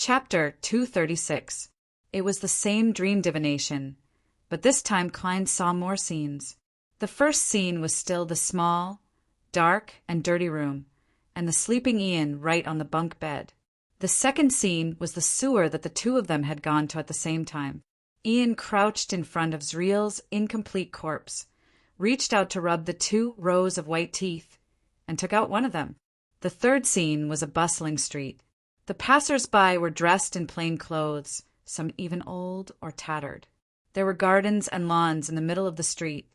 Chapter 236. It was the same dream divination, but this time Klein saw more scenes. The first scene was still the small, dark, and dirty room, and the sleeping Ian right on the bunk bed. The second scene was the sewer that the two of them had gone to at the same time. Ian crouched in front of Zriel's incomplete corpse, reached out to rub the 2 rows of white teeth, and took out one of them. The third scene was a bustling street. The passers-by were dressed in plain clothes, some even old or tattered. There were gardens and lawns in the middle of the street,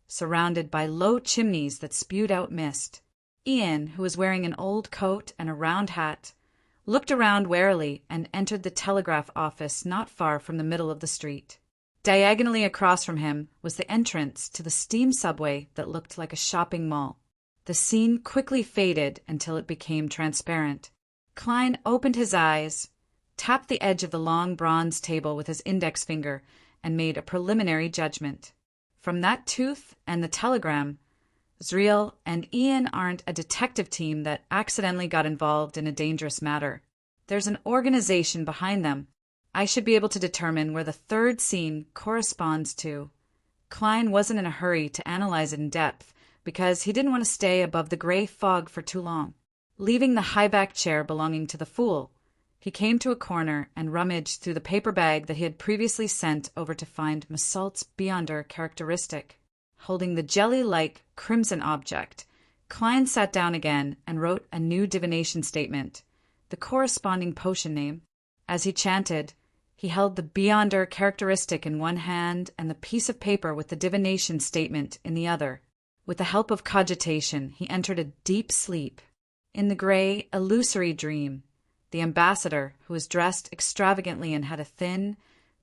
surrounded by low chimneys that spewed out mist. Ian, who was wearing an old coat and a round hat, looked around warily and entered the telegraph office not far from the middle of the street. Diagonally across from him was the entrance to the steam subway that looked like a shopping mall. The scene quickly faded until it became transparent. Klein opened his eyes, tapped the edge of the long bronze table with his index finger, and made a preliminary judgment. From that tooth and the telegram, Zriel and Ian aren't a detective team that accidentally got involved in a dangerous matter. There's an organization behind them. I should be able to determine where the third scene corresponds to. Klein wasn't in a hurry to analyze it in depth because he didn't want to stay above the gray fog for too long. Leaving the high-backed chair belonging to the fool, he came to a corner and rummaged through the paper bag that he had previously sent over to find Massault's Beyonder characteristic. Holding the jelly-like crimson object, Klein sat down again and wrote a new divination statement, the corresponding potion name. As he chanted, he held the Beyonder characteristic in one hand and the piece of paper with the divination statement in the other. With the help of cogitation, he entered a deep sleep. In the gray, illusory dream, the ambassador, who was dressed extravagantly and had a thin,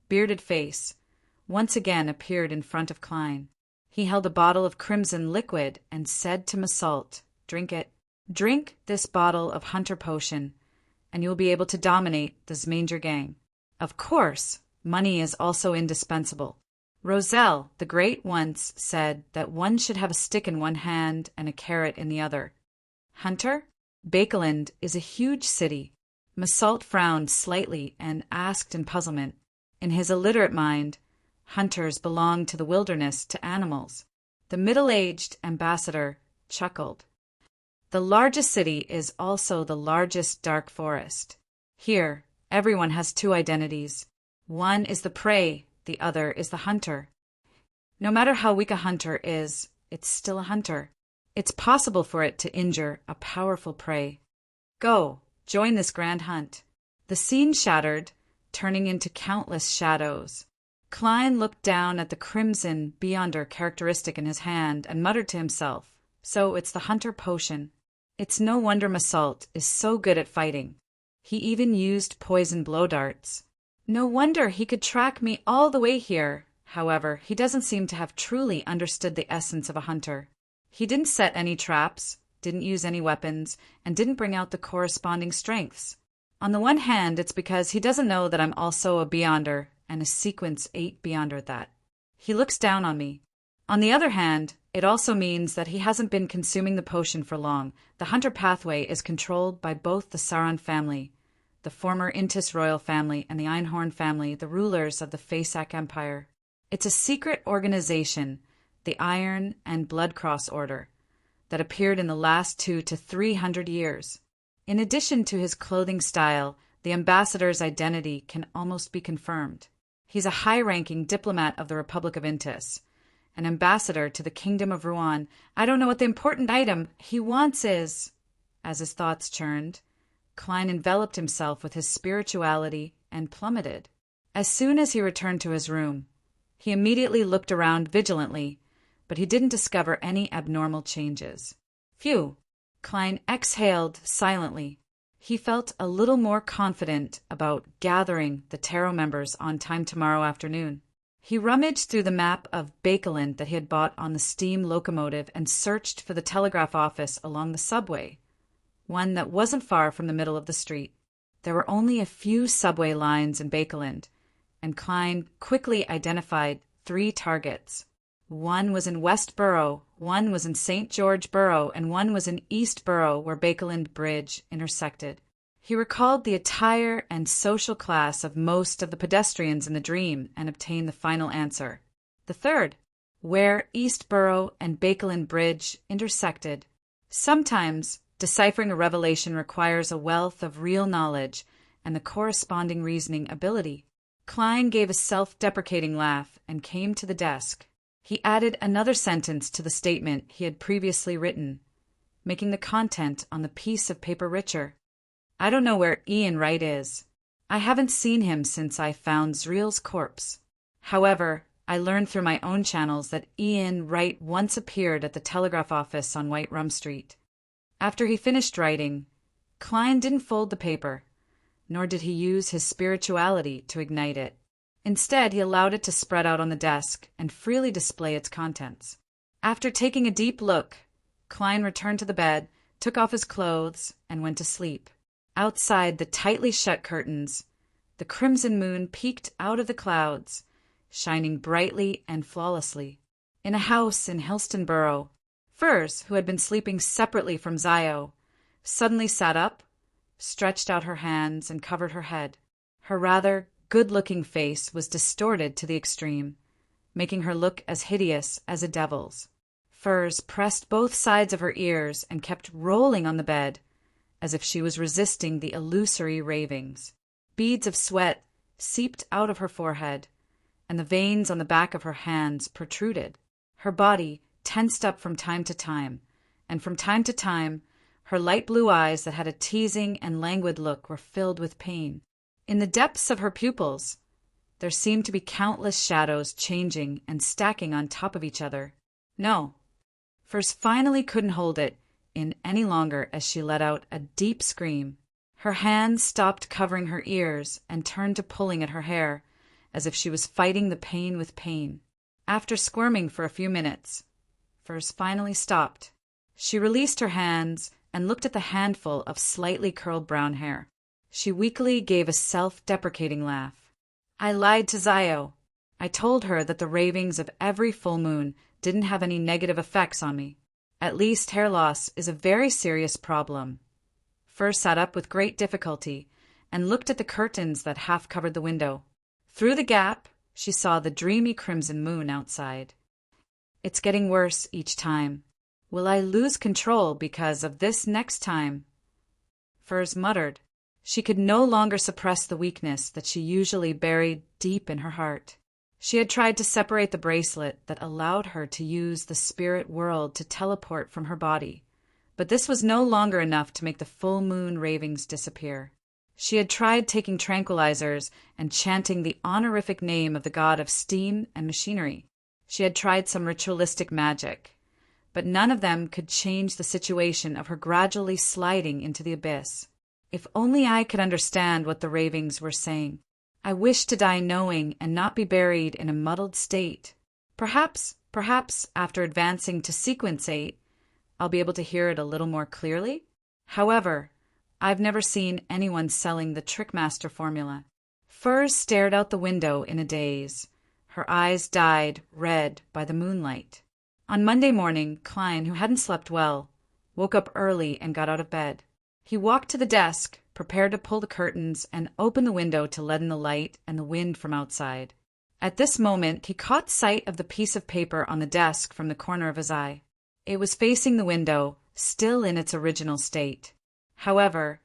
bearded face, once again appeared in front of Klein. He held a bottle of crimson liquid and said to Massault, "Drink it. Drink this bottle of hunter potion, and you will be able to dominate the Zmanger gang. Of course, money is also indispensable. Roselle, the Great, once said that one should have a stick in one hand and a carrot in the other. Hunter, Bakeland is a huge city." Massault frowned slightly and asked in puzzlement. In his illiterate mind, hunters belonged to the wilderness, to animals. The middle-aged ambassador chuckled. "The largest city is also the largest dark forest. Here, everyone has 2 identities. One is the prey, the other is the hunter. No matter how weak a hunter is, it's still a hunter. It's possible for it to injure a powerful prey. Go, join this grand hunt." The scene shattered, turning into countless shadows. Klein looked down at the crimson Beyonder characteristic in his hand and muttered to himself, "So it's the hunter potion. It's no wonder Massault is so good at fighting. He even used poison blow darts. No wonder he could track me all the way here. However, he doesn't seem to have truly understood the essence of a hunter. He didn't set any traps, didn't use any weapons, and didn't bring out the corresponding strengths. On the one hand, it's because he doesn't know that I'm also a Beyonder, and a sequence 8 Beyonder at that. He looks down on me. On the other hand, it also means that he hasn't been consuming the potion for long. The hunter pathway is controlled by both the Sauron family, the former Intis royal family, and the Einhorn family, the rulers of the Faesac Empire. It's a secret organization, the Iron and Blood Cross Order, that appeared in the last 200 to 300 years. In addition to his clothing style, the ambassador's identity can almost be confirmed. He's a high-ranking diplomat of the Republic of Intis, an ambassador to the Kingdom of Ruan. I don't know what the important item he wants is. As his thoughts churned, Klein enveloped himself with his spirituality and plummeted. As soon as he returned to his room, he immediately looked around vigilantly, but he didn't discover any abnormal changes. Phew! Klein exhaled silently. He felt a little more confident about gathering the tarot members on time tomorrow afternoon. He rummaged through the map of Bakeland that he had bought on the steam locomotive and searched for the telegraph office along the subway, one that wasn't far from the middle of the street. There were only a few subway lines in Bakeland, and Klein quickly identified 3 targets. One was in West Borough, one was in St. George Borough, and one was in East Borough where Bakeland Bridge intersected. He recalled the attire and social class of most of the pedestrians in the dream and obtained the final answer. The third, where Eastborough and Bakelin Bridge intersected. Sometimes, deciphering a revelation requires a wealth of real knowledge and the corresponding reasoning ability. Klein gave a self-deprecating laugh and came to the desk. He added another sentence to the statement he had previously written, making the content on the piece of paper richer. I don't know where Ian Wright is. I haven't seen him since I found Zreel's corpse. However, I learned through my own channels that Ian Wright once appeared at the telegraph office on White Rum Street. After he finished writing, Klein didn't fold the paper, nor did he use his spirituality to ignite it. Instead, he allowed it to spread out on the desk and freely display its contents. After taking a deep look, Klein returned to the bed, took off his clothes, and went to sleep. Outside the tightly shut curtains, the crimson moon peeked out of the clouds, shining brightly and flawlessly. In a house in Helstonborough, Furs, who had been sleeping separately from Zio, suddenly sat up, stretched out her hands, and covered her head. Her rather good-looking face was distorted to the extreme, making her look as hideous as a devil's. Furs pressed both sides of her ears and kept rolling on the bed, as if she was resisting the illusory ravings. Beads of sweat seeped out of her forehead, and the veins on the back of her hands protruded. Her body tensed up from time to time, and from time to time her light blue eyes that had a teasing and languid look were filled with pain. In the depths of her pupils, there seemed to be countless shadows changing and stacking on top of each other. No, Furs finally couldn't hold it in any longer as she let out a deep scream. Her hands stopped covering her ears and turned to pulling at her hair, as if she was fighting the pain with pain. After squirming for a few minutes, Furs finally stopped. She released her hands and looked at the handful of slightly curled brown hair. She weakly gave a self-deprecating laugh. I lied to Zio. I told her that the ravings of every full moon didn't have any negative effects on me. At least hair loss is a very serious problem. Furs sat up with great difficulty and looked at the curtains that half covered the window. Through the gap, she saw the dreamy crimson moon outside. It's getting worse each time. Will I lose control because of this next time? Furs muttered. She could no longer suppress the weakness that she usually buried deep in her heart. She had tried to separate the bracelet that allowed her to use the spirit world to teleport from her body, but this was no longer enough to make the full moon ravings disappear. She had tried taking tranquilizers and chanting the honorific name of the god of steam and machinery. She had tried some ritualistic magic, but none of them could change the situation of her gradually sliding into the abyss. If only I could understand what the ravings were saying. I wish to die knowing and not be buried in a muddled state. Perhaps, after advancing to Sequence 8, I'll be able to hear it a little more clearly. However, I've never seen anyone selling the Trickmaster formula. Furs stared out the window in a daze. Her eyes dyed red by the moonlight. On Monday morning, Klein, who hadn't slept well, woke up early and got out of bed. He walked to the desk, prepared to pull the curtains and open the window to let in the light and the wind from outside. At this moment, he caught sight of the piece of paper on the desk from the corner of his eye. It was facing the window, still in its original state. However,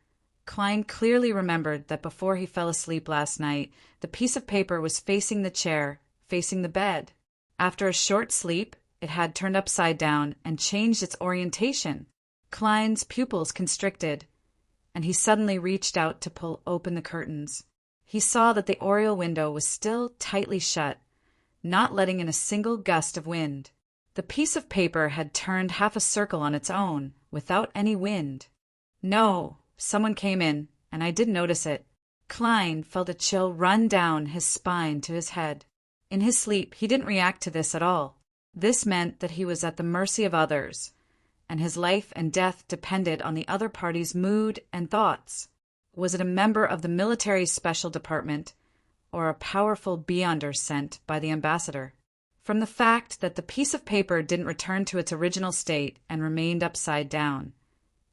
Klein clearly remembered that before he fell asleep last night, the piece of paper was facing the chair, facing the bed. After a short sleep, it had turned upside down and changed its orientation. Klein's pupils constricted, and he suddenly reached out to pull open the curtains. He saw that the oriel window was still tightly shut, not letting in a single gust of wind. The piece of paper had turned half a circle on its own, without any wind. No, someone came in, and I didn't notice it. Klein felt a chill run down his spine to his head. In his sleep, he didn't react to this at all. This meant that he was at the mercy of others, and his life and death depended on the other party's mood and thoughts. Was it a member of the military special department, or a powerful beyonder sent by the ambassador? From the fact that the piece of paper didn't return to its original state and remained upside down,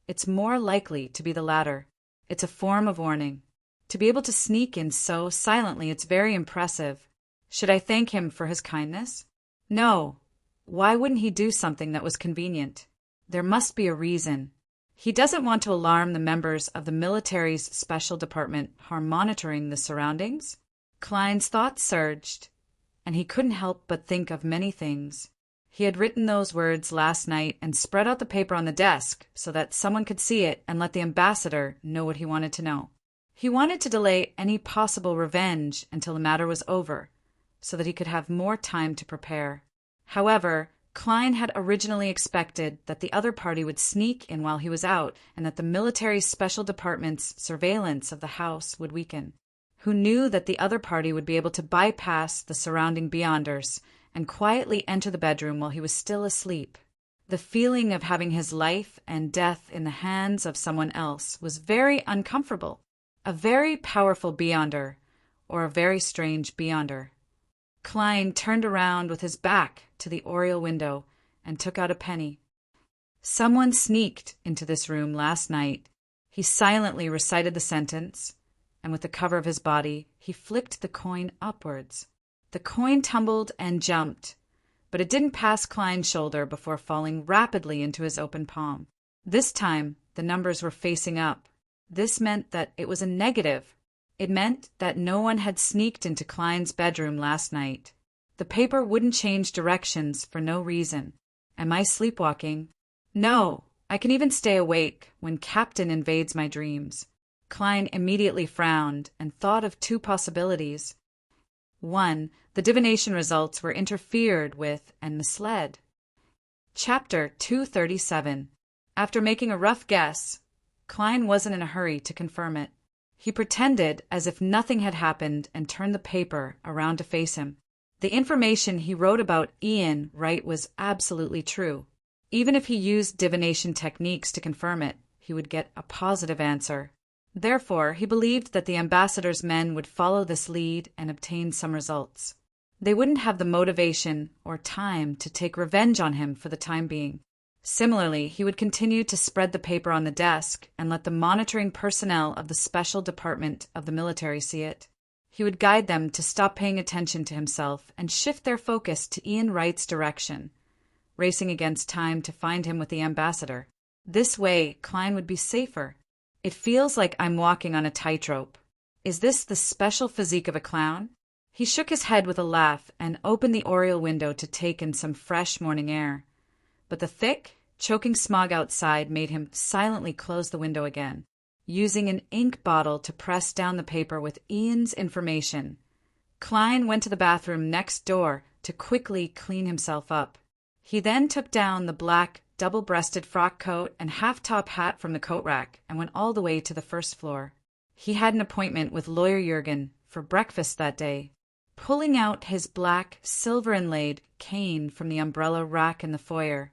it's more likely to be the latter. It's a form of warning. To be able to sneak in so silently, it's very impressive. Should I thank him for his kindness? No. Why wouldn't he do something that was convenient? There must be a reason. He doesn't want to alarm the members of the military's special department who are monitoring the surroundings? Klein's thoughts surged, and he couldn't help but think of many things. He had written those words last night and spread out the paper on the desk so that someone could see it and let the ambassador know what he wanted to know. He wanted to delay any possible revenge until the matter was over, so that he could have more time to prepare. However, Klein had originally expected that the other party would sneak in while he was out and that the military special department's surveillance of the house would weaken. Who knew that the other party would be able to bypass the surrounding beyonders and quietly enter the bedroom while he was still asleep. The feeling of having his life and death in the hands of someone else was very uncomfortable. A very powerful beyonder, or a very strange beyonder. Klein turned around with his back to the oriel window and took out a penny. Someone sneaked into this room last night. He silently recited the sentence, and with the cover of his body, he flicked the coin upwards. The coin tumbled and jumped, but it didn't pass Klein's shoulder before falling rapidly into his open palm. This time, the numbers were facing up. This meant that it was a negative. It meant that no one had sneaked into Klein's bedroom last night. The paper wouldn't change directions for no reason. Am I sleepwalking? No, I can even stay awake when Captain invades my dreams. Klein immediately frowned and thought of two possibilities. 1. The divination results were interfered with and misled. Chapter 237. After making a rough guess, Klein wasn't in a hurry to confirm it. He pretended as if nothing had happened and turned the paper around to face him. The information he wrote about Ian Wright was absolutely true. Even if he used divination techniques to confirm it, he would get a positive answer. Therefore, he believed that the ambassador's men would follow this lead and obtain some results. They wouldn't have the motivation or time to take revenge on him for the time being. Similarly, he would continue to spread the paper on the desk and let the monitoring personnel of the special department of the military see it. He would guide them to stop paying attention to himself and shift their focus to Ian Wright's direction, racing against time to find him with the ambassador. This way, Klein would be safer. It feels like I'm walking on a tightrope. Is this the special physique of a clown? He shook his head with a laugh and opened the oriel window to take in some fresh morning air. But the thick, choking smog outside made him silently close the window again, using an ink bottle to press down the paper with Ian's information. Klein went to the bathroom next door to quickly clean himself up. He then took down the black, double-breasted frock coat and half-top hat from the coat rack and went all the way to the first floor. He had an appointment with Lawyer Jurgen for breakfast that day. Pulling out his black, silver-inlaid cane from the umbrella rack in the foyer,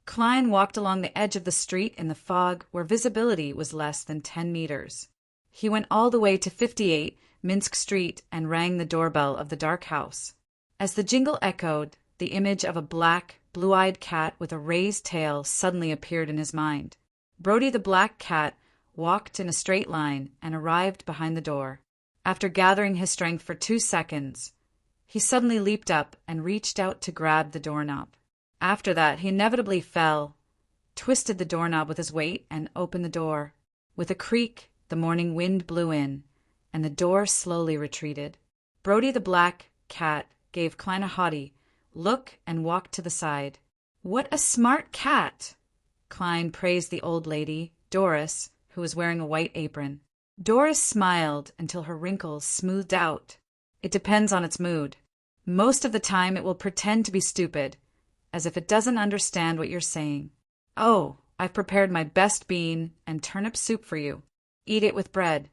Klein walked along the edge of the street in the fog where visibility was less than 10 meters. He went all the way to 58 Minsk Street and rang the doorbell of the dark house. As the jingle echoed, the image of a black, blue-eyed cat with a raised tail suddenly appeared in his mind. Brody the black cat walked in a straight line and arrived behind the door. After gathering his strength for 2 seconds, he suddenly leaped up and reached out to grab the doorknob. After that, he inevitably fell, twisted the doorknob with his weight, and opened the door. With a creak, the morning wind blew in, and the door slowly retreated. Brody the black cat gave Klein a haughty look and walked to the side. "What a smart cat!" Klein praised the old lady, Doris, who was wearing a white apron. Doris smiled until her wrinkles smoothed out. "It depends on its mood. Most of the time it will pretend to be stupid, as if it doesn't understand what you're saying. Oh, I've prepared my best bean and turnip soup for you. Eat it with bread."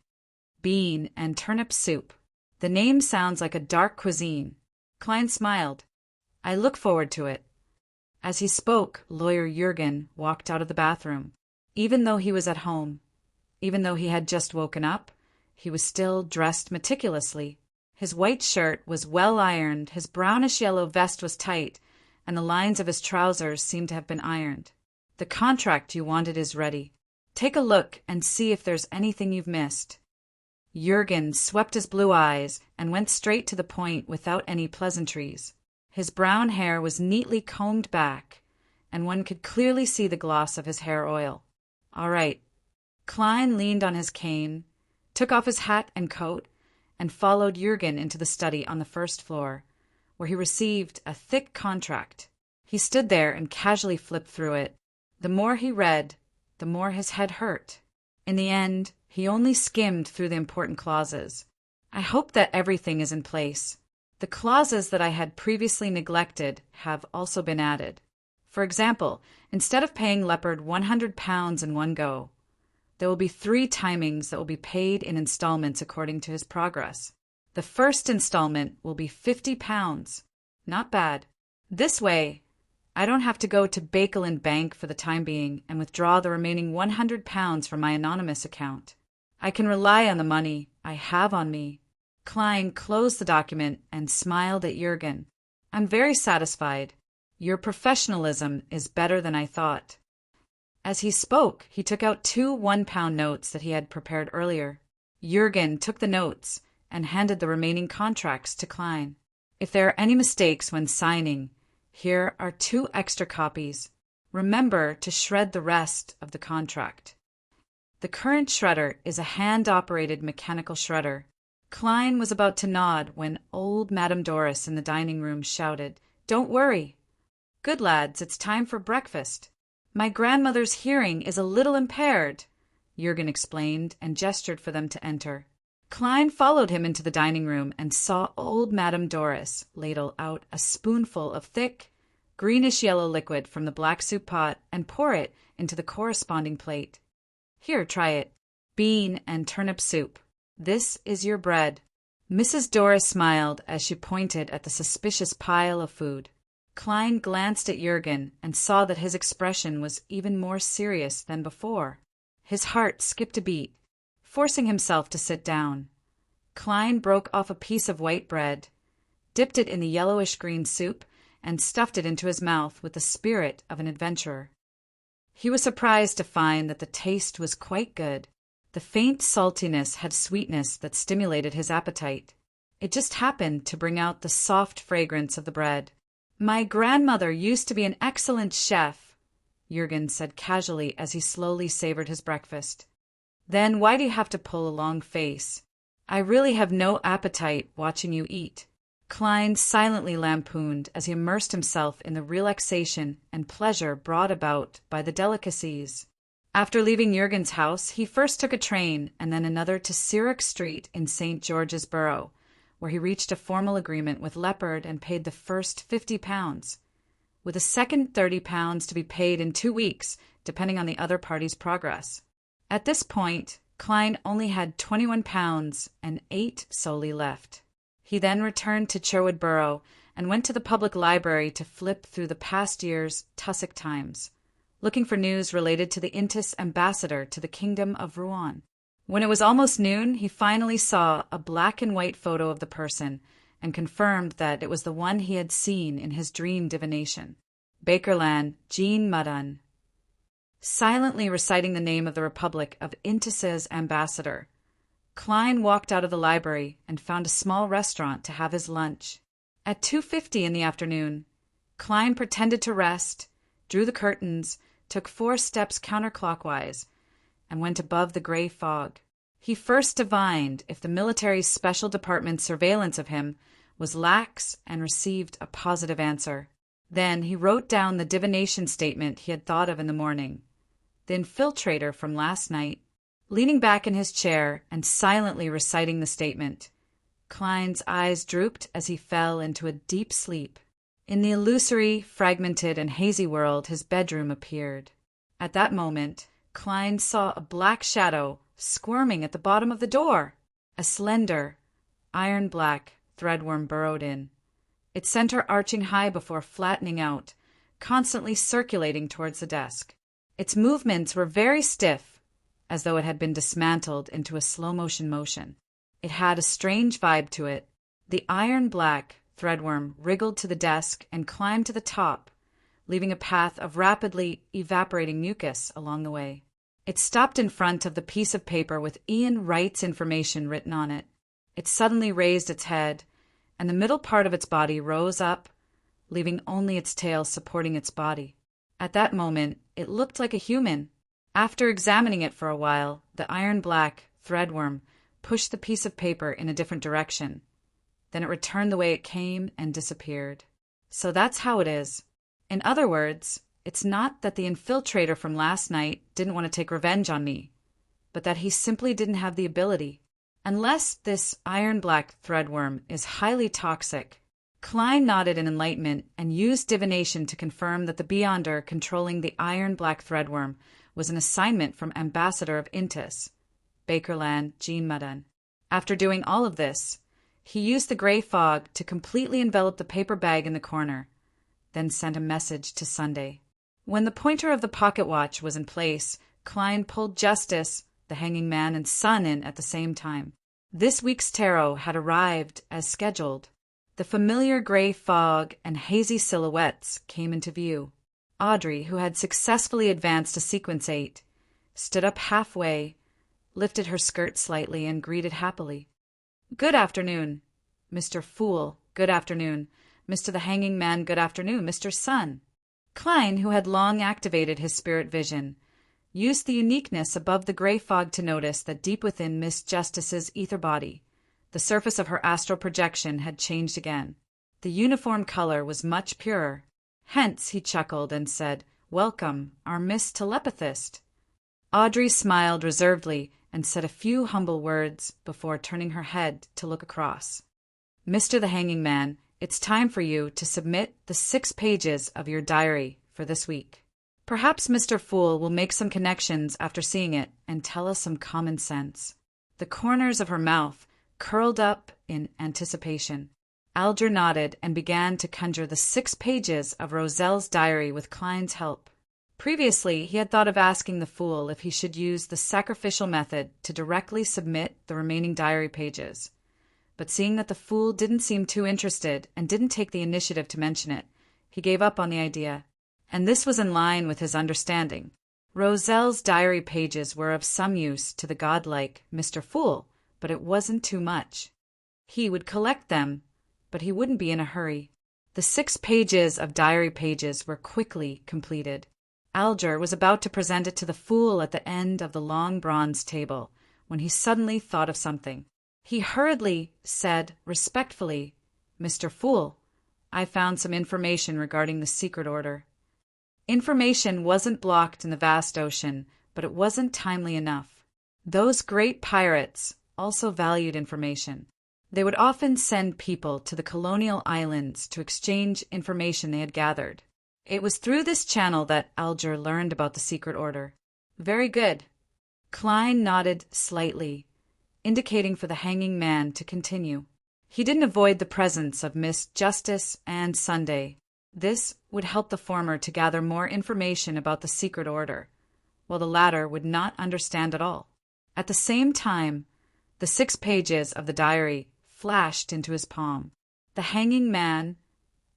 Bean and turnip soup. The name sounds like a dark cuisine. Klein smiled. "I look forward to it." As he spoke, Lawyer Jurgen walked out of the bathroom. Even though he was at home, even though he had just woken up, he was still dressed meticulously. His white shirt was well ironed, his brownish-yellow vest was tight, and the lines of his trousers seemed to have been ironed. "The contract you wanted is ready." Take a look and see if there's anything you've missed." Jurgen swept his blue eyes and went straight to the point without any pleasantries. His brown hair was neatly combed back, and one could clearly see the gloss of his hair oil. "All right." Klein leaned on his cane, took off his hat and coat, and followed Jurgen into the study on the first floor, where he received a thick contract. He stood there and casually flipped through it. The more he read, the more his head hurt. In the end, he only skimmed through the important clauses. "I hope that everything is in place. The clauses that I had previously neglected have also been added. For example, instead of paying Leopard £100 in one go, there will be 3 timings that will be paid in installments according to his progress. The first installment will be £50. Not bad. This way, I don't have to go to Bakelin Bank for the time being and withdraw the remaining £100 from my anonymous account. I can rely on the money I have on me." Klein closed the document and smiled at Jurgen. "I'm very satisfied. Your professionalism is better than I thought." As he spoke, he took out 2 one-pound notes that he had prepared earlier. Jurgen took the notes and handed the remaining contracts to Klein. "If there are any mistakes when signing, here are 2 extra copies. Remember to shred the rest of the contract." The current shredder is a hand-operated mechanical shredder. Klein was about to nod when old Madame Doris in the dining room shouted, "Don't worry. Good lads, it's time for breakfast. My grandmother's hearing is a little impaired," Jurgen explained and gestured for them to enter. Klein followed him into the dining room and saw old Madame Doris ladle out a spoonful of thick, greenish-yellow liquid from the black soup pot and pour it into the corresponding plate. "Here, try it. Bean and turnip soup. This is your bread." Mrs. Doris smiled as she pointed at the suspicious pile of food. Klein glanced at Jurgen and saw that his expression was even more serious than before. His heart skipped a beat. Forcing himself to sit down, Klein broke off a piece of white bread, dipped it in the yellowish-green soup, and stuffed it into his mouth with the spirit of an adventurer. He was surprised to find that the taste was quite good. The faint saltiness had sweetness that stimulated his appetite. It just happened to bring out the soft fragrance of the bread. "My grandmother used to be an excellent chef," Jurgen said casually as he slowly savored his breakfast. "Then why do you have to pull a long face? I really have no appetite watching you eat." Klein silently lampooned as he immersed himself in the relaxation and pleasure brought about by the delicacies. After leaving Jurgen's house, he first took a train and then another to Sirik Street in St. George's Borough, where he reached a formal agreement with Leopard and paid the first £50, with a second £30 to be paid in 2 weeks, depending on the other party's progress. At this point, Klein only had £21 and 8 soldi left. He then returned to Sherwood Borough and went to the public library to flip through the past year's Tussock Times, looking for news related to the Intis ambassador to the Kingdom of Rouen. When it was almost noon, he finally saw a black and white photo of the person and confirmed that it was the one he had seen in his dream divination. Bakerland, Jean Madon. Silently reciting the name of the Republic of Intis's ambassador, Klein walked out of the library and found a small restaurant to have his lunch. At 2:50 in the afternoon, Klein pretended to rest, drew the curtains, took 4 steps counterclockwise, and went above the gray fog. He first divined if the military's special department's surveillance of him was lax and received a positive answer. Then he wrote down the divination statement he had thought of in the morning. The infiltrator from last night. Leaning back in his chair and silently reciting the statement, Klein's eyes drooped as he fell into a deep sleep. In the illusory, fragmented, and hazy world, his bedroom appeared. At that moment, Klein saw a black shadow squirming at the bottom of the door. A slender, iron-black threadworm burrowed in, its center arching high before flattening out, constantly circulating towards the desk. Its movements were very stiff, as though it had been dismantled into a slow-motion motion. It had a strange vibe to it. The iron-black threadworm wriggled to the desk and climbed to the top, leaving a path of rapidly evaporating mucus along the way. It stopped in front of the piece of paper with Ian Wright's information written on it. It suddenly raised its head, and the middle part of its body rose up, leaving only its tail supporting its body. At that moment, it looked like a human. After examining it for a while, the iron-black threadworm pushed the piece of paper in a different direction. Then it returned the way it came and disappeared. So that's how it is. In other words, it's not that the infiltrator from last night didn't want to take revenge on me, but that he simply didn't have the ability. Unless this iron-black threadworm is highly toxic. Klein nodded in enlightenment and used divination to confirm that the Beyonder controlling the iron-black threadworm was an assignment from Ambassador of Intis, Bakerland Jean Madden. After doing all of this, he used the gray fog to completely envelop the paper bag in the corner, then sent a message to Sunday. When the pointer of the pocket watch was in place, Klein pulled Justice, the Hanging Man, and Sun in at the same time. This week's tarot had arrived as scheduled. The familiar gray fog and hazy silhouettes came into view. Audrey, who had successfully advanced to sequence 8, stood up halfway, lifted her skirt slightly, and greeted happily. "Good afternoon, Mr. Fool. Good afternoon, Mr. the Hanging Man. Good afternoon, Mr. Sun." Klein, who had long activated his spirit vision, used the uniqueness above the gray fog to notice that deep within Miss Justice's ether body, the surface of her astral projection had changed again. The uniform color was much purer. Hence, he chuckled and said, "Welcome, our Miss Telepathist." Audrey smiled reservedly and said a few humble words before turning her head to look across. "Mr. the Hanging Man, it's time for you to submit the 6 pages of your diary for this week. Perhaps Mr. Fool will make some connections after seeing it and tell us some common sense." The corners of her mouth curled up in anticipation. Alger nodded and began to conjure the 6 pages of Roselle's diary with Klein's help. Previously, he had thought of asking the Fool if he should use the sacrificial method to directly submit the remaining diary pages. But seeing that the Fool didn't seem too interested and didn't take the initiative to mention it, he gave up on the idea. And this was in line with his understanding. Roselle's diary pages were of some use to the godlike Mr. Fool, but it wasn't too much. He would collect them, but he wouldn't be in a hurry. The 6 pages of diary pages were quickly completed. Alger was about to present it to the Fool at the end of the long bronze table, when he suddenly thought of something. He hurriedly said respectfully, "Mr. Fool, I found some information regarding the secret order." Information wasn't blocked in the vast ocean, but it wasn't timely enough. Those great pirates also valued information. They would often send people to the colonial islands to exchange information they had gathered. It was through this channel that Alger learned about the secret order. "Very good." Klein nodded slightly, indicating for the Hanging Man to continue. He didn't avoid the presence of Miss Justice and Sunday. This would help the former to gather more information about the secret order, while the latter would not understand at all. At the same time, the 6 pages of the diary flashed into his palm. The Hanging Man,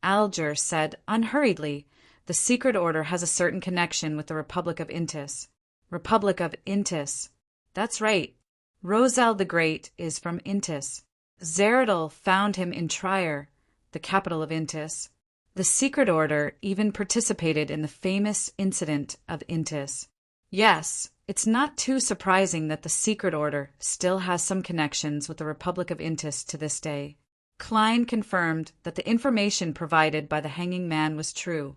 Alger said unhurriedly, "The secret order has a certain connection with the Republic of Intis." Republic of Intis. That's right. Roselle the Great is from Intis. Zeradal found him in Trier, the capital of Intis. The secret order even participated in the famous incident of Intis. Yes, it's not too surprising that the secret order still has some connections with the Republic of Intis to this day. Klein confirmed that the information provided by the Hanging Man was true.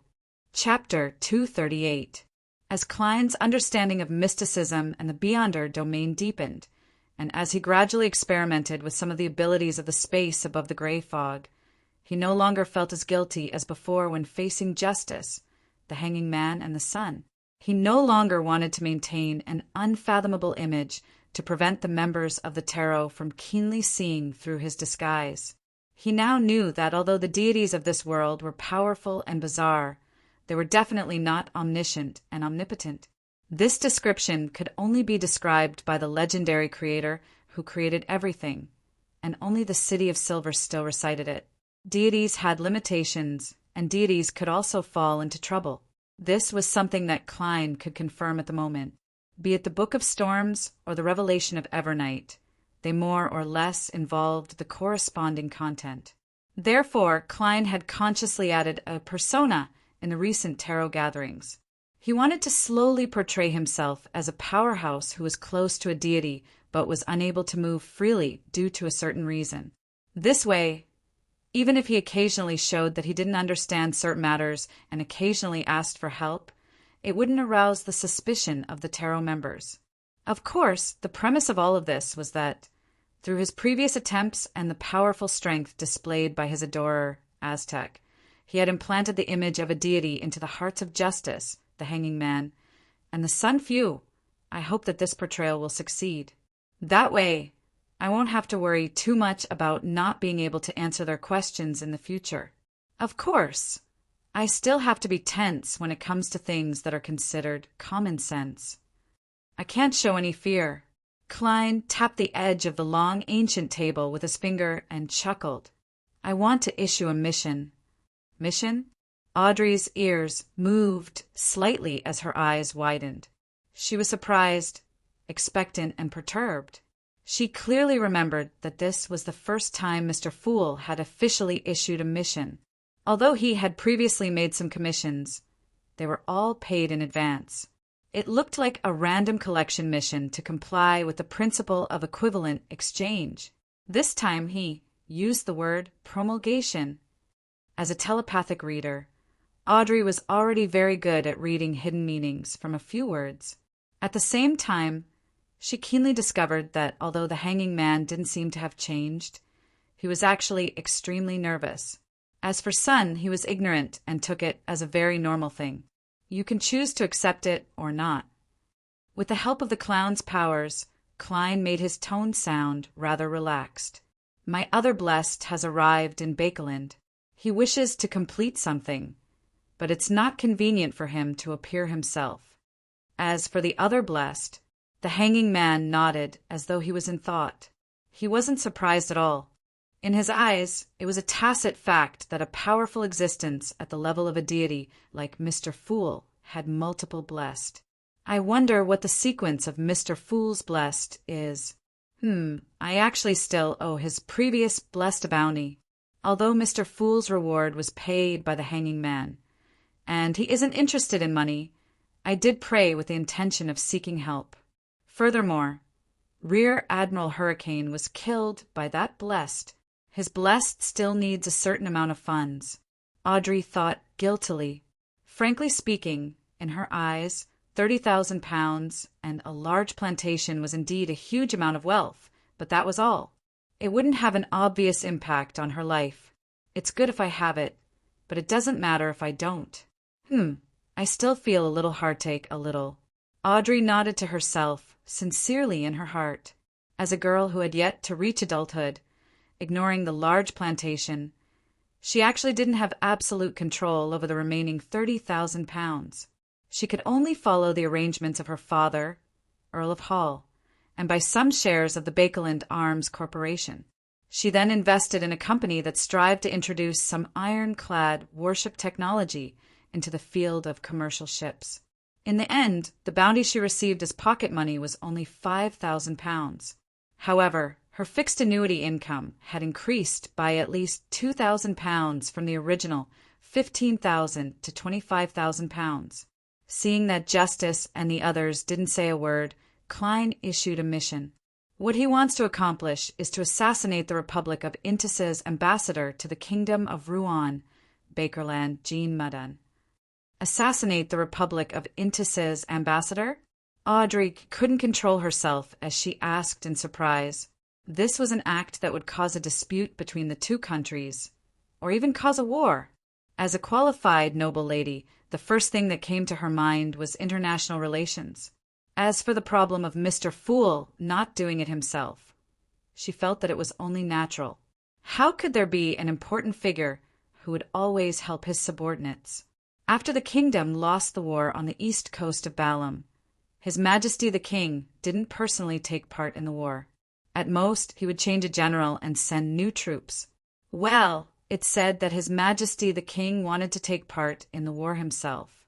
Chapter 238. As Klein's understanding of mysticism and the Beyonder domain deepened, and as he gradually experimented with some of the abilities of the space above the gray fog, he no longer felt as guilty as before when facing Justice, the Hanging Man, and the Sun. He no longer wanted to maintain an unfathomable image to prevent the members of the tarot from keenly seeing through his disguise. He now knew that although the deities of this world were powerful and bizarre, they were definitely not omniscient and omnipotent. This description could only be described by the legendary creator who created everything, and only the City of Silver still recited it. Deities had limitations, and deities could also fall into trouble. This was something that Klein could confirm at the moment. Be it the Book of Storms or the Revelation of Evernight, they more or less involved the corresponding content. Therefore, Klein had consciously added a persona in the recent tarot gatherings. He wanted to slowly portray himself as a powerhouse who was close to a deity but was unable to move freely due to a certain reason. This way, even if he occasionally showed that he didn't understand certain matters and occasionally asked for help, it wouldn't arouse the suspicion of the tarot members. Of course, the premise of all of this was that, through his previous attempts and the powerful strength displayed by his adorer, Aztec, he had implanted the image of a deity into the hearts of Justice, the Hanging Man, and the Sun Fu. I hope that this portrayal will succeed. That way, I won't have to worry too much about not being able to answer their questions in the future. Of course, I still have to be tense when it comes to things that are considered common sense. I can't show any fear. Klein tapped the edge of the long ancient table with his finger and chuckled. I want to issue a mission. Mission? Audrey's ears moved slightly as her eyes widened. She was surprised, expectant, and perturbed. She clearly remembered that this was the first time Mr. Fool had officially issued a mission. Although he had previously made some commissions, they were all paid in advance. It looked like a random collection mission to comply with the principle of equivalent exchange. This time he used the word promulgation. As a telepathic reader, Audrey was already very good at reading hidden meanings from a few words. At the same time, she keenly discovered that although the Hanging Man didn't seem to have changed, he was actually extremely nervous. As for Sun, he was ignorant and took it as a very normal thing. You can choose to accept it or not. With the help of the clown's powers, Klein made his tone sound rather relaxed. My other blessed has arrived in Bakeland. He wishes to complete something, but it's not convenient for him to appear himself. As for the other blessed, the Hanging Man nodded as though he was in thought. He wasn't surprised at all. In his eyes, it was a tacit fact that a powerful existence at the level of a deity like Mr. Fool had multiple blessed. I wonder what the sequence of Mr. Fool's blessed is. I actually still owe his previous blessed a bounty, although Mr. Fool's reward was paid by the Hanging Man, and he isn't interested in money. I did pray with the intention of seeking help. Furthermore, Rear Admiral Hurricane was killed by that blessed. His blessed still needs a certain amount of funds. Audrey thought guiltily. Frankly speaking, in her eyes, 30,000 pounds and a large plantation was indeed a huge amount of wealth, but that was all. It wouldn't have an obvious impact on her life. It's good if I have it, but it doesn't matter if I don't. I still feel a little heartache, a little. Audrey nodded to herself, sincerely in her heart. As a girl who had yet to reach adulthood, ignoring the large plantation, she actually didn't have absolute control over the remaining 30,000 pounds. She could only follow the arrangements of her father, Earl of Hall, and buy some shares of the Bakeland Arms Corporation. She then invested in a company that strived to introduce some ironclad warship technology into the field of commercial ships. In the end, the bounty she received as pocket money was only 5,000 pounds. However, her fixed annuity income had increased by at least 2,000 pounds from the original 15,000 to 25,000 pounds. Seeing that Justice and the others didn't say a word, Klein issued a mission. What he wants to accomplish is to assassinate the Republic of Intis's ambassador to the Kingdom of Rouen, Bakerland, Jean Madan. Assassinate the Republic of Intis's ambassador? Audrey couldn't control herself as she asked in surprise. This was an act that would cause a dispute between the two countries, or even cause a war. As a qualified noble lady, the first thing that came to her mind was international relations. As for the problem of Mr. Fool not doing it himself, she felt that it was only natural. How could there be an important figure who would always help his subordinates? After the kingdom lost the war on the east coast of Balam, His Majesty the King didn't personally take part in the war. At most, he would change a general and send new troops. Well, it said that His Majesty the King wanted to take part in the war himself,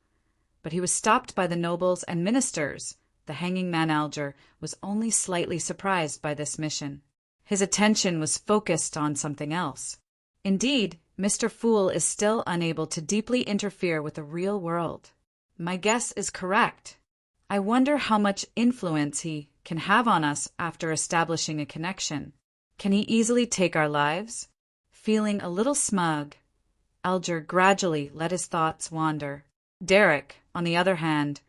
but he was stopped by the nobles and ministers the hanging man Alger was only slightly surprised by this mission. His attention was focused on something else. Indeed, Mr. Fool is still unable to deeply interfere with the real world. My guess is correct. I wonder how much influence he can have on us after establishing a connection. Can he easily take our lives? Feeling a little smug, Alger gradually let his thoughts wander. Derek, on the other hand,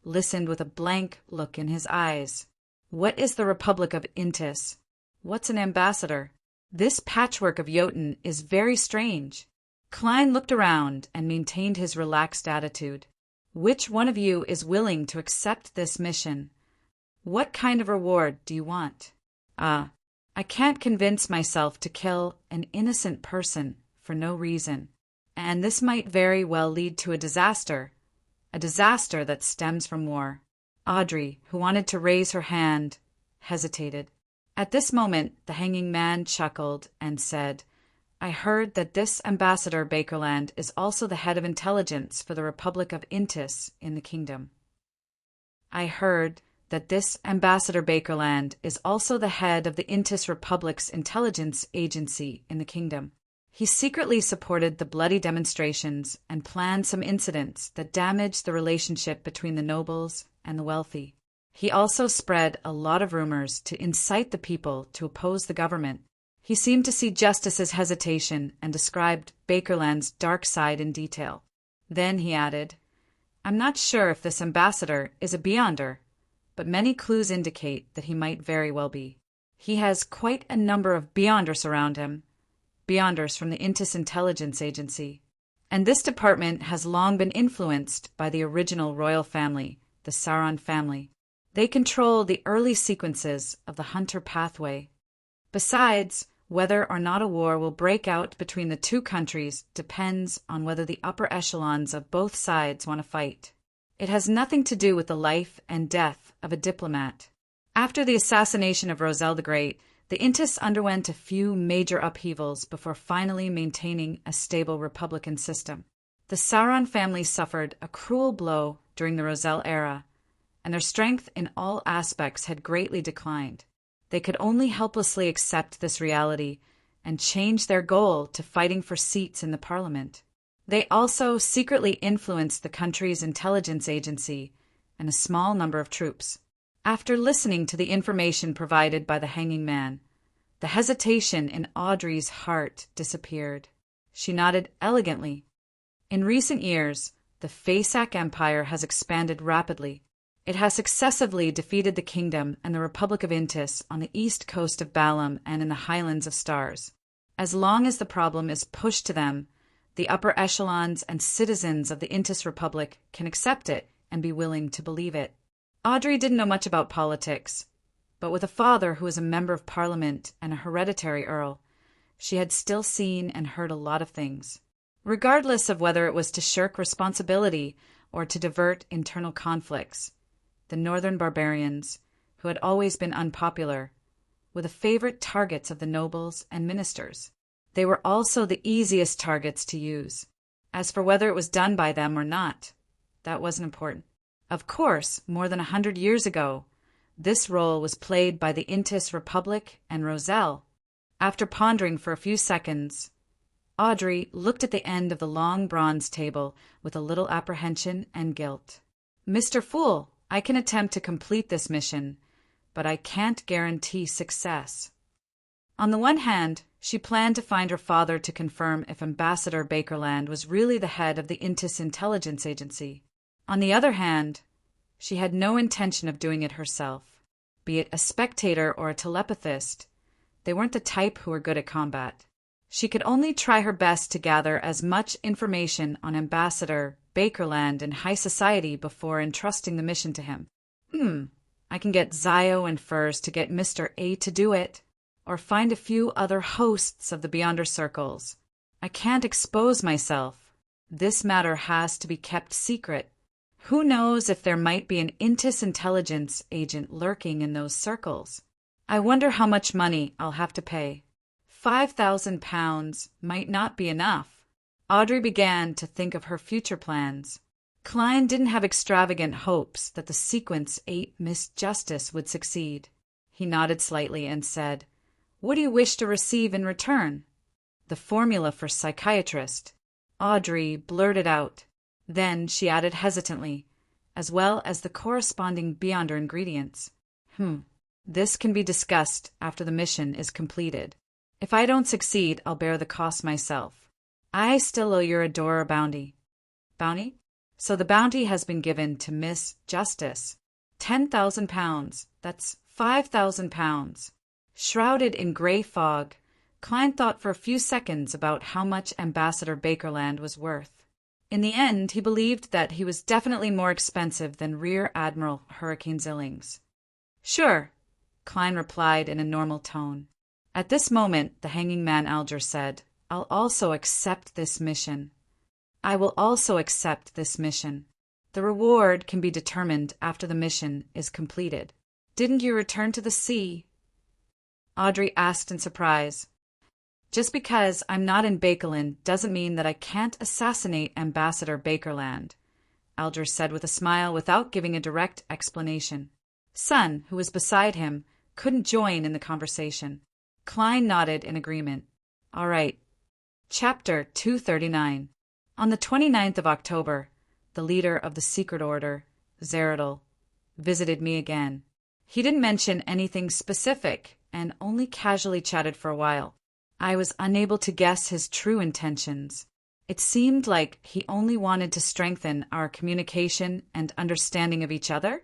listened with a blank look in his eyes. What is the Republic of Intis? What's an ambassador? This patchwork of Jotun is very strange. Klein looked around and maintained his relaxed attitude. Which one of you is willing to accept this mission? What kind of reward do you want? I can't convince myself to kill an innocent person for no reason, and this might very well lead to a disaster that stems from war. Audrey, who wanted to raise her hand, hesitated. At this moment, the hanging man chuckled and said, I heard that this Ambassador Bakerland is also the head of intelligence for the Republic of Intis in the kingdom. I heard that this Ambassador Bakerland is also the head of the Intis Republic's intelligence agency in the kingdom. He secretly supported the bloody demonstrations and planned some incidents that damaged the relationship between the nobles and the wealthy. He also spread a lot of rumors to incite the people to oppose the government. He seemed to see Justice's hesitation and described Bakerland's dark side in detail. Then he added, I'm not sure if this ambassador is a Beyonder, but many clues indicate that he might very well be. He has quite a number of Beyonders around him, Beyonders from the Intis Intelligence Agency. And this department has long been influenced by the original royal family, the Sauron family. They control the early sequences of the Hunter pathway. Besides, whether or not a war will break out between the two countries depends on whether the upper echelons of both sides want to fight. It has nothing to do with the life and death of a diplomat. After the assassination of Roselle the Great, the Intis underwent a few major upheavals before finally maintaining a stable republican system. The Sauron family suffered a cruel blow during the Roselle era, and their strength in all aspects had greatly declined. They could only helplessly accept this reality and change their goal to fighting for seats in the parliament. They also secretly influenced the country's intelligence agency and a small number of troops. After listening to the information provided by the hanging man, the hesitation in Audrey's heart disappeared. She nodded elegantly. In recent years, the Faesac Empire has expanded rapidly. It has successively defeated the kingdom and the Republic of Intis on the east coast of Balam and in the highlands of Stars. As long as the problem is pushed to them, the upper echelons and citizens of the Intis Republic can accept it and be willing to believe it. Audrey didn't know much about politics, but with a father who was a member of parliament and a hereditary earl, she had still seen and heard a lot of things. Regardless of whether it was to shirk responsibility or to divert internal conflicts, the northern barbarians, who had always been unpopular, were the favorite targets of the nobles and ministers. They were also the easiest targets to use. As for whether it was done by them or not, that wasn't important. Of course, more than 100 years ago, this role was played by the Intis Republic and Roselle. After pondering for a few seconds, Audrey looked at the end of the long bronze table with a little apprehension and guilt. Mr. Fool, I can attempt to complete this mission, but I can't guarantee success. On the one hand, she planned to find her father to confirm if Ambassador Bakerland was really the head of the Intis Intelligence Agency. On the other hand, she had no intention of doing it herself. Be it a spectator or a telepathist, they weren't the type who were good at combat. She could only try her best to gather as much information on Ambassador Bakerland in high society before entrusting the mission to him. I can get Zio and Furs to get Mr. A to do it, or find a few other hosts of the Beyonder circles. I can't expose myself. This matter has to be kept secret. Who knows if there might be an Intis intelligence agent lurking in those circles? I wonder how much money I'll have to pay. £5,000 might not be enough. Audrey began to think of her future plans. Klein didn't have extravagant hopes that the sequence 8 Miss Justice would succeed. He nodded slightly and said, "What do you wish to receive in return?" "The formula for psychiatrist," Audrey blurted out. Then she added hesitantly, "as well as the corresponding Beyonder ingredients." This can be discussed after the mission is completed. If I don't succeed, I'll bear the cost myself. I still owe your adorer a bounty." "Bounty?" "So the bounty has been given to Miss Justice. £10,000. That's £5,000. Shrouded in grey fog, Klein thought for a few seconds about how much Ambassador Bakerland was worth. In the end, he believed that he was definitely more expensive than Rear Admiral Hurricane Zillings. "Sure," Klein replied in a normal tone. At this moment, the hanging man Alger said, "I'll also accept this mission." "I will also accept this mission. The reward can be determined after the mission is completed." "Didn't you return to the sea?" Audrey asked in surprise. "Just because I'm not in Bakerland doesn't mean that I can't assassinate Ambassador Bakerland," Alger said with a smile without giving a direct explanation. Sun, who was beside him, couldn't join in the conversation. Klein nodded in agreement. "All right." Chapter 239. On the 29th of October, the leader of the secret order, Zeradol, visited me again. He didn't mention anything specific and only casually chatted for a while. I was unable to guess his true intentions. It seemed like he only wanted to strengthen our communication and understanding of each other.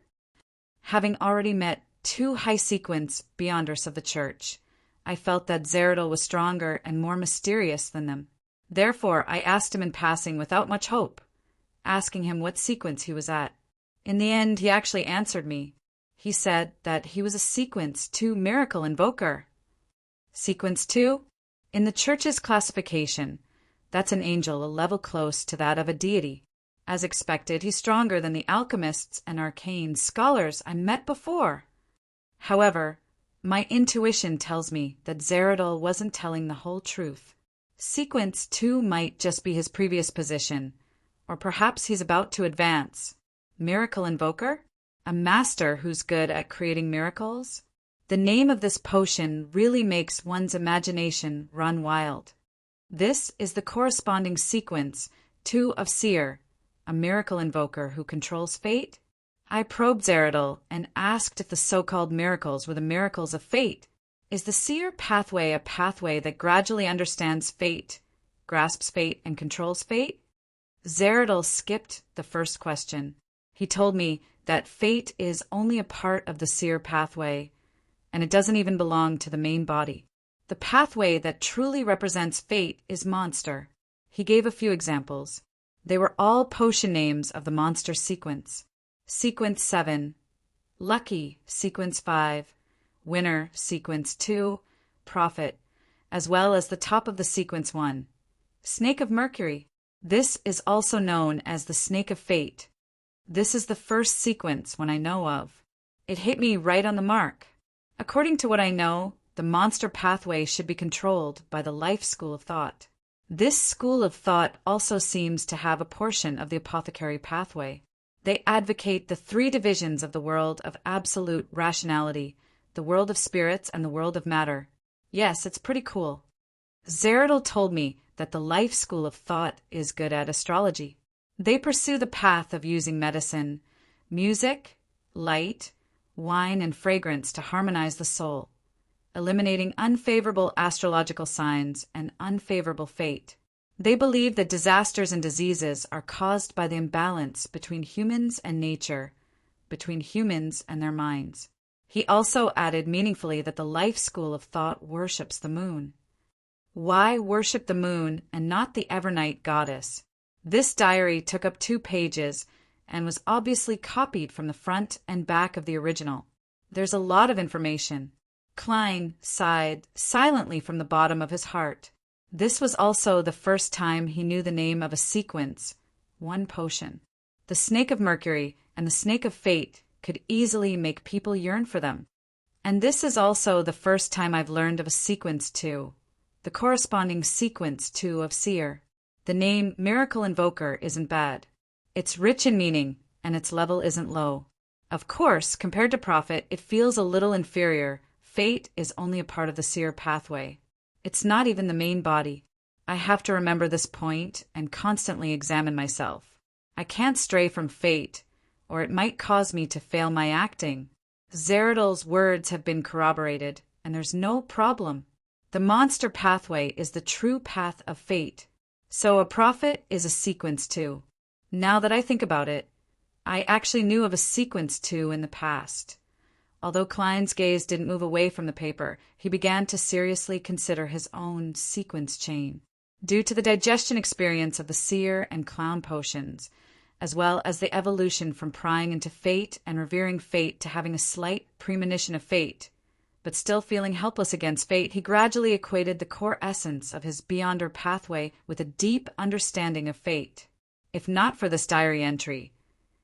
Having already met 2 high-sequence Beyonders of the Church, I felt that Zeradol was stronger and more mysterious than them. Therefore, I asked him in passing without much hope, asking him what sequence he was at. In the end, he actually answered me. He said that he was a Sequence 2 Miracle Invoker. Sequence 2? In the Church's classification, that's an angel a level close to that of a deity. As expected, he's stronger than the alchemists and arcane scholars I met before. However, my intuition tells me that Zeradol wasn't telling the whole truth. Sequence 2 might just be his previous position, or perhaps he's about to advance. Miracle Invoker? A master who's good at creating miracles? The name of this potion really makes one's imagination run wild. This is the corresponding sequence 2 of Seer, a miracle invoker who controls fate. I probed Zeradol and asked if the so-called miracles were the miracles of fate. Is the Seer pathway a pathway that gradually understands fate, grasps fate, and controls fate? Zeradol skipped the first question. He told me that fate is only a part of the Seer pathway, and it doesn't even belong to the main body. The pathway that truly represents fate is Monster. He gave a few examples. They were all potion names of the Monster sequence. Sequence 7, Lucky, Sequence 5, Winner, Sequence 2, Prophet, as well as the top of the Sequence 1, Snake of Mercury. This is also known as the Snake of Fate. This is the first sequence one I know of. It hit me right on the mark. According to what I know, the Monster pathway should be controlled by the Life School of Thought. This school of thought also seems to have a portion of the Apothecary pathway. They advocate the 3 divisions of the world of absolute rationality, the world of spirits, and the world of matter. Yes, it's pretty cool. Zeradol told me that the Life School of Thought is good at astrology. They pursue the path of using medicine, music, light, wine, and fragrance to harmonize the soul, eliminating unfavorable astrological signs and unfavorable fate. They believe that disasters and diseases are caused by the imbalance between humans and nature, between humans and their minds. He also added meaningfully that the Life School of Thought worships the moon. Why worship the moon and not the Evernight goddess? This diary took up 2 pages and was obviously copied from the front and back of the original. There's a lot of information. Klein sighed silently from the bottom of his heart. This was also the first time he knew the name of a sequence, 1 potion. The Snake of Mercury and the Snake of Fate could easily make people yearn for them. And this is also the first time I've learned of a sequence 2, the corresponding sequence 2 of Seer. The name Miracle Invoker isn't bad. It's rich in meaning, and its level isn't low. Of course, compared to profit, it feels a little inferior. Fate is only a part of the seer pathway. It's not even the main body. I have to remember this point and constantly examine myself. I can't stray from fate, or it might cause me to fail my acting. Zeradol's words have been corroborated, and there's no problem. The monster pathway is the true path of fate. So a prophet is a sequence too. Now that I think about it, I actually knew of a sequence too in the past. Although Klein's gaze didn't move away from the paper, he began to seriously consider his own sequence chain. Due to the digestion experience of the seer and clown potions, as well as the evolution from prying into fate and revering fate to having a slight premonition of fate, but still feeling helpless against fate, he gradually equated the core essence of his Beyonder pathway with a deep understanding of fate. If not for this diary entry,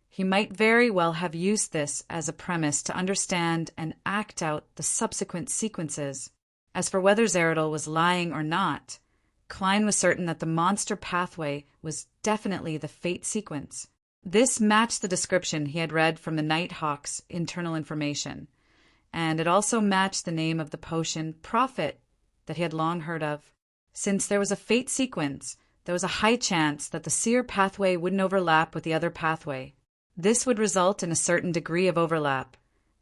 he might very well have used this as a premise to understand and act out the subsequent sequences. As for whether Zeradol was lying or not, Klein was certain that the monster pathway was definitely the fate sequence. This matched the description he had read from the Nighthawk's internal information, and it also matched the name of the potion Prophet that he had long heard of. Since there was a fate sequence, there was a high chance that the seer pathway wouldn't overlap with the other pathway. This would result in a certain degree of overlap,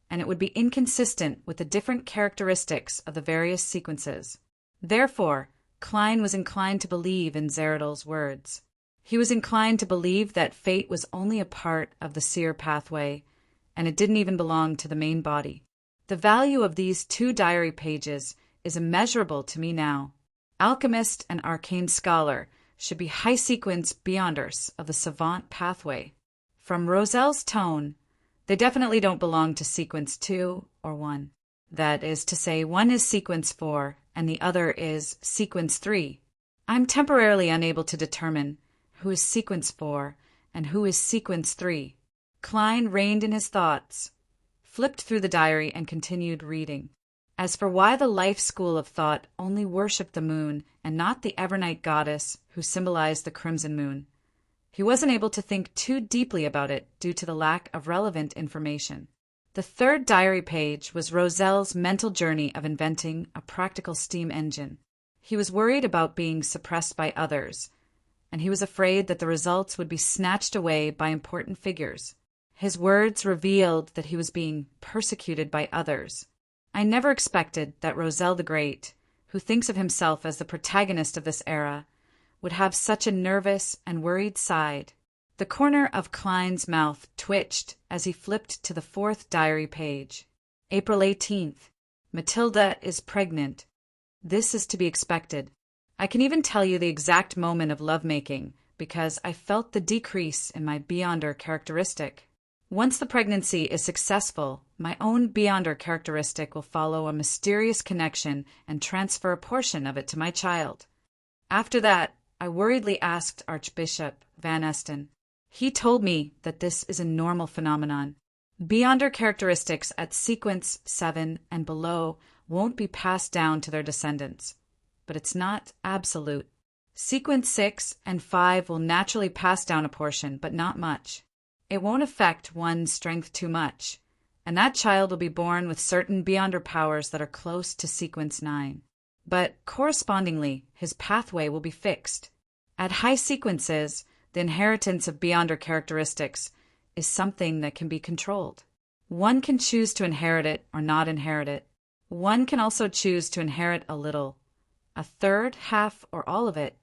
and it would be inconsistent with the different characteristics of the various sequences. Therefore, Klein was inclined to believe in Zeradol's words. He was inclined to believe that fate was only a part of the seer pathway, and it didn't even belong to the main body. The value of these 2 diary pages is immeasurable to me now. Alchemist and arcane scholar should be high-sequence Beyonders of the savant pathway. From Roselle's tone, they definitely don't belong to sequence 2 or 1. That is to say, one is sequence 4 and the other is sequence 3. I'm temporarily unable to determine who is sequence 4 and who is sequence 3. Klein reined in his thoughts, flipped through the diary, and continued reading. As for why the life school of thought only worshipped the moon and not the Evernight goddess who symbolized the crimson moon, he wasn't able to think too deeply about it due to the lack of relevant information. The 3rd diary page was Roselle's mental journey of inventing a practical steam engine. He was worried about being suppressed by others, and he was afraid that the results would be snatched away by important figures. His words revealed that he was being persecuted by others. I never expected that Roselle the Great, who thinks of himself as the protagonist of this era, would have such a nervous and worried side. The corner of Klein's mouth twitched as he flipped to the 4th diary page. April 18th. Matilda is pregnant. This is to be expected. I can even tell you the exact moment of lovemaking because I felt the decrease in my Beyonder characteristic. Once the pregnancy is successful, my own Beyonder characteristic will follow a mysterious connection and transfer a portion of it to my child. After that, I worriedly asked Archbishop Van Esten. He told me that this is a normal phenomenon. Beyonder characteristics at sequence 7 and below won't be passed down to their descendants, but it's not absolute. Sequence 6 and 5 will naturally pass down a portion, but not much. It won't affect one's strength too much, and that child will be born with certain Beyonder powers that are close to sequence 9. But correspondingly, his pathway will be fixed. At high sequences, the inheritance of Beyonder characteristics is something that can be controlled. One can choose to inherit it or not inherit it. One can also choose to inherit a little, a third, half, or all of it.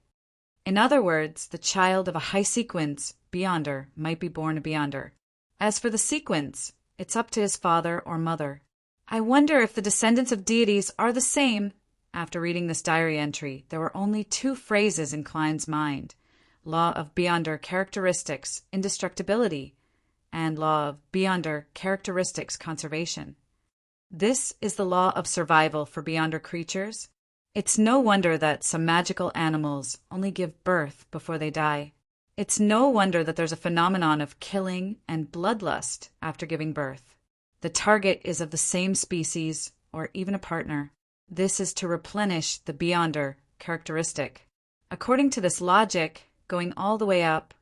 In other words, the child of a high sequence Beyonder might be born a Beyonder. As for the sequence, it's up to his father or mother. I wonder if the descendants of deities are the same. After reading this diary entry, there were only 2 phrases in Klein's mind: law of Beyonder characteristics indestructibility, and law of Beyonder characteristics conservation. This is the law of survival for Beyonder creatures. It's no wonder that some magical animals only give birth before they die. It's no wonder that there's a phenomenon of killing and bloodlust after giving birth. The target is of the same species or even a partner. This is to replenish the Beyonder characteristic. According to this logic, going all the way up,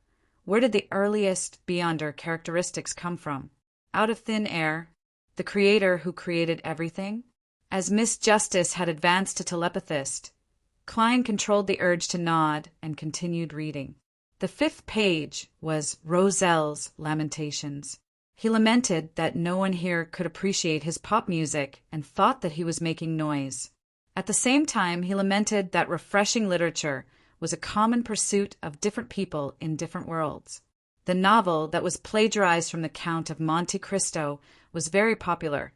Where did the earliest Beyonder characteristics come from? Out of thin air? The creator who created everything? As Miss Justice had advanced to telepathist, Klein controlled the urge to nod and continued reading. The 5th page was Roselle's Lamentations. He lamented that no one here could appreciate his pop music and thought that he was making noise. At the same time, he lamented that refreshing literature was a common pursuit of different people in different worlds. The novel that was plagiarized from the Count of Monte Cristo was very popular,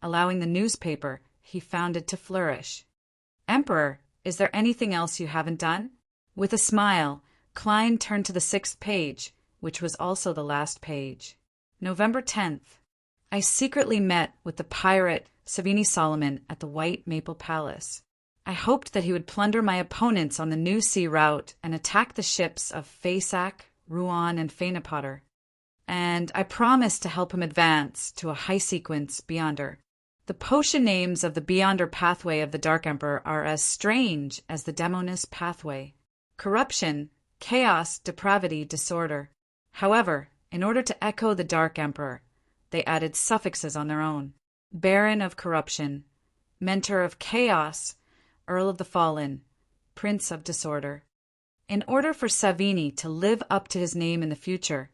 allowing the newspaper he founded to flourish. Emperor, is there anything else you haven't done? With a smile, Klein turned to the 6th page, which was also the last page. November 10th. I secretly met with the pirate Savini Solomon at the White Maple Palace. I hoped that he would plunder my opponents on the new sea route and attack the ships of Faisac, Rouen, and Fainapotter. And I promised to help him advance to a high-sequence Beyonder. The potion names of the Beyonder pathway of the Dark Emperor are as strange as the Demoness pathway. Corruption, chaos, depravity, disorder. However, in order to echo the Dark Emperor, they added suffixes on their own. Baron of Corruption, Mentor of Chaos, Earl of the Fallen, Prince of Disorder. In order for Savini to live up to his name in the future,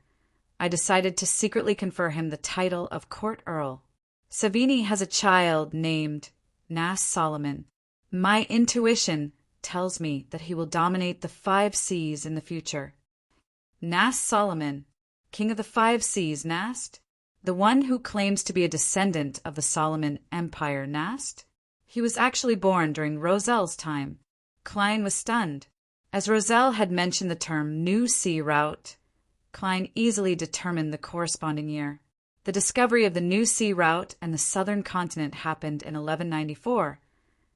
I decided to secretly confer him the title of Court Earl. Savini has a child named Nas Solomon. My intuition tells me that he will dominate the 5 seas in the future. Nas Solomon, King of the 5 seas, Nast? The one who claims to be a descendant of the Solomon Empire, Nast? He was actually born during Roselle's time. Klein was stunned. As Roselle had mentioned the term New Sea Route, Klein easily determined the corresponding year. The discovery of the New Sea Route and the southern continent happened in 1194,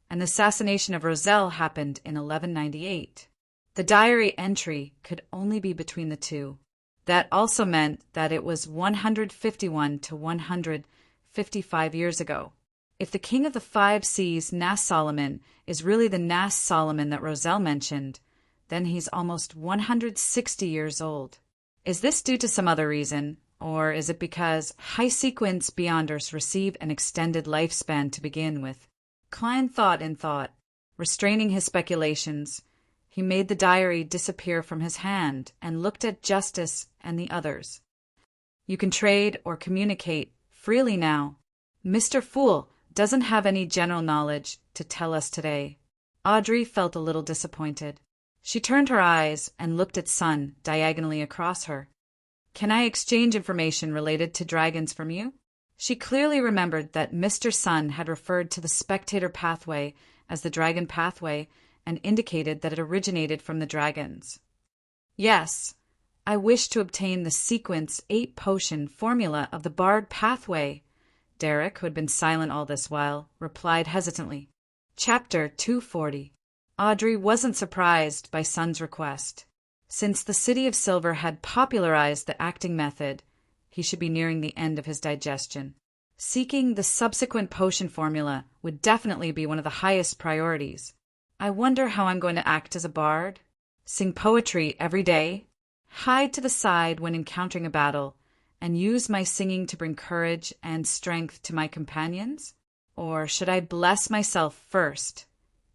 and the assassination of Roselle happened in 1198. The diary entry could only be between the two. That also meant that it was 151 to 155 years ago. If the King of the 5 Seas, Nas Solomon, is really the Nas Solomon that Roselle mentioned, then he's almost 160 years old. Is this due to some other reason, or is it because high-sequence Beyonders receive an extended lifespan to begin with? Klein thought and thought. Restraining his speculations, he made the diary disappear from his hand and looked at Justice and the others. You can trade or communicate freely now. Mr. Fool doesn't have any general knowledge to tell us today. Audrey felt a little disappointed. She turned her eyes and looked at Sun diagonally across her. Can I exchange information related to dragons from you? She clearly remembered that Mr. Sun had referred to the spectator pathway as the dragon pathway and indicated that it originated from the dragons. Yes, I wish to obtain the sequence 8 potion formula of the Bard pathway. Derek, who had been silent all this while, replied hesitantly. Chapter 240. Audrey wasn't surprised by Sun's request. Since the City of Silver had popularized the acting method, he should be nearing the end of his digestion. Seeking the subsequent potion formula would definitely be one of the highest priorities. I wonder how I'm going to act as a bard? Sing poetry every day? Hide to the side when encountering a battle, and use my singing to bring courage and strength to my companions? Or should I bless myself first,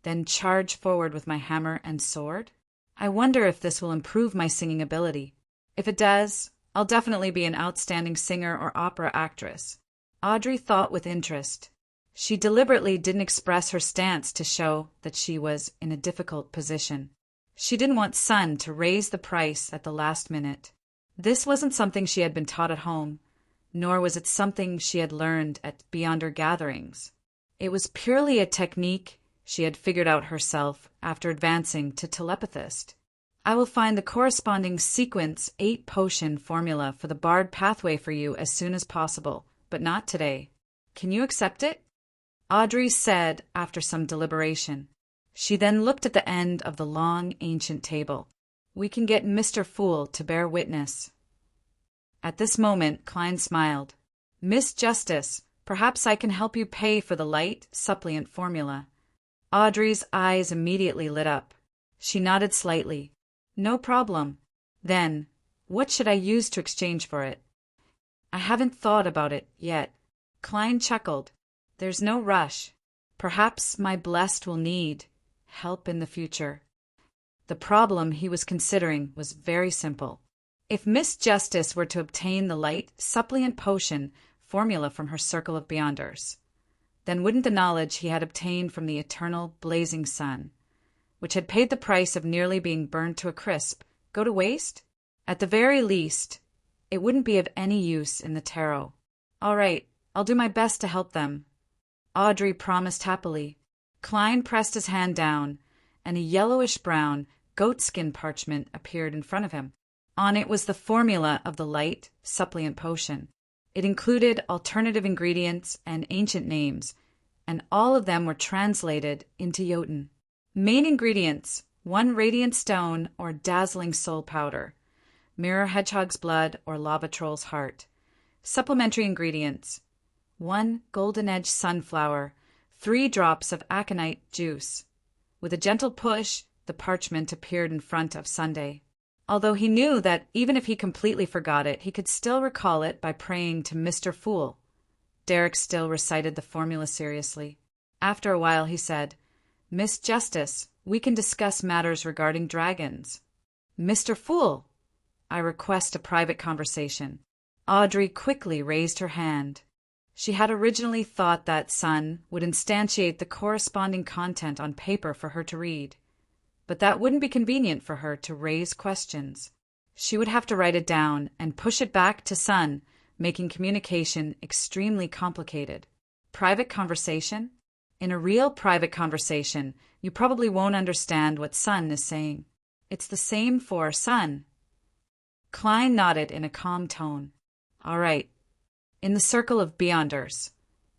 then charge forward with my hammer and sword? I wonder if this will improve my singing ability. If it does, I'll definitely be an outstanding singer or opera actress. Audrey thought with interest. She deliberately didn't express her stance to show that she was in a difficult position. She didn't want Sun to raise the price at the last minute. This wasn't something she had been taught at home, nor was it something she had learned at Beyonder gatherings. It was purely a technique she had figured out herself after advancing to telepathist. I will find the corresponding sequence 8 potion formula for the Bard pathway for you as soon as possible, but not today. Can you accept it? Audrey said after some deliberation. She then looked at the end of the long, ancient table. We can get Mr. Fool to bear witness. At this moment, Klein smiled. Miss Justice, perhaps I can help you pay for the light suppliant formula. Audrey's eyes immediately lit up. She nodded slightly. No problem. Then, What should I use to exchange for it? I haven't thought about it yet. Klein chuckled. There's no rush. Perhaps my blessed will need help in the future. The problem he was considering was very simple. If Miss Justice were to obtain the light suppliant potion formula from her circle of Beyonders, then wouldn't the knowledge he had obtained from the eternal blazing sun, which had paid the price of nearly being burned to a crisp, go to waste? At the very least, it wouldn't be of any use in the tarot. All right, I'll do my best to help them, Audrey promised happily. Klein pressed his hand down, and a yellowish-brown, goatskin parchment appeared in front of him. On it was the formula of the light suppliant potion. It included alternative ingredients and ancient names, and all of them were translated into Jotun. Main ingredients: 1 radiant stone or dazzling soul powder, mirror hedgehog's blood or lava troll's heart. Supplementary ingredients: 1 golden edge sunflower, 3 drops of aconite juice. With a gentle push, the parchment appeared in front of Sunday. Although he knew that even if he completely forgot it, he could still recall it by praying to Mr. Fool. Derek still recited the formula seriously. After a while he said, Miss Justice, we can discuss matters regarding dragons. Mr. Fool, I request a private conversation. Audrey quickly raised her hand. She had originally thought that Sun would instantiate the corresponding content on paper for her to read, but that wouldn't be convenient for her to raise questions. She would have to write it down and push it back to Sun, making communication extremely complicated. Private conversation? In a real private conversation, you probably won't understand what Sun is saying. It's the same for Sun. Klein nodded in a calm tone. All right. In the circle of Beyonders,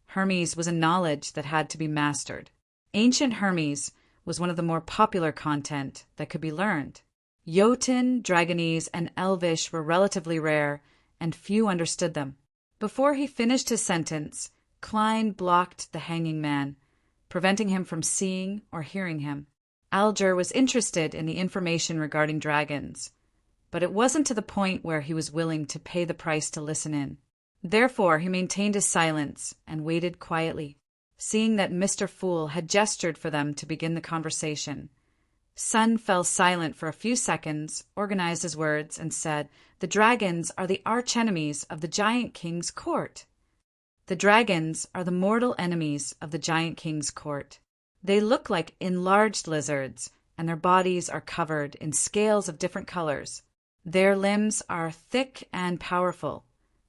Hermes was a knowledge that had to be mastered. Ancient Hermes was one of the more popular content that could be learned. Jotun, Dragonese, and Elvish were relatively rare, and few understood them. Before he finished his sentence, Klein blocked the hanging man, preventing him from seeing or hearing him. Alger was interested in the information regarding dragons, but it wasn't to the point where he was willing to pay the price to listen in. Therefore, he maintained his silence and waited quietly. Seeing that Mr. Fool had gestured for them to begin the conversation, Sun fell silent for a few seconds, organized his words, and said, The dragons are the arch-enemies of the Giant King's court. The dragons are the mortal enemies of the Giant King's court. They look like enlarged lizards, and their bodies are covered in scales of different colors. Their limbs are thick and powerful,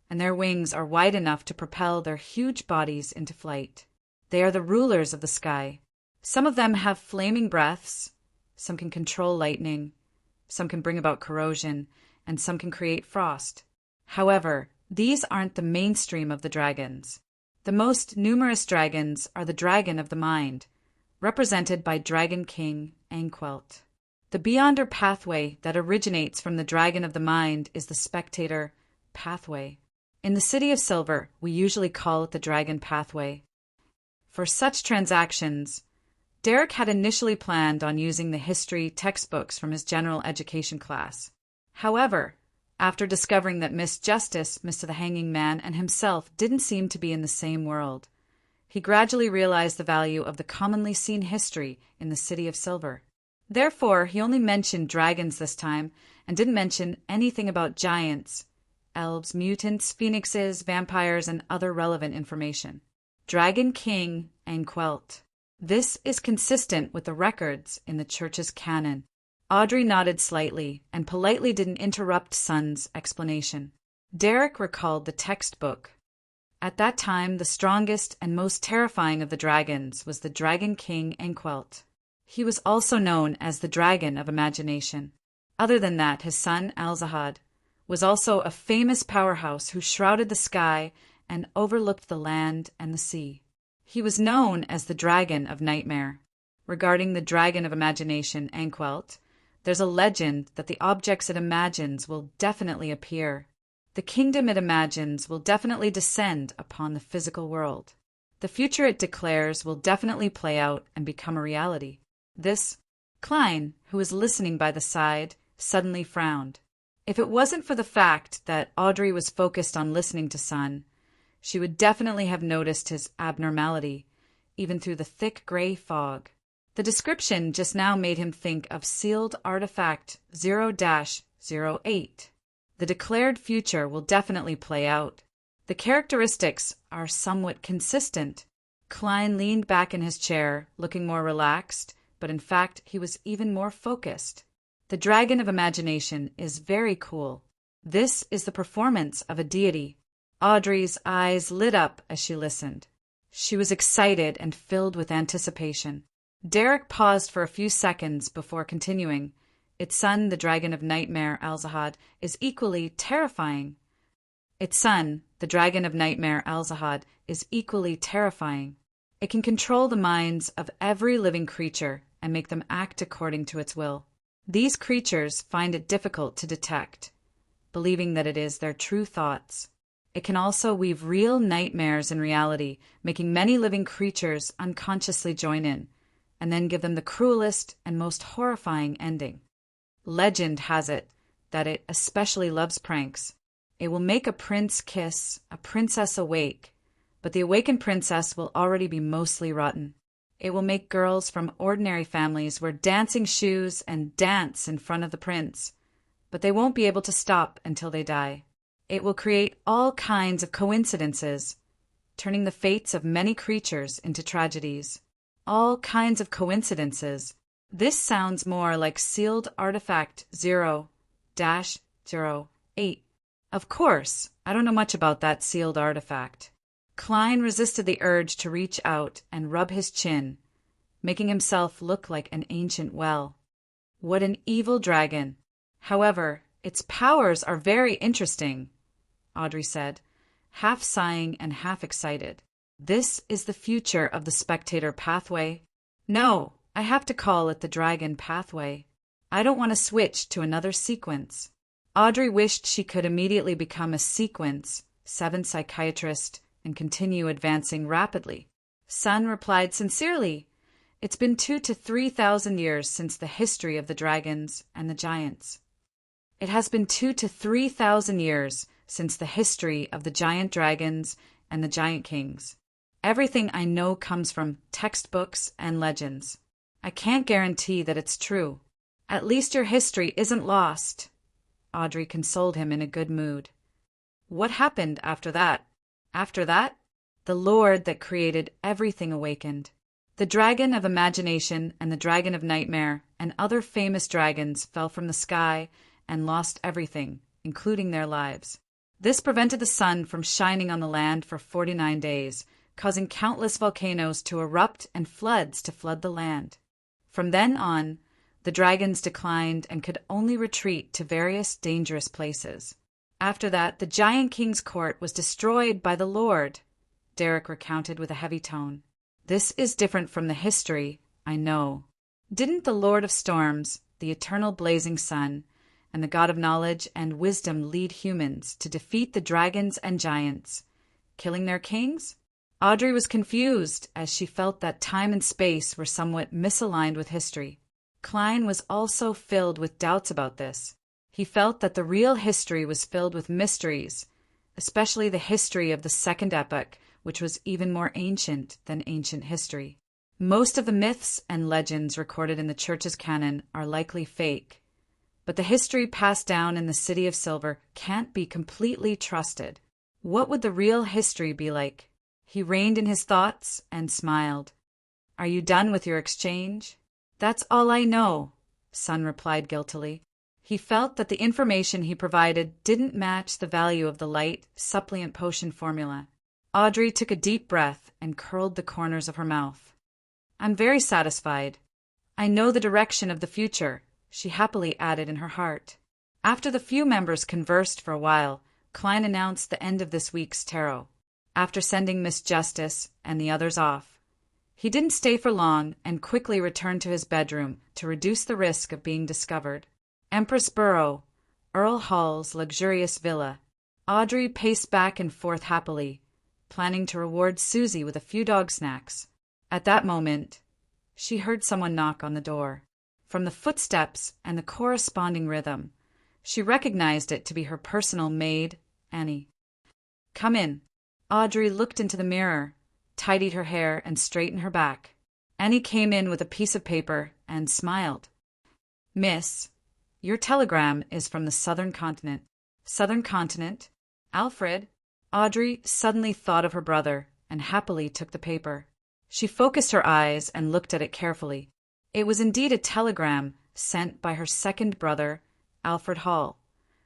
and their wings are wide enough to propel their huge bodies into flight. They are the rulers of the sky. Some of them have flaming breaths, some can control lightning, some can bring about corrosion, and some can create frost. However, these aren't the mainstream of the dragons. The most numerous dragons are the dragon of the mind, represented by Dragon King Anquelt. The Beyonder pathway that originates from the dragon of the mind is the spectator pathway. In the City of Silver, we usually call it the Dragon Pathway. For such transactions, Derek had initially planned on using the history textbooks from his general education class. However, after discovering that Miss Justice, Mr. the Hanging Man, and himself didn't seem to be in the same world, he gradually realized the value of the commonly seen history in the City of Silver. Therefore, he only mentioned dragons this time and didn't mention anything about giants, elves, mutants, phoenixes, vampires, and other relevant information. Dragon King Anquelt. This is consistent with the records in the church's canon. Audrey nodded slightly and politely didn't interrupt Sun's explanation. Derek recalled the textbook. At that time, the strongest and most terrifying of the dragons was the Dragon King Anquelt. He was also known as the Dragon of Imagination. Other than that, his son, Alzahad, was also a famous powerhouse who shrouded the sky and overlooked the land and the sea. He was known as the Dragon of Nightmare. Regarding the Dragon of Imagination, Anquelt, there's a legend that the objects it imagines will definitely appear. The kingdom it imagines will definitely descend upon the physical world. The future it declares will definitely play out and become a reality. This, Klein, who was listening by the side, suddenly frowned. If it wasn't for the fact that Audrey was focused on listening to Sun, she would definitely have noticed his abnormality, even through the thick gray fog. The description just now made him think of sealed artifact 0-08. The declared future will definitely play out. The characteristics are somewhat consistent. Klein leaned back in his chair, looking more relaxed, but in fact he was even more focused. The dragon of imagination is very cool. This is the performance of a deity. Audrey's eyes lit up as she listened. She was excited and filled with anticipation. Derek paused for a few seconds before continuing. Its son, the dragon of nightmare, Alzahad, is equally terrifying. Its son, the dragon of nightmare, Alzahad, is equally terrifying. It can control the minds of every living creature and make them act according to its will. These creatures find it difficult to detect, believing that it is their true thoughts. It can also weave real nightmares in reality, making many living creatures unconsciously join in, and then give them the cruelest and most horrifying ending. Legend has it that it especially loves pranks. It will make a prince kiss, a princess awake, but the awakened princess will already be mostly rotten. It will make girls from ordinary families wear dancing shoes and dance in front of the prince, but they won't be able to stop until they die. It will create all kinds of coincidences, turning the fates of many creatures into tragedies. All kinds of coincidences. This sounds more like sealed artifact 0-08. Of course, I don't know much about that sealed artifact. Klein resisted the urge to reach out and rub his chin, making himself look like an ancient well. What an evil dragon. However, its powers are very interesting, Audrey said, half sighing and half excited. This is the future of the spectator pathway. No, I have to call it the dragon pathway. I don't want to switch to another sequence. Audrey wished she could immediately become a sequence, 7 psychiatrist, and continue advancing rapidly. Sun replied sincerely, "It's been 2,000 to 3,000 years since the history of the dragons and the giants." It has been 2,000 to 3,000 years since the history of the giant dragons and the giant kings. Everything I know comes from textbooks and legends. I can't guarantee that it's true. At least your history isn't lost. Audrey consoled him in a good mood. What happened after that? After that, the Lord that created everything awakened. The dragon of imagination and the dragon of nightmare and other famous dragons fell from the sky and lost everything, including their lives. This prevented the sun from shining on the land for 49 days, causing countless volcanoes to erupt and floods to flood the land. From then on, the dragons declined and could only retreat to various dangerous places. After that, the giant king's court was destroyed by the Lord, Derek recounted with a heavy tone. This is different from the history, I know. Didn't the Lord of Storms, the eternal blazing sun, and the God of knowledge and wisdom lead humans to defeat the dragons and giants, killing their kings? Audrey was confused as she felt that time and space were somewhat misaligned with history. Klein was also filled with doubts about this. He felt that the real history was filled with mysteries, especially the history of the second epoch, which was even more ancient than ancient history. Most of the myths and legends recorded in the church's canon are likely fake, but the history passed down in the City of Silver can't be completely trusted. What would the real history be like? He reined in his thoughts and smiled. Are you done with your exchange? That's all I know, Sun replied guiltily. He felt that the information he provided didn't match the value of the light, supplement potion formula. Audrey took a deep breath and curled the corners of her mouth. I'm very satisfied. I know the direction of the future, she happily added in her heart. After the few members conversed for a while, Klein announced the end of this week's tarot. After sending Miss Justice and the others off, he didn't stay for long and quickly returned to his bedroom to reduce the risk of being discovered. Empress Burrow, Earl Hall's luxurious villa. Audrey paced back and forth happily, planning to reward Susie with a few dog snacks. At that moment, she heard someone knock on the door. From the footsteps and the corresponding rhythm, She recognized it to be her personal maid, Annie. "Come in." Audrey looked into the mirror, tidied her hair, and straightened her back. Annie came in with a piece of paper and smiled. "Miss, your telegram is from the southern continent." "Southern continent? Alfred?" Audrey suddenly thought of her brother and happily took the paper. She focused her eyes and looked at it carefully. It was indeed a telegram sent by her second brother, Alfred Hall,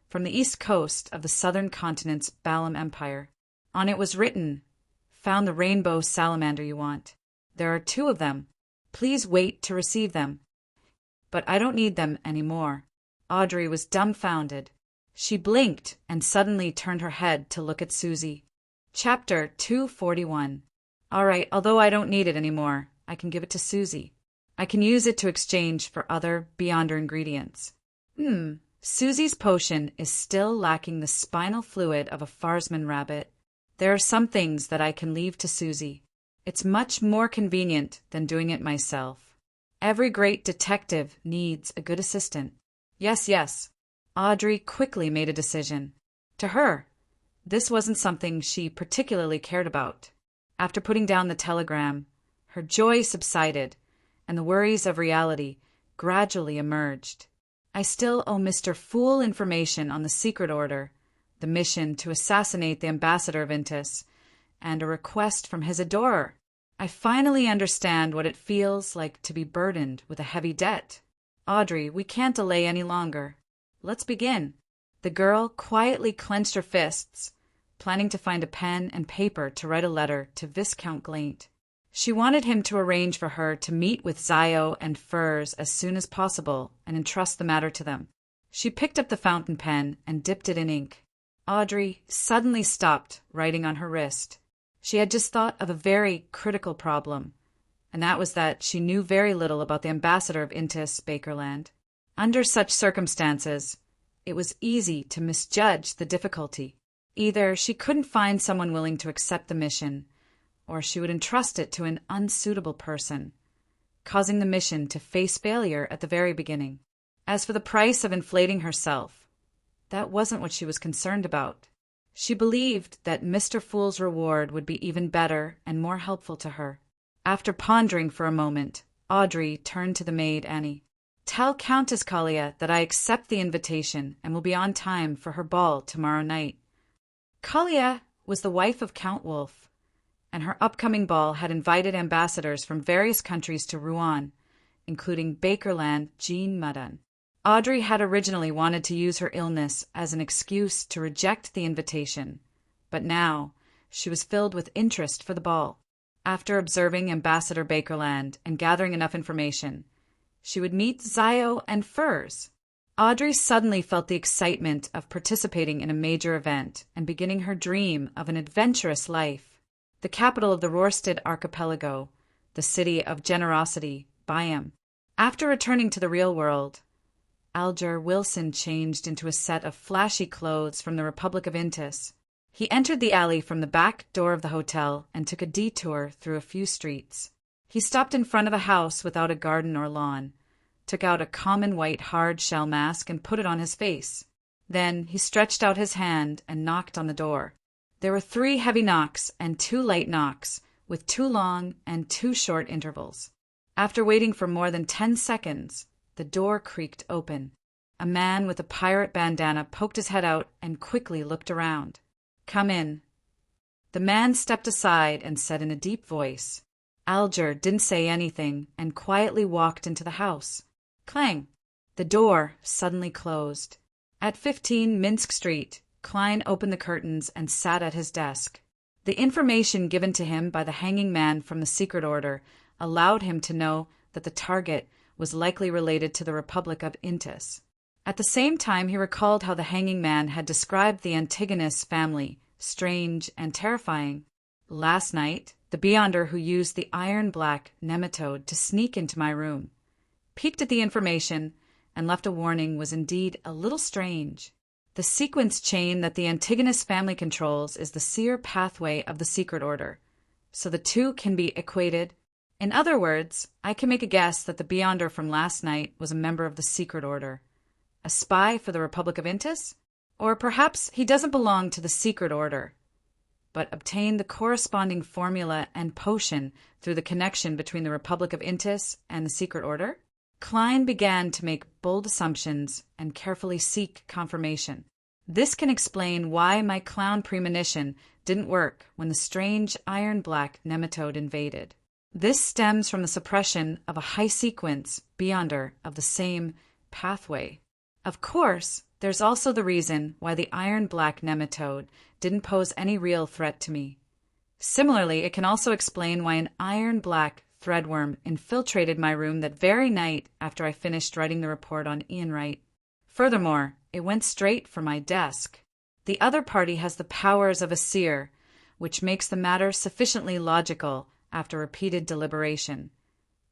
from the east coast of the southern continent's Balam Empire. On it was written, "Found the rainbow salamander you want. There are 2 of them. Please wait to receive them." "But I don't need them anymore." Audrey was dumbfounded. She blinked and suddenly turned her head to look at Susie. Chapter 241. "All right, although I don't need it anymore, I can give it to Susie. I can use it to exchange for other Beyonder ingredients." Susie's potion is still lacking the spinal fluid of a Farsman rabbit. There are some things that I can leave to Susie. It's much more convenient than doing it myself. Every great detective needs a good assistant. Yes. Audrey quickly made a decision. To her, this wasn't something she particularly cared about. After putting down the telegram, her joy subsided, and the worries of reality gradually emerged. "I still owe Mr. Fool information on the secret order, the mission to assassinate the ambassador of Intis, and a request from his adorer. I finally understand what it feels like to be burdened with a heavy debt. Audrey, we can't delay any longer. Let's begin." The girl quietly clenched her fists, planning to find a pen and paper to write a letter to Viscount Glaint. She wanted him to arrange for her to meet with Zio and Furs as soon as possible and entrust the matter to them. She picked up the fountain pen and dipped it in ink. Audrey suddenly stopped writing on her wrist. She had just thought of a very critical problem, and that was that she knew very little about the ambassador of Intis, Bakerland. Under such circumstances, it was easy to misjudge the difficulty. Either she couldn't find someone willing to accept the mission, or she would entrust it to an unsuitable person, causing the mission to face failure at the very beginning. As for the price of inflating herself, that wasn't what she was concerned about. She believed that Mr. Fool's reward would be even better and more helpful to her. After pondering for a moment, Audrey turned to the maid, Annie. "Tell Countess Kalia that I accept the invitation and will be on time for her ball tomorrow night." Kalia was the wife of Count Wolf, and her upcoming ball had invited ambassadors from various countries to Rouen, including Bakerland Jean Madan. Audrey had originally wanted to use her illness as an excuse to reject the invitation, but now she was filled with interest for the ball. After observing Ambassador Bakerland and gathering enough information, she would meet Zio and Furs. Audrey suddenly felt the excitement of participating in a major event and beginning her dream of an adventurous life. The capital of the Rorstad archipelago, the city of generosity, Byam. After returning to the real world, Alger Wilson changed into a set of flashy clothes from the Republic of Intis. He entered the alley from the back door of the hotel and took a detour through a few streets. He stopped in front of a house without a garden or lawn, took out a common white hard-shell mask and put it on his face. Then he stretched out his hand and knocked on the door. There were 3 heavy knocks and 2 light knocks, with 2 long and 2 short intervals. After waiting for more than 10 seconds, the door creaked open. A man with a pirate bandana poked his head out and quickly looked around. "Come in." The man stepped aside and said in a deep voice. Alger didn't say anything and quietly walked into the house. Clang! The door suddenly closed. At 15 Minsk Street, Klein opened the curtains and sat at his desk. The information given to him by the hanging man from the secret order allowed him to know that the target was likely related to the Republic of Intis. At the same time, he recalled how the hanging man had described the Antigonus family, strange and terrifying. Last night, the Beyonder who used the iron-black nematode to sneak into my room, peeked at the information, and left a warning was indeed a little strange. The sequence chain that the Antigonus family controls is the seer pathway of the secret order, so the two can be equated. In other words, I can make a guess that the Beyonder from last night was a member of the secret order. A spy for the Republic of Intis? Or perhaps he doesn't belong to the secret order, but obtained the corresponding formula and potion through the connection between the Republic of Intis and the secret order? Klein began to make bold assumptions and carefully seek confirmation. This can explain why my clown premonition didn't work when the strange iron-black nematode invaded. This stems from the suppression of a high-sequence beyonder of the same pathway. Of course, there's also the reason why the iron-black nematode didn't pose any real threat to me. Similarly, it can also explain why an iron-black threadworm infiltrated my room that very night after I finished writing the report on Ian Wright. Furthermore, it went straight for my desk. The other party has the powers of a seer, which makes the matter sufficiently logical after repeated deliberation.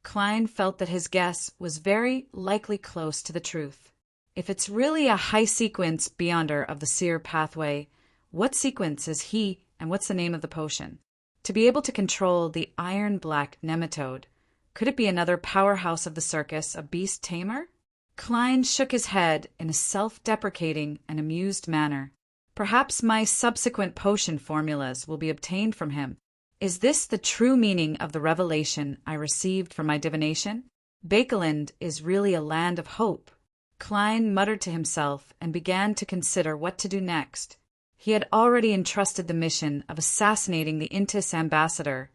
Klein felt that his guess was very likely close to the truth. If it's really a high-sequence beyonder of the seer pathway, what sequence is he and what's the name of the potion? To be able to control the iron-black nematode, could it be another powerhouse of the circus, a beast tamer? Klein shook his head in a self-deprecating and amused manner. Perhaps my subsequent potion formulas will be obtained from him. Is this the true meaning of the revelation I received from my divination? Bakeland is really a land of hope. Klein muttered to himself and began to consider what to do next. He had already entrusted the mission of assassinating the Intis ambassador,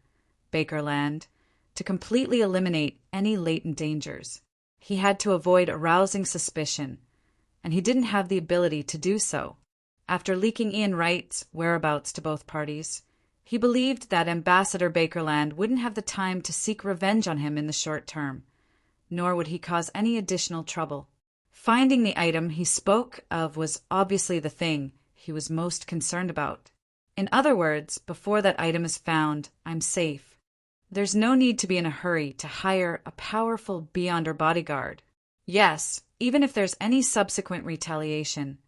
Bakerland, to completely eliminate any latent dangers. He had to avoid arousing suspicion, and he didn't have the ability to do so. After leaking Ian Wright's whereabouts to both parties, he believed that Ambassador Bakerland wouldn't have the time to seek revenge on him in the short term, nor would he cause any additional trouble. Finding the item he spoke of was obviously the thing he was most concerned about. In other words, before that item is found, I'm safe. There's no need to be in a hurry to hire a powerful beyonder bodyguard. Yes, even if there's any subsequent retaliation,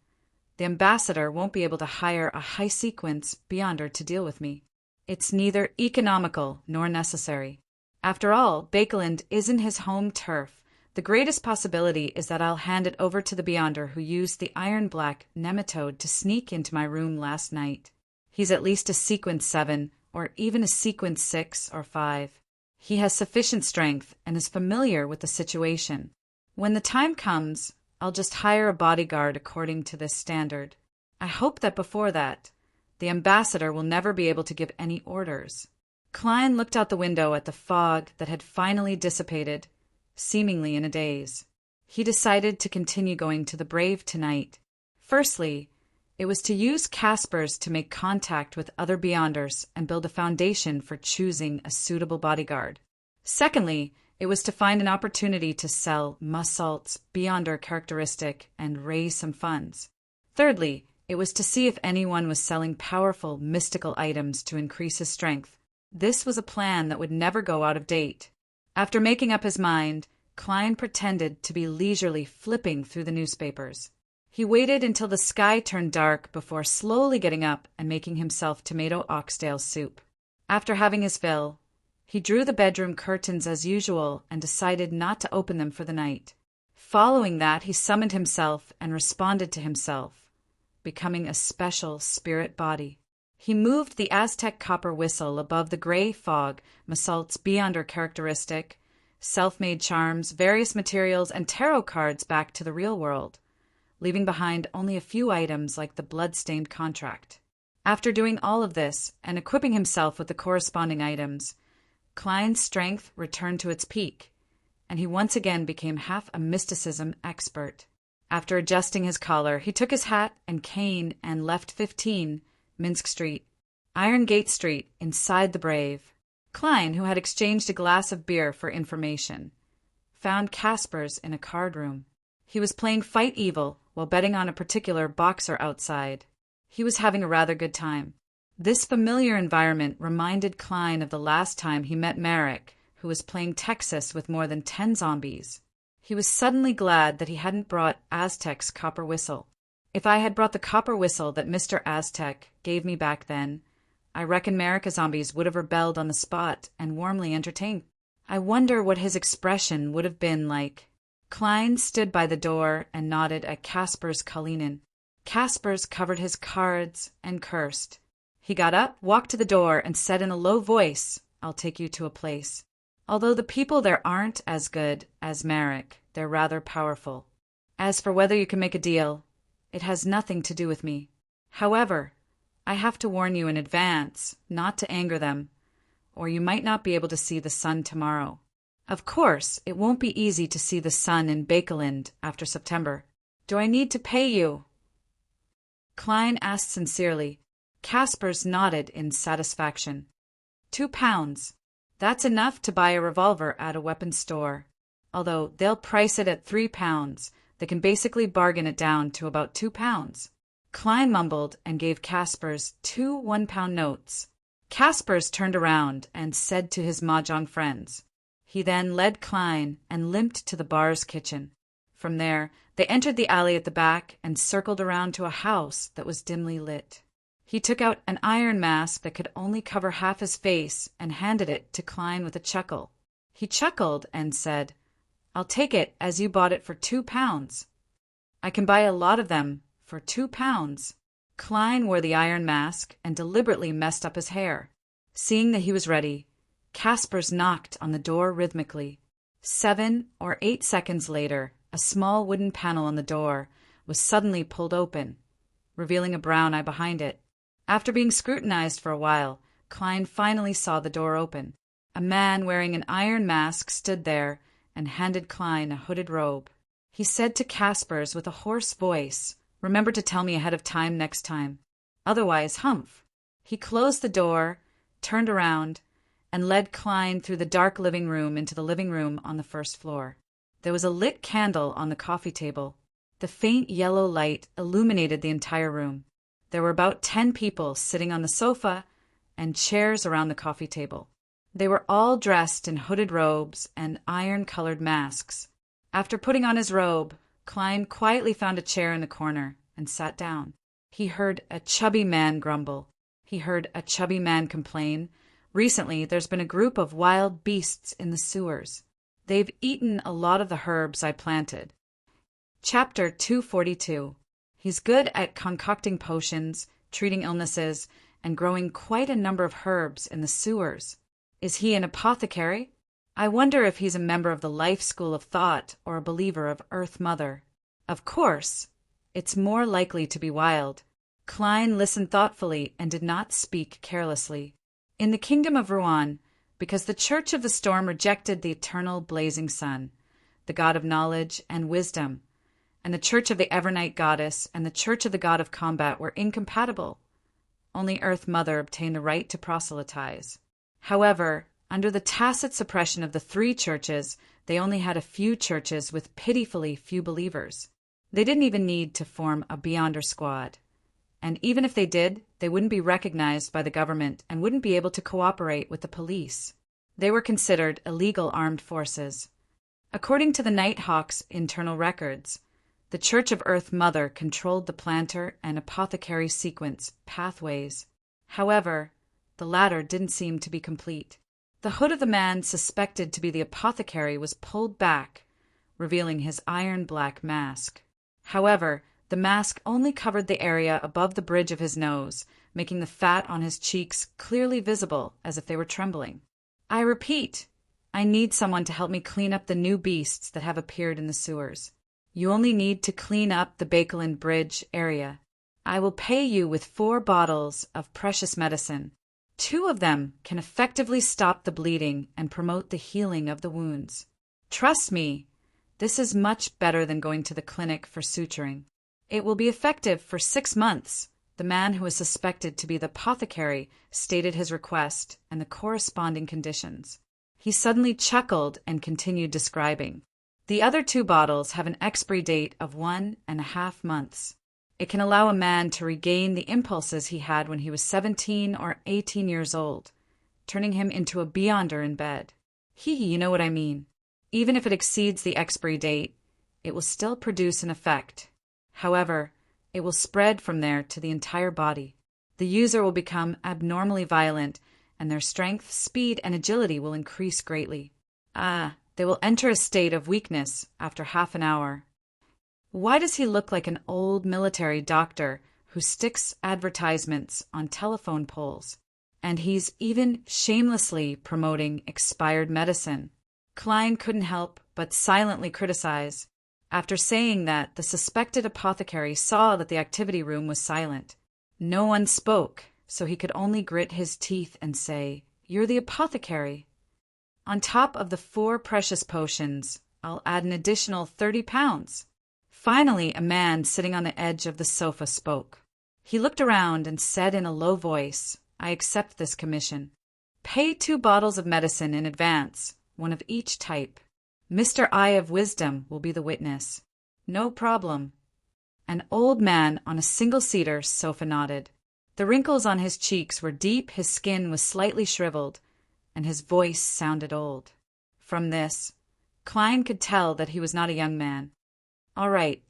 the ambassador won't be able to hire a high-sequence beyonder to deal with me. It's neither economical nor necessary. After all, Bakeland isn't his home turf. The greatest possibility is that I'll hand it over to the beyonder who used the iron-black nematode to sneak into my room last night. He's at least a sequence 7, or even a sequence 6 or 5. He has sufficient strength and is familiar with the situation. When the time comes, I'll just hire a bodyguard according to this standard. I hope that before that, the ambassador will never be able to give any orders. Klein looked out the window at the fog that had finally dissipated, seemingly in a daze. He decided to continue going to the Brave tonight. Firstly, it was to use Caspers to make contact with other beyonders and build a foundation for choosing a suitable bodyguard. Secondly, it was to find an opportunity to sell Mussalt's beyonder characteristic and raise some funds. Thirdly, it was to see if anyone was selling powerful mystical items to increase his strength. This was a plan that would never go out of date. After making up his mind, Klein pretended to be leisurely flipping through the newspapers. He waited until the sky turned dark before slowly getting up and making himself tomato oxtail soup. After having his fill, he drew the bedroom curtains as usual and decided not to open them for the night. Following that, he summoned himself and responded to himself, becoming a special spirit body. He moved the Aztec copper whistle above the gray fog, Mussalt's beyonder characteristic, self-made charms, various materials, and tarot cards back to the real world, leaving behind only a few items like the blood-stained contract. After doing all of this and equipping himself with the corresponding items, Klein's strength returned to its peak, and he once again became half a mysticism expert. After adjusting his collar, he took his hat and cane and left 15 Minsk Street, Iron Gate Street, inside the Brave. Klein, who had exchanged a glass of beer for information, found Caspers in a card room. He was playing Fight Evil while betting on a particular boxer outside. He was having a rather good time. This familiar environment reminded Klein of the last time he met Merrick, who was playing Texas with more than 10 zombies. He was suddenly glad that he hadn't brought Aztec's copper whistle. If I had brought the copper whistle that Mr. Aztec gave me back then, I reckon Merrick zombies would have rebelled on the spot and warmly entertained. I wonder what his expression would have been like. Klein stood by the door and nodded at Casper's Kalinin. Casper's covered his cards and cursed. He got up, walked to the door, and said in a low voice, "I'll take you to a place. Although the people there aren't as good as Marek, they're rather powerful. As for whether you can make a deal, it has nothing to do with me. However, I have to warn you in advance not to anger them, or you might not be able to see the sun tomorrow. Of course, it won't be easy to see the sun in Bakeland after September. Do I need to pay you?" Klein asked sincerely. Casper's nodded in satisfaction. £2. That's enough to buy a revolver at a weapons store. Although they'll price it at £3, they can basically bargain it down to about £2. Klein mumbled and gave Casper's 2 one-pound notes. Casper's turned around and said to his mahjong friends. He then led Klein and limped to the bar's kitchen. From there, they entered the alley at the back and circled around to a house that was dimly lit. He took out an iron mask that could only cover half his face and handed it to Klein with a chuckle. He chuckled and said, "I'll take it as you bought it for £2. I can buy a lot of them for £2. Klein wore the iron mask and deliberately messed up his hair. Seeing that he was ready, Casper's knocked on the door rhythmically. 7 or 8 seconds later, a small wooden panel on the door was suddenly pulled open, revealing a brown eye behind it. After being scrutinized for a while, Klein finally saw the door open. A man wearing an iron mask stood there and handed Klein a hooded robe. He said to Casper's with a hoarse voice, "Remember to tell me ahead of time next time. Otherwise, humph." He closed the door, turned around, and led Klein through the dark living room into the living room on the first floor. There was a lit candle on the coffee table. The faint yellow light illuminated the entire room. There were about 10 people sitting on the sofa and chairs around the coffee table. They were all dressed in hooded robes and iron-colored masks. After putting on his robe, Klein quietly found a chair in the corner and sat down. He heard a chubby man grumble. He heard a chubby man complain, "Recently, there's been a group of wild beasts in the sewers. They've eaten a lot of the herbs I planted." Chapter 242. He's good at concocting potions, treating illnesses, and growing quite a number of herbs in the sewers. Is he an apothecary? I wonder if he's a member of the life school of thought or a believer of Earth Mother. Of course, it's more likely to be wild. Klein listened thoughtfully and did not speak carelessly. In the kingdom of Rouen, because the Church of the Storm rejected the eternal blazing sun, the god of knowledge and wisdom, and the Church of the Evernight Goddess and the Church of the God of Combat were incompatible. Only Earth Mother obtained the right to proselytize. However, under the tacit suppression of the 3 churches, they only had a few churches with pitifully few believers. They didn't even need to form a Beyonder squad. And even if they did, they wouldn't be recognized by the government and wouldn't be able to cooperate with the police. They were considered illegal armed forces. According to the Nighthawk's internal records, the Church of Earth Mother controlled the planter and apothecary sequence pathways. However, the latter didn't seem to be complete. The hood of the man suspected to be the apothecary was pulled back, revealing his iron-black mask. However, the mask only covered the area above the bridge of his nose, making the fat on his cheeks clearly visible as if they were trembling. I repeat, I need someone to help me clean up the new beasts that have appeared in the sewers. You only need to clean up the Bakeland Bridge area. I will pay you with 4 bottles of precious medicine. 2 of them can effectively stop the bleeding and promote the healing of the wounds. Trust me, this is much better than going to the clinic for suturing. It will be effective for 6 months. The man who was suspected to be the apothecary stated his request and the corresponding conditions. He suddenly chuckled and continued describing. The other 2 bottles have an expiry date of 1.5 months. It can allow a man to regain the impulses he had when he was 17 or 18 years old, turning him into a Beyonder in bed. You know what I mean. Even if it exceeds the expiry date, it will still produce an effect. However, it will spread from there to the entire body. The user will become abnormally violent, and their strength, speed, and agility will increase greatly. There They will enter a state of weakness after half an hour. Why does he look like an old military doctor who sticks advertisements on telephone poles? And he's even shamelessly promoting expired medicine. Klein couldn't help but silently criticize. After saying that, the suspected apothecary saw that the activity room was silent. No one spoke, so he could only grit his teeth and say, "You're the apothecary." On top of the 4 precious potions, I'll add an additional 30 pounds. Finally, a man sitting on the edge of the sofa spoke. He looked around and said in a low voice, "I accept this commission. Pay 2 bottles of medicine in advance, 1 of each type. Mr. Eye of Wisdom will be the witness." "No problem." An old man on a single-seater sofa nodded. The wrinkles on his cheeks were deep, his skin was slightly shriveled, and his voice sounded old. From this, Klein could tell that he was not a young man. All right,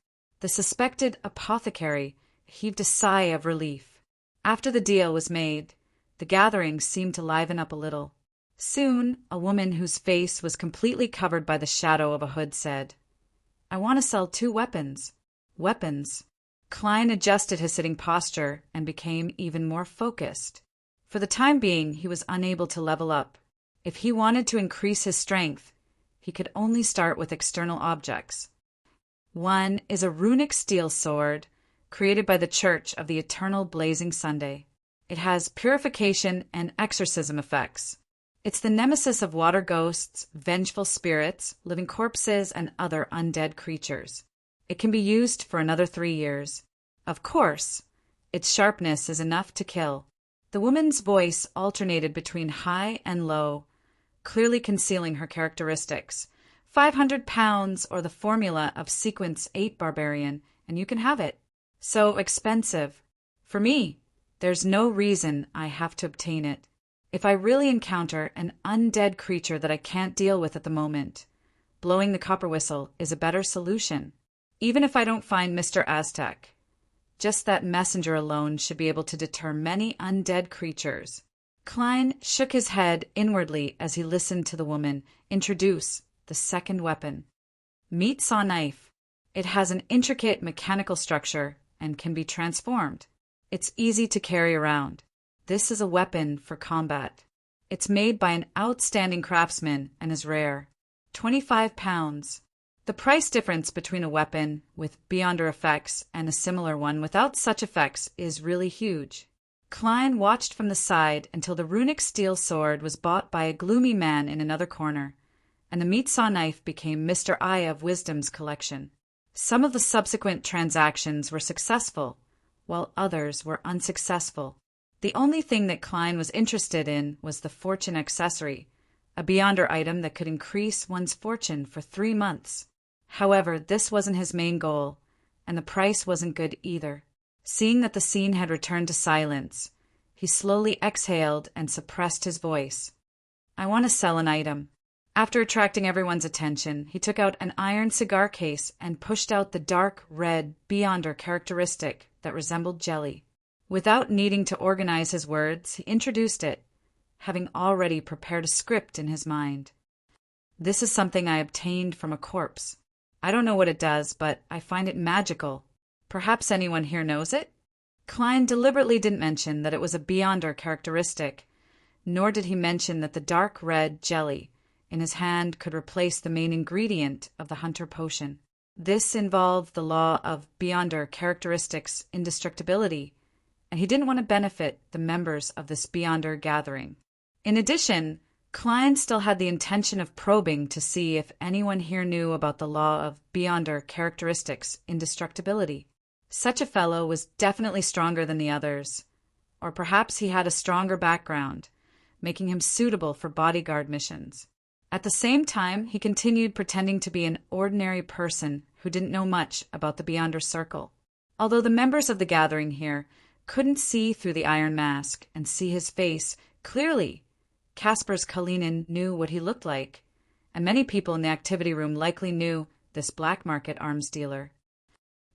the suspected apothecary heaved a sigh of relief. After the deal was made, the gathering seemed to liven up a little. Soon, a woman whose face was completely covered by the shadow of a hood said, "I want to sell 2 weapons." Weapons. Klein adjusted his sitting posture and became even more focused. For the time being, he was unable to level up. If he wanted to increase his strength, he could only start with external objects. One is a runic steel sword created by the Church of the Eternal Blazing Sunday. It has purification and exorcism effects. It's the nemesis of water ghosts, vengeful spirits, living corpses, and other undead creatures. It can be used for another 3 years. Of course, its sharpness is enough to kill. The woman's voice alternated between high and low, clearly concealing her characteristics. 500 pounds or the formula of Sequence 8 Barbarian, and you can have it. So expensive. For me, there's no reason I have to obtain it. If I really encounter an undead creature that I can't deal with at the moment, blowing the copper whistle is a better solution. Even if I don't find Mr. Aztec, just that messenger alone should be able to deter many undead creatures. Klein shook his head inwardly as he listened to the woman introduce the second weapon. Meat saw knife. It has an intricate mechanical structure and can be transformed. It's easy to carry around. This is a weapon for combat. It's made by an outstanding craftsman and is rare. 25 pounds. The price difference between a weapon with Beyonder effects and a similar one without such effects is really huge. Klein watched from the side until the runic steel sword was bought by a gloomy man in another corner, and the meat saw knife became Mr. Eye of Wisdom's collection. Some of the subsequent transactions were successful, while others were unsuccessful. The only thing that Klein was interested in was the fortune accessory, a Beyonder item that could increase one's fortune for 3 months. However, this wasn't his main goal, and the price wasn't good either. Seeing that the scene had returned to silence, he slowly exhaled and suppressed his voice. "I want to sell an item." After attracting everyone's attention, he took out an iron cigar case and pushed out the dark red Beyonder characteristic that resembled jelly. Without needing to organize his words, he introduced it, having already prepared a script in his mind. "This is something I obtained from a corpse. I don't know what it does, but I find it magical. Perhaps anyone here knows it?" Klein deliberately didn't mention that it was a Beyonder characteristic, nor did he mention that the dark red jelly in his hand could replace the main ingredient of the hunter potion. This involved the law of Beyonder characteristics indestructibility, and he didn't want to benefit the members of this Beyonder gathering. In addition, Klein still had the intention of probing to see if anyone here knew about the law of Beyonder characteristics indestructibility. Such a fellow was definitely stronger than the others, or perhaps he had a stronger background, making him suitable for bodyguard missions. At the same time, he continued pretending to be an ordinary person who didn't know much about the Beyonder Circle. Although the members of the gathering here couldn't see through the iron mask and see his face clearly, Kasper's Kalinin knew what he looked like, and many people in the activity room likely knew this black market arms dealer.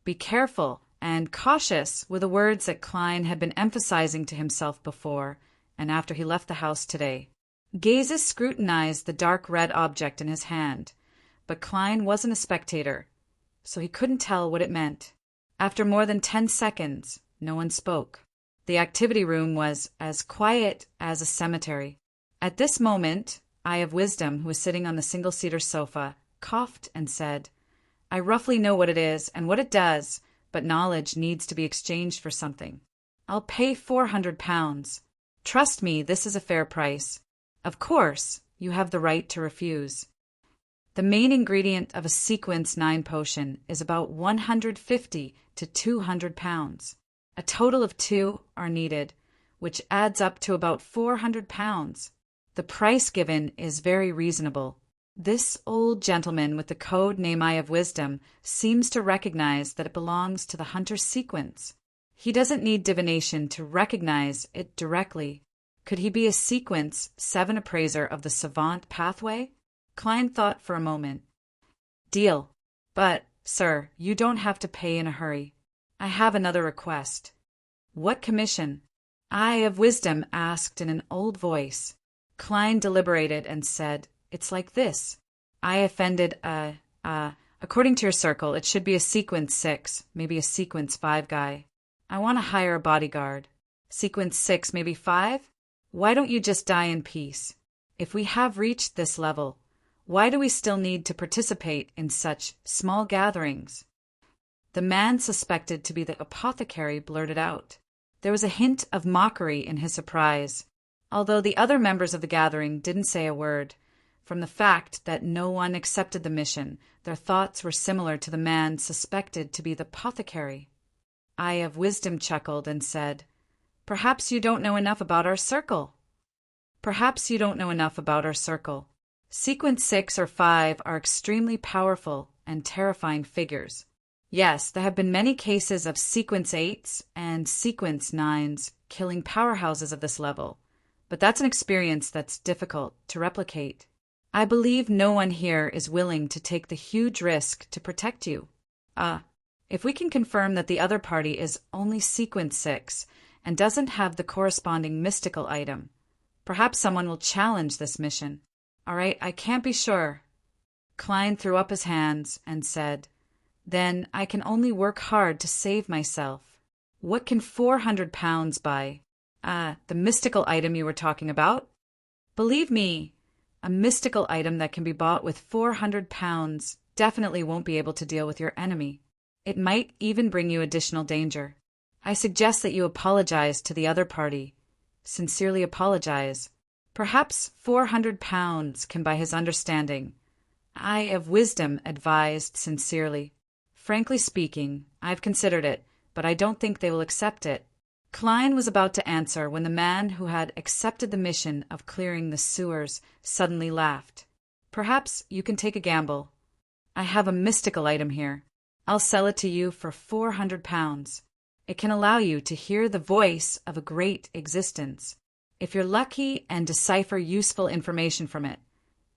Be careful and cautious were the words that Klein had been emphasizing to himself before and after he left the house today. Gazes scrutinized the dark red object in his hand, but Klein wasn't a spectator, so he couldn't tell what it meant. After more than 10 seconds, no one spoke. The activity room was as quiet as a cemetery. At this moment, Eye of Wisdom, who was sitting on the single-seater sofa, coughed and said, "I roughly know what it is and what it does, but knowledge needs to be exchanged for something. I'll pay £400. Trust me, this is a fair price. Of course, you have the right to refuse. The main ingredient of a sequence 9 potion is about £150 to £200. A total of 2 are needed, which adds up to about £400. The price given is very reasonable. This old gentleman with the code name Eye of Wisdom seems to recognize that it belongs to the hunter's sequence. He doesn't need divination to recognize it directly. Could he be a sequence 7 appraiser of the savant pathway?" Klein thought for a moment. "Deal. But, sir, you don't have to pay in a hurry. I have another request." "What commission?" Eye of Wisdom asked in an old voice. Klein deliberated and said, "It's like this. I offended according to your circle, it should be a sequence 6, maybe a sequence 5 guy. I want to hire a bodyguard. Sequence 6, maybe 5? Why don't you just die in peace? If we have reached this level, why do we still need to participate in such small gatherings?" The man suspected to be the apothecary blurted out. There was a hint of mockery in his surprise, although the other members of the gathering didn't say a word. From the fact that no one accepted the mission, their thoughts were similar to the man suspected to be the apothecary. Eye of Wisdom chuckled and said, "Perhaps you don't know enough about our circle." "Perhaps you don't know enough about our circle. Sequence 6 or 5 are extremely powerful and terrifying figures. Yes, there have been many cases of sequence 8s and sequence 9s killing powerhouses of this level, but that's an experience that's difficult to replicate. I believe no one here is willing to take the huge risk to protect you. If we can confirm that the other party is only sequence 6 and doesn't have the corresponding mystical item, perhaps someone will challenge this mission. All right, I can't be sure." Klein threw up his hands and said, "Then I can only work hard to save myself. What can £400 buy? The mystical item you were talking about? Believe me, a mystical item that can be bought with £400 definitely won't be able to deal with your enemy. It might even bring you additional danger. I suggest that you apologize to the other party. Sincerely apologize. Perhaps £400 can buy his understanding." Eye of Wisdom advised sincerely. "Frankly speaking, I've considered it, but I don't think they will accept it." Klein was about to answer when the man who had accepted the mission of clearing the sewers suddenly laughed. "Perhaps you can take a gamble. I have a mystical item here. I'll sell it to you for £400. It can allow you to hear the voice of a great existence. If you're lucky and decipher useful information from it,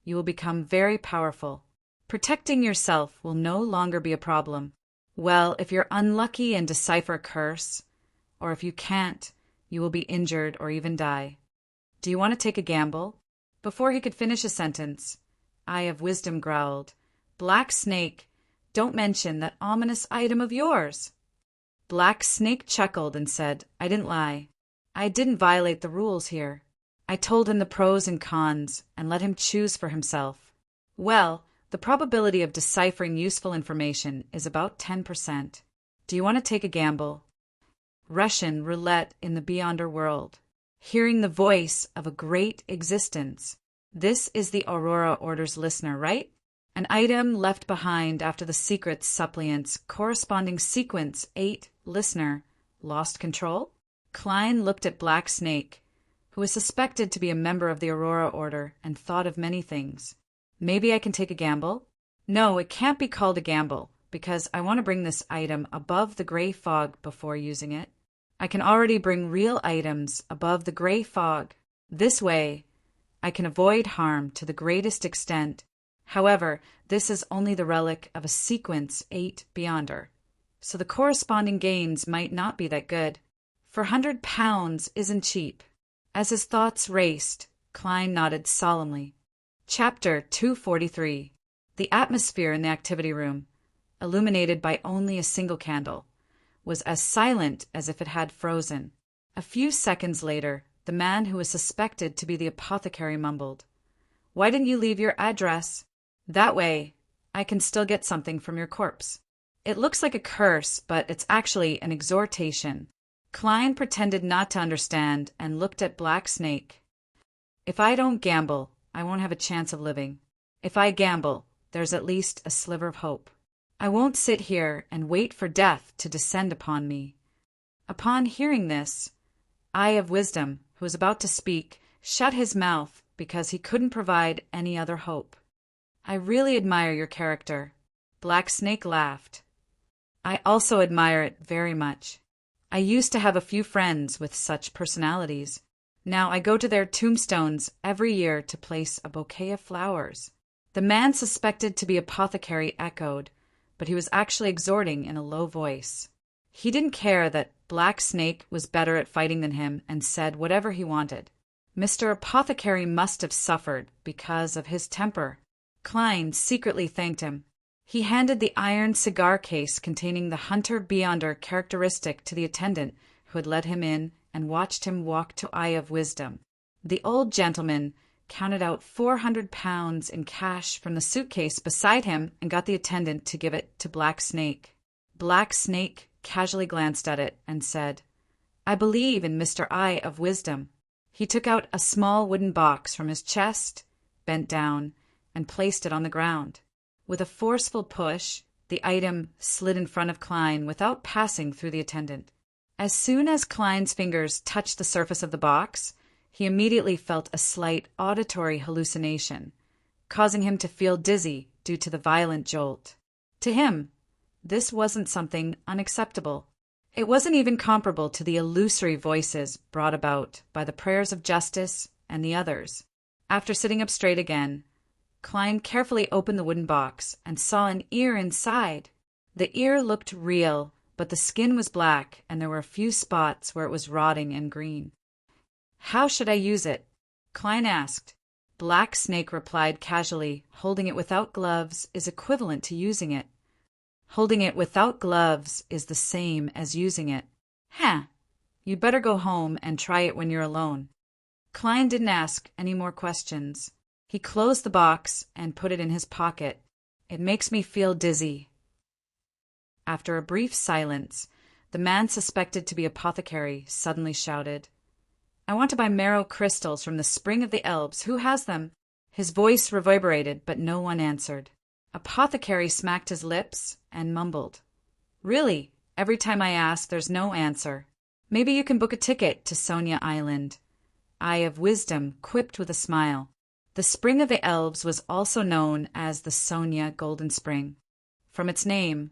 you will become very powerful. Protecting yourself will no longer be a problem. Well, if you're unlucky and decipher a curse, or if you can't, you will be injured or even die. Do you want to take a gamble?" Before he could finish a sentence, Eye of Wisdom growled, "Black Snake, don't mention that ominous item of yours." Black Snake chuckled and said, "I didn't lie. I didn't violate the rules here. I told him the pros and cons and let him choose for himself. Well, the probability of deciphering useful information is about 10%. Do you want to take a gamble?" Russian roulette in the Beyonder world. Hearing the voice of a great existence. This is the Aurora Order's listener, right? An item left behind after the secret suppliant's corresponding sequence 8 listener lost control? Klein looked at Black Snake, who was suspected to be a member of the Aurora Order, and thought of many things. "Maybe I can take a gamble?" "No, it can't be called a gamble, because I want to bring this item above the gray fog before using it. I can already bring real items above the gray fog. This way, I can avoid harm to the greatest extent. However, this is only the relic of a sequence 8 Beyonder, so the corresponding gains might not be that good. £400 isn't cheap." As his thoughts raced, Klein nodded solemnly. Chapter 243. The atmosphere in the activity room, illuminated by only a single candle, was as silent as if it had frozen. A few seconds later, the man who was suspected to be the apothecary mumbled, "Why didn't you leave your address? That way, I can still get something from your corpse." It looks like a curse, but it's actually an exhortation. Klein pretended not to understand and looked at Black Snake. "If I don't gamble, I won't have a chance of living. If I gamble, there's at least a sliver of hope. I won't sit here and wait for death to descend upon me." Upon hearing this, Eye of Wisdom, who was about to speak, shut his mouth because he couldn't provide any other hope. "I really admire your character." Black Snake laughed. "I also admire it very much. I used to have a few friends with such personalities. Now I go to their tombstones every year to place a bouquet of flowers." The man suspected to be apothecary echoed, but he was actually exhorting in a low voice. He didn't care that Black Snake was better at fighting than him and said whatever he wanted. Mr. Apothecary must have suffered because of his temper. Klein secretly thanked him. He handed the iron cigar case containing the Hunter Beyonder characteristic to the attendant who had let him in and watched him walk to Eye of Wisdom. The old gentleman counted out 400 pounds in cash from the suitcase beside him and got the attendant to give it to Black Snake. Black Snake casually glanced at it and said, "I believe in Mr. Eye of Wisdom." He took out a small wooden box from his chest, bent down, and placed it on the ground. With a forceful push, the item slid in front of Klein without passing through the attendant. As soon as Klein's fingers touched the surface of the box, he immediately felt a slight auditory hallucination, causing him to feel dizzy due to the violent jolt. To him, this wasn't something unacceptable. It wasn't even comparable to the illusory voices brought about by the prayers of justice and the others. After sitting up straight again, Klein carefully opened the wooden box and saw an ear inside. The ear looked real, but the skin was black and there were a few spots where it was rotting and green. "How should I use it?" Klein asked. Black Snake replied casually, "Holding it without gloves is equivalent to using it. Holding it without gloves is the same as using it." You'd better go home and try it when you're alone." Klein didn't ask any more questions. He closed the box and put it in his pocket. "It makes me feel dizzy." After a brief silence, the man suspected to be apothecary suddenly shouted, "I want to buy marrow crystals from the Spring of the Elves. Who has them?" His voice reverberated, but no one answered. Apothecary smacked his lips and mumbled, "Really, every time I ask, there's no answer. Maybe you can book a ticket to Sonia Island." Eye of Wisdom quipped with a smile. The Spring of the Elves was also known as the Sonia Golden Spring. From its name,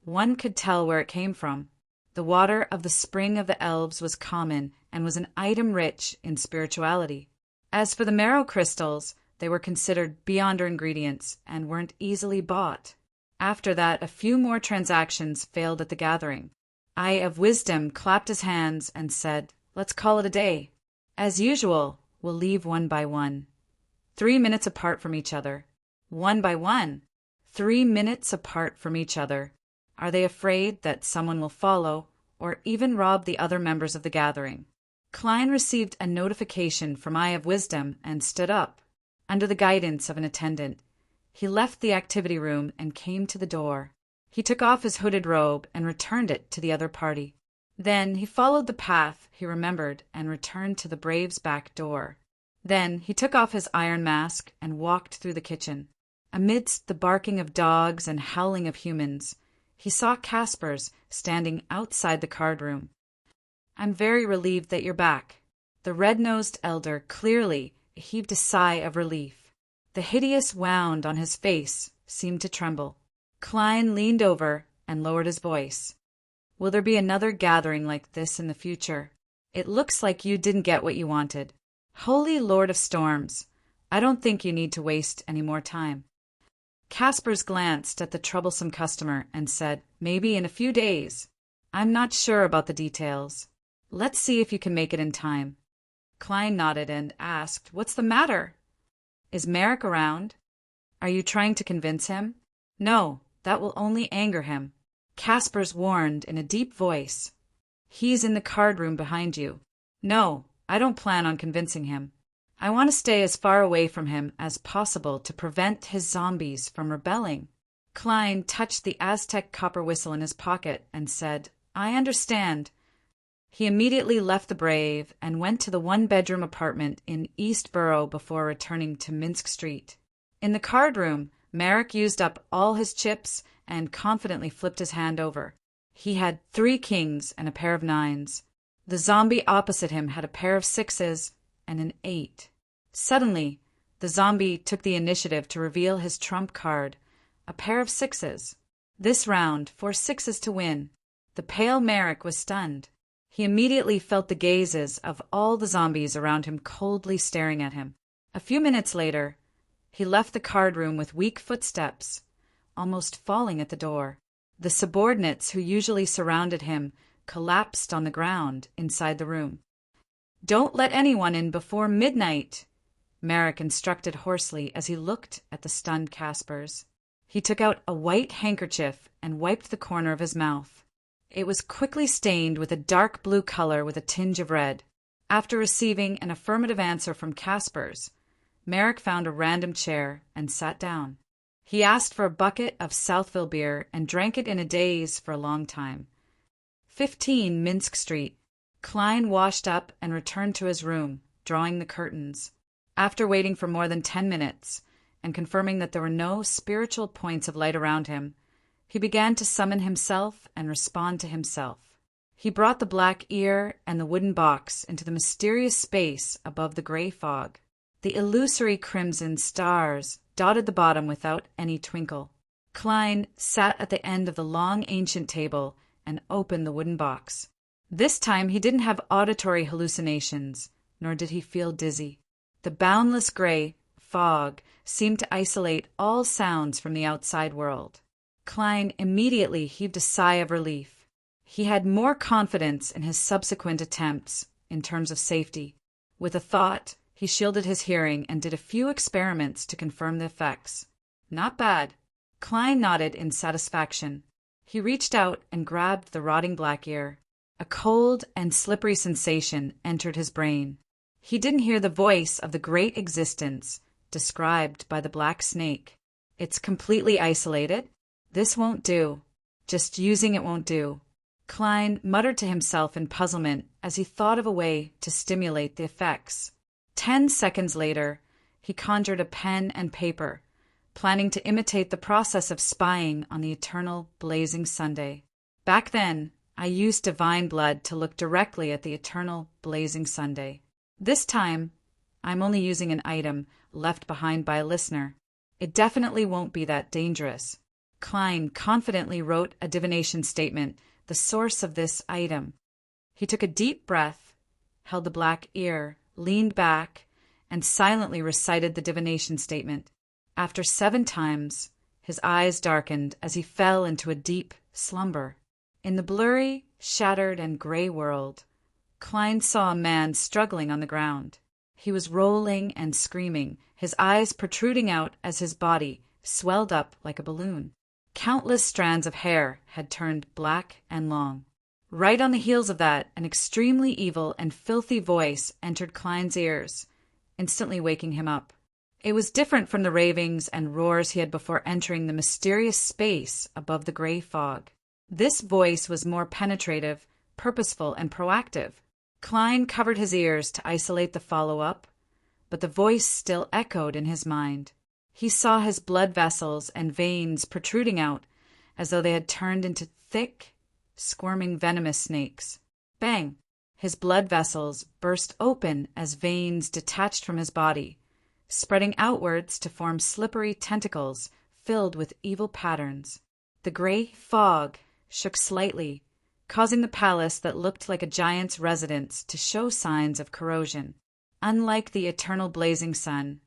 one could tell where it came from. The water of the Spring of the Elves was common and was an item rich in spirituality. As for the marrow crystals, they were considered beyonder ingredients and weren't easily bought. After that, a few more transactions failed at the gathering. Eye of Wisdom clapped his hands and said, "Let's call it a day. As usual, we'll leave one by one. 3 minutes apart from each other." One by one. 3 minutes apart from each other. Are they afraid that someone will follow or even rob the other members of the gathering? Klein received a notification from Eye of Wisdom and stood up. Under the guidance of an attendant, he left the activity room and came to the door. He took off his hooded robe and returned it to the other party. Then he followed the path he remembered and returned to the Braves' back door. Then he took off his iron mask and walked through the kitchen. Amidst the barking of dogs and howling of humans, he saw Caspers standing outside the card room. "I'm very relieved that you're back." The red-nosed elder clearly heaved a sigh of relief. The hideous wound on his face seemed to tremble. Klein leaned over and lowered his voice. "Will there be another gathering like this in the future? It looks like you didn't get what you wanted. Holy Lord of Storms, I don't think you need to waste any more time." Caspers glanced at the troublesome customer and said, "Maybe in a few days. I'm not sure about the details. Let's see if you can make it in time." Klein nodded and asked, "What's the matter? Is Merrick around? Are you trying to convince him?" "No, that will only anger him," Caspers warned in a deep voice. "He's in the card room behind you." "No, I don't plan on convincing him. I want to stay as far away from him as possible to prevent his zombies from rebelling." Klein touched the Aztec copper whistle in his pocket and said, "I understand." He immediately left the Brave and went to the one-bedroom apartment in East Borough before returning to Minsk Street. In the card room, Merrick used up all his chips and confidently flipped his hand over. He had 3 kings and a pair of 9s. The zombie opposite him had a pair of 6s and an 8. Suddenly, the zombie took the initiative to reveal his trump card, a pair of 6s. This round, for 6s to win. The pale Merrick was stunned. He immediately felt the gazes of all the zombies around him coldly staring at him. A few minutes later, he left the card room with weak footsteps, almost falling at the door. The subordinates who usually surrounded him collapsed on the ground inside the room. "Don't let anyone in before midnight," Merrick instructed hoarsely as he looked at the stunned Caspers. He took out a white handkerchief and wiped the corner of his mouth. It was quickly stained with a dark blue color with a tinge of red. After receiving an affirmative answer from Caspers, Merrick found a random chair and sat down. He asked for a bucket of Southville beer and drank it in a daze for a long time. 15 Minsk Street. Klein washed up and returned to his room, drawing the curtains. After waiting for more than 10 minutes and confirming that there were no spiritual points of light around him, he began to summon himself and respond to himself. He brought the black ear and the wooden box into the mysterious space above the gray fog. The illusory crimson stars dotted the bottom without any twinkle. Klein sat at the end of the long ancient table and opened the wooden box. This time he didn't have auditory hallucinations, nor did he feel dizzy. The boundless gray fog seemed to isolate all sounds from the outside world. Klein immediately heaved a sigh of relief. He had more confidence in his subsequent attempts in terms of safety. With a thought, he shielded his hearing and did a few experiments to confirm the effects. Not bad. Klein nodded in satisfaction. He reached out and grabbed the rotting black ear. A cold and slippery sensation entered his brain. He didn't hear the voice of the great existence described by the black snake. "It's completely isolated. This won't do. Just using it won't do." Klein muttered to himself in puzzlement as he thought of a way to stimulate the effects. 10 seconds later, he conjured a pen and paper, planning to imitate the process of spying on the eternal blazing Sunday. Back then, I used divine blood to look directly at the eternal blazing Sunday. This time, I'm only using an item left behind by a listener. It definitely won't be that dangerous. Klein confidently wrote a divination statement, the source of this item. He took a deep breath, held the black ear, leaned back, and silently recited the divination statement. After 7 times, his eyes darkened as he fell into a deep slumber. In the blurry, shattered, and gray world, Klein saw a man struggling on the ground. He was rolling and screaming, his eyes protruding out as his body swelled up like a balloon. Countless strands of hair had turned black and long. Right on the heels of that, an extremely evil and filthy voice entered Klein's ears, instantly waking him up. It was different from the ravings and roars he had before entering the mysterious space above the gray fog. This voice was more penetrative, purposeful, and proactive. Klein covered his ears to isolate the follow-up, but the voice still echoed in his mind. He saw his blood vessels and veins protruding out as though they had turned into thick, squirming venomous snakes. Bang! His blood vessels burst open as veins detached from his body, spreading outwards to form slippery tentacles filled with evil patterns. The gray fog shook slightly, causing the palace that looked like a giant's residence to show signs of corrosion. Unlike the eternal blazing sun,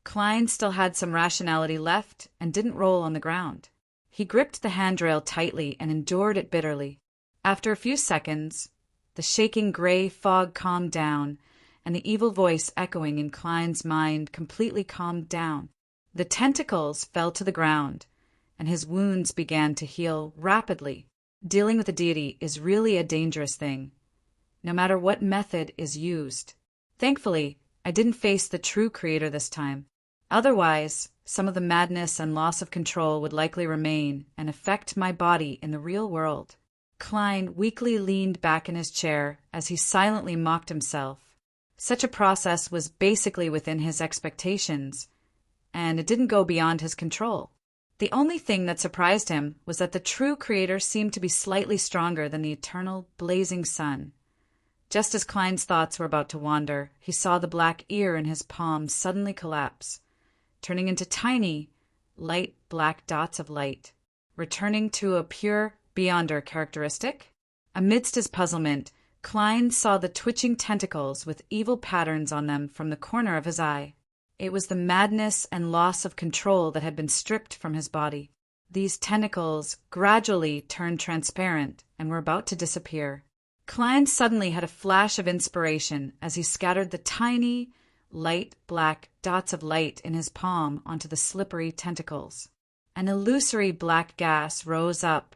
Klein still had some rationality left and didn't roll on the ground. He gripped the handrail tightly and endured it bitterly. After a few seconds, the shaking gray fog calmed down, and the evil voice echoing in Klein's mind completely calmed down. The tentacles fell to the ground, and his wounds began to heal rapidly. Dealing with a deity is really a dangerous thing, no matter what method is used. Thankfully, I didn't face the true creator this time. Otherwise, some of the madness and loss of control would likely remain and affect my body in the real world. Klein weakly leaned back in his chair as he silently mocked himself. Such a process was basically within his expectations, and it didn't go beyond his control. The only thing that surprised him was that the true creator seemed to be slightly stronger than the eternal, blazing sun. Just as Klein's thoughts were about to wander, he saw the black ear in his palm suddenly collapse, turning into tiny, light black dots of light, returning to a pure Beyonder characteristic. Amidst his puzzlement, Klein saw the twitching tentacles with evil patterns on them from the corner of his eye. It was the madness and loss of control that had been stripped from his body. These tentacles gradually turned transparent and were about to disappear. Klein suddenly had a flash of inspiration as he scattered the tiny, light black dots of light in his palm onto the slippery tentacles. An illusory black gas rose up,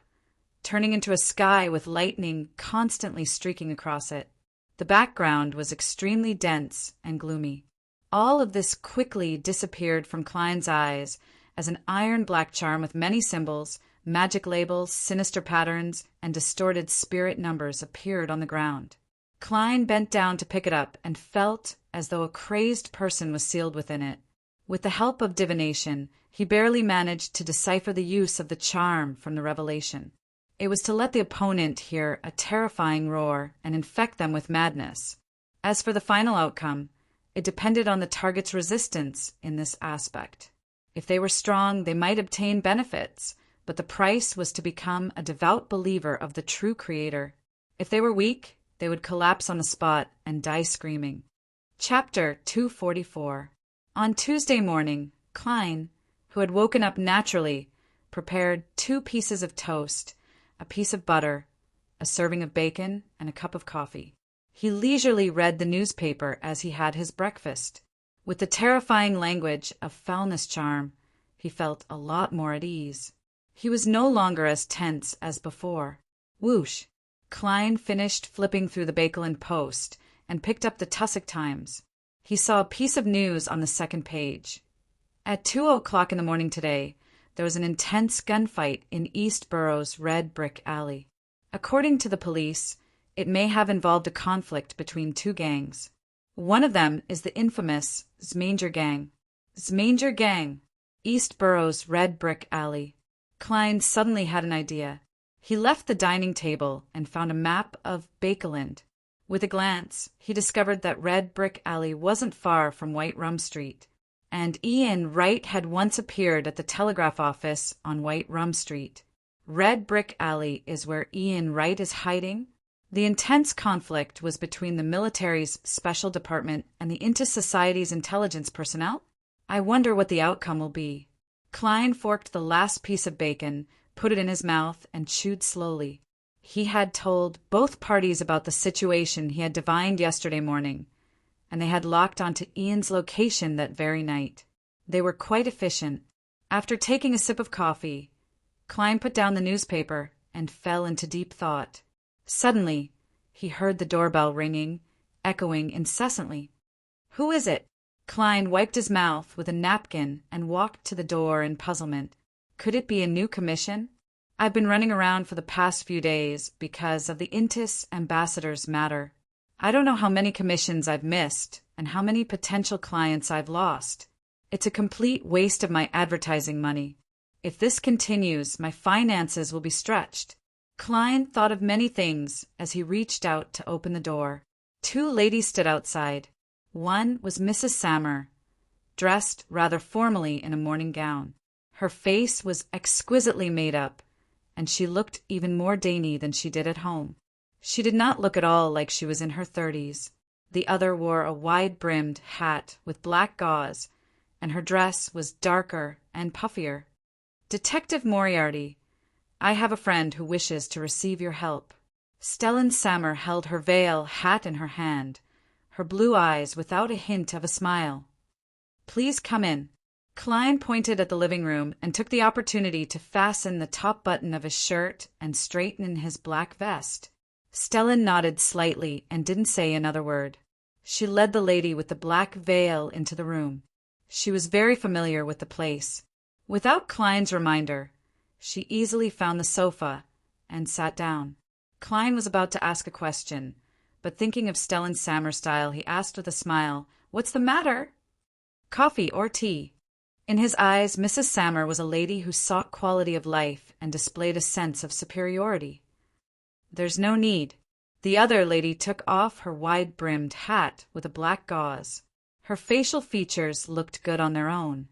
turning into a sky with lightning constantly streaking across it. The background was extremely dense and gloomy. All of this quickly disappeared from Klein's eyes as an iron-black charm with many symbols, magic labels, sinister patterns, and distorted spirit numbers appeared on the ground. Klein bent down to pick it up and felt as though a crazed person was sealed within it. With the help of divination, he barely managed to decipher the use of the charm from the revelation. It was to let the opponent hear a terrifying roar and infect them with madness. As for the final outcome, it depended on the target's resistance in this aspect. If they were strong, they might obtain benefits, but the price was to become a devout believer of the true creator. If they were weak, they would collapse on the spot and die screaming. Chapter 244. On Tuesday morning, Klein, who had woken up naturally, prepared 2 pieces of toast, a piece of butter, a serving of bacon, and a cup of coffee. He leisurely read the newspaper as he had his breakfast. With the terrifying language of foulness charm, he felt a lot more at ease. He was no longer as tense as before. Whoosh! Klein finished flipping through the Bakelin Post and picked up the Tussock Times. He saw a piece of news on the second page. At 2:00 in the morning today, there was an intense gunfight in East Borough's Red Brick Alley. According to the police, it may have involved a conflict between 2 gangs. One of them is the infamous Zmanger Gang. Zmanger Gang, East Borough's Red Brick Alley. Klein suddenly had an idea. He left the dining table and found a map of Bakeland. With a glance, he discovered that Red Brick Alley wasn't far from White Rum Street, and Ian Wright had once appeared at the telegraph office on White Rum Street. Red Brick Alley is where Ian Wright is hiding. The intense conflict was between the military's special department and the Inter-Society's intelligence personnel. I wonder what the outcome will be. Klein forked the last piece of bacon, put it in his mouth, and chewed slowly. He had told both parties about the situation he had divined yesterday morning, and they had locked onto Ian's location that very night. They were quite efficient. After taking a sip of coffee, Klein put down the newspaper and fell into deep thought. Suddenly, he heard the doorbell ringing, echoing incessantly. "Who is it?" Klein wiped his mouth with a napkin and walked to the door in puzzlement. Could it be a new commission? I've been running around for the past few days because of the Intis ambassador's matter. I don't know how many commissions I've missed and how many potential clients I've lost. It's a complete waste of my advertising money. If this continues, my finances will be stretched. Klein thought of many things as he reached out to open the door. 2 ladies stood outside. One was Mrs. Sammer, dressed rather formally in a morning gown. Her face was exquisitely made up, and she looked even more dainty than she did at home. She did not look at all like she was in her 30s. The other wore a wide-brimmed hat with black gauze, and her dress was darker and puffier. "Detective Moriarty, I have a friend who wishes to receive your help." Stellan Sammer held her veil hat in her hand, her blue eyes without a hint of a smile. "Please come in." Klein pointed at the living room and took the opportunity to fasten the top button of his shirt and straighten his black vest. Stellan nodded slightly and didn't say another word. She led the lady with the black veil into the room. She was very familiar with the place. Without Klein's reminder, she easily found the sofa and sat down. Klein was about to ask a question, but thinking of Stellan's Sammer-style, he asked with a smile, "What's the matter?" "Coffee or tea?" In his eyes, Mrs. Sammer was a lady who sought quality of life and displayed a sense of superiority. "There's no need." The other lady took off her wide-brimmed hat with a black gauze. Her facial features looked good on their own,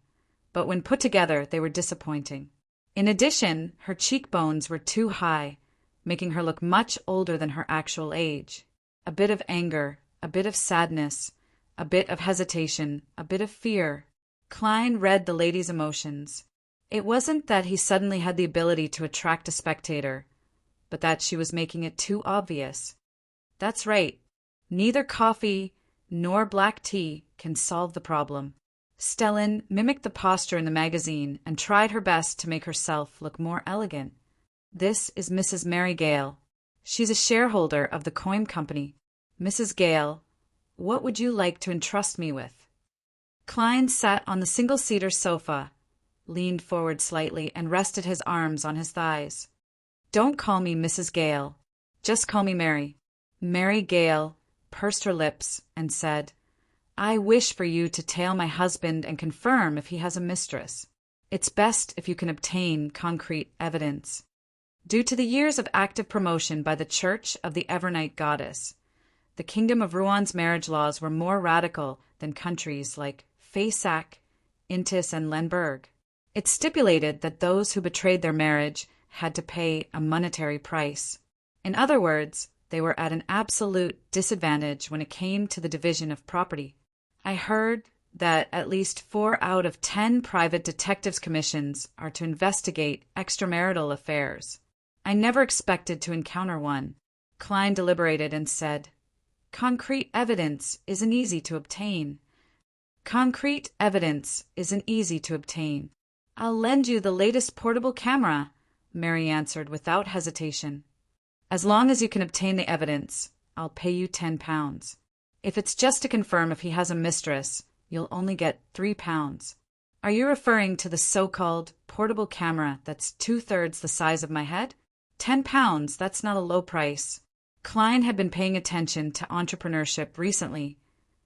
but when put together they were disappointing. In addition, her cheekbones were too high, making her look much older than her actual age. A bit of anger, a bit of sadness, a bit of hesitation, a bit of fear. Klein read the lady's emotions. It wasn't that he suddenly had the ability to attract a spectator, but that she was making it too obvious. That's right. Neither coffee nor black tea can solve the problem. Stellan mimicked the posture in the magazine and tried her best to make herself look more elegant. "This is Mrs. Mary Gale. She's a shareholder of the Coim Company. Mrs. Gale, what would you like to entrust me with?" Klein sat on the single-seater sofa, leaned forward slightly, and rested his arms on his thighs. "Don't call me Mrs. Gale. Just call me Mary." Mary Gale pursed her lips and said, "I wish for you to tail my husband and confirm if he has a mistress. It's best if you can obtain concrete evidence." Due to the years of active promotion by the Church of the Evernight Goddess, the Kingdom of Rohan's marriage laws were more radical than countries like Faysac, Intis, and Lemberg. It stipulated that those who betrayed their marriage had to pay a monetary price. In other words, they were at an absolute disadvantage when it came to the division of property. I heard that at least 4 out of 10 private detectives' commissions are to investigate extramarital affairs. I never expected to encounter one. Klein deliberated and said, "Concrete evidence isn't easy to obtain." "Concrete evidence isn't easy to obtain. I'll lend you the latest portable camera," Mary answered without hesitation. "As long as you can obtain the evidence, I'll pay you £10. If it's just to confirm if he has a mistress, you'll only get £3. Are you referring to the so-called portable camera that's 2/3 the size of my head? £10, that's not a low price." Klein had been paying attention to entrepreneurship recently,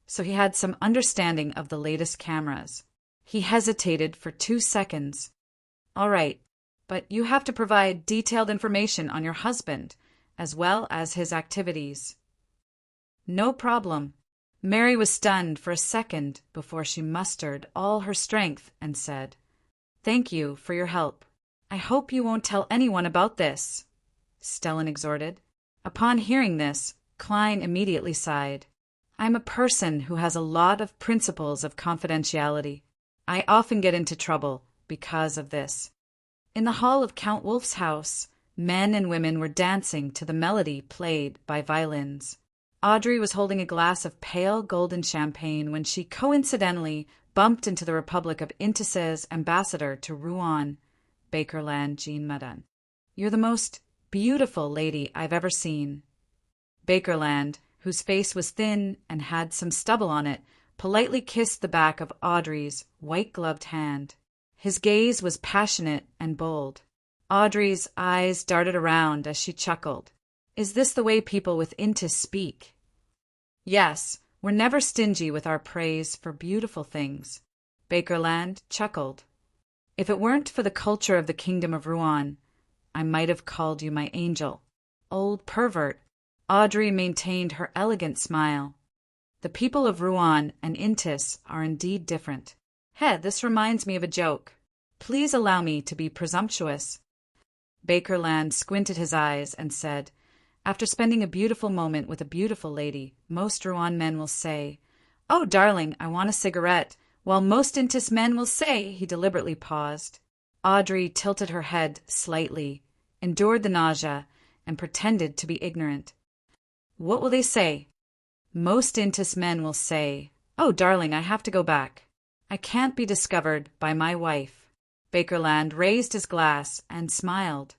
so he had some understanding of the latest cameras. He hesitated for 2 seconds. "All right, but you have to provide detailed information on your husband, as well as his activities." "No problem." Mary was stunned for a second before she mustered all her strength and said, "Thank you for your help. I hope you won't tell anyone about this," Stellan exhorted. Upon hearing this, Klein immediately sighed. "I'm a person who has a lot of principles of confidentiality. I often get into trouble because of this." In the hall of Count Wolf's house, men and women were dancing to the melody played by violins. Audrey was holding a glass of pale golden champagne when she coincidentally bumped into the Republic of Intis's ambassador to Rouen, Bakerland Jean Madden. "You're the most beautiful lady I've ever seen." Bakerland, whose face was thin and had some stubble on it, politely kissed the back of Audrey's white-gloved hand. His gaze was passionate and bold. Audrey's eyes darted around as she chuckled. "Is this the way people with Intis speak?" "Yes, we're never stingy with our praise for beautiful things." Bakerland chuckled. "If it weren't for the culture of the Kingdom of Rouen, I might have called you my angel." "Old pervert." Audrey maintained her elegant smile. "The people of Rouen and Intis are indeed different. This reminds me of a joke. Please allow me to be presumptuous." Bakerland squinted his eyes and said, "After spending a beautiful moment with a beautiful lady, most Rouen men will say, 'Oh, darling, I want a cigarette,' while most Intis men will say," he deliberately paused. Audrey tilted her head slightly, endured the nausea, and pretended to be ignorant. "What will they say?" Most Intis men will say, "Oh, darling, I have to go back. I can't be discovered by my wife." Bakerland raised his glass and smiled.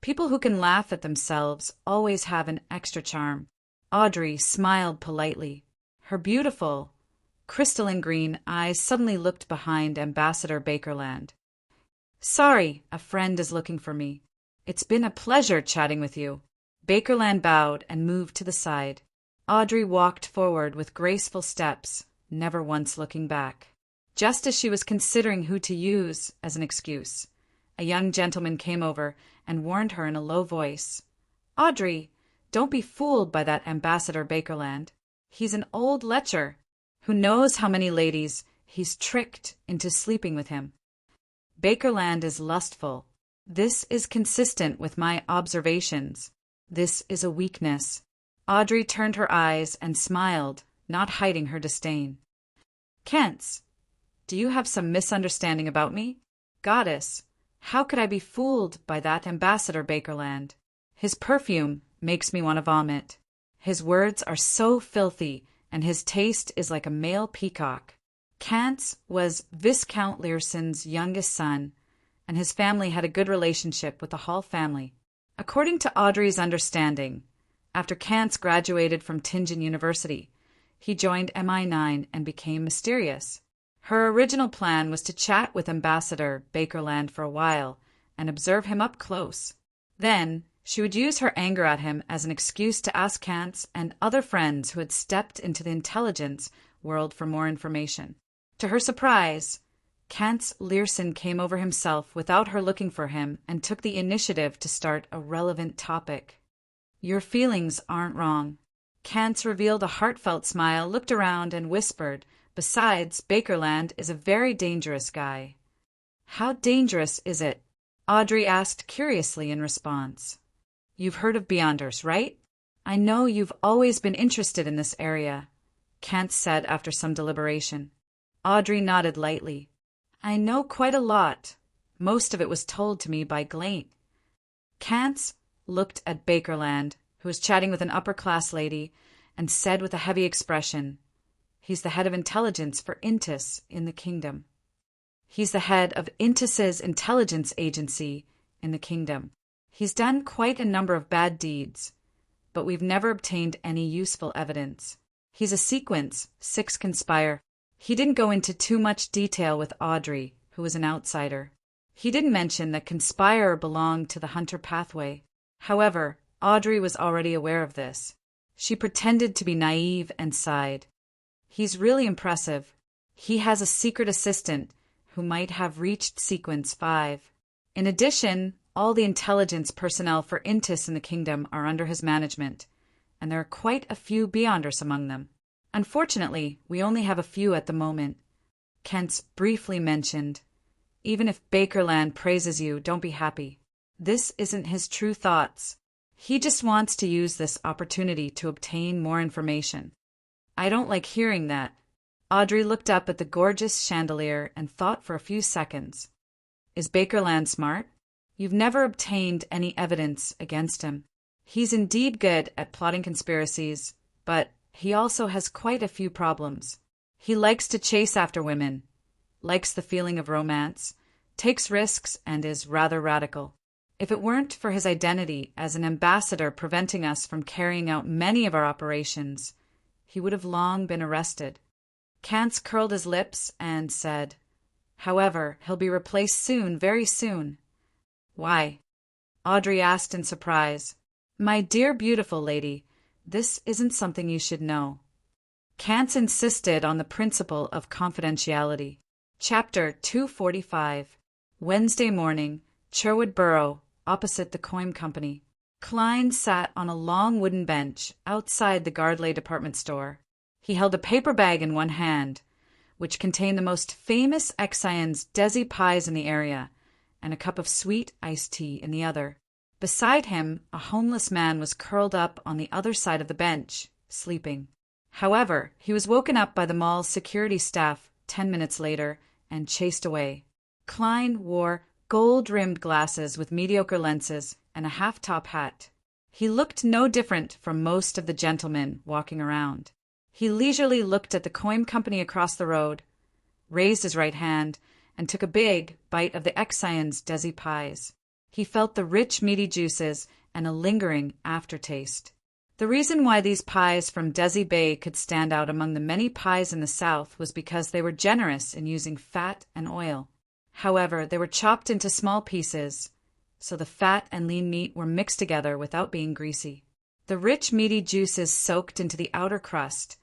People who can laugh at themselves always have an extra charm. Audrey smiled politely. Her beautiful, crystalline green eyes suddenly looked behind Ambassador Bakerland. "Sorry, a friend is looking for me. It's been a pleasure chatting with you." Bakerland bowed and moved to the side. Audrey walked forward with graceful steps, never once looking back. Just as she was considering who to use as an excuse, a young gentleman came over and warned her in a low voice, "Audrey, don't be fooled by that Ambassador Bakerland. He's an old lecher who knows how many ladies he's tricked into sleeping with him. Bakerland is lustful. This is consistent with my observations. This is a weakness." Audrey turned her eyes and smiled, not hiding her disdain. "Kents, do you have some misunderstanding about me? Goddess, how could I be fooled by that Ambassador Bakerland? His perfume makes me want to vomit. His words are so filthy, and his taste is like a male peacock." Kants was Viscount Learson's youngest son, and his family had a good relationship with the Hall family. According to Audrey's understanding, after Kants graduated from Tingen University, he joined MI9 and became mysterious. Her original plan was to chat with Ambassador Bakerland for a while and observe him up close. Then she would use her anger at him as an excuse to ask Kants and other friends who had stepped into the intelligence world for more information. To her surprise, Kants Learson came over himself without her looking for him and took the initiative to start a relevant topic. "Your feelings aren't wrong." Kants revealed a heartfelt smile, looked around, and whispered, "Besides, Bakerland is a very dangerous guy." "How dangerous is it?" Audrey asked curiously in response. "You've heard of Beyonders, right? I know you've always been interested in this area," Kants said after some deliberation. Audrey nodded lightly. "I know quite a lot. Most of it was told to me by Glaint." Kants looked at Bakerland, who was chatting with an upper-class lady, and said with a heavy expression, "He's the head of intelligence for Intis in the kingdom. He's the head of Intis's intelligence agency in the kingdom. He's done quite a number of bad deeds, but we've never obtained any useful evidence. He's a sequence, 6 conspire." He didn't go into too much detail with Audrey, who was an outsider. He didn't mention that conspire belonged to the Hunter pathway. However, Audrey was already aware of this. She pretended to be naive and sighed. "He's really impressive. He has a secret assistant who might have reached sequence 5. In addition, all the intelligence personnel for Intis in the kingdom are under his management, and there are quite a few Beyonders among them. Unfortunately, we only have a few at the moment." Kents briefly mentioned, "Even if Bakerland praises you, don't be happy. This isn't his true thoughts. He just wants to use this opportunity to obtain more information." "I don't like hearing that." Audrey looked up at the gorgeous chandelier and thought for a few seconds. "Is Bakerland smart? You've never obtained any evidence against him. He's indeed good at plotting conspiracies, but he also has quite a few problems. He likes to chase after women, likes the feeling of romance, takes risks, and is rather radical. If it weren't for his identity as an ambassador preventing us from carrying out many of our operations, he would have long been arrested." Kants curled his lips and said, "However, he'll be replaced soon, very soon." "Why?" Audrey asked in surprise. "My dear beautiful lady, this isn't something you should know." Kants insisted on the principle of confidentiality. Chapter 245. Wednesday morning, Sherwood Borough, opposite the Coin Company. Klein sat on a long wooden bench outside the Gardley department store. He held a paper bag in one hand, which contained the most famous Exion's Desi pies in the area, and a cup of sweet iced tea in the other. Beside him, a homeless man was curled up on the other side of the bench, sleeping. However, he was woken up by the mall's security staff 10 minutes later and chased away. Klein wore gold-rimmed glasses with mediocre lenses and a half-top hat. He looked no different from most of the gentlemen walking around. He leisurely looked at the coin company across the road, raised his right hand, and took a big bite of the ex-Scion's Desi pies. He felt the rich, meaty juices and a lingering aftertaste. The reason why these pies from Desi Bay could stand out among the many pies in the South was because they were generous in using fat and oil. However, they were chopped into small pieces, so the fat and lean meat were mixed together without being greasy. The rich, meaty juices soaked into the outer crust,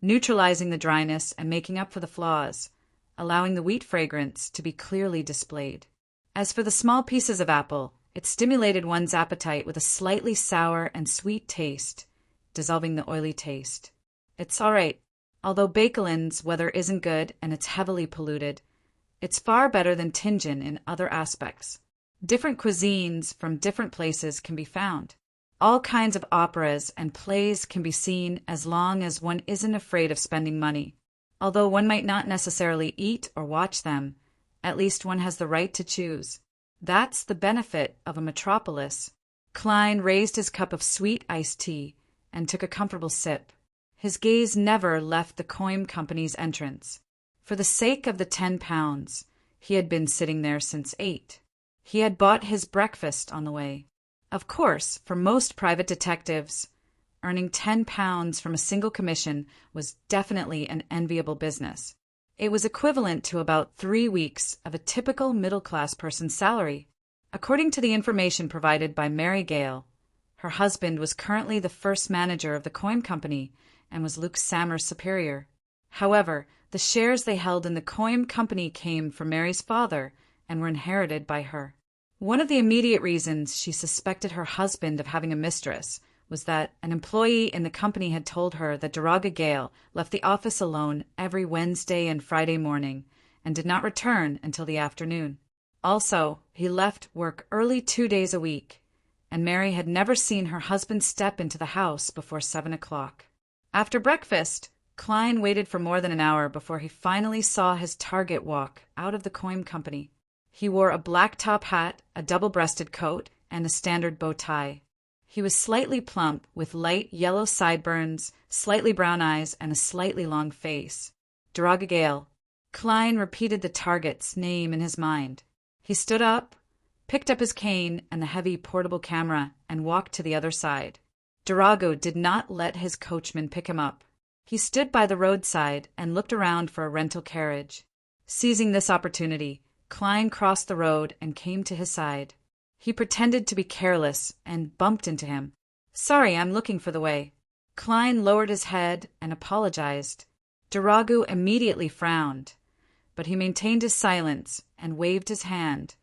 neutralizing the dryness and making up for the flaws, allowing the wheat fragrance to be clearly displayed. As for the small pieces of apple, it stimulated one's appetite with a slightly sour and sweet taste, dissolving the oily taste. It's all right. Although Bakelin's weather isn't good and it's heavily polluted, it's far better than Tianjin in other aspects. Different cuisines from different places can be found. All kinds of operas and plays can be seen as long as one isn't afraid of spending money. Although one might not necessarily eat or watch them, at least one has the right to choose. That's the benefit of a metropolis. Klein raised his cup of sweet iced tea and took a comfortable sip. His gaze never left the coin company's entrance. For the sake of the 10 pounds, he had been sitting there since 8. He had bought his breakfast on the way. Of course, for most private detectives, earning 10 pounds from a single commission was definitely an enviable business. It was equivalent to about 3 weeks of a typical middle-class person's salary. According to the information provided by Mary Gale, her husband was currently the first manager of the coin company and was Luke Sammer's superior. However, the shares they held in the coin company came from Mary's father and were inherited by her. One of the immediate reasons she suspected her husband of having a mistress was that an employee in the company had told her that Daraga Gale left the office alone every Wednesday and Friday morning and did not return until the afternoon. Also, he left work early 2 days a week, and Mary had never seen her husband step into the house before 7 o'clock. After breakfast, Klein waited for more than an hour before he finally saw his target walk out of the coin company. He wore a black top hat, a double-breasted coat, and a standard bow tie. He was slightly plump, with light yellow sideburns, slightly brown eyes, and a slightly long face. Daraga Gale. Klein repeated the target's name in his mind. He stood up, picked up his cane and the heavy portable camera, and walked to the other side. Darago did not let his coachman pick him up. He stood by the roadside and looked around for a rental carriage. Seizing this opportunity, Klein crossed the road and came to his side. He pretended to be careless and bumped into him. "Sorry, I'm looking for the way." Klein lowered his head and apologized. Darago immediately frowned, but he maintained his silence and waved his hand,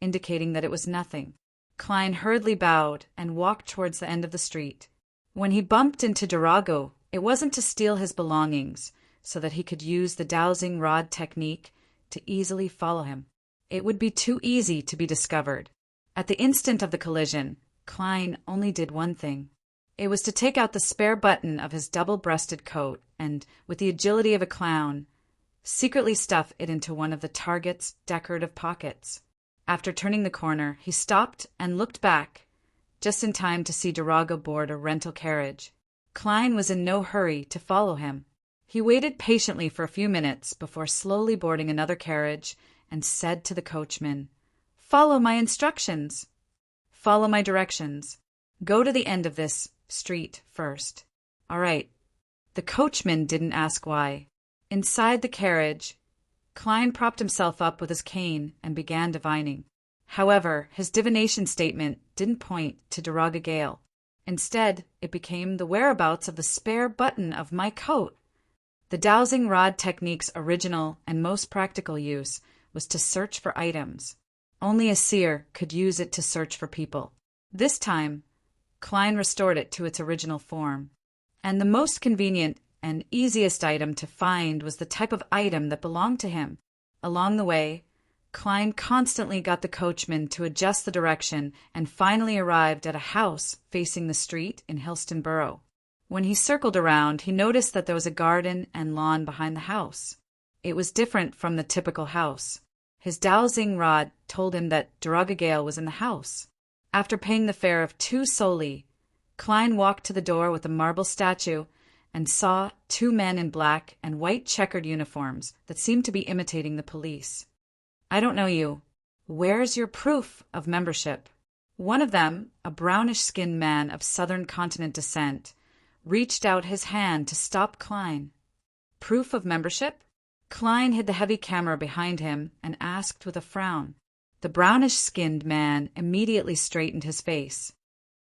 indicating that it was nothing. Klein hurriedly bowed and walked towards the end of the street. When he bumped into Darago, it wasn't to steal his belongings so that he could use the dowsing rod technique to easily follow him. It would be too easy to be discovered. At the instant of the collision, Klein only did one thing. It was to take out the spare button of his double-breasted coat and, with the agility of a clown, secretly stuff it into one of the target's decorative pockets. After turning the corner, he stopped and looked back, just in time to see Darago board a rental carriage. Klein was in no hurry to follow him. He waited patiently for a few minutes before slowly boarding another carriage and said to the coachman, "Follow my instructions. Follow my directions. Go to the end of this street first." "All right." The coachman didn't ask why. Inside the carriage, Klein propped himself up with his cane and began divining. However, his divination statement didn't point to Daraga Gale. Instead, it became the whereabouts of the spare button of my coat. The dowsing rod technique's original and most practical use was to search for items. Only a seer could use it to search for people. This time, Klein restored it to its original form. And the most convenient and easiest item to find was the type of item that belonged to him. Along the way, Klein constantly got the coachman to adjust the direction and finally arrived at a house facing the street in Hillston Borough. When he circled around, he noticed that there was a garden and lawn behind the house. It was different from the typical house. His dowsing rod told him that Daraga Gale was in the house. After paying the fare of 2 soldi, Klein walked to the door with the marble statue and saw 2 men in black and white checkered uniforms that seemed to be imitating the police. "I don't know you. Where's your proof of membership?" One of them, a brownish-skinned man of southern continent descent, reached out his hand to stop Klein. "Proof of membership?" Klein hid the heavy camera behind him and asked with a frown. The brownish-skinned man immediately straightened his face.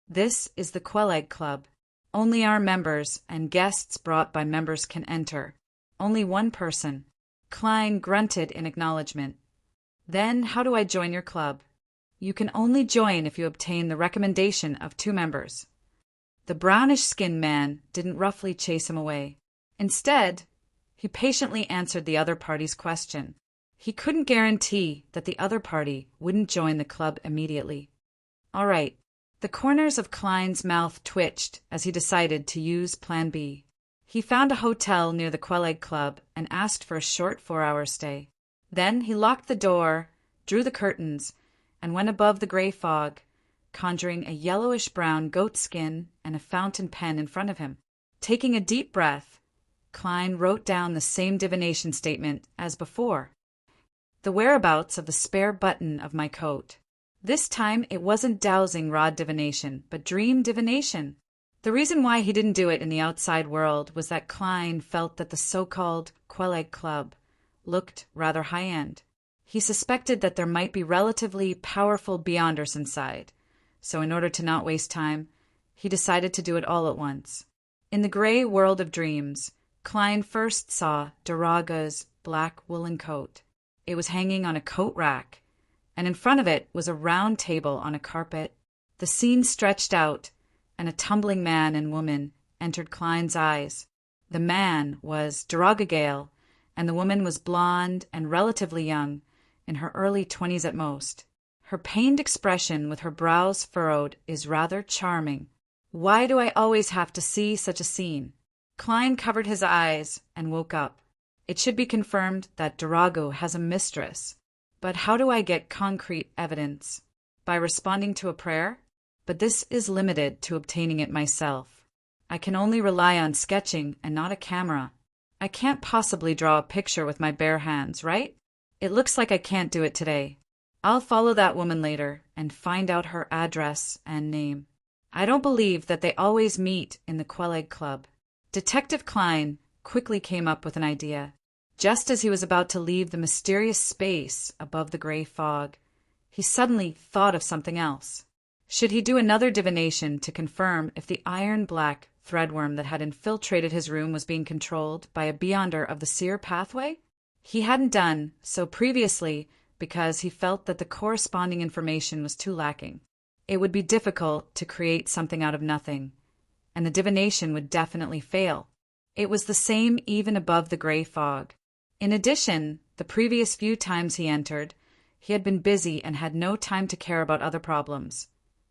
"This is the Quelaag Club. Only our members and guests brought by members can enter. Only one person." Klein grunted in acknowledgement. "Then how do I join your club?" "You can only join if you obtain the recommendation of 2 members. The brownish-skinned man didn't roughly chase him away. Instead, he patiently answered the other party's question. He couldn't guarantee that the other party wouldn't join the club immediately. All right. The corners of Klein's mouth twitched as he decided to use Plan B. He found a hotel near the Quelaag Club and asked for a short 4-hour stay. Then he locked the door, drew the curtains, and went above the gray fog, conjuring a yellowish-brown goat skin and a fountain pen in front of him. Taking a deep breath, Klein wrote down the same divination statement as before. "The whereabouts of the spare button of my coat." This time it wasn't dowsing rod divination, but dream divination. The reason why he didn't do it in the outside world was that Klein felt that the so-called Quelaag Club looked rather high-end. He suspected that there might be relatively powerful beyonders inside, so in order to not waste time, he decided to do it all at once. In the gray world of dreams, Klein first saw Daraga's black woolen coat. It was hanging on a coat rack, and in front of it was a round table on a carpet. The scene stretched out, and a tumbling man and woman entered Klein's eyes. The man was Daraga Gale, and the woman was blonde and relatively young, in her early 20s at most. Her pained expression with her brows furrowed is rather charming. Why do I always have to see such a scene? Klein covered his eyes and woke up. It should be confirmed that Darago has a mistress. But how do I get concrete evidence? By responding to a prayer? But this is limited to obtaining it myself. I can only rely on sketching and not a camera. I can't possibly draw a picture with my bare hands, right? It looks like I can't do it today. I'll follow that woman later and find out her address and name. I don't believe that they always meet in the Quelaag Club. Detective Klein quickly came up with an idea. Just as he was about to leave the mysterious space above the gray fog, he suddenly thought of something else. Should he do another divination to confirm if the iron-black threadworm that had infiltrated his room was being controlled by a beyonder of the seer pathway? He hadn't done so previously because he felt that the corresponding information was too lacking. It would be difficult to create something out of nothing, and the divination would definitely fail. It was the same even above the gray fog. In addition, the previous few times he entered, he had been busy and had no time to care about other problems,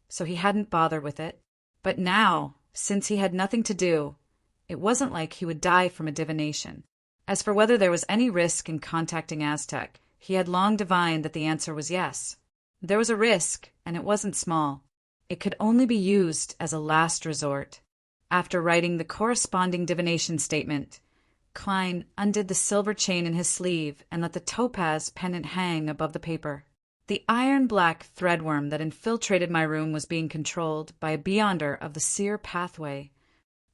so he hadn't bothered with it. But now, since he had nothing to do, it wasn't like he would die from a divination. As for whether there was any risk in contacting Aztec, he had long divined that the answer was yes. There was a risk, and it wasn't small. It could only be used as a last resort. After writing the corresponding divination statement, Klein undid the silver chain in his sleeve and let the topaz pendant hang above the paper. The iron-black threadworm that infiltrated my room was being controlled by a beyonder of the seer pathway.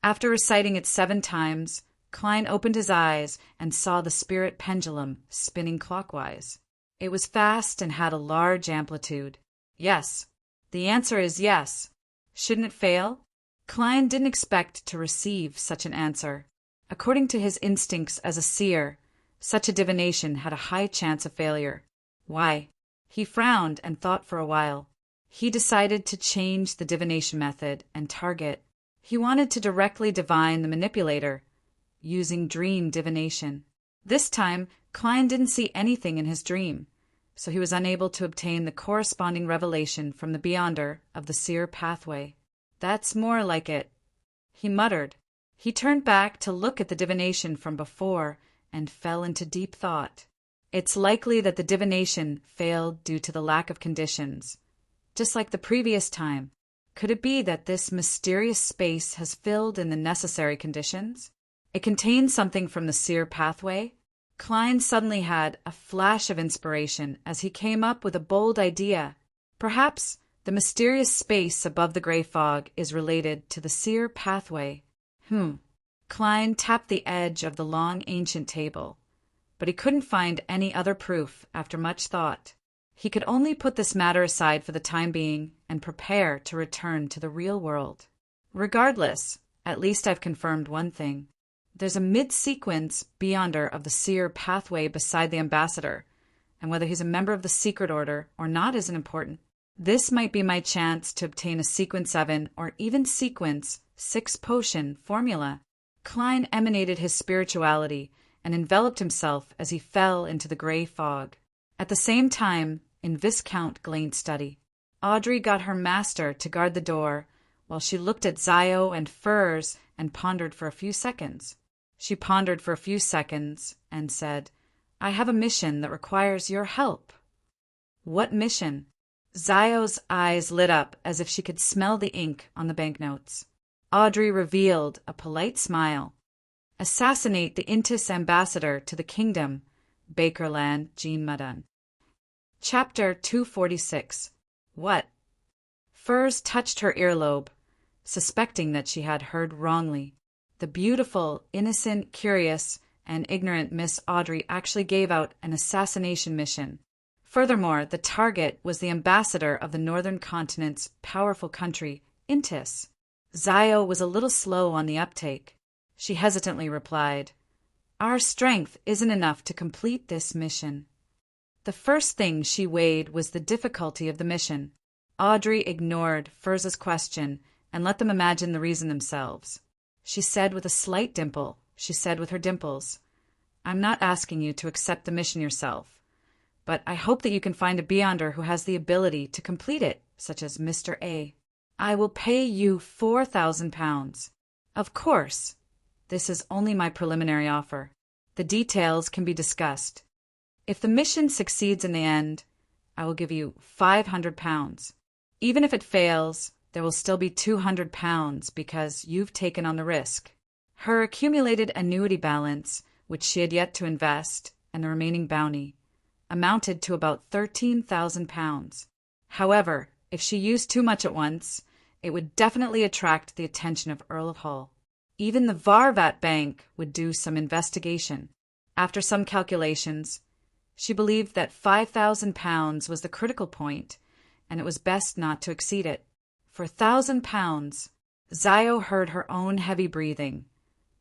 After reciting it 7 times, Klein opened his eyes and saw the spirit pendulum spinning clockwise. It was fast and had a large amplitude. Yes. The answer is yes. Shouldn't it fail? Klein didn't expect to receive such an answer. According to his instincts as a seer, such a divination had a high chance of failure. Why? He frowned and thought for a while. He decided to change the divination method and target. He wanted to directly divine the manipulator, using dream divination. This time, Klein didn't see anything in his dream, so he was unable to obtain the corresponding revelation from the beyonder of the seer pathway. That's more like it, he muttered. He turned back to look at the divination from before and fell into deep thought. It's likely that the divination failed due to the lack of conditions. just like the previous time. Could it be that this mysterious space has filled in the necessary conditions? It contains something from the seer pathway. Klein suddenly had a flash of inspiration as he came up with a bold idea. Perhaps the mysterious space above the gray fog is related to the seer pathway. Klein tapped the edge of the long ancient table, but he couldn't find any other proof after much thought. He could only put this matter aside for the time being and prepare to return to the real world. Regardless, at least I've confirmed one thing. There's a mid-sequence beyonder of the seer pathway beside the ambassador, and whether he's a member of the secret order or not isn't important. This might be my chance to obtain a sequence 7 or even sequence 6 potion formula. Klein emanated his spirituality and enveloped himself as he fell into the gray fog. At the same time, in Viscount Glaint's study, Audrey got her master to guard the door while she looked at Zio and Furs and pondered for a few seconds. She pondered for a few seconds and said, "I have a mission that requires your help." "What mission?" Zio's eyes lit up as if she could smell the ink on the banknotes. Audrey revealed a polite smile. "Assassinate the Intis ambassador to the kingdom, Bakerland Jean Madon." Chapter 246. What? Furs touched her earlobe, suspecting that she had heard wrongly. The beautiful, innocent, curious, and ignorant Miss Audrey actually gave out an assassination mission. Furthermore, the target was the ambassador of the northern continent's powerful country, Intis. Zio was a little slow on the uptake. She hesitantly replied, "Our strength isn't enough to complete this mission." The first thing she weighed was the difficulty of the mission. Audrey ignored Furz's question and let them imagine the reason themselves. She said with a slight dimple, she said with her dimples, "I'm not asking you to accept the mission yourself, but I hope that you can find a beyonder who has the ability to complete it, such as Mr. A. I will pay you 4,000 pounds. Of course, this is only my preliminary offer. The details can be discussed. If the mission succeeds in the end, I will give you 500 pounds. Even if it fails, there will still be 200 pounds because you've taken on the risk." Her accumulated annuity balance, which she had yet to invest, and the remaining bounty, amounted to about 13,000 pounds. However, if she used too much at once, it would definitely attract the attention of Earl of Hull. Even the Varvat Bank would do some investigation. After some calculations, she believed that 5,000 pounds was the critical point, and it was best not to exceed it. For 1,000 pounds, Zio heard her own heavy breathing,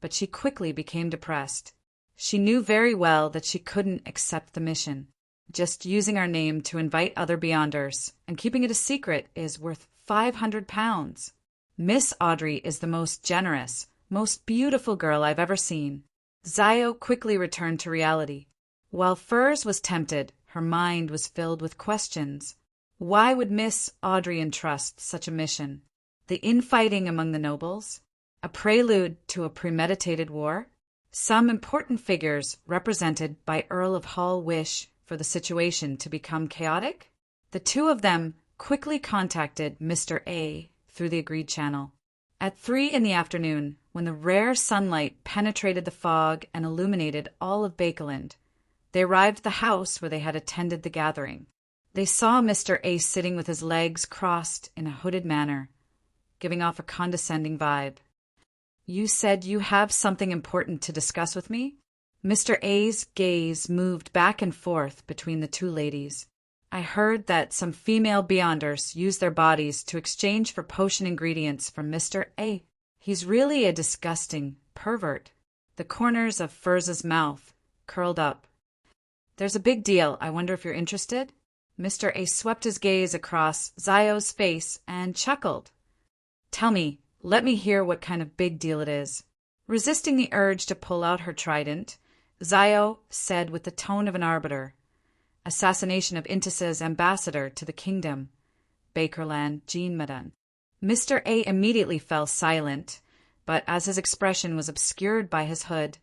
but she quickly became depressed. She knew very well that she couldn't accept the mission. Just using our name to invite other beyonders and keeping it a secret is worth 500 pounds. Miss Audrey is the most generous, most beautiful girl I've ever seen. Zio quickly returned to reality. While Furs was tempted, her mind was filled with questions. Why would Miss Audrey entrust such a mission? The infighting among the nobles? A prelude to a premeditated war? Some important figures represented by Earl of Hull wish for the situation to become chaotic? The two of them quickly contacted Mr. A through the agreed channel. At 3 in the afternoon, when the rare sunlight penetrated the fog and illuminated all of Bakerland, they arrived at the house where they had attended the gathering. They saw Mr. A sitting with his legs crossed in a hooded manner, giving off a condescending vibe. "You said you have something important to discuss with me?" Mr. A's gaze moved back and forth between the two ladies. "I heard that some female beyonders use their bodies to exchange for potion ingredients from Mr. A. He's really a disgusting pervert." The corners of Furz's mouth curled up. "There's a big deal. I wonder if you're interested?" Mr. A swept his gaze across Zio's face and chuckled. "Tell me, let me hear what kind of big deal it is." Resisting the urge to pull out her trident, Zio said with the tone of an arbiter, "Assassination of Intis's ambassador to the kingdom, Bakerland Jean Madon." Mr. A immediately fell silent, but as his expression was obscured by his hood,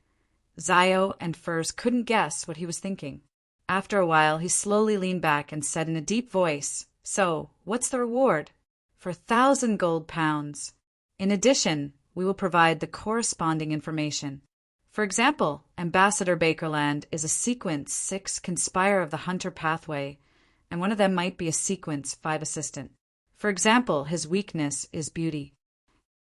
Zio and Furs couldn't guess what he was thinking. After a while, he slowly leaned back and said in a deep voice, So, what's the reward? For 1,000 gold pounds. In addition, we will provide the corresponding information. For example, Ambassador Bakerland is a Sequence 6 conspire of the Hunter pathway, and one of them might be a Sequence 5 assistant. For example, his weakness is beauty.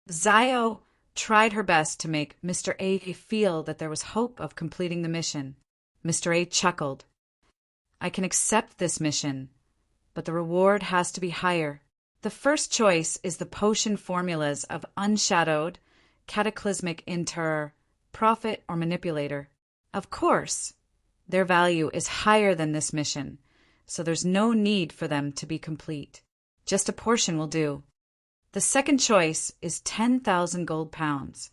Zio tried her best to make Mr. A feel that there was hope of completing the mission. Mr. A chuckled. I can accept this mission, but the reward has to be higher. The first choice is the potion formulas of Unshadowed, Cataclysmic Inter, Prophet, or Manipulator. Of course, their value is higher than this mission, so there's no need for them to be complete. Just a portion will do. The second choice is 10,000 gold pounds.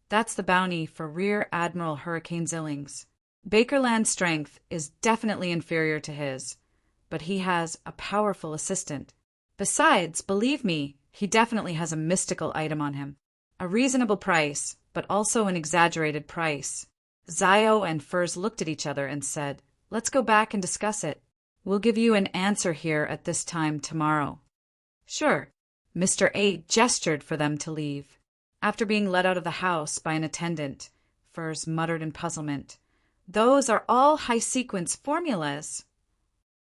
That's the bounty for Rear Admiral Hurricane Zillings. Bakerland's strength is definitely inferior to his, but he has a powerful assistant. Besides, believe me, he definitely has a mystical item on him. A reasonable price, but also an exaggerated price. Zio and Furs looked at each other and said, Let's go back and discuss it. We'll give you an answer here at this time tomorrow. Sure. Mr. A gestured for them to leave. After being led out of the house by an attendant, Furs muttered in puzzlement, Those are all high-sequence formulas.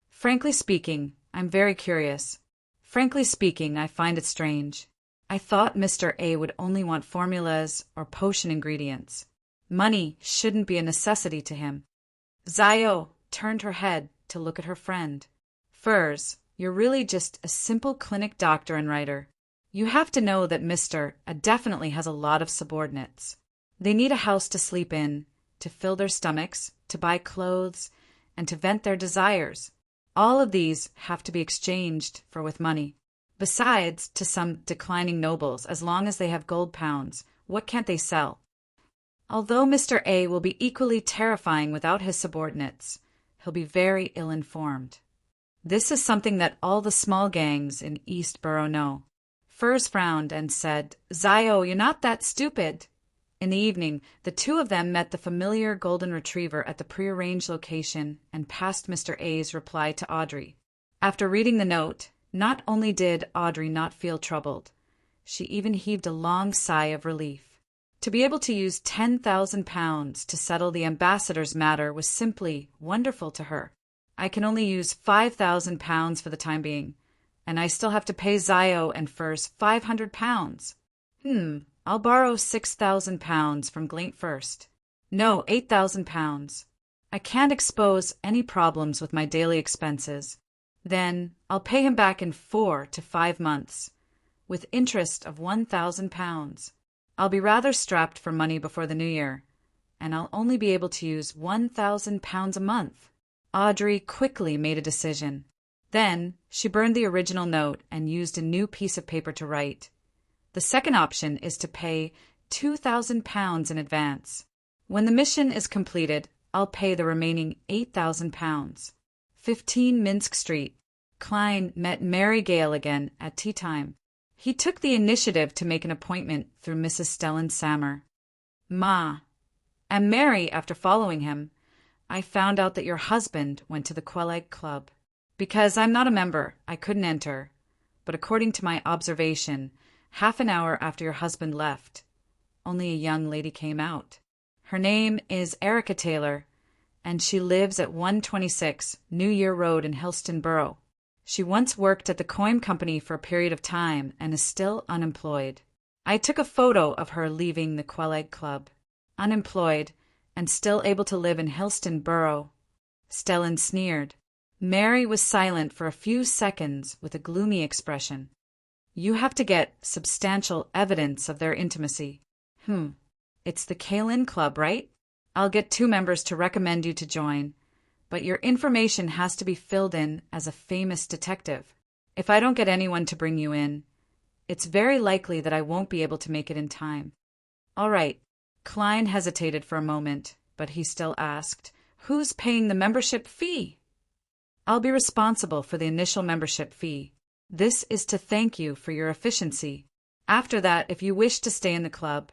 Frankly speaking, I'm very curious. Frankly speaking, I find it strange. I thought Mr. A would only want formulas or potion ingredients. Money shouldn't be a necessity to him. Zio turned her head to look at her friend. Furs, you're really just a simple clinic doctor and writer. You have to know that Mr. A definitely has a lot of subordinates. They need a house to sleep in, to fill their stomachs, to buy clothes, and to vent their desires. All of these have to be exchanged for with money. Besides, to some declining nobles, as long as they have gold pounds, what can't they sell? Although Mr. A will be equally terrifying without his subordinates, he'll be very ill-informed. This is something that all the small gangs in East Borough know. Furs frowned and said, Zio, you're not that stupid. In the evening, the two of them met the familiar golden retriever at the prearranged location and passed Mr. A's reply to Audrey. After reading the note, not only did Audrey not feel troubled, she even heaved a long sigh of relief. To be able to use 10,000 pounds to settle the ambassador's matter was simply wonderful to her. I can only use 5,000 pounds for the time being, and I still have to pay Zio and Furs 500 pounds. I'll borrow 6,000 pounds from Glaint first. No, 8,000 pounds. I can't expose any problems with my daily expenses. Then I'll pay him back in 4 to 5 months, with interest of 1,000 pounds. I'll be rather strapped for money before the new year, and I'll only be able to use 1,000 pounds a month. Audrey quickly made a decision. Then she burned the original note and used a new piece of paper to write. The second option is to pay 2,000 pounds in advance. When the mission is completed, I'll pay the remaining 8,000 pounds. 15 Minsk Street. Klein met Mary Gale again at tea time. He took the initiative to make an appointment through Mrs. Stellan Sammer. Ma, and Mary, after following him, I found out that your husband went to the Quelleg Club. Because I'm not a member, I couldn't enter, but according to my observation, half an hour after your husband left, only a young lady came out. Her name is Erica Taylor, and she lives at 126 New Year Road in Helston Borough. She once worked at the Coin Company for a period of time and is still unemployed. I took a photo of her leaving the Quelleg Club, unemployed, and still able to live in Helston Borough. Stellan sneered. Mary was silent for a few seconds with a gloomy expression. You have to get substantial evidence of their intimacy. It's the Kalin Club, right? I'll get 2 members to recommend you to join, but your information has to be filled in as a famous detective. If I don't get anyone to bring you in, it's very likely that I won't be able to make it in time. All right. Klein hesitated for a moment, but he still asked, Who's paying the membership fee? I'll be responsible for the initial membership fee. This is to thank you for your efficiency. After that, if you wish to stay in the club,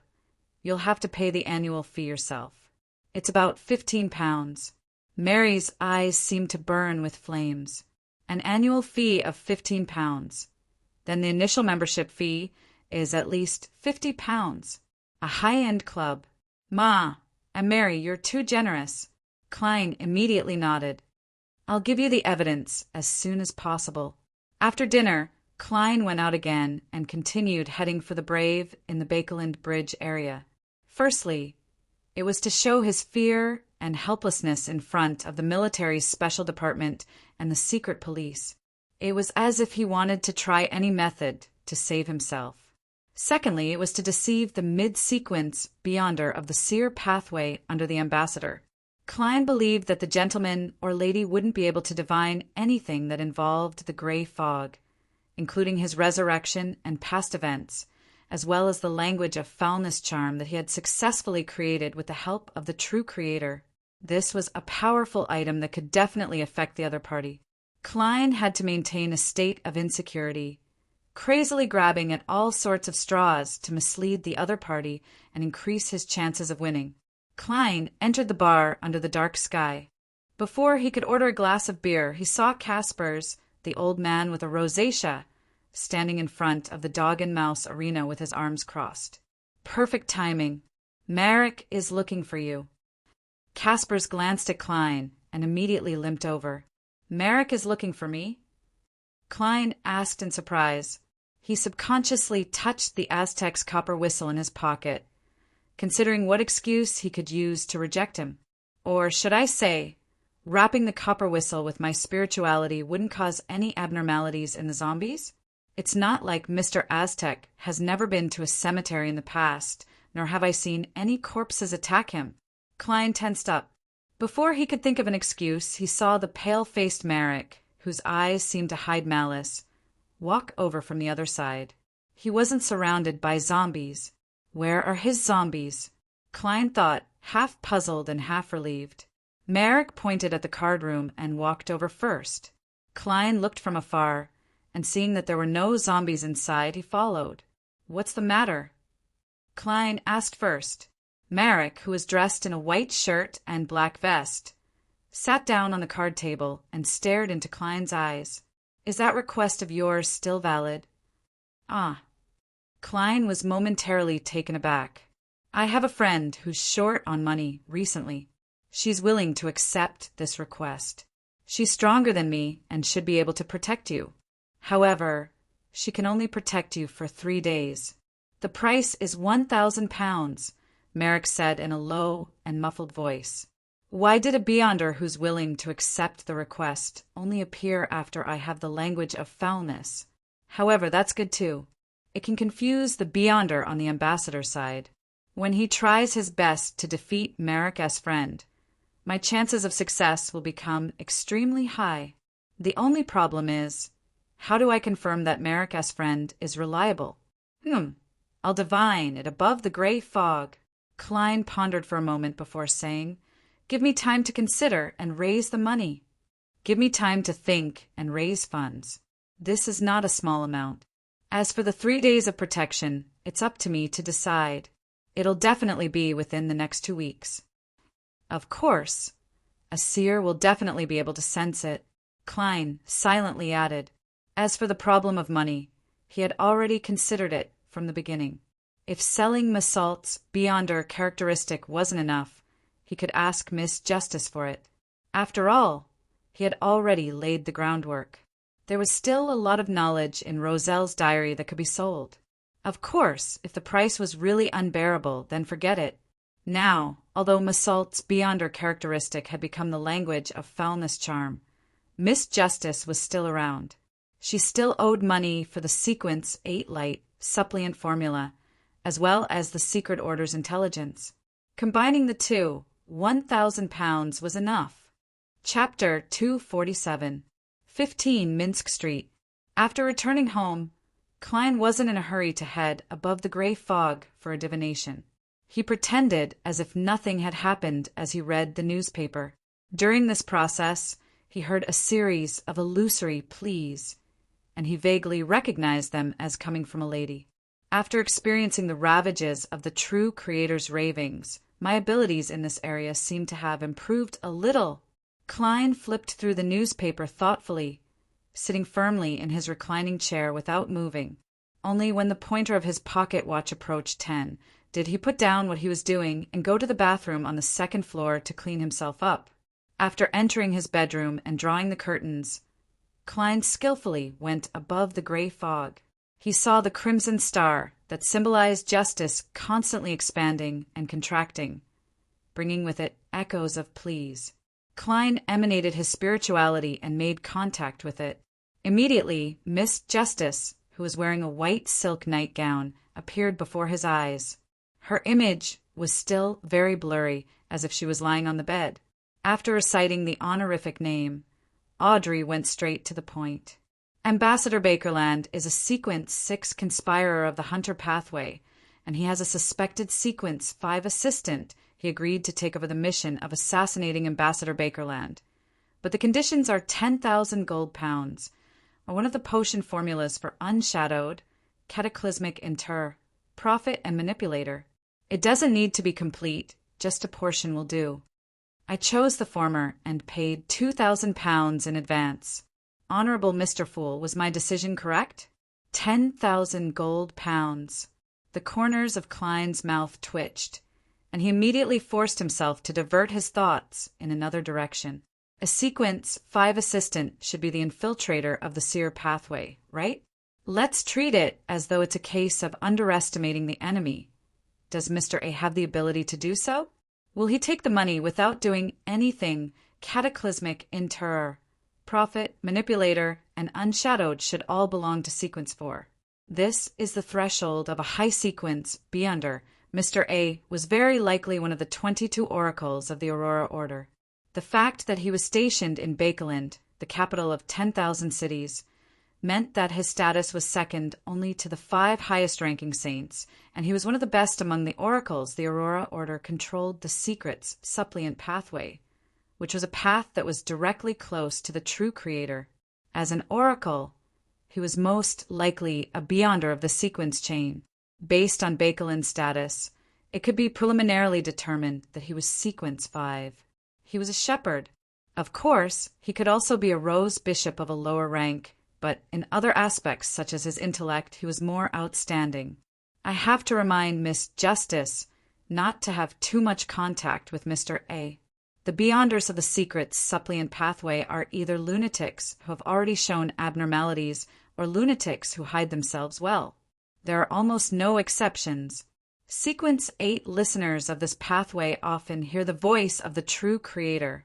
you'll have to pay the annual fee yourself. It's about 15 pounds. Mary's eyes seemed to burn with flames. an annual fee of £15. Then the initial membership fee is at least £50. A high-end club. Ma and Mary, you're too generous. Klein immediately nodded. I'll give you the evidence as soon as possible. After dinner, Klein went out again and continued heading for the Brave in the Bakeland Bridge area. Firstly, it was to show his fear and helplessness in front of the military's special department and the secret police. It was as if he wanted to try any method to save himself. Secondly, it was to deceive the mid-sequence beyonder of the seer pathway under the ambassador. Klein believed that the gentleman or lady wouldn't be able to divine anything that involved the gray fog, including his resurrection and past events, as well as the language of foulness charm that he had successfully created with the help of the true creator. This was a powerful item that could definitely affect the other party. Klein had to maintain a state of insecurity, crazily grabbing at all sorts of straws to mislead the other party and increase his chances of winning. Klein entered the bar under the dark sky. Before he could order a glass of beer, he saw Caspers, the old man with a rosacea, standing in front of the dog and mouse arena with his arms crossed. Perfect timing. Marek is looking for you. Caspers glanced at Klein and immediately limped over. Marek is looking for me? Klein asked in surprise. He subconsciously touched the Aztec's copper whistle in his pocket, considering what excuse he could use to reject him. Or should I say, wrapping the copper whistle with my spirituality wouldn't cause any abnormalities in the zombies? It's not like Mr. Aztec has never been to a cemetery in the past, nor have I seen any corpses attack him. Klein tensed up. Before he could think of an excuse, he saw the pale-faced Marek, whose eyes seemed to hide malice, walk over from the other side. He wasn't surrounded by zombies. Where are his zombies? Klein thought, half puzzled and half relieved. Marek pointed at the card room and walked over first. Klein looked from afar, and seeing that there were no zombies inside, he followed. What's the matter? Klein asked first. Marek, who was dressed in a white shirt and black vest, sat down on the card table and stared into Klein's eyes. Is that request of yours still valid? Ah. Klein was momentarily taken aback. I have a friend who's short on money recently. She's willing to accept this request. She's stronger than me and should be able to protect you. However, she can only protect you for 3 days. The price is £1,000, Marek said in a low and muffled voice. Why did a beyonder who's willing to accept the request only appear after I have the language of foulness? However, that's good too. It can confuse the beyonder on the ambassador side. When he tries his best to defeat Marek's friend, my chances of success will become extremely high. The only problem is, how do I confirm that Marek's friend is reliable? I'll divine it above the gray fog. Klein pondered for a moment before saying, Give me time to consider and raise the money. Give me time to think and raise funds. This is not a small amount. As for the 3 days of protection, it's up to me to decide. It'll definitely be within the next 2 weeks. Of course, a seer will definitely be able to sense it. Klein silently added. As for the problem of money, he had already considered it from the beginning. If selling Massault's beyonder characteristic wasn't enough, he could ask Miss Justice for it. After all, he had already laid the groundwork. There was still a lot of knowledge in Roselle's diary that could be sold. Of course, if the price was really unbearable, then forget it. Now, although Massault's beyonder characteristic had become the language of foulness charm, Miss Justice was still around. She still owed money for the Sequence 8 Light suppliant formula, as well as the Secret Order's intelligence. Combining the two, £1,000 was enough. Chapter 247. 15 Minsk Street. After returning home, Klein wasn't in a hurry to head above the gray fog for a divination. He pretended as if nothing had happened as he read the newspaper. During this process, he heard a series of illusory pleas, and he vaguely recognized them as coming from a lady. After experiencing the ravages of the true creator's ravings, my abilities in this area seem to have improved a little. Klein flipped through the newspaper thoughtfully, sitting firmly in his reclining chair without moving. Only when the pointer of his pocket watch approached 10 did he put down what he was doing and go to the bathroom on the second floor to clean himself up. After entering his bedroom and drawing the curtains, Klein skillfully went above the gray fog. He saw the crimson star that symbolized justice constantly expanding and contracting, bringing with it echoes of pleas. Klein emanated his spirituality and made contact with it. Immediately, Miss Justice, who was wearing a white silk nightgown, appeared before his eyes. Her image was still very blurry, as if she was lying on the bed. After reciting the honorific name, Audrey went straight to the point. Ambassador Bakerland is a Sequence 6 conspirer of the Hunter Pathway, and he has a suspected Sequence 5 assistant he agreed to take over the mission of assassinating Ambassador Bakerland. But the conditions are 10,000 gold pounds, or one of the potion formulas for Unshadowed, Cataclysmic Inter, Prophet, and Manipulator. It doesn't need to be complete, just a portion will do. I chose the former and paid 2,000 pounds in advance. Honorable Mr. Fool, was my decision correct? 10,000 gold pounds. The corners of Klein's mouth twitched, and he immediately forced himself to divert his thoughts in another direction. A Sequence 5 assistant should be the infiltrator of the Seer pathway, right? Let's treat it as though it's a case of underestimating the enemy. Does Mr. A have the ability to do so? Will he take the money without doing anything cataclysmic in terror? Prophet, Manipulator, and Unshadowed should all belong to Sequence 4. This is the threshold of a high sequence. Beyonder, Mr. A was very likely one of the 22 oracles of the Aurora Order. The fact that he was stationed in Bakeland, the capital of 10,000 cities, meant that his status was second only to the 5 highest-ranking saints, and he was one of the best among the oracles. The Aurora Order controlled the Secret's suppliant pathway, which was a path that was directly close to the true Creator. As an oracle, he was most likely a Beyonder of the sequence chain. Based on Bakeland's status, it could be preliminarily determined that he was Sequence 5. He was a shepherd. Of course, he could also be a rose bishop of a lower rank, but in other aspects, such as his intellect, he was more outstanding. I have to remind Miss Justice not to have too much contact with Mr. A. The Beyonders of the Secret's suppliant pathway are either lunatics who have already shown abnormalities or lunatics who hide themselves well. There are almost no exceptions. Sequence 8 listeners of this pathway often hear the voice of the true Creator.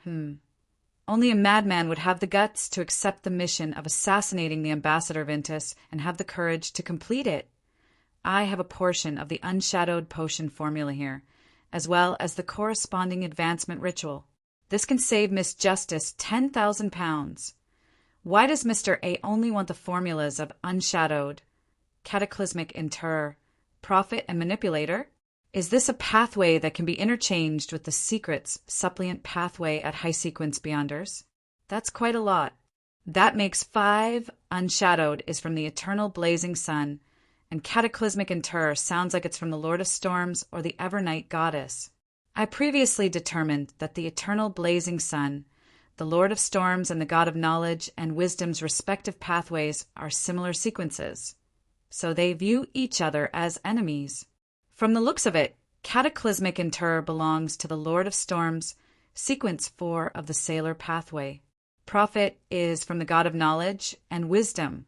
Only a madman would have the guts to accept the mission of assassinating the Ambassador Ventus and have the courage to complete it. I have a portion of the Unshadowed potion formula here, as well as the corresponding advancement ritual. This can save Miss Justice 10,000 pounds. Why does Mr. A only want the formulas of Unshadowed, Cataclysmic Inter, Prophet, and Manipulator? Is this a pathway that can be interchanged with the Secret's suppliant pathway at high sequence Beyonders? That's quite a lot. That makes 5. Unshadowed is from the eternal blazing sun, and Cataclysmic Inter sounds like it's from the Lord of Storms or the Evernight Goddess. I previously determined that the eternal blazing sun, the Lord of Storms, and the God of Knowledge and Wisdom's respective pathways are similar sequences, so they view each other as enemies. From the looks of it, Cataclysmic Inter belongs to the Lord of Storms, Sequence 4 of the Sailor Pathway. Prophet is from the God of Knowledge and Wisdom.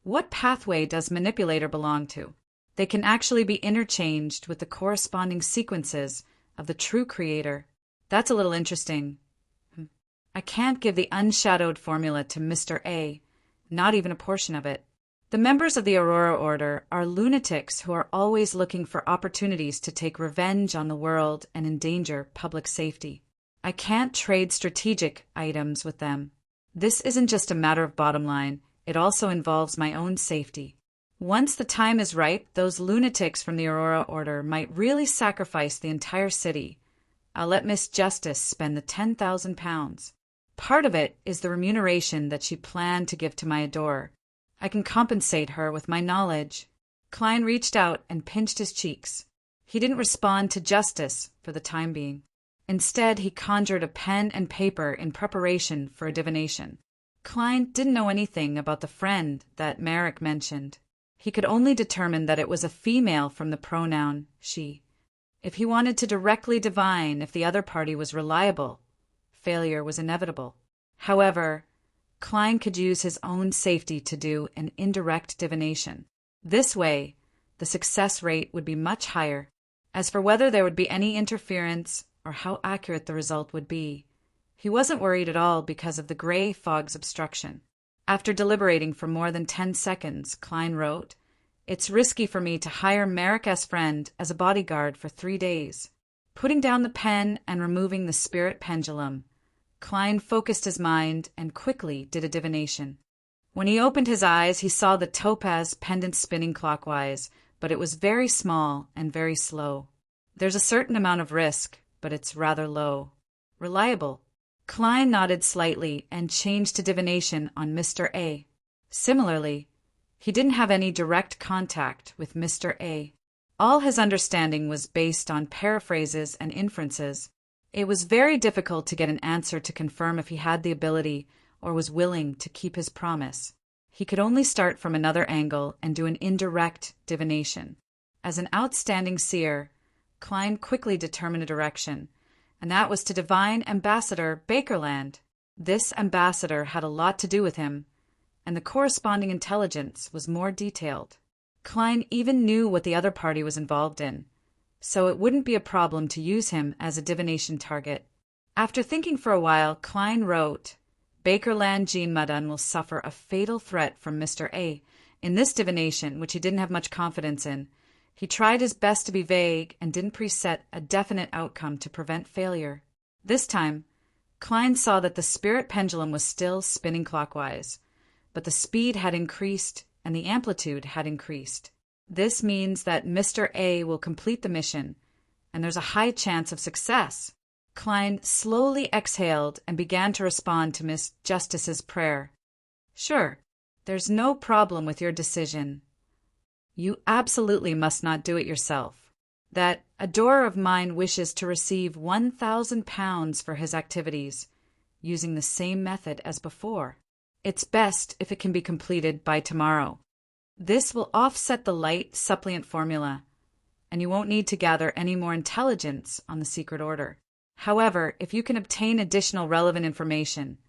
What pathway does Manipulator belong to? They can actually be interchanged with the corresponding sequences of the true Creator. That's a little interesting. I can't give the Unshadowed formula to Mr. A, not even a portion of it. The members of the Aurora Order are lunatics who are always looking for opportunities to take revenge on the world and endanger public safety. I can't trade strategic items with them. This isn't just a matter of bottom line, it also involves my own safety. Once the time is ripe, those lunatics from the Aurora Order might really sacrifice the entire city. I'll let Miss Justice spend the 10,000 pounds. Part of it is the remuneration that she planned to give to my adorer. I can compensate her with my knowledge. Klein reached out and pinched his cheeks. He didn't respond to Justice for the time being. Instead, he conjured a pen and paper in preparation for a divination. Klein didn't know anything about the friend that Merrick mentioned. He could only determine that it was a female from the pronoun she. If he wanted to directly divine if the other party was reliable, failure was inevitable. However, Klein could use his own safety to do an indirect divination. This way, the success rate would be much higher. As for whether there would be any interference or how accurate the result would be, he wasn't worried at all because of the gray fog's obstruction. After deliberating for more than 10 seconds, Klein wrote, "It's risky for me to hire Merrick S. Friend as a bodyguard for 3 days." Putting down the pen and removing the spirit pendulum, Klein focused his mind and quickly did a divination. When he opened his eyes, he saw the topaz pendant spinning clockwise, but it was very small and very slow. There's a certain amount of risk, but it's rather low. Reliable. Klein nodded slightly and changed to divination on Mr. A. Similarly, he didn't have any direct contact with Mr. A. All his understanding was based on paraphrases and inferences. It was very difficult to get an answer to confirm if he had the ability or was willing to keep his promise. He could only start from another angle and do an indirect divination. As an outstanding seer, Klein quickly determined a direction, and that was to divine Ambassador Bakerland. This ambassador had a lot to do with him, and the corresponding intelligence was more detailed. Klein even knew what the other party was involved in, so it wouldn't be a problem to use him as a divination target. After thinking for a while, Klein wrote, "Bakerland Jean Madden will suffer a fatal threat from Mr. A." In this divination, which he didn't have much confidence in, he tried his best to be vague and didn't preset a definite outcome to prevent failure. This time, Klein saw that the spirit pendulum was still spinning clockwise, but the speed had increased and the amplitude had increased. This means that Mr. A will complete the mission, and there's a high chance of success. Klein slowly exhaled and began to respond to Miss Justice's prayer. "Sure, there's no problem with your decision. You absolutely must not do it yourself. That adorer of mine wishes to receive £1,000 for his activities, using the same method as before. It's best if it can be completed by tomorrow. This will offset the light suppliant formula, and you won't need to gather any more intelligence on the secret order. However, if you can obtain additional relevant information,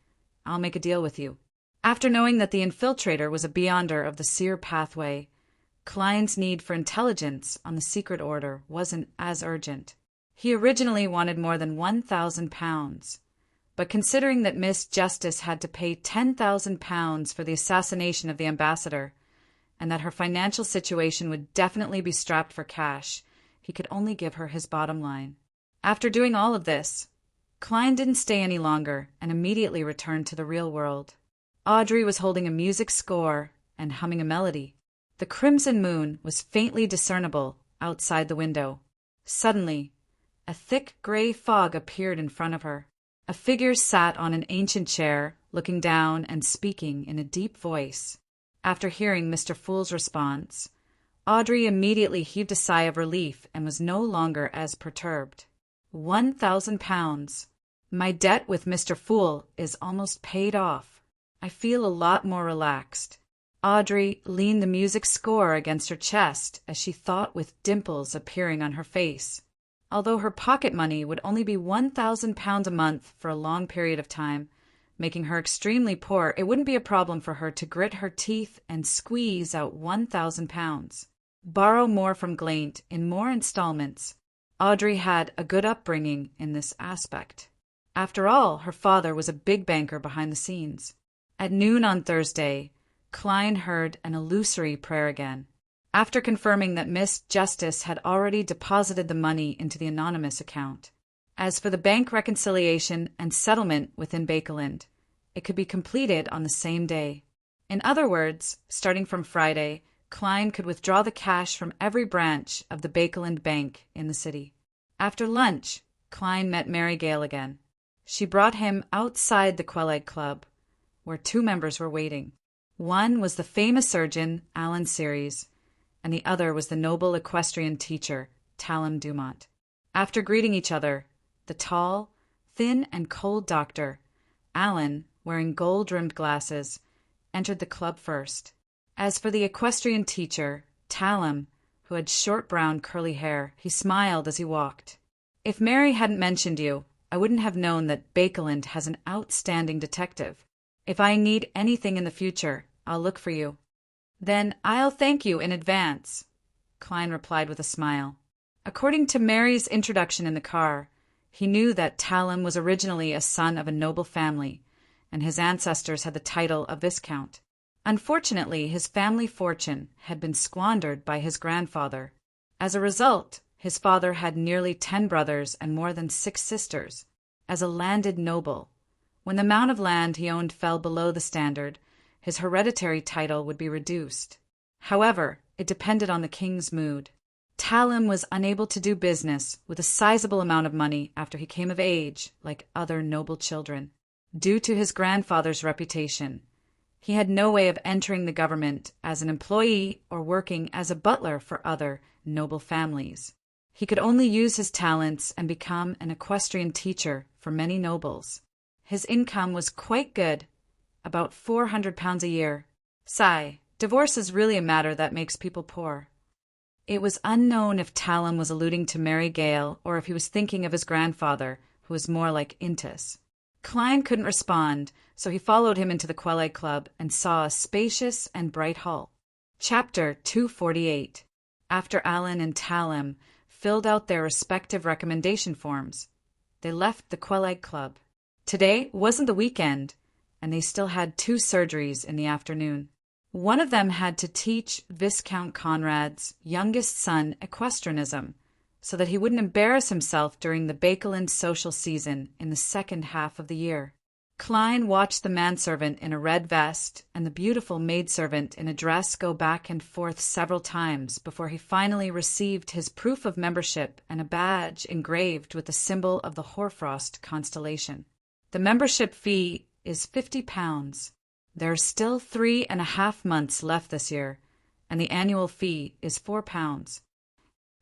I'll make a deal with you." After knowing that the infiltrator was a beyonder of the seer pathway, Klein's need for intelligence on the secret order wasn't as urgent. He originally wanted more than £1,000, but considering that Miss Justice had to pay £10,000 for the assassination of the ambassador, and that her financial situation would definitely be strapped for cash, he could only give her his bottom line. After doing all of this, Klein didn't stay any longer and immediately returned to the real world. Audrey was holding a music score and humming a melody. The crimson moon was faintly discernible outside the window. Suddenly, a thick gray fog appeared in front of her. A figure sat on an ancient chair, looking down and speaking in a deep voice. After hearing Mr. Fool's response, Audrey immediately heaved a sigh of relief and was no longer as perturbed. £1,000. My debt with Mr. Fool is almost paid off. I feel a lot more relaxed. Audrey leaned the music score against her chest as she thought with dimples appearing on her face. Although her pocket money would only be £1,000 a month for a long period of time, making her extremely poor, it wouldn't be a problem for her to grit her teeth and squeeze out £1,000. Borrow more from Glaint in more installments. Audrey had a good upbringing in this aspect. After all, her father was a big banker behind the scenes. At noon on Thursday, Klein heard an illusory prayer again. After confirming that Miss Justice had already deposited the money into the anonymous account. As for the bank reconciliation and settlement within Bakerland, it could be completed on the same day. In other words, starting from Friday, Klein could withdraw the cash from every branch of the Bakerland Bank in the city. After lunch, Klein met Mary Gale again. She brought him outside the Quelleg Club, where 2 members were waiting. One was the famous surgeon, Alan Series, and the other was the noble equestrian teacher, Talon Dumont. After greeting each other, the tall, thin, and cold doctor, Alan, wearing gold-rimmed glasses, entered the club first. As for the equestrian teacher, Talum, who had short brown curly hair, he smiled as he walked. "If Mary hadn't mentioned you, I wouldn't have known that Bakeland has an outstanding detective. If I need anything in the future, I'll look for you." "Then I'll thank you in advance," Klein replied with a smile. According to Mary's introduction in the car, he knew that Talum was originally a son of a noble family, and his ancestors had the title of Viscount. Unfortunately, his family fortune had been squandered by his grandfather. As a result, his father had nearly 10 brothers and more than 6 sisters. As a landed noble, when the amount of land he owned fell below the standard, his hereditary title would be reduced. However, it depended on the king's mood. Talum was unable to do business with a sizable amount of money after he came of age, like other noble children. Due to his grandfather's reputation, he had no way of entering the government as an employee or working as a butler for other noble families. He could only use his talents and become an equestrian teacher for many nobles. His income was quite good, about £400 a year. Sigh, divorce is really a matter that makes people poor. It was unknown if Talum was alluding to Mary Gale or if he was thinking of his grandfather, who was more like Intis. Klein couldn't respond, so he followed him into the Quelaag Club and saw a spacious and bright hall. Chapter 248. After Alan and Talum filled out their respective recommendation forms, they left the Quelaag Club. Today wasn't the weekend, and they still had 2 surgeries in the afternoon. One of them had to teach Viscount Conrad's youngest son equestrianism, so that he wouldn't embarrass himself during the Bakeland social season in the second half of the year. Klein watched the manservant in a red vest and the beautiful maidservant in a dress go back and forth several times before he finally received his proof of membership and a badge engraved with the symbol of the Hoarfrost constellation. The membership fee is £50. There are still 3.5 months left this year, and the annual fee is £4.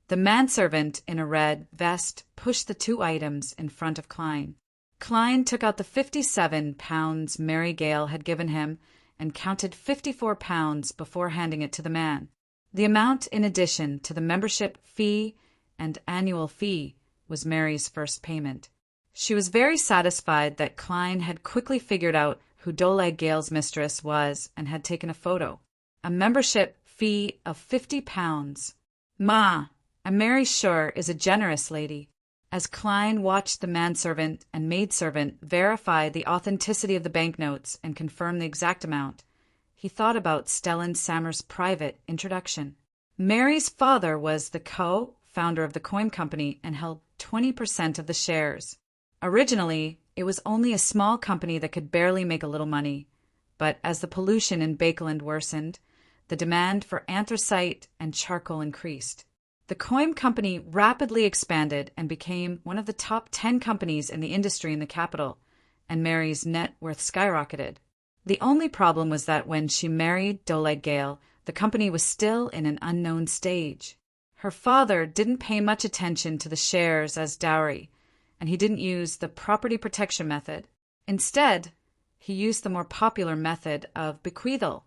The manservant in a red vest pushed the 2 items in front of Klein. Klein took out the £57 Mary Gale had given him and counted £54 before handing it to the man. The amount in addition to the membership fee and annual fee was Mary's first payment. She was very satisfied that Klein had quickly figured out who Doleg Gale's mistress was and had taken a photo. A membership fee of £50. "Ma, and Mary sure is a generous lady." As Klein watched the manservant and maidservant verify the authenticity of the banknotes and confirm the exact amount, he thought about Stellan Sammer's private introduction. Mary's father was the co-founder of the coin company and held 20% of the shares. Originally, it was only a small company that could barely make a little money, but as the pollution in Bakeland worsened, the demand for anthracite and charcoal increased. The coin company rapidly expanded and became one of the top 10 companies in the industry in the capital, and Mary's net worth skyrocketed. The only problem was that when she married Doleg Gale, the company was still in an unknown stage. Her father didn't pay much attention to the shares as dowry, and he didn't use the property protection method. Instead, he used the more popular method of bequeathal.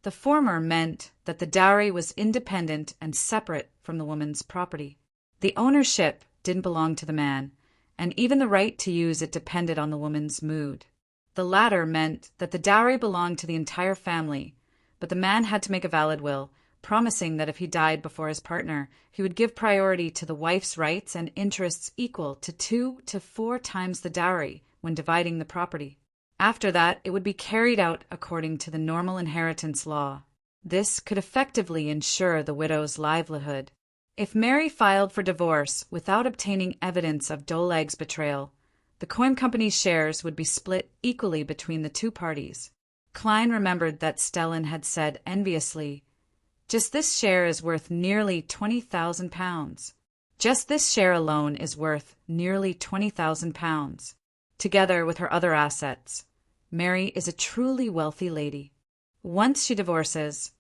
The former meant that the dowry was independent and separate from the woman's property. The ownership didn't belong to the man, and even the right to use it depended on the woman's mood. The latter meant that the dowry belonged to the entire family, but the man had to make a valid will, promising that if he died before his partner, he would give priority to the wife's rights and interests equal to 2 to 4 times the dowry when dividing the property. After that, it would be carried out according to the normal inheritance law. This could effectively ensure the widow's livelihood. If Mary filed for divorce without obtaining evidence of Doleg's betrayal, the coin company's shares would be split equally between the 2 parties. Klein remembered that Stellan had said enviously, "Just this share is worth nearly £20,000. Just this share alone is worth nearly £20,000. Together with her other assets, Mary is a truly wealthy lady. Once she divorces,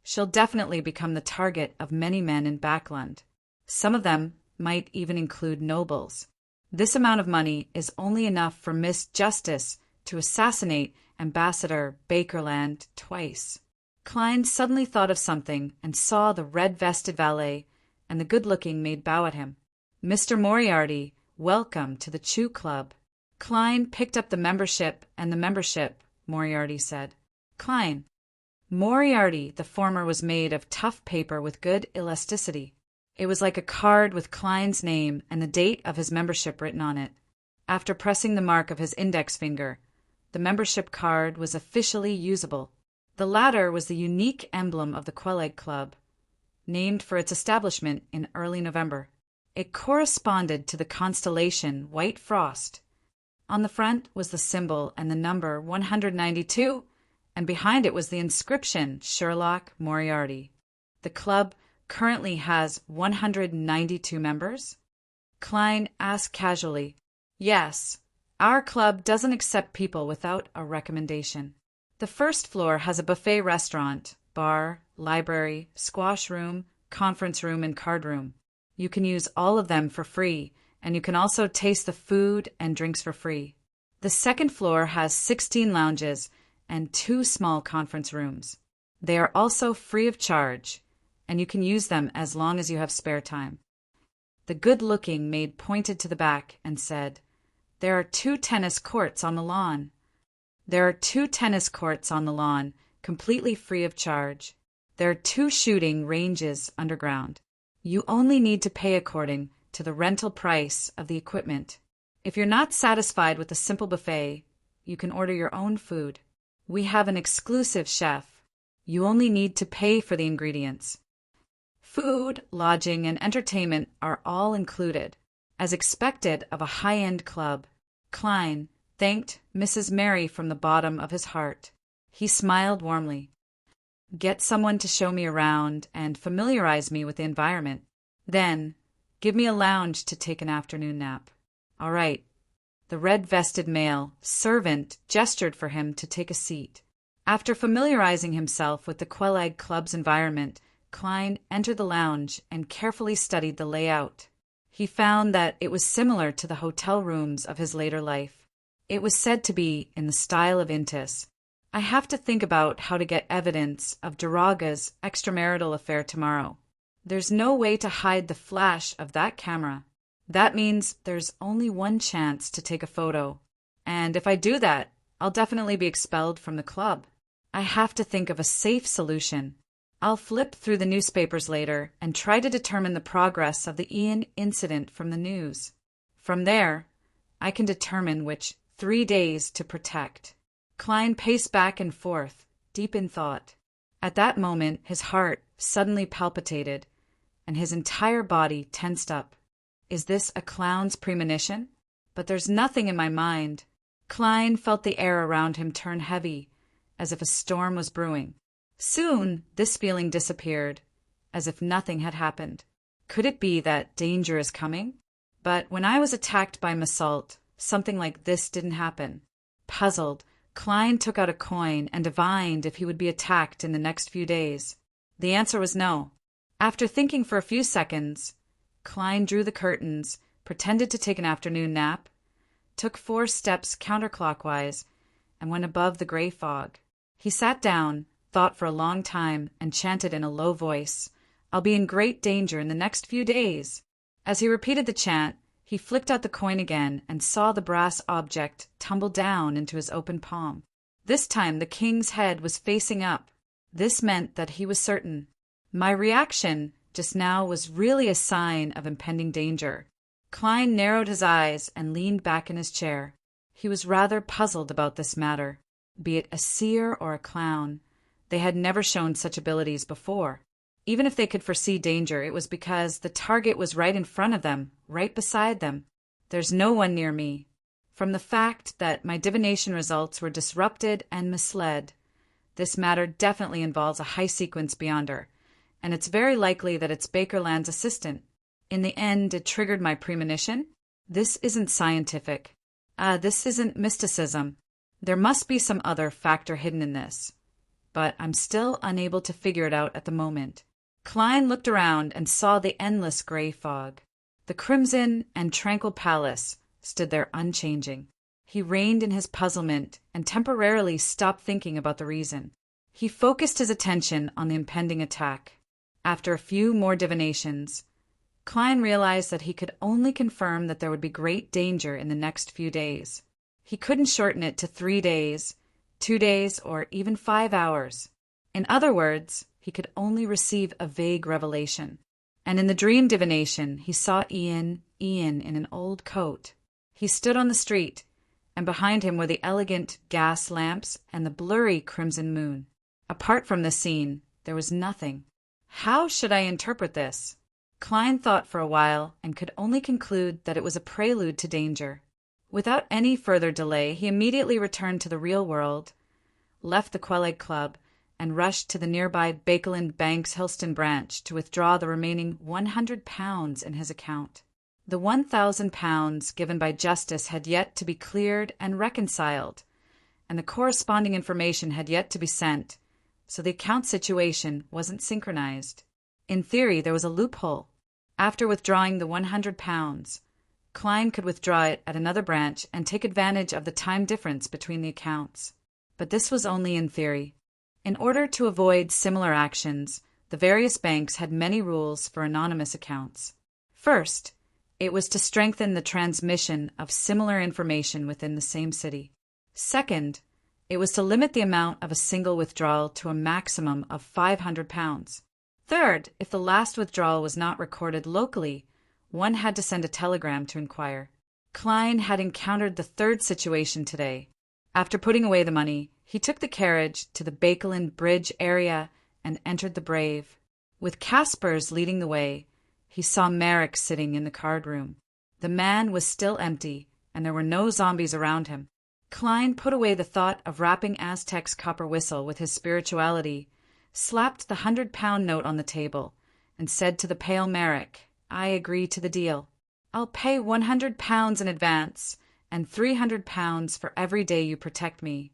she'll definitely become the target of many men in Bakeland. Some of them might even include nobles. This amount of money is only enough for Miss Justice to assassinate Ambassador Bakerland twice. Klein suddenly thought of something and saw the red-vested valet and the good-looking maid bow at him. "Mr. Moriarty, welcome to the Chew Club." Klein picked up the membership, Moriarty said. "Klein." Moriarty, the former, was made of tough paper with good elasticity. It was like a card with Klein's name and the date of his membership written on it. After pressing the mark of his index finger, the membership card was officially usable. The latter was the unique emblem of the Quelaag Club, named for its establishment in early November. It corresponded to the constellation White Frost. On the front was the symbol and the number 192, and behind it was the inscription Sherlock Moriarty. The club currently has 192 members? Klein asked casually. "Yes, our club doesn't accept people without a recommendation. The first floor has a buffet restaurant, bar, library, squash room, conference room, and card room. You can use all of them for free, and you can also taste the food and drinks for free. The second floor has 16 lounges and 2 small conference rooms. They are also free of charge, and you can use them as long as you have spare time." The good-looking maid pointed to the back and said, "There are 2 tennis courts on the lawn." "There are 2 tennis courts on the lawn, completely free of charge. There are 2 shooting ranges underground. You only need to pay according to the rental price of the equipment. If you're not satisfied with a simple buffet, you can order your own food. We have an exclusive chef. You only need to pay for the ingredients. Food, lodging, and entertainment are all included, as expected of a high-end club." Klein thanked Mrs. Mary from the bottom of his heart. He smiled warmly. "Get someone to show me around and familiarize me with the environment. Then, give me a lounge to take an afternoon nap." "All right." The red-vested male servant gestured for him to take a seat. After familiarizing himself with the Quelaag Club's environment, Klein entered the lounge and carefully studied the layout. He found that it was similar to the hotel rooms of his later life. It was said to be in the style of Intis. "I have to think about how to get evidence of Daraga's extramarital affair tomorrow. There's no way to hide the flash of that camera. That means there's only one chance to take a photo. And if I do that, I'll definitely be expelled from the club. I have to think of a safe solution. I'll flip through the newspapers later and try to determine the progress of the Ian incident from the news. From there, I can determine which 3 days to protect." Klein paced back and forth, deep in thought. At that moment, his heart suddenly palpitated, and his entire body tensed up. Is this a clown's premonition? But there's nothing in my mind. Klein felt the air around him turn heavy, as if a storm was brewing. Soon, this feeling disappeared, as if nothing had happened. Could it be that danger is coming? But when I was attacked by Massault, something like this didn't happen. Puzzled, Klein took out a coin and divined if he would be attacked in the next few days. The answer was no. After thinking for a few seconds, Klein drew the curtains, pretended to take an afternoon nap, took 4 steps counterclockwise, and went above the gray fog. He sat down, thought for a long time, and chanted in a low voice, "I'll be in great danger in the next few days." As he repeated the chant, he flicked out the coin again and saw the brass object tumble down into his open palm. This time the king's head was facing up. This meant that he was certain. My reaction just now was really a sign of impending danger. Klein narrowed his eyes and leaned back in his chair. He was rather puzzled about this matter. Be it a seer or a clown, they had never shown such abilities before. Even if they could foresee danger, it was because the target was right in front of them, right beside them. There's no one near me. From the fact that my divination results were disrupted and misled, this matter definitely involves a high-sequence beyonder, and it's very likely that it's Bakerland's assistant. In the end, it triggered my premonition. This isn't scientific. This isn't mysticism. There must be some other factor hidden in this. But I'm still unable to figure it out at the moment. Klein looked around and saw the endless gray fog. The crimson and tranquil palace stood there unchanging. He reined in his puzzlement and temporarily stopped thinking about the reason. He focused his attention on the impending attack. After a few more divinations, Klein realized that he could only confirm that there would be great danger in the next few days. He couldn't shorten it to 3 days, 2 days, or even 5 hours. In other words, he could only receive a vague revelation. And in the dream divination, he saw Ian in an old coat. He stood on the street, and behind him were the elegant gas lamps and the blurry crimson moon. Apart from this scene, there was nothing. How should I interpret this? Klein thought for a while and could only conclude that it was a prelude to danger. Without any further delay, he immediately returned to the real world, left the Quelleg Club, and rushed to the nearby Bakeland Bank's Hillston branch to withdraw the remaining £100 in his account. The £1,000 given by Justice had yet to be cleared and reconciled, and the corresponding information had yet to be sent, so the account situation wasn't synchronized. In theory, there was a loophole. After withdrawing the £100, Klein could withdraw it at another branch and take advantage of the time difference between the accounts. But this was only in theory. In order to avoid similar actions, the various banks had many rules for anonymous accounts. First, it was to strengthen the transmission of similar information within the same city. Second, it was to limit the amount of a single withdrawal to a maximum of £500. Third, if the last withdrawal was not recorded locally, one had to send a telegram to inquire. Klein had encountered the third situation today. After putting away the money, he took the carriage to the Bakeland Bridge area and entered the Brave. With Caspers leading the way, he saw Merrick sitting in the card room. The man was still empty, and there were no zombies around him. Klein put away the thought of wrapping Aztec's copper whistle with his spirituality, slapped the £100 note on the table, and said to the pale Merrick, "I agree to the deal. I'll pay £100 in advance and £300 for every day you protect me.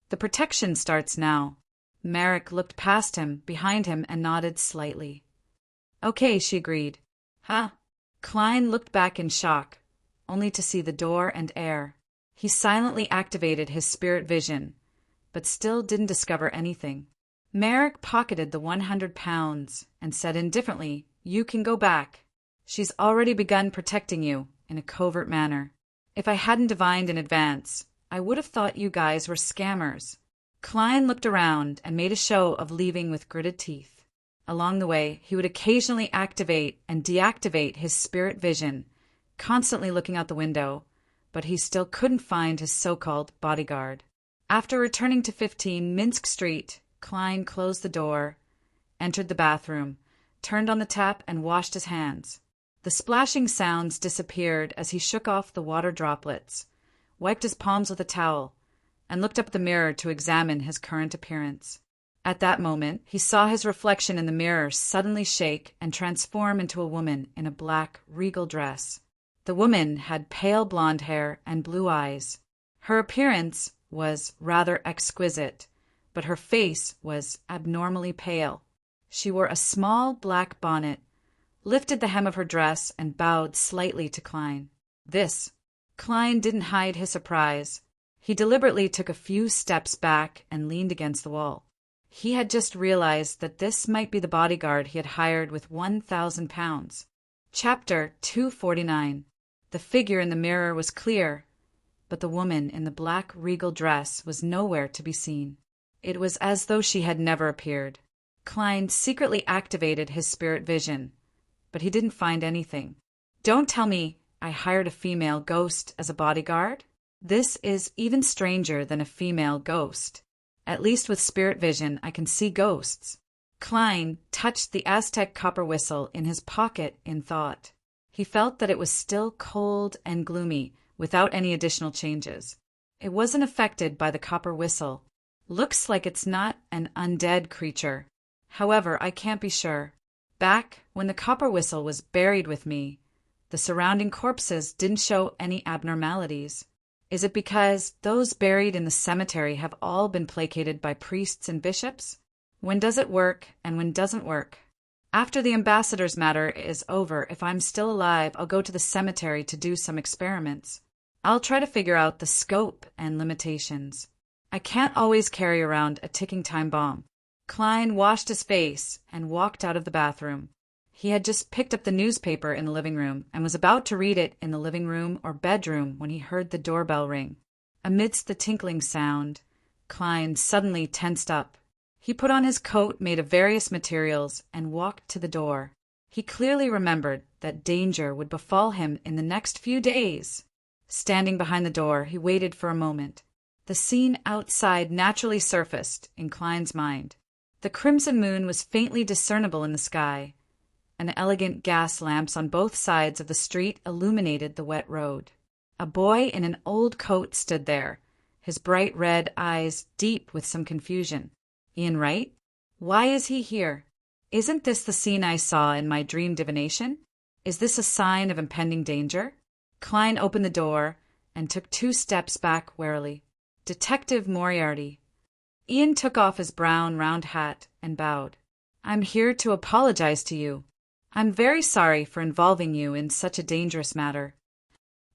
The protection starts now." Merrick looked past him, behind him, and nodded slightly. "Okay," she agreed. "Huh?" Klein looked back in shock, only to see the door and air. He silently activated his spirit vision, but still didn't discover anything. Merrick pocketed the £100 and said indifferently, "You can go back. She's already begun protecting you in a covert manner. If I hadn't divined in advance, I would have thought you guys were scammers." Klein looked around and made a show of leaving with gritted teeth. Along the way, he would occasionally activate and deactivate his spirit vision, constantly looking out the window, but he still couldn't find his so-called bodyguard. After returning to 15 Minsk Street, Klein closed the door, entered the bathroom, turned on the tap, and washed his hands. The splashing sounds disappeared as he shook off the water droplets, wiped his palms with a towel, and looked up at the mirror to examine his current appearance. At that moment, he saw his reflection in the mirror suddenly shake and transform into a woman in a black, regal dress. The woman had pale blonde hair and blue eyes. Her appearance was rather exquisite, but her face was abnormally pale. She wore a small black bonnet, lifted the hem of her dress, and bowed slightly to Klein. Klein didn't hide his surprise. He deliberately took a few steps back and leaned against the wall. He had just realized that this might be the bodyguard he had hired with £1,000. Chapter 249. The figure in the mirror was clear, but the woman in the black regal dress was nowhere to be seen. It was as though she had never appeared. Klein secretly activated his spirit vision, but he didn't find anything. Don't tell me I hired a female ghost as a bodyguard? This is even stranger than a female ghost. At least with spirit vision, I can see ghosts. Klein touched the Aztec copper whistle in his pocket in thought. He felt that it was still cold and gloomy, without any additional changes. It wasn't affected by the copper whistle. Looks like it's not an undead creature. However, I can't be sure. Back when the copper whistle was buried with me, the surrounding corpses didn't show any abnormalities. Is it because those buried in the cemetery have all been placated by priests and bishops? When does it work and when doesn't work? After the ambassador's matter is over, if I'm still alive, I'll go to the cemetery to do some experiments. I'll try to figure out the scope and limitations. I can't always carry around a ticking time bomb. Klein washed his face and walked out of the bathroom. He had just picked up the newspaper in the living room and was about to read it in the living room or bedroom when he heard the doorbell ring. Amidst the tinkling sound, Klein suddenly tensed up. He put on his coat made of various materials and walked to the door. He clearly remembered that danger would befall him in the next few days. Standing behind the door, he waited for a moment. The scene outside naturally surfaced in Klein's mind. The crimson moon was faintly discernible in the sky, and elegant gas lamps on both sides of the street illuminated the wet road. A boy in an old coat stood there, his bright red eyes deep with some confusion. Ian Wright? Why is he here? Isn't this the scene I saw in my dream divination? Is this a sign of impending danger? Klein opened the door and took 2 steps back warily. Detective Moriarty. Ian took off his brown round hat and bowed. I'm here to apologize to you. I'm very sorry for involving you in such a dangerous matter.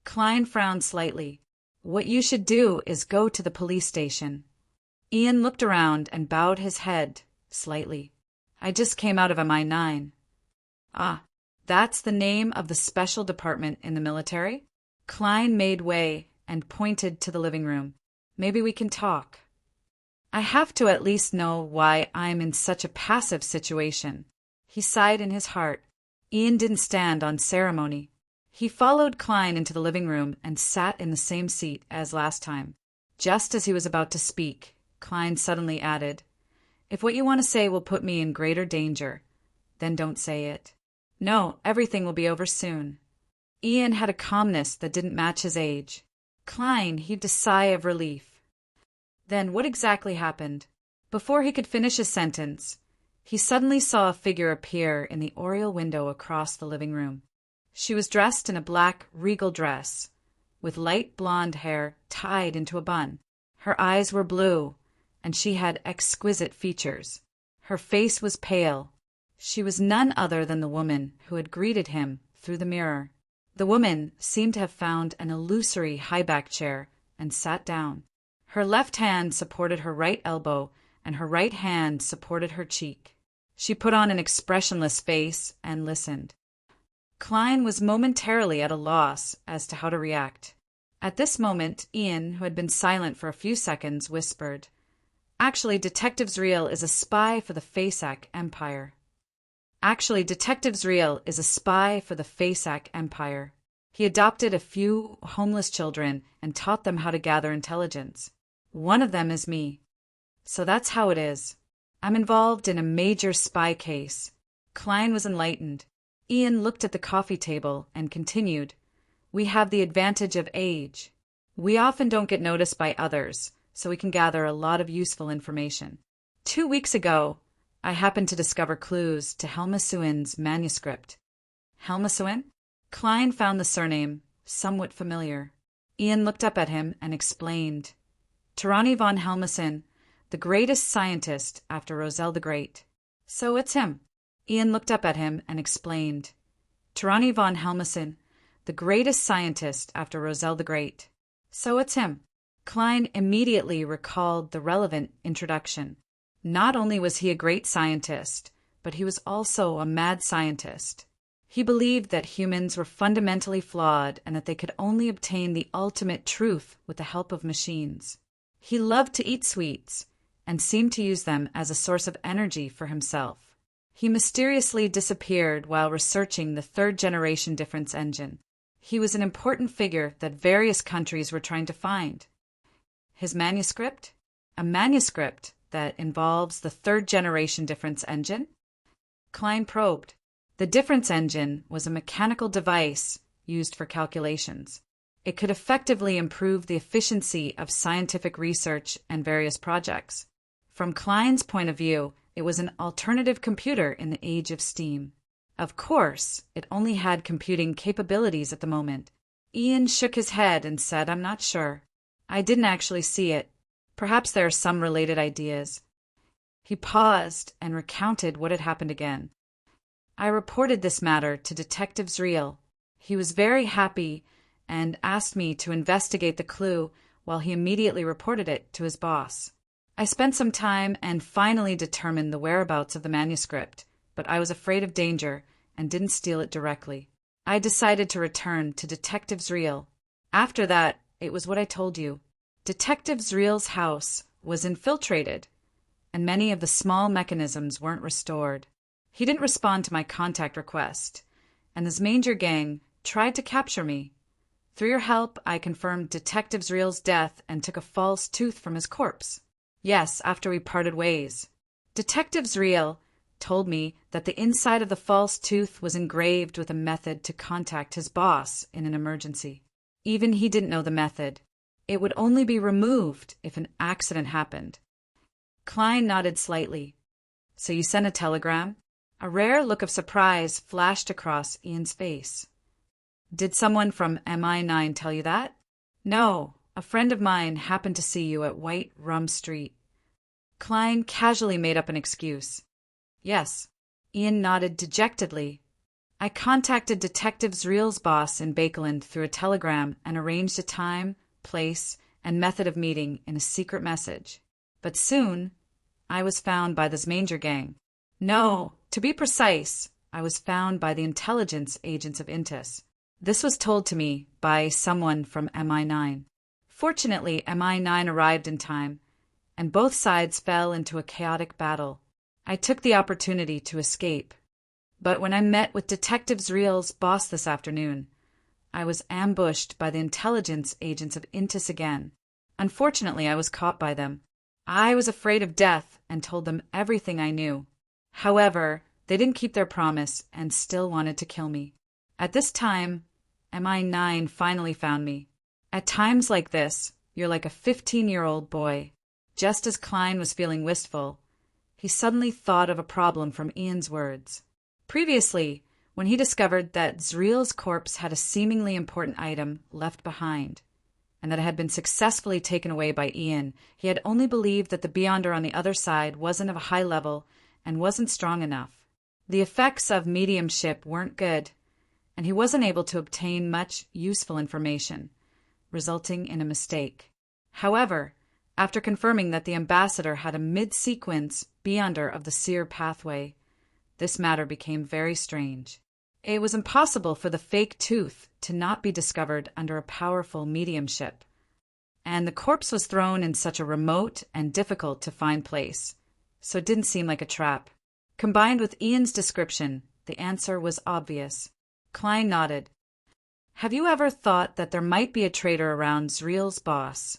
Klein frowned slightly. What you should do is go to the police station. Ian looked around and bowed his head slightly. I just came out of MI9. Ah, that's the name of the special department in the military? Klein made way and pointed to the living room. Maybe we can talk. I have to at least know why I'm in such a passive situation. He sighed in his heart. Ian didn't stand on ceremony. He followed Klein into the living room and sat in the same seat as last time. Just as he was about to speak, Klein suddenly added, If what you want to say will put me in greater danger, then don't say it. No, everything will be over soon. Ian had a calmness that didn't match his age. Klein heaved a sigh of relief. Then what exactly happened? Before he could finish his sentence, he suddenly saw a figure appear in the oriel window across the living room. She was dressed in a black regal dress, with light blonde hair tied into a bun. Her eyes were blue, and she had exquisite features. Her face was pale. She was none other than the woman who had greeted him through the mirror. The woman seemed to have found an illusory high-back chair and sat down. Her left hand supported her right elbow, and her right hand supported her cheek. She put on an expressionless face and listened. Klein was momentarily at a loss as to how to react. At this moment, Ian, who had been silent for a few seconds, whispered, Actually, Detective Zriel is a spy for the Fasak Empire. He adopted a few homeless children and taught them how to gather intelligence. One of them is me. So that's how it is. I'm involved in a major spy case. Klein was enlightened. Ian looked at the coffee table and continued, We have the advantage of age. We often don't get noticed by others, so we can gather a lot of useful information. 2 weeks ago, I happened to discover clues to Helma Suin's manuscript. Helma Suin? Klein found the surname somewhat familiar. Ian looked up at him and explained. Tirani von Helmesen, the greatest scientist after Roselle the Great. So it's him. Ian looked up at him and explained. Tirani von Helmesen, the greatest scientist after Roselle the Great. So it's him. Klein immediately recalled the relevant introduction. Not only was he a great scientist, but he was also a mad scientist. He believed that humans were fundamentally flawed and that they could only obtain the ultimate truth with the help of machines. He loved to eat sweets and seemed to use them as a source of energy for himself. He mysteriously disappeared while researching the third-generation difference engine. He was an important figure that various countries were trying to find. His manuscript? A manuscript that involves the third-generation difference engine? Klein probed. The difference engine was a mechanical device used for calculations. It could effectively improve the efficiency of scientific research and various projects. From Klein's point of view, it was an alternative computer in the age of steam. Of course, it only had computing capabilities at the moment. Ian shook his head and said, I'm not sure. I didn't actually see it. Perhaps there are some related ideas. He paused and recounted what had happened again. I reported this matter to Detective Zriel. He was very happy and asked me to investigate the clue while he immediately reported it to his boss. I spent some time and finally determined the whereabouts of the manuscript, but I was afraid of danger and didn't steal it directly. I decided to return to Detective Zreel. After that, it was what I told you. Detective Zreel's house was infiltrated, and many of the small mechanisms weren't restored. He didn't respond to my contact request, and his Manger gang tried to capture me. Through your help, I confirmed Detective Zreel's death and took a false tooth from his corpse. Yes, after we parted ways. Detective Zreel told me that the inside of the false tooth was engraved with a method to contact his boss in an emergency. Even he didn't know the method. It would only be removed if an accident happened. Klein nodded slightly. So you sent a telegram? A rare look of surprise flashed across Ian's face. Did someone from MI9 tell you that? No, a friend of mine happened to see you at White Rum Street. Klein casually made up an excuse. Yes. Ian nodded dejectedly. I contacted Detective Zreel's boss in Bakeland through a telegram and arranged a time, place, and method of meeting in a secret message. But soon, I was found by this Manger gang. No, to be precise, I was found by the intelligence agents of Intis. This was told to me by someone from MI9. Fortunately, MI9 arrived in time, and both sides fell into a chaotic battle. I took the opportunity to escape. But when I met with Detective Zreel's boss this afternoon, I was ambushed by the intelligence agents of Intis again. Unfortunately, I was caught by them. I was afraid of death and told them everything I knew. However, they didn't keep their promise and still wanted to kill me. At this time, MI9 finally found me. At times like this, you're like a 15-year-old boy. Just as Klein was feeling wistful, he suddenly thought of a problem from Ian's words. Previously, when he discovered that Zreel's corpse had a seemingly important item left behind, and that it had been successfully taken away by Ian, he had only believed that the Beyonder on the other side wasn't of a high level and wasn't strong enough. The effects of mediumship weren't good, and he wasn't able to obtain much useful information, resulting in a mistake. However, after confirming that the ambassador had a mid-sequence Beyonder of the seer pathway, this matter became very strange. It was impossible for the fake tooth to not be discovered under a powerful mediumship, and the corpse was thrown in such a remote and difficult-to-find place, so it didn't seem like a trap. Combined with Ian's description, the answer was obvious. Klein nodded. Have you ever thought that there might be a traitor around Zreel's boss?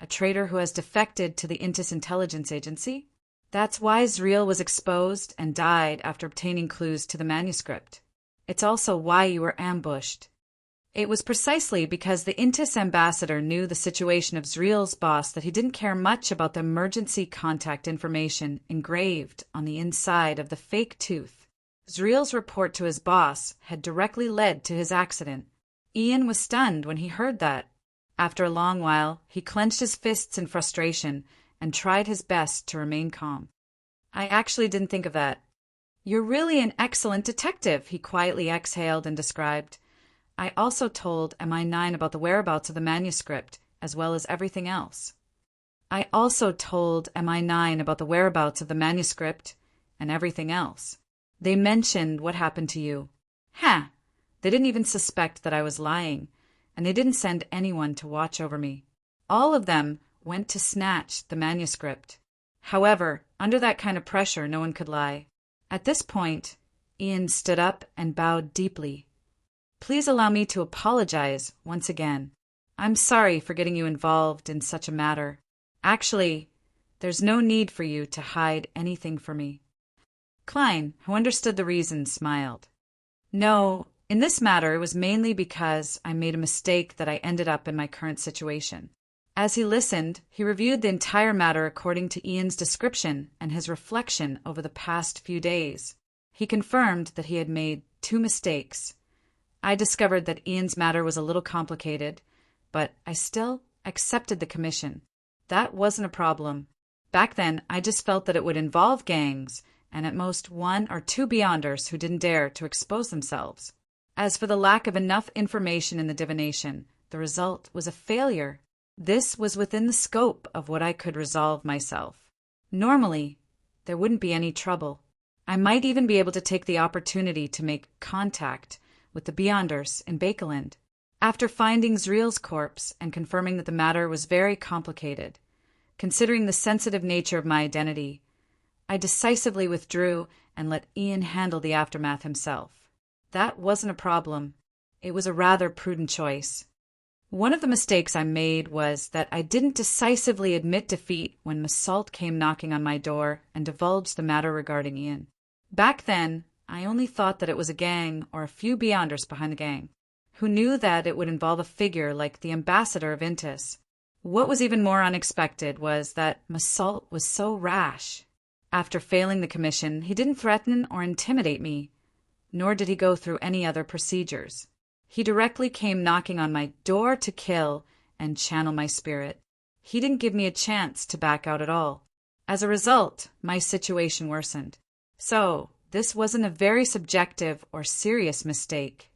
A traitor who has defected to the Intis intelligence agency? That's why Zreel was exposed and died after obtaining clues to the manuscript. It's also why you were ambushed. It was precisely because the Intis ambassador knew the situation of Zreel's boss that he didn't care much about the emergency contact information engraved on the inside of the fake tooth. Zreel's report to his boss had directly led to his accident. Ian was stunned when he heard that. After a long while, he clenched his fists in frustration and tried his best to remain calm. I actually didn't think of that. You're really an excellent detective, he quietly exhaled and described. I also told MI9 about the whereabouts of the manuscript, as well as everything else. They mentioned what happened to you. They didn't even suspect that I was lying, and they didn't send anyone to watch over me. All of them went to snatch the manuscript. However, under that kind of pressure, no one could lie. At this point, Ian stood up and bowed deeply. Please allow me to apologize once again. I'm sorry for getting you involved in such a matter. Actually, there's no need for you to hide anything from me. Klein, who understood the reason, smiled. No, in this matter, it was mainly because I made a mistake that I ended up in my current situation. As he listened, he reviewed the entire matter according to Ian's description and his reflection over the past few days. He confirmed that he had made 2 mistakes. I discovered that Ian's matter was a little complicated, but I still accepted the commission. That wasn't a problem. Back then, I just felt that it would involve gangs and at most 1 or 2 Beyonders who didn't dare to expose themselves. As for the lack of enough information in the divination, the result was a failure. This was within the scope of what I could resolve myself. Normally, there wouldn't be any trouble. I might even be able to take the opportunity to make contact with the Beyonders in Bakeland. After finding Zriel's corpse and confirming that the matter was very complicated, considering the sensitive nature of my identity, I decisively withdrew and let Ian handle the aftermath himself. That wasn't a problem. It was a rather prudent choice. One of the mistakes I made was that I didn't decisively admit defeat when Massault came knocking on my door and divulged the matter regarding Ian. Back then, I only thought that it was a gang or a few Beyonders behind the gang. Who knew that it would involve a figure like the ambassador of Intis? What was even more unexpected was that Massault was so rash. After failing the commission, he didn't threaten or intimidate me, nor did he go through any other procedures. He directly came knocking on my door to kill and channel my spirit. He didn't give me a chance to back out at all. As a result, my situation worsened. So, this wasn't a very subjective or serious mistake.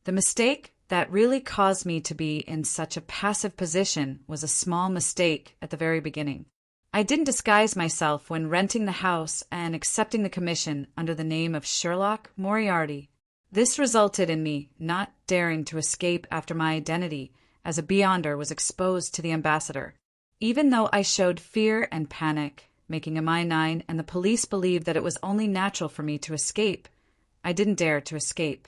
The mistake that really caused me to be in such a passive position was a small mistake at the very beginning. I didn't disguise myself when renting the house and accepting the commission under the name of Sherlock Moriarty. This resulted in me not daring to escape after my identity as a Beyonder was exposed to the ambassador. Even though I showed fear and panic, making a -9, and the police believed that it was only natural for me to escape, I didn't dare to escape.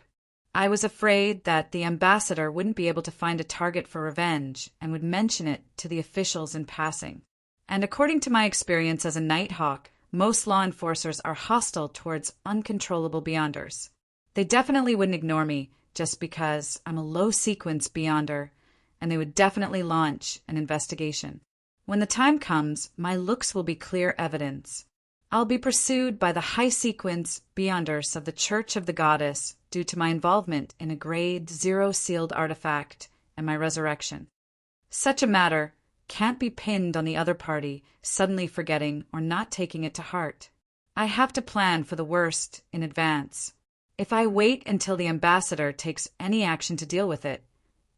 I was afraid that the ambassador wouldn't be able to find a target for revenge and would mention it to the officials in passing. And according to my experience as a Nighthawk, most law enforcers are hostile towards uncontrollable Beyonders. They definitely wouldn't ignore me just because I'm a low-sequence Beyonder, and they would definitely launch an investigation. When the time comes, my looks will be clear evidence. I'll be pursued by the high-sequence Beyonders of the Church of the Goddess due to my involvement in a Grade 0 sealed artifact and my resurrection. Such a matter can't be pinned on the other party suddenly forgetting or not taking it to heart. I have to plan for the worst in advance. If I wait until the ambassador takes any action to deal with it,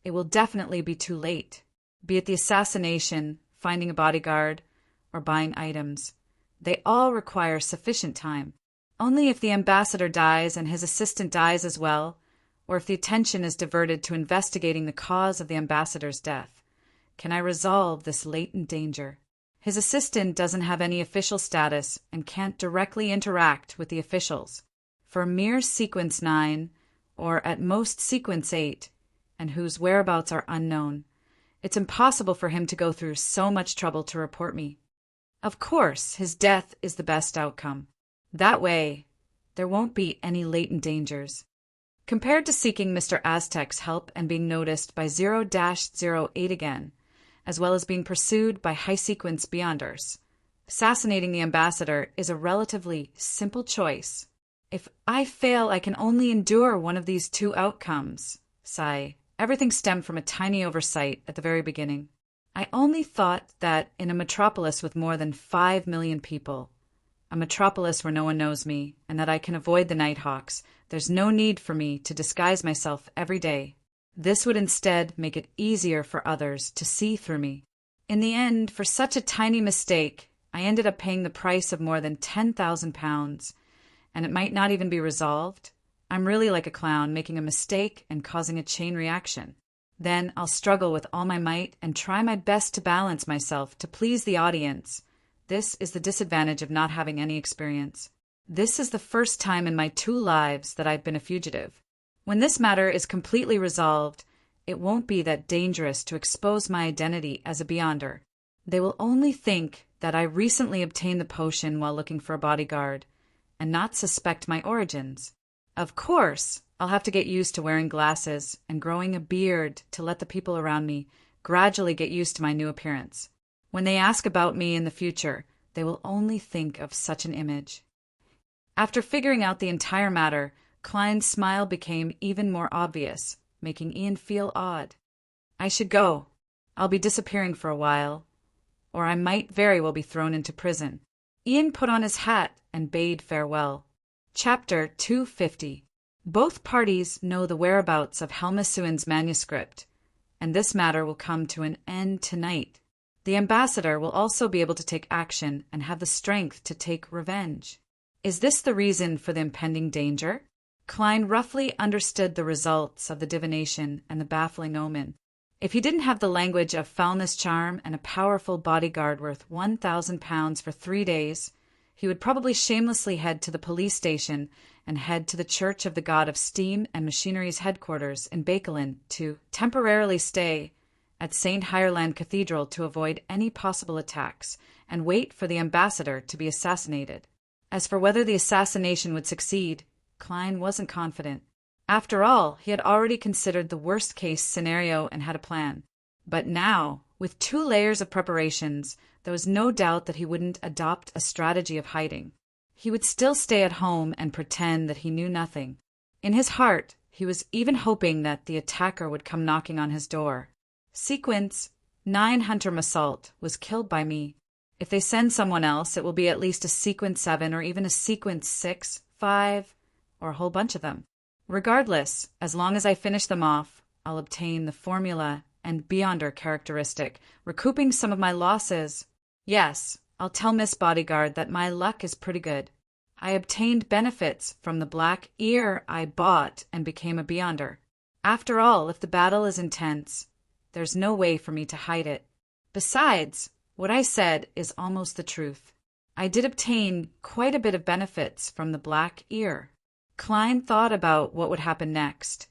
it will definitely be too late, be it the assassination, finding a bodyguard, or buying items. They all require sufficient time. Only if the ambassador dies and his assistant dies as well, or if the attention is diverted to investigating the cause of the ambassador's death, can I resolve this latent danger. His assistant doesn't have any official status and can't directly interact with the officials. For a mere Sequence 9, or at most Sequence 8, and whose whereabouts are unknown, it's impossible for him to go through so much trouble to report me. Of course, his death is the best outcome. That way, there won't be any latent dangers. Compared to seeking Mr. Aztec's help and being noticed by 0-08 again, as well as being pursued by high-sequence Beyonders, assassinating the ambassador is a relatively simple choice. If I fail, I can only endure one of these two outcomes. Sigh. Everything stemmed from a tiny oversight at the very beginning. I only thought that in a metropolis with more than 5 million people, a metropolis where no one knows me, and that I can avoid the Nighthawks, there's no need for me to disguise myself every day. This would instead make it easier for others to see through me. In the end, for such a tiny mistake, I ended up paying the price of more than £10,000, and it might not even be resolved. I'm really like a clown, making a mistake and causing a chain reaction. Then I'll struggle with all my might and try my best to balance myself to please the audience. This is the disadvantage of not having any experience. This is the first time in my 2 lives that I've been a fugitive. When this matter is completely resolved, it won't be that dangerous to expose my identity as a Beyonder. They will only think that I recently obtained the potion while looking for a bodyguard, and not suspect my origins. Of course, I'll have to get used to wearing glasses and growing a beard to let the people around me gradually get used to my new appearance. When they ask about me in the future, they will only think of such an image. After figuring out the entire matter, Klein's smile became even more obvious, making Ian feel odd. I should go. I'll be disappearing for a while, or I might very well be thrown into prison. Ian put on his hat and bade farewell. Chapter 250. Both parties know the whereabouts of Helma Suin's manuscript, and this matter will come to an end tonight. The ambassador will also be able to take action and have the strength to take revenge. Is this the reason for the impending danger? Klein roughly understood the results of the divination and the baffling omen. If he didn't have the language of foulness charm and a powerful bodyguard worth £1,000 for 3 days, he would probably shamelessly head to the police station and head to the Church of the God of Steam and Machinery's headquarters in Bakelin to temporarily stay at St. Hireland Cathedral to avoid any possible attacks and wait for the ambassador to be assassinated. As for whether the assassination would succeed, Klein wasn't confident. After all, he had already considered the worst-case scenario and had a plan. But now, with 2 layers of preparations, there was no doubt that he wouldn't adopt a strategy of hiding. He would still stay at home and pretend that he knew nothing. In his heart, he was even hoping that the attacker would come knocking on his door. Sequence 9 Hunter Massault was killed by me. If they send someone else, it will be at least a Sequence 7 or even a Sequence 6, 5, or a whole bunch of them. Regardless, as long as I finish them off, I'll obtain the formula and Beyonder characteristic, recouping some of my losses. Yes, I'll tell Miss Bodyguard that my luck is pretty good. I obtained benefits from the black ear I bought and became a Beyonder. After all, if the battle is intense, there's no way for me to hide it. Besides, what I said is almost the truth. I did obtain quite a bit of benefits from the black ear. Klein thought about what would happen next,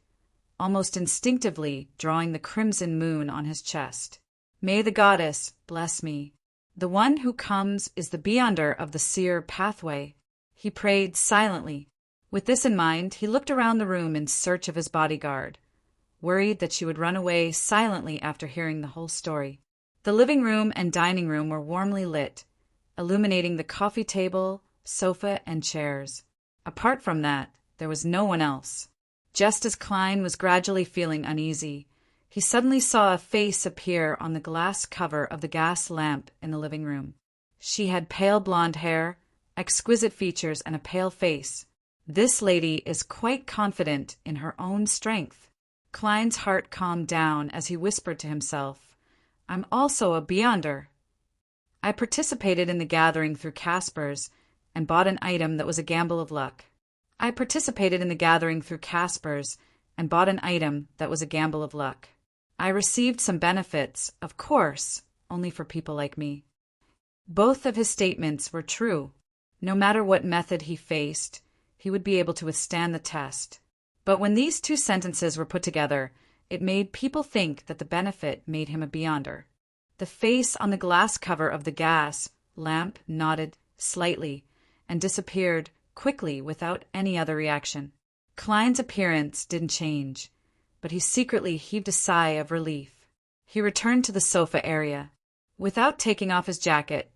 almost instinctively drawing the crimson moon on his chest. May the goddess bless me. The one who comes is the Beyonder of the seer pathway. He prayed silently. With this in mind, he looked around the room in search of his bodyguard, worried that she would run away silently after hearing the whole story. The living room and dining room were warmly lit, illuminating the coffee table, sofa, and chairs. Apart from that, there was no one else. Just as Klein was gradually feeling uneasy, he suddenly saw a face appear on the glass cover of the gas lamp in the living room. She had pale blonde hair, exquisite features, and a pale face. This lady is quite confident in her own strength. Klein's heart calmed down as he whispered to himself, I'm also a Beyonder. I participated in the gathering through Casper's and bought an item that was a gamble of luck. I received some benefits, of course, only for people like me. Both of his statements were true. No matter what method he faced, he would be able to withstand the test. But when these 2 sentences were put together, it made people think that the benefit made him a Beyonder. The face on the glass cover of the gas lamp nodded slightly and disappeared quickly without any other reaction. Klein's appearance didn't change, but he secretly heaved a sigh of relief. He returned to the sofa area. Without taking off his jacket,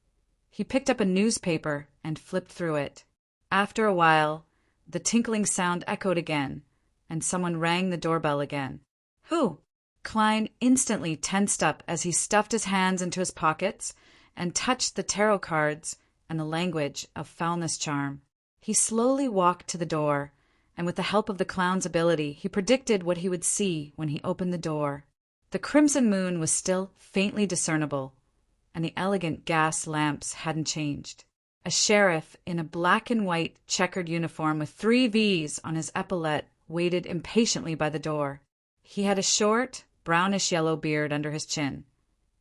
he picked up a newspaper and flipped through it. After a while, the tinkling sound echoed again, and someone rang the doorbell again. Who? Klein instantly tensed up as he stuffed his hands into his pockets and touched the tarot cards and the language of foulness charm. He slowly walked to the door, and with the help of the clown's ability, he predicted what he would see when he opened the door. The crimson moon was still faintly discernible, and the elegant gas lamps hadn't changed. A sheriff in a black and white checkered uniform with 3 V's on his epaulette waited impatiently by the door. He had a short, brownish-yellow beard under his chin,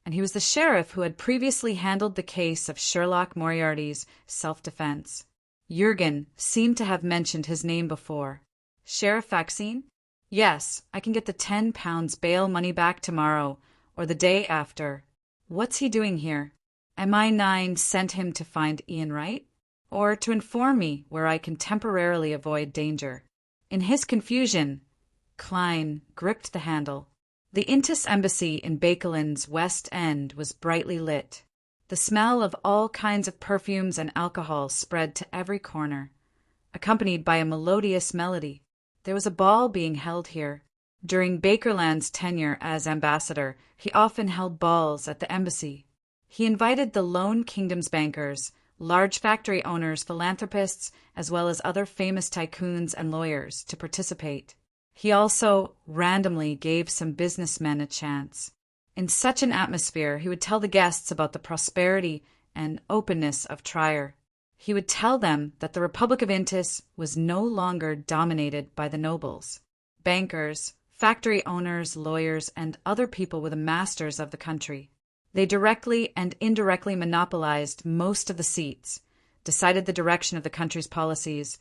and he was the sheriff who had previously handled the case of Sherlock Moriarty's self-defense. Jurgen seemed to have mentioned his name before. Sheriff Vaccine? Yes, I can get the £10 bail money back tomorrow, or the day after. What's he doing here? Am I 9 sent him to find Ian Wright? Or to inform me where I can temporarily avoid danger? In his confusion, Klein gripped the handle. The Intis embassy in Bakelin's West End was brightly lit. The smell of all kinds of perfumes and alcohol spread to every corner, accompanied by a melodious melody. There was a ball being held here. During Bakerland's tenure as ambassador, he often held balls at the embassy. He invited the Lone Kingdom's bankers, large factory owners, philanthropists, as well as other famous tycoons and lawyers to participate. He also randomly gave some businessmen a chance. In such an atmosphere, he would tell the guests about the prosperity and openness of Trier. He would tell them that the Republic of Intis was no longer dominated by the nobles. Bankers, factory owners, lawyers, and other people were the masters of the country. They directly and indirectly monopolized most of the seats, decided the direction of the country's policies,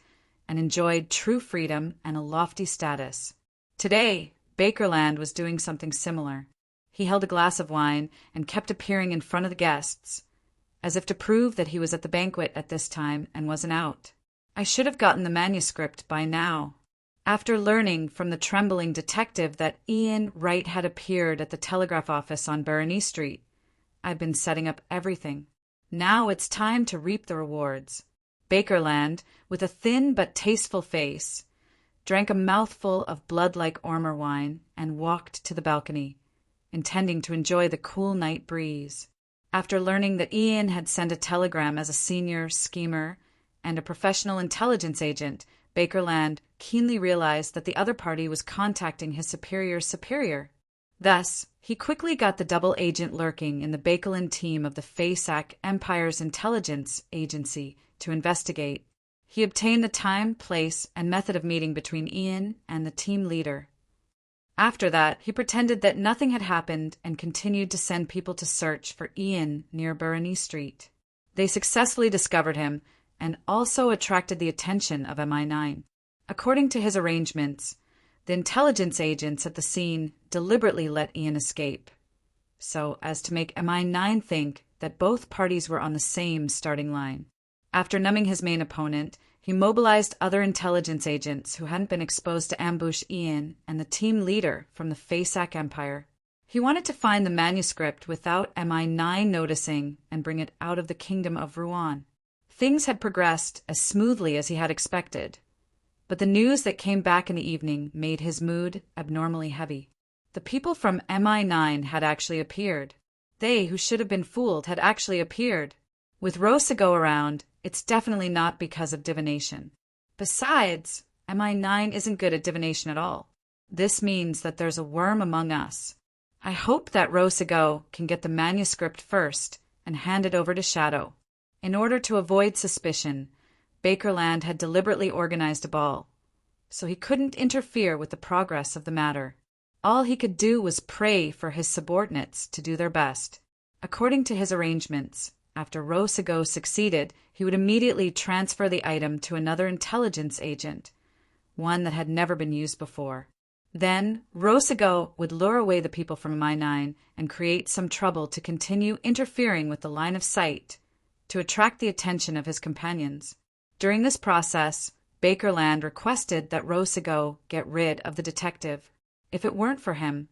and enjoyed true freedom and a lofty status. Today, Bakerland was doing something similar. He held a glass of wine and kept appearing in front of the guests, as if to prove that he was at the banquet at this time and wasn't out. I should have gotten the manuscript by now. After learning from the trembling detective that Ian Wright had appeared at the telegraph office on Berenice Street, I've been setting up everything. Now it's time to reap the rewards. Bakerland, with a thin but tasteful face, drank a mouthful of blood-like Ormer wine and walked to the balcony, intending to enjoy the cool night breeze. After learning that Ian had sent a telegram as a senior schemer and a professional intelligence agent, Bakerland keenly realized that the other party was contacting his superior's superior. Thus, he quickly got the double agent lurking in the Bakerland team of the Fasak Empire's intelligence agency to investigate. He obtained the time, place, and method of meeting between Ian and the team leader. After that, he pretended that nothing had happened and continued to send people to search for Ian near Berenice Street. They successfully discovered him and also attracted the attention of MI9. According to his arrangements, the intelligence agents at the scene deliberately let Ian escape, so as to make MI9 think that both parties were on the same starting line. After numbing his main opponent, he mobilized other intelligence agents who hadn't been exposed to ambush Ian and the team leader from the Fasak Empire. He wanted to find the manuscript without MI9 noticing and bring it out of the kingdom of Rouen. Things had progressed as smoothly as he had expected, but the news that came back in the evening made his mood abnormally heavy. The people from MI9 had actually appeared. They who should have been fooled had actually appeared. With Rossigo around, it's definitely not because of divination. Besides, MI9 isn't good at divination at all. This means that there's a worm among us. I hope that Rossigo can get the manuscript first and hand it over to Shadow. In order to avoid suspicion, Bakerland had deliberately organized a ball, so he couldn't interfere with the progress of the matter. All he could do was pray for his subordinates to do their best. According to his arrangements, after Rossigo succeeded, he would immediately transfer the item to another intelligence agent, one that had never been used before. Then, Rossigo would lure away the people from MI9 and create some trouble to continue interfering with the line of sight to attract the attention of his companions. During this process, Bakerland requested that Rossigo get rid of the detective. If it weren't for him,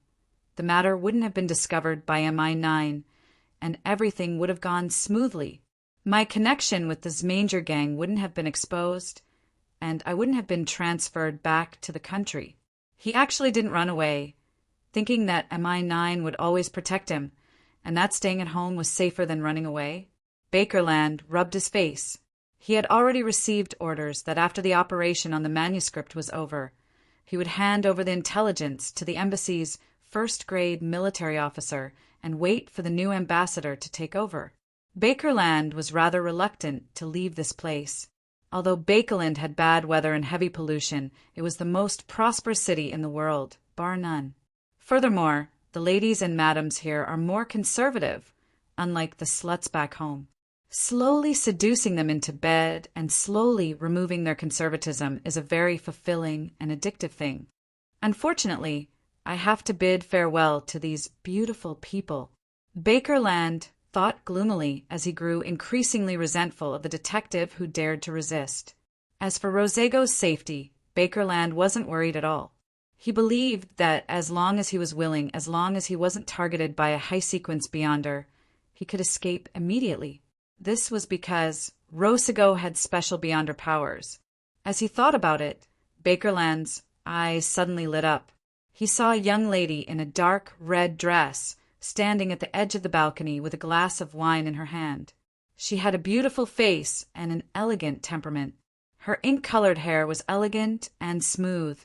the matter wouldn't have been discovered by MI9, and everything would have gone smoothly. My connection with the Zmanger gang wouldn't have been exposed, and I wouldn't have been transferred back to the country. He actually didn't run away, thinking that MI9 would always protect him, and that staying at home was safer than running away. Bakerland rubbed his face. He had already received orders that after the operation on the manuscript was over, he would hand over the intelligence to the embassy's first-grade military officer and wait for the new ambassador to take over. Bakerland was rather reluctant to leave this place. Although Bakerland had bad weather and heavy pollution, it was the most prosperous city in the world, bar none. Furthermore, the ladies and madams here are more conservative, unlike the sluts back home. Slowly seducing them into bed and slowly removing their conservatism is a very fulfilling and addictive thing. Unfortunately, I have to bid farewell to these beautiful people. Bakerland thought gloomily as he grew increasingly resentful of the detective who dared to resist. As for Rossigo's safety, Bakerland wasn't worried at all. He believed that as long as he was willing, as long as he wasn't targeted by a high-sequence beyonder, he could escape immediately. This was because Rossigo had special beyonder powers. As he thought about it, Bakerland's eyes suddenly lit up. He saw a young lady in a dark red dress standing at the edge of the balcony with a glass of wine in her hand. She had a beautiful face and an elegant temperament. Her ink-colored hair was elegant and smooth,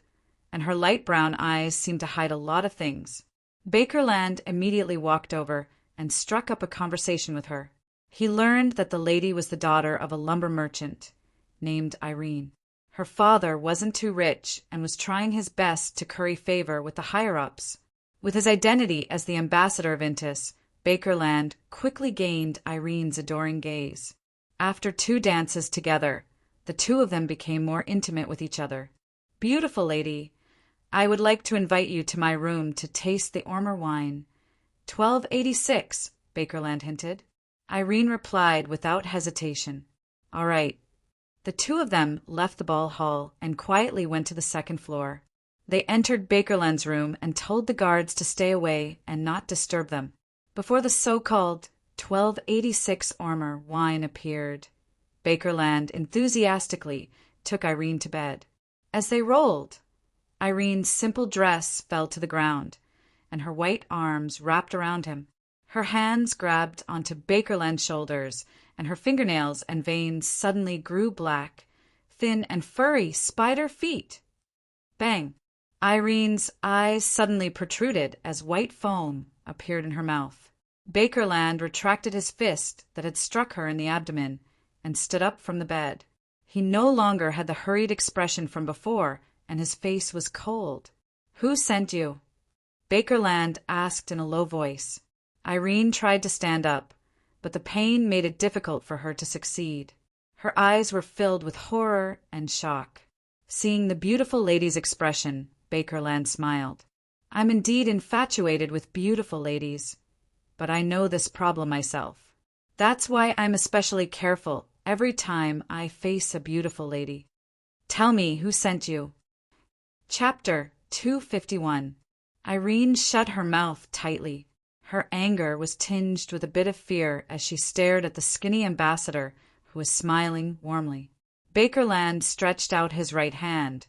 and her light brown eyes seemed to hide a lot of things. Bakerland immediately walked over and struck up a conversation with her. He learned that the lady was the daughter of a lumber merchant named Irene. Her father wasn't too rich and was trying his best to curry favor with the higher-ups. With his identity as the ambassador of Intis, Bakerland quickly gained Irene's adoring gaze. After 2 dances together, the 2 of them became more intimate with each other. "Beautiful lady, I would like to invite you to my room to taste the Ormer wine. 1286, Bakerland hinted. Irene replied without hesitation. All right. The 2 of them left the ball hall and quietly went to the 2nd floor. They entered Bakerland's room and told the guards to stay away and not disturb them. Before the so-called 1286 Ormer wine appeared, Bakerland enthusiastically took Irene to bed. As they rolled, Irene's simple dress fell to the ground, and her white arms wrapped around him. Her hands grabbed onto Bakerland's shoulders, and her fingernails and veins suddenly grew black, thin and furry spider feet. Bang! Irene's eyes suddenly protruded as white foam appeared in her mouth. Bakerland retracted his fist that had struck her in the abdomen and stood up from the bed. He no longer had the hurried expression from before, and his face was cold. "Who sent you?" Bakerland asked in a low voice. Irene tried to stand up, but the pain made it difficult for her to succeed. Her eyes were filled with horror and shock. Seeing the beautiful lady's expression, Bakerland smiled. "I'm indeed infatuated with beautiful ladies, but I know this problem myself. That's why I'm especially careful every time I face a beautiful lady. Tell me who sent you." Chapter 251. Irene shut her mouth tightly. Her anger was tinged with a bit of fear as she stared at the skinny ambassador who was smiling warmly. Bakerland stretched out his right hand,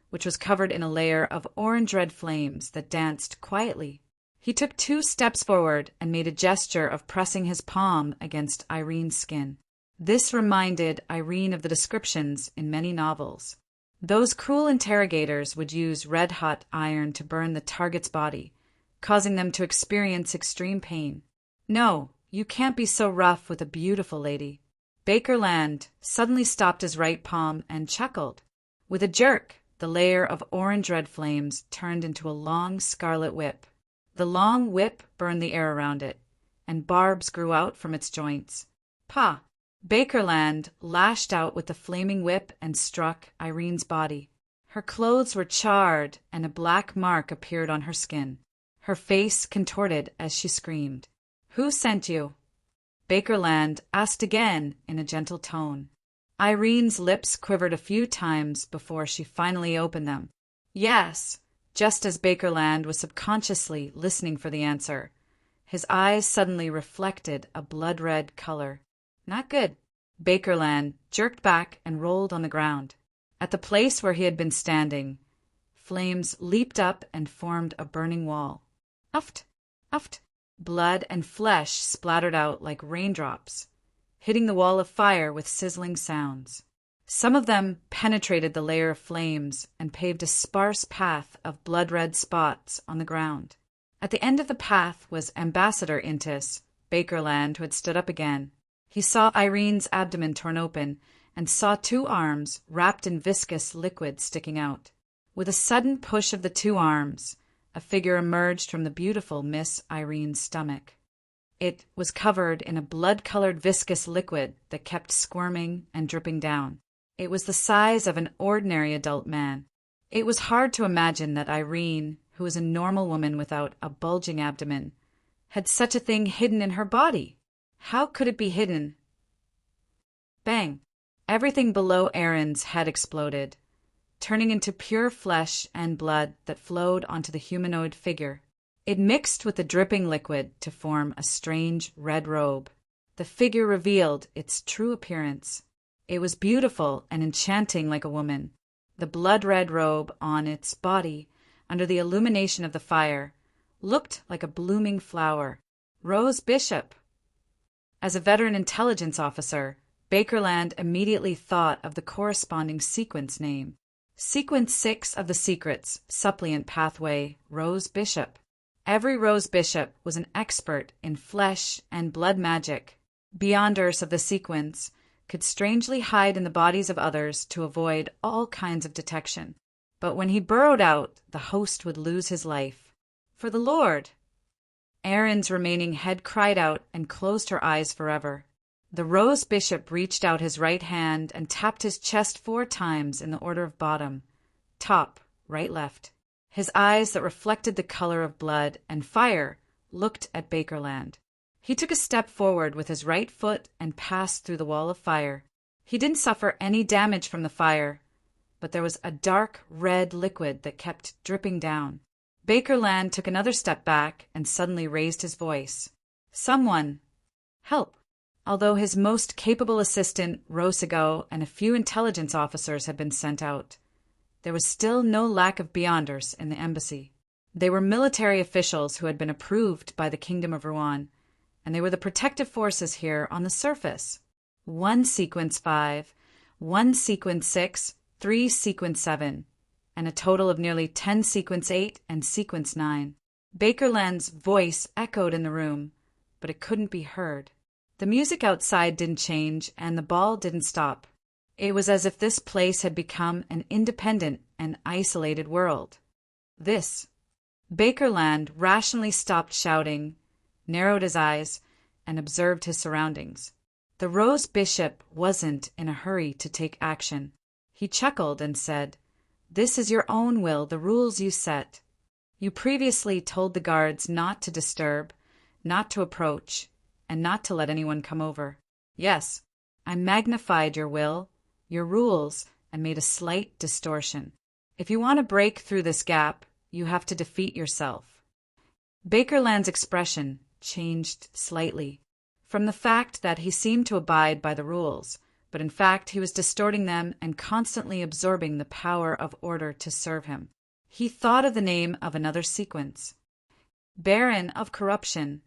which was covered in a layer of orange-red flames that danced quietly. He took 2 steps forward and made a gesture of pressing his palm against Irene's skin. This reminded Irene of the descriptions in many novels. Those cruel interrogators would use red-hot iron to burn the target's body, causing them to experience extreme pain. "No, you can't be so rough with a beautiful lady." Bakerland suddenly stopped his right palm and chuckled. With a jerk, the layer of orange-red flames turned into a long scarlet whip. The long whip burned the air around it, and barbs grew out from its joints. "Pah!" Bakerland lashed out with the flaming whip and struck Irene's body. Her clothes were charred, and a black mark appeared on her skin. Her face contorted as she screamed. "Who sent you?" Bakerland asked again in a gentle tone. Irene's lips quivered a few times before she finally opened them. "Yes," just as Bakerland was subconsciously listening for the answer. His eyes suddenly reflected a blood-red color. Not good. Bakerland jerked back and rolled on the ground. At the place where he had been standing, flames leaped up and formed a burning wall. Uft! Uft! Blood and flesh splattered out like raindrops, hitting the wall of fire with sizzling sounds. Some of them penetrated the layer of flames and paved a sparse path of blood-red spots on the ground. At the end of the path was Ambassador Intis, Bakerland, who had stood up again. He saw Irene's abdomen torn open and saw 2 arms wrapped in viscous liquid sticking out. With a sudden push of the 2 arms, a figure emerged from the beautiful Miss Irene's stomach. It was covered in a blood-colored viscous liquid that kept squirming and dripping down. It was the size of an ordinary adult man. It was hard to imagine that Irene, who was a normal woman without a bulging abdomen, had such a thing hidden in her body. How could it be hidden? Bang! Everything below Aaron's head exploded, turning into pure flesh and blood that flowed onto the humanoid figure. It mixed with the dripping liquid to form a strange red robe. The figure revealed its true appearance. It was beautiful and enchanting like a woman. The blood-red robe on its body, under the illumination of the fire, looked like a blooming flower. Rose Bishop! As a veteran intelligence officer, Bakerland immediately thought of the corresponding sequence name. Sequence 6 of the Secret's Suppliant Pathway, Rose Bishop. Every Rose Bishop was an expert in flesh and blood magic. Beyonders of the sequence could strangely hide in the bodies of others to avoid all kinds of detection. But when he burrowed out, the host would lose his life. For the Lord! Erin's remaining head cried out and closed her eyes forever. The Rose Bishop reached out his right hand and tapped his chest 4 times in the order of bottom, top, right, left. His eyes that reflected the color of blood and fire looked at Bakerland. He took a step forward with his right foot and passed through the wall of fire. He didn't suffer any damage from the fire, but there was a dark red liquid that kept dripping down. Bakerland took another step back and suddenly raised his voice. Someone! Help! Although his most capable assistant, Rosigo, and a few intelligence officers had been sent out, there was still no lack of Beyonders in the embassy. They were military officials who had been approved by the Kingdom of Rouen, and they were the protective forces here on the surface. 1 Sequence 5, 1 Sequence 6, 3 Sequence 7, and a total of nearly 10 Sequence 8 and Sequence 9. Bakerland's voice echoed in the room, but it couldn't be heard. The music outside didn't change, and the ball didn't stop. It was as if this place had become an independent and isolated world. Bakerland rationally stopped shouting, narrowed his eyes, and observed his surroundings. The Rose Bishop wasn't in a hurry to take action. He chuckled and said, "This is your own will, the rules you set. You previously told the guards not to disturb, not to approach, and not to let anyone come over. Yes, I magnified your will, your rules, and made a slight distortion. If you want to break through this gap, you have to defeat yourself." Bakerland's expression changed slightly, from the fact that he seemed to abide by the rules, but in fact he was distorting them and constantly absorbing the power of order to serve him. He thought of the name of another sequence. Baron of Corruption,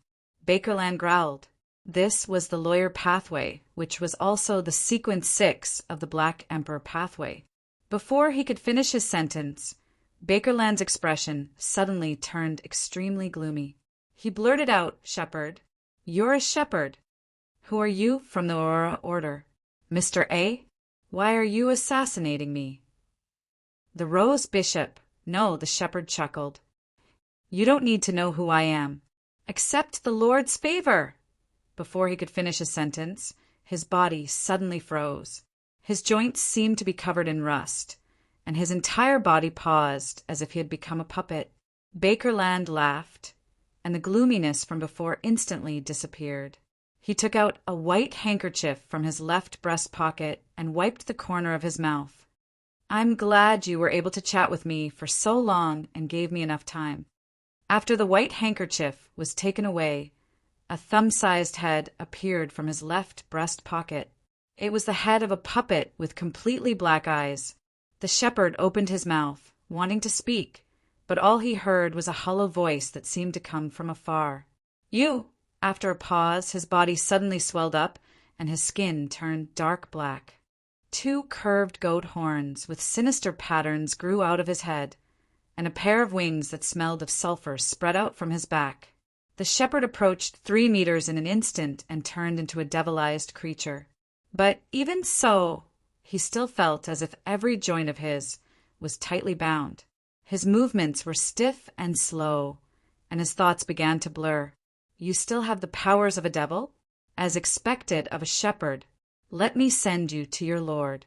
Bakerland growled. This was the Lawyer Pathway, which was also the Sequence 6 of the Black Emperor Pathway. Before he could finish his sentence, Bakerland's expression suddenly turned extremely gloomy. He blurted out, "Shepherd, you're a shepherd. Who are you from the Aurora Order? Mr. A? Why are you assassinating me?" The Rose Bishop, no, the shepherd chuckled. "You don't need to know who I am. Accept the Lord's favor." Before he could finish his sentence, his body suddenly froze. His joints seemed to be covered in rust, and his entire body paused as if he had become a puppet. Bakerland laughed, and the gloominess from before instantly disappeared. He took out a white handkerchief from his left breast pocket and wiped the corner of his mouth. "I'm glad you were able to chat with me for so long and gave me enough time." After the white handkerchief was taken away, a thumb-sized head appeared from his left breast pocket. It was the head of a puppet with completely black eyes. The shepherd opened his mouth, wanting to speak, but all he heard was a hollow voice that seemed to come from afar. "You!" After a pause, his body suddenly swelled up, and his skin turned dark black. 2 curved goat horns with sinister patterns grew out of his head, and a pair of wings that smelled of sulfur spread out from his back. The shepherd approached 3 meters in an instant and turned into a devilized creature. But even so, he still felt as if every joint of his was tightly bound. His movements were stiff and slow, and his thoughts began to blur. "You still have the powers of a devil? As expected of a shepherd, let me send you to your lord."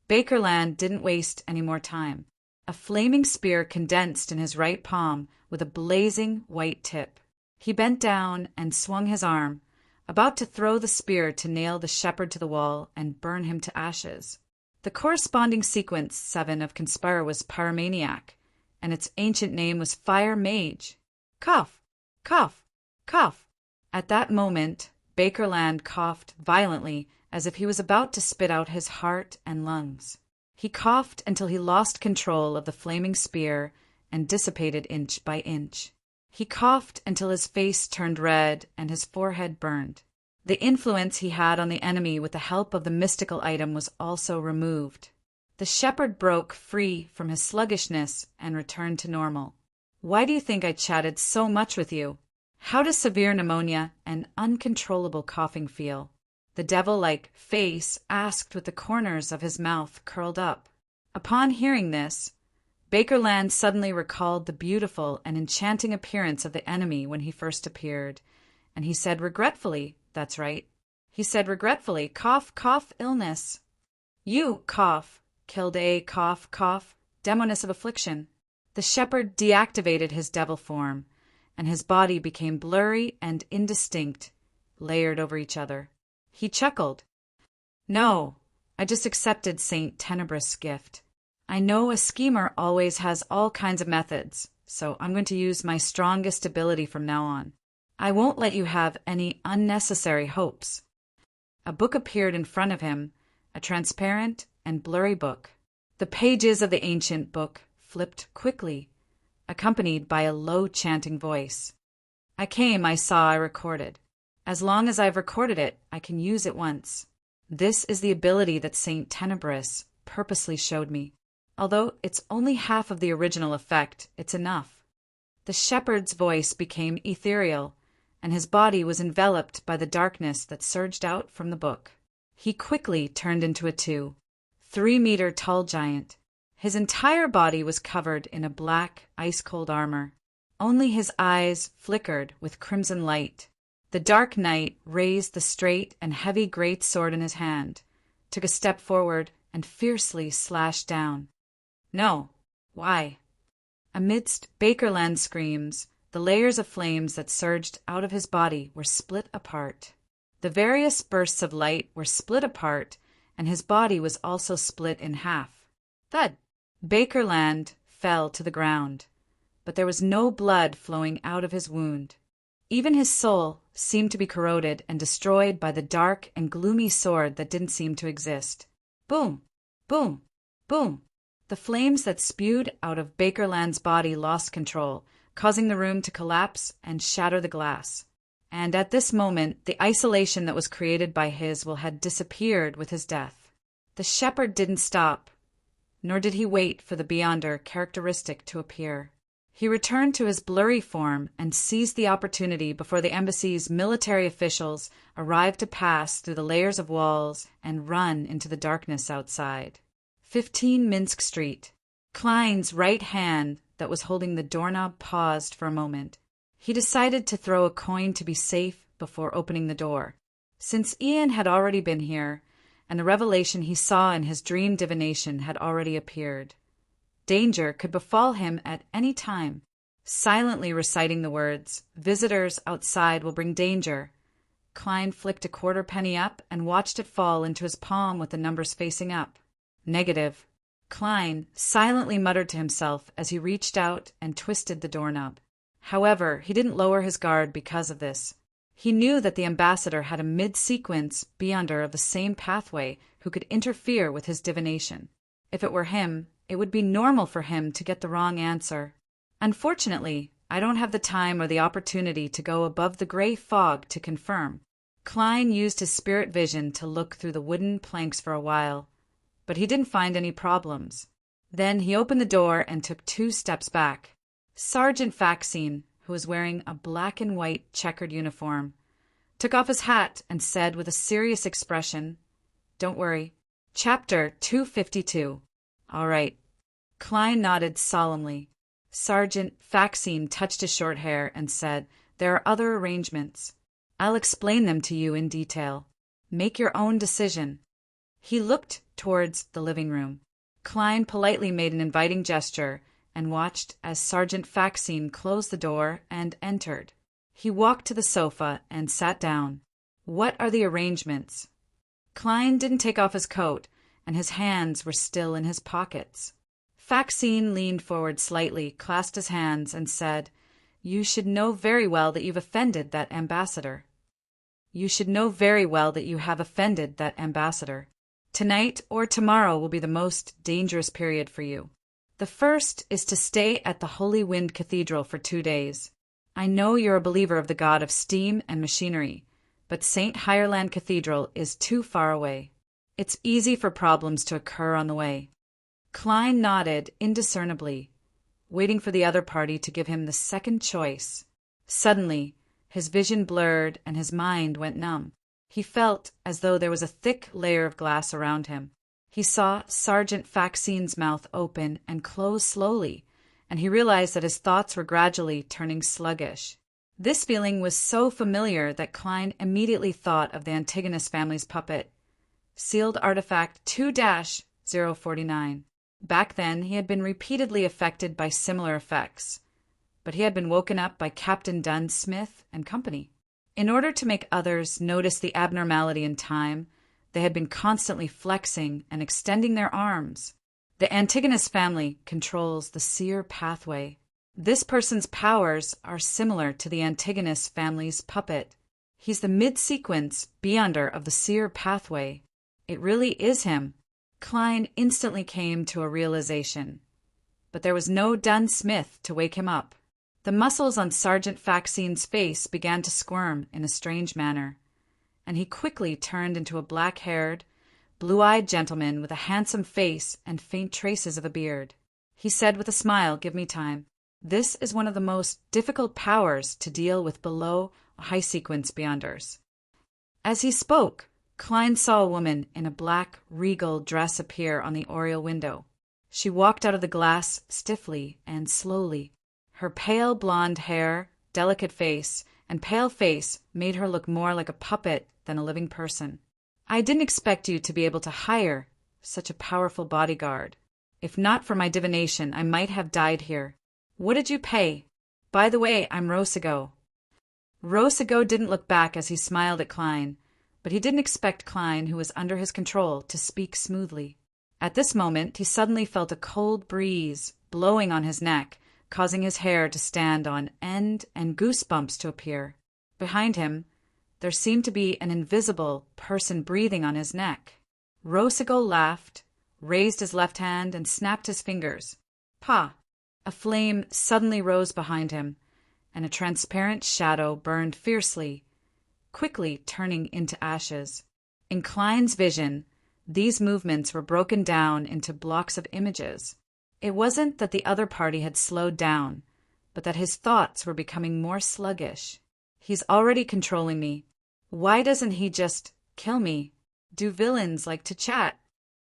Bakerland didn't waste any more time. A flaming spear condensed in his right palm with a blazing white tip. He bent down and swung his arm, about to throw the spear to nail the shepherd to the wall and burn him to ashes. The corresponding sequence 7 of Conspire was Pyromaniac, and its ancient name was Fire Mage. Cough, cough, cough. At that moment, Bakerland coughed violently as if he was about to spit out his heart and lungs. He coughed until he lost control of the flaming spear and dissipated inch by inch. He coughed until his face turned red and his forehead burned. The influence he had on the enemy with the help of the mystical item was also removed. The shepherd broke free from his sluggishness and returned to normal. "Why do you think I chatted so much with you? How does severe pneumonia and uncontrollable coughing feel?" The devil-like face asked with the corners of his mouth curled up. Upon hearing this, Bakerland suddenly recalled the beautiful and enchanting appearance of the enemy when he first appeared, and he said regretfully, "That's right." He said regretfully, "Cough, cough, illness. You, cough, killed a cough, cough, demoness of affliction." The shepherd deactivated his devil form, and his body became blurry and indistinct, layered over each other. He chuckled. "No, I just accepted Saint Tenebrous' gift. I know a schemer always has all kinds of methods, so I'm going to use my strongest ability from now on. I won't let you have any unnecessary hopes." A book appeared in front of him, a transparent and blurry book. The pages of the ancient book flipped quickly, accompanied by a low chanting voice. "I came, I saw, I recorded. As long as I've recorded it, I can use it once. This is the ability that Saint Tenebrous purposely showed me. Although it's only half of the original effect, it's enough." The shepherd's voice became ethereal, and his body was enveloped by the darkness that surged out from the book. He quickly turned into a 3-meter tall giant. His entire body was covered in a black, ice-cold armor. Only his eyes flickered with crimson light. The Dark Knight raised the straight and heavy great sword in his hand, took a step forward, and fiercely slashed down. "No. Why?" Amidst Bakerland's screams, the layers of flames that surged out of his body were split apart. The various bursts of light were split apart, and his body was also split in half. Thud! Bakerland fell to the ground, but there was no blood flowing out of his wound. Even his soul seemed to be corroded and destroyed by the dark and gloomy sword that didn't seem to exist. Boom! Boom! Boom! The flames that spewed out of Bakerland's body lost control, causing the room to collapse and shatter the glass. And at this moment, the isolation that was created by his will had disappeared with his death. The shepherd didn't stop, nor did he wait for the Beyonder characteristic to appear. He returned to his blurry form and seized the opportunity before the embassy's military officials arrived to pass through the layers of walls and run into the darkness outside. 15 Minsk Street. Klein's right hand that was holding the doorknob paused for a moment. He decided to throw a coin to be safe before opening the door. Since Ian had already been here, and the revelation he saw in his dream divination had already appeared, danger could befall him at any time. Silently reciting the words, "Visitors outside will bring danger," Klein flicked a quarter penny up and watched it fall into his palm with the numbers facing up. Negative. Klein silently muttered to himself as he reached out and twisted the doorknob. However, he didn't lower his guard because of this. He knew that the ambassador had a mid-sequence Beyonder of the same pathway who could interfere with his divination. If it were him, it would be normal for him to get the wrong answer. Unfortunately, I don't have the time or the opportunity to go above the gray fog to confirm. Klein used his spirit vision to look through the wooden planks for a while, but he didn't find any problems. Then he opened the door and took 2 steps back. Sergeant Faxine, who was wearing a black and white checkered uniform, took off his hat and said with a serious expression, "Don't worry. Chapter 252. All right." Klein nodded solemnly. Sergeant Faxine touched his short hair and said, "There are other arrangements. I'll explain them to you in detail. Make your own decision." He looked towards the living room. Klein politely made an inviting gesture and watched as Sergeant Faxine closed the door and entered. He walked to the sofa and sat down. "What are the arrangements?" Klein didn't take off his coat, and his hands were still in his pockets. Faxine leaned forward slightly, clasped his hands, and said, "You should know very well that you've offended that ambassador. You should know very well that you have offended that ambassador. Tonight or tomorrow will be the most dangerous period for you. The first is to stay at the Holy Wind Cathedral for 2 days. I know you're a believer of the god of steam and machinery, but St. Hireland Cathedral is too far away. It's easy for problems to occur on the way. Klein nodded indiscernibly, waiting for the other party to give him the second choice. Suddenly, his vision blurred and his mind went numb. He felt as though there was a thick layer of glass around him. He saw Sergeant Faxine's mouth open and close slowly, and he realized that his thoughts were gradually turning sluggish. This feeling was so familiar that Klein immediately thought of the Antigonus family's puppet, sealed artifact 2-049. Back then, he had been repeatedly affected by similar effects, but he had been woken up by Captain Dunn Smith and company. In order to make others notice the abnormality in time, they had been constantly flexing and extending their arms. The Antigonus family controls the seer pathway. This person's powers are similar to the Antigonus family's puppet. He's the mid-sequence beyonder of the seer pathway. It really is him. Klein instantly came to a realization. But there was no Dunn Smith to wake him up. The muscles on Sergeant Faxine's face began to squirm in a strange manner, and he quickly turned into a black-haired, blue-eyed gentleman with a handsome face and faint traces of a beard. He said with a smile, "Give me time. This is one of the most difficult powers to deal with below high-sequence beyonders." As he spoke, Klein saw a woman in a black, regal dress appear on the oriel window. She walked out of the glass stiffly and slowly. Her pale blonde hair, delicate face, and pale face made her look more like a puppet than a living person. "I didn't expect you to be able to hire such a powerful bodyguard. If not for my divination, I might have died here. What did you pay? By the way, I'm Rosigo." Rosigo didn't look back as he smiled at Klein, but he didn't expect Klein, who was under his control, to speak smoothly. At this moment, he suddenly felt a cold breeze blowing on his neck, causing his hair to stand on end and goosebumps to appear. Behind him, there seemed to be an invisible person breathing on his neck. Rosigo laughed, raised his left hand, and snapped his fingers. "Pa!" A flame suddenly rose behind him, and a transparent shadow burned fiercely, quickly turning into ashes. In Klein's vision, these movements were broken down into blocks of images. It wasn't that the other party had slowed down, but that his thoughts were becoming more sluggish. "He's already controlling me. Why doesn't he just kill me? Do villains like to chat?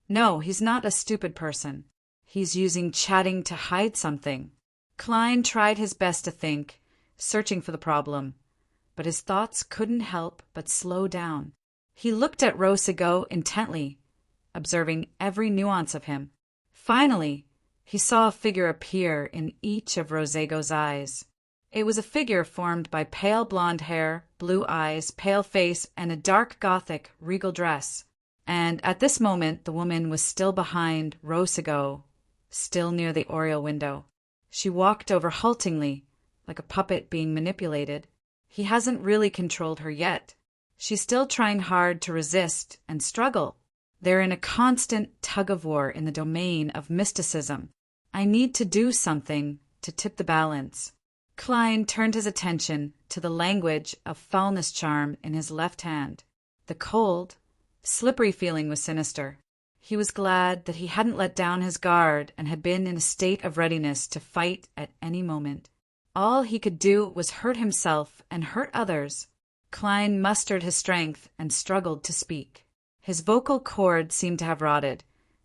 No, he's not a stupid person. He's using chatting to hide something." Klein tried his best to think, searching for the problem, but his thoughts couldn't help but slow down. He looked at Rosigo intently, observing every nuance of him. Finally, he saw a figure appear in each of Rosigo's eyes. It was a figure formed by pale blonde hair, blue eyes, pale face, and a dark Gothic regal dress. And at this moment the woman was still behind Rosigo, still near the oriel window. She walked over haltingly, like a puppet being manipulated. He hasn't really controlled her yet. She's still trying hard to resist and struggle. They're in a constant tug-of-war in the domain of mysticism. I need to do something to tip the balance. Klein turned his attention to the language of foulness charm in his left hand. The cold, slippery feeling was sinister. He was glad that he hadn't let down his guard and had been in a state of readiness to fight at any moment. All he could do was hurt himself and hurt others. Klein mustered his strength and struggled to speak. His vocal cord seemed to have rotted,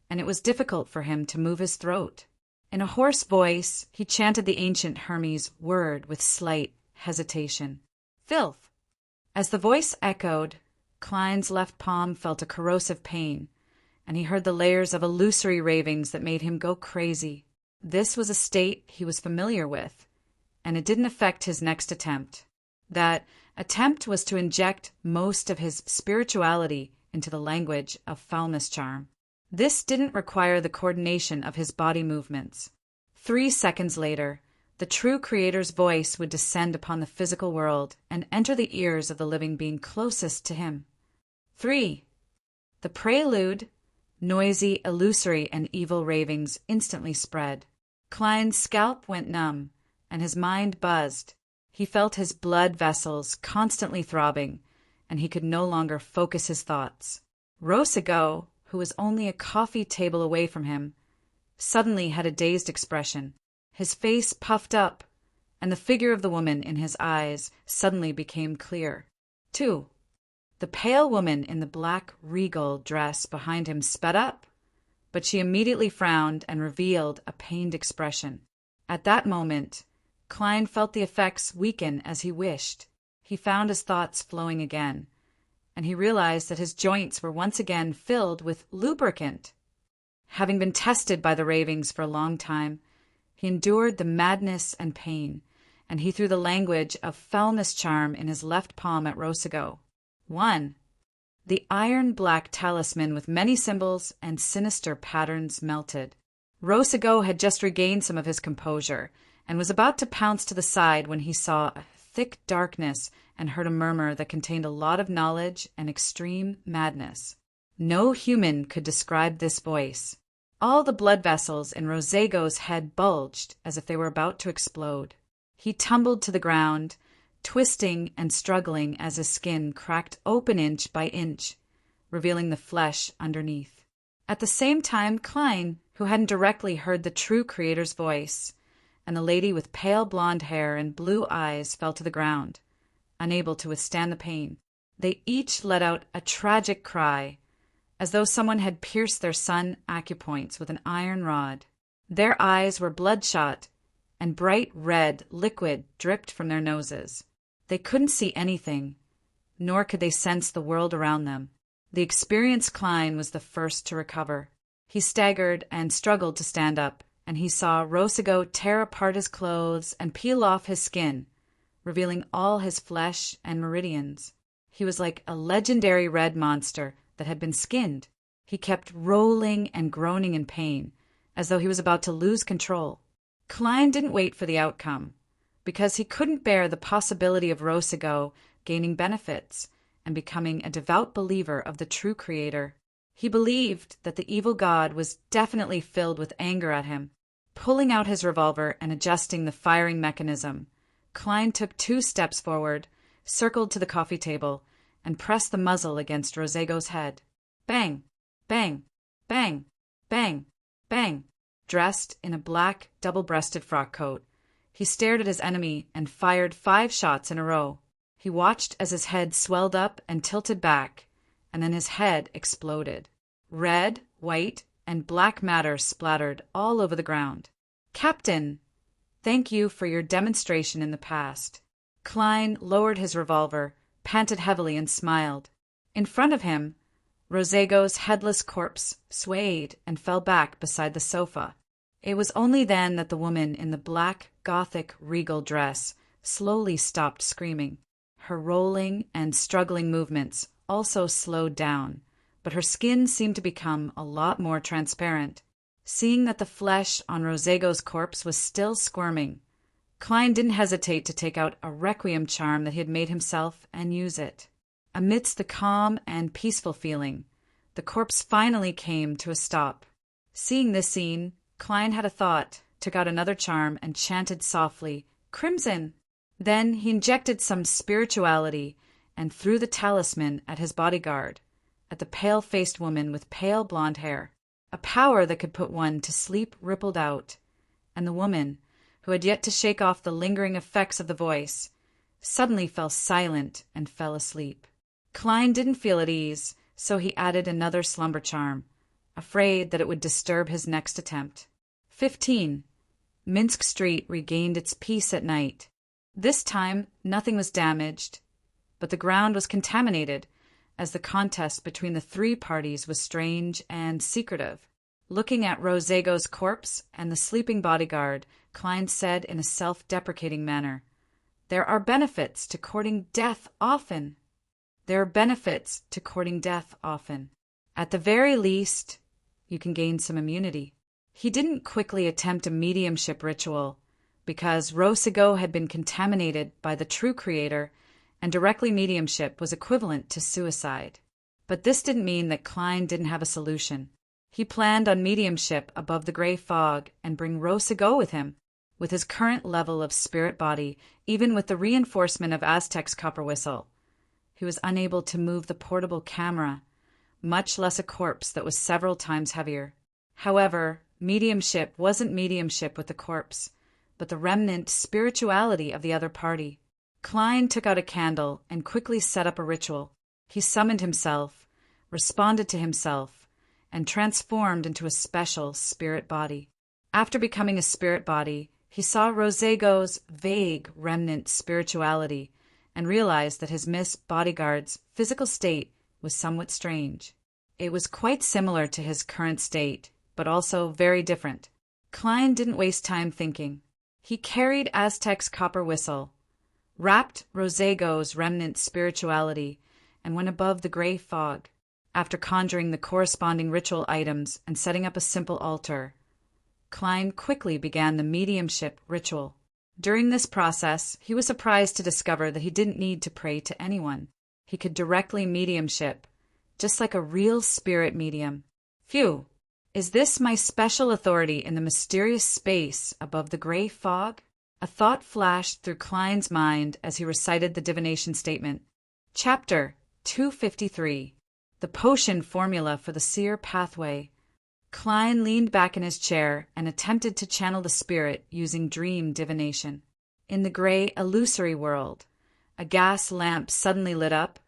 and it was difficult for him to move his throat. In a hoarse voice, he chanted the ancient Hermes word with slight hesitation. "Filth." As the voice echoed, Klein's left palm felt a corrosive pain, and he heard the layers of illusory ravings that made him go crazy. This was a state he was familiar with, and it didn't affect his next attempt. That attempt was to inject most of his spirituality into the language of foulness charm. This didn't require the coordination of his body movements. 3 seconds later, the true creator's voice would descend upon the physical world and enter the ears of the living being closest to him. 3. The prelude, noisy, illusory, and evil ravings instantly spread. Klein's scalp went numb, and his mind buzzed. He felt his blood vessels constantly throbbing, and he could no longer focus his thoughts. Rosago, who was only a coffee table away from him, suddenly had a dazed expression. His face puffed up, and the figure of the woman in his eyes suddenly became clear. 2. The pale woman in the black regal dress behind him sped up, but she immediately frowned and revealed a pained expression. At that moment, Klein felt the effects weaken as he wished. He found his thoughts flowing again, and he realized that his joints were once again filled with lubricant. Having been tested by the ravings for a long time, he endured the madness and pain, and he threw the language of foulness charm in his left palm at Rosago. 1. The iron-black talisman with many symbols and sinister patterns melted. Rosago had just regained some of his composure and was about to pounce to the side when he saw a thick darkness and heard a murmur that contained a lot of knowledge and extreme madness. No human could describe this voice. All the blood vessels in Rosago's head bulged as if they were about to explode. He tumbled to the ground, twisting and struggling as his skin cracked open inch by inch, revealing the flesh underneath. At the same time, Klein, who hadn't directly heard the true creator's voice, and the lady with pale blonde hair and blue eyes fell to the ground, unable to withstand the pain. They each let out a tragic cry, as though someone had pierced their sun acupoints with an iron rod. Their eyes were bloodshot, and bright red liquid dripped from their noses. They couldn't see anything, nor could they sense the world around them. The experienced Klein was the first to recover. He staggered and struggled to stand up, and he saw Rosago tear apart his clothes and peel off his skin, revealing all his flesh and meridians. He was like a legendary red monster that had been skinned. He kept rolling and groaning in pain, as though he was about to lose control. Klein didn't wait for the outcome, because he couldn't bear the possibility of Rosago gaining benefits and becoming a devout believer of the true creator. He believed that the evil god was definitely filled with anger at him. Pulling out his revolver and adjusting the firing mechanism, Klein took 2 steps forward, circled to the coffee table, and pressed the muzzle against Rosago's head. Bang! Bang! Bang! Bang! Bang! Dressed in a black, double-breasted frock coat, he stared at his enemy and fired 5 shots in a row. He watched as his head swelled up and tilted back, and then his head exploded. Red, white, and black matter splattered all over the ground. Captain, thank you for your demonstration in the past. Klein lowered his revolver, panted heavily, and smiled. In front of him, Rosago's headless corpse swayed and fell back beside the sofa. It was only then that the woman in the black, gothic, regal dress slowly stopped screaming. Her rolling and struggling movements also slowed down, but her skin seemed to become a lot more transparent. Seeing that the flesh on Rosago's corpse was still squirming, Klein didn't hesitate to take out a requiem charm that he had made himself and use it. Amidst the calm and peaceful feeling, the corpse finally came to a stop. Seeing this scene, Klein had a thought, took out another charm, and chanted softly, "Crimson!" Then he injected some spirituality and threw the talisman at his bodyguard, at the pale-faced woman with pale blonde hair. A power that could put one to sleep rippled out, and the woman, who had yet to shake off the lingering effects of the voice, suddenly fell silent and fell asleep. Klein didn't feel at ease, so he added another slumber charm, afraid that it would disturb his next attempt. 15. Minsk Street regained its peace at night. This time, nothing was damaged, but the ground was contaminated, as the contest between the 3 parties was strange and secretive. Looking at Rosago's corpse and the sleeping bodyguard, Klein said in a self-deprecating manner, "There are benefits to courting death often. There are benefits to courting death often. At the very least, you can gain some immunity." He didn't quickly attempt a mediumship ritual, because Rosago had been contaminated by the true creator, and directly mediumship was equivalent to suicide. But this didn't mean that Klein didn't have a solution. He planned on mediumship above the gray fog and bring Rosago with him. With his current level of spirit body, even with the reinforcement of Aztec's copper whistle, He was unable to move the portable camera, much less a corpse that was several times heavier. However, mediumship wasn't mediumship with the corpse, but the remnant spirituality of the other party. Klein took out a candle and quickly set up a ritual. He summoned himself, responded to himself, and transformed into a special spirit body. After becoming a spirit body, he saw Rosego's vague remnant spirituality and realized that his Miss Bodyguard's physical state was somewhat strange. It was quite similar to his current state, but also very different. Klein didn't waste time thinking. He carried Aztec's copper whistle, wrapped Rosego's remnant spirituality, and went above the gray fog. After conjuring the corresponding ritual items and setting up a simple altar, Klein quickly began the mediumship ritual. During this process, he was surprised to discover that he didn't need to pray to anyone. He could directly mediumship, just like a real spirit medium. Phew! Is this my special authority in the mysterious space above the gray fog? A thought flashed through Klein's mind as he recited the divination statement. Chapter 253. The Potion Formula for the Seer Pathway. Klein leaned back in his chair and attempted to channel the spirit using dream divination. In the gray, illusory world, a gas lamp suddenly lit up,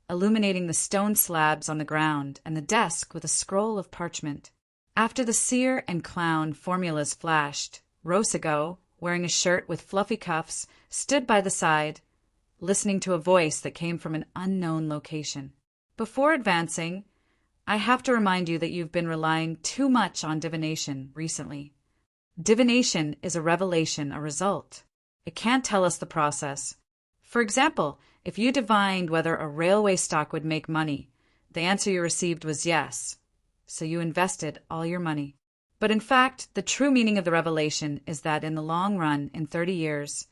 illuminating the stone slabs on the ground and the desk with a scroll of parchment. After the seer and clown formulas flashed, Rosego, wearing a shirt with fluffy cuffs, stood by the side, listening to a voice that came from an unknown location. Before advancing, I have to remind you that you've been relying too much on divination recently. Divination is a revelation, a result. It can't tell us the process. For example, if you divined whether a railway stock would make money, the answer you received was yes, so you invested all your money. But in fact, the true meaning of the revelation is that in the long run, in 30 years,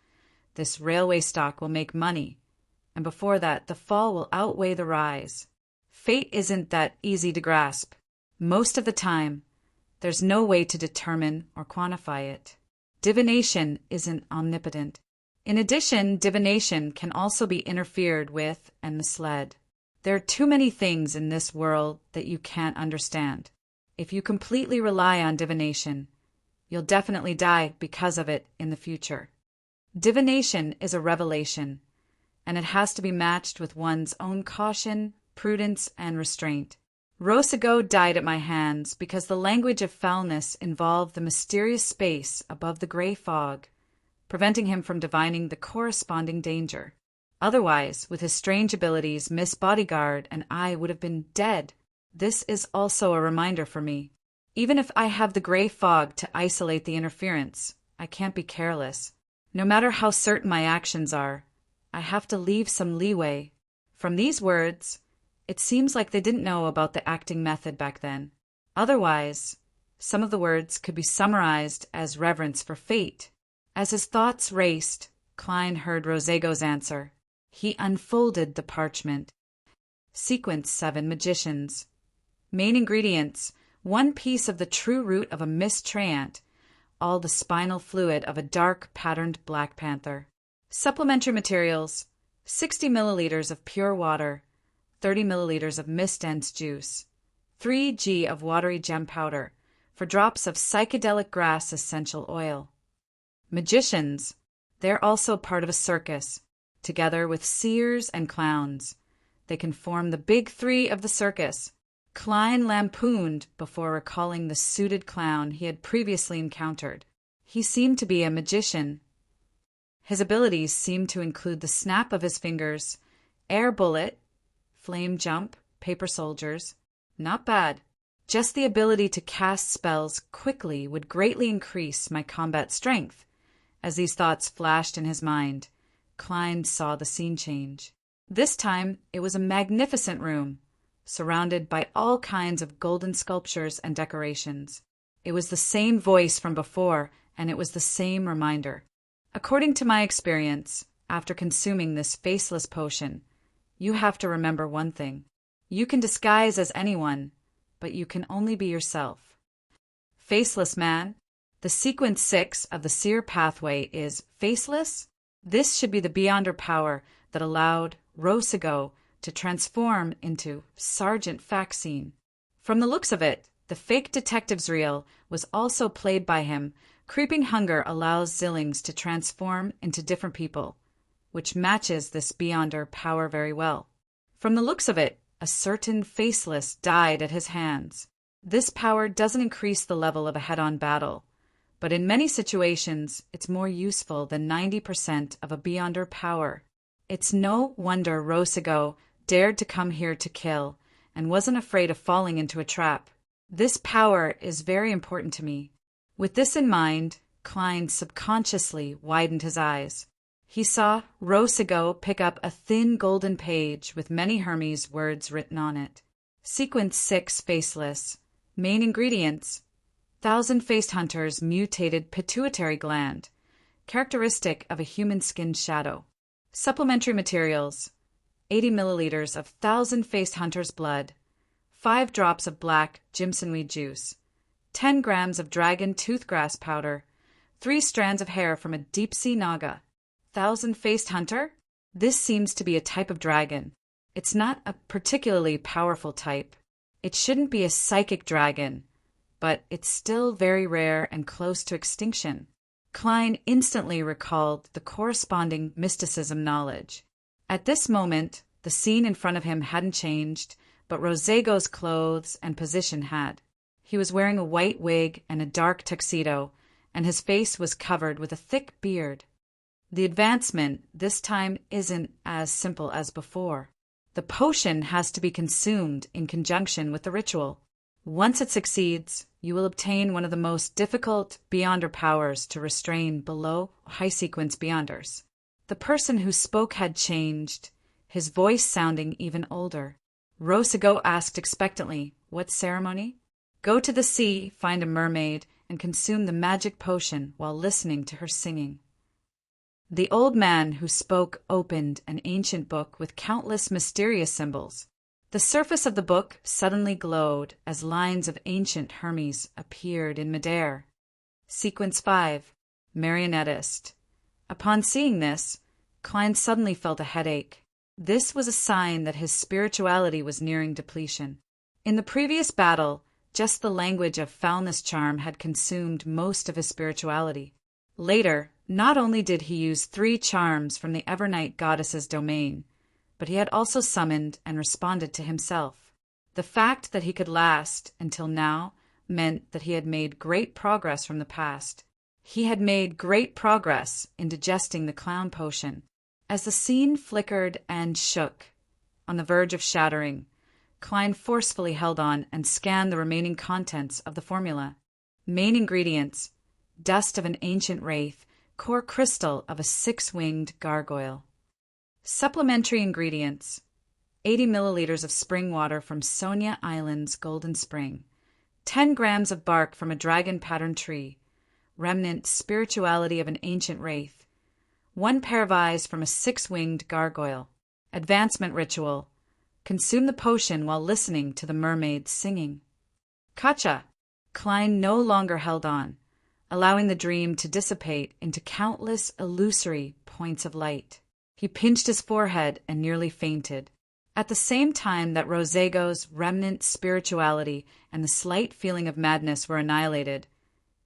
this railway stock will make money, and before that, the fall will outweigh the rise. Fate isn't that easy to grasp. Most of the time, there's no way to determine or quantify it. Divination isn't omnipotent. In addition, divination can also be interfered with and misled. There are too many things in this world that you can't understand. If you completely rely on divination, you'll definitely die because of it in the future. Divination is a revelation, and it has to be matched with one's own caution, prudence, and restraint. Rosego died at my hands because the language of foulness involved the mysterious space above the gray fog, preventing him from divining the corresponding danger. Otherwise, with his strange abilities, Miss Bodyguard and I would have been dead. This is also a reminder for me. Even if I have the gray fog to isolate the interference, I can't be careless. No matter how certain my actions are, I have to leave some leeway. From these words, it seems like they didn't know about the acting method back then. Otherwise, some of the words could be summarized as reverence for fate. As his thoughts raced, Klein heard Rosego's answer. He unfolded the parchment. Sequence 7 Magicians. Main ingredients: 1 piece of the true root of a mistreant, all the spinal fluid of a dark patterned black panther. Supplementary materials: 60 milliliters of pure water, 30 milliliters of mist-dense juice, 3 g of watery gem powder, for drops of psychedelic grass essential oil. Magicians. They're also part of a circus, together with seers and clowns. They can form the big 3 of the circus. Klein lampooned before recalling the suited clown he had previously encountered. He seemed to be a magician. His abilities seemed to include the snap of his fingers, air bullet, flame jump, paper soldiers. Not bad. Just the ability to cast spells quickly would greatly increase my combat strength. As these thoughts flashed in his mind, Klein saw the scene change. This time, it was a magnificent room, surrounded by all kinds of golden sculptures and decorations. It was the same voice from before, and it was the same reminder. According to my experience, after consuming this faceless potion, you have to remember one thing. You can disguise as anyone, but you can only be yourself. Faceless man. The sequence 6 of the seer pathway is faceless. This should be the beyonder power that allowed Rosego to transform into Sergeant Faxine. From the looks of it, the fake detective's reel was also played by him. Creeping hunger allows Zillings to transform into different people, which matches this Beyonder power very well. From the looks of it, a certain Faceless died at his hands. This power doesn't increase the level of a head-on battle, but in many situations, it's more useful than 90% of a Beyonder power. It's no wonder Rosigo dared to come here to kill and wasn't afraid of falling into a trap. This power is very important to me. With this in mind, Klein subconsciously widened his eyes. He saw Rosigo pick up a thin golden page with many Hermes words written on it. Sequence 6 Faceless. Main ingredients: thousand-faced hunter's mutated pituitary gland, characteristic of a human skin shadow. Supplementary materials: 80 milliliters of thousand-faced hunter's blood, 5 drops of black jimsonweed juice, 10 grams of dragon toothgrass powder, 3 strands of hair from a deep-sea naga. Thousand-faced hunter? This seems to be a type of dragon. It's not a particularly powerful type. It shouldn't be a psychic dragon, but it's still very rare and close to extinction. Klein instantly recalled the corresponding mysticism knowledge. At this moment, the scene in front of him hadn't changed, but Rosigo's clothes and position had. He was wearing a white wig and a dark tuxedo, and his face was covered with a thick beard. The advancement this time isn't as simple as before. The potion has to be consumed in conjunction with the ritual. Once it succeeds, you will obtain one of the most difficult Beyonder powers to restrain below high-sequence Beyonders. The person who spoke had changed, his voice sounding even older. Rosigo asked expectantly, "What ceremony?" "Go to the sea, find a mermaid, and consume the magic potion while listening to her singing." The old man who spoke opened an ancient book with countless mysterious symbols. The surface of the book suddenly glowed as lines of ancient Hermes appeared in midair. Sequence 5. Marionettist. Upon seeing this, Klein suddenly felt a headache. This was a sign that his spirituality was nearing depletion. In the previous battle, just the language of foulness charm had consumed most of his spirituality. Later, not only did he use 3 charms from the Evernight goddess's domain, but he had also summoned and responded to himself. The fact that he could last until now meant that he had made great progress from the past. He had made great progress in digesting the clown potion. As the scene flickered and shook, on the verge of shattering, Klein forcefully held on and scanned the remaining contents of the formula. Main ingredients: dust of an ancient wraith, core crystal of a 6-winged gargoyle. Supplementary ingredients: 80 milliliters of spring water from Sonia Island's Golden Spring, 10 grams of bark from a dragon-patterned tree, remnant spirituality of an ancient wraith, 1 pair of eyes from a 6-winged gargoyle. Advancement ritual: consume the potion while listening to the mermaids singing. Kacha! Klein no longer held on, allowing the dream to dissipate into countless illusory points of light. He pinched his forehead and nearly fainted. At the same time that Rosigo's remnant spirituality and the slight feeling of madness were annihilated,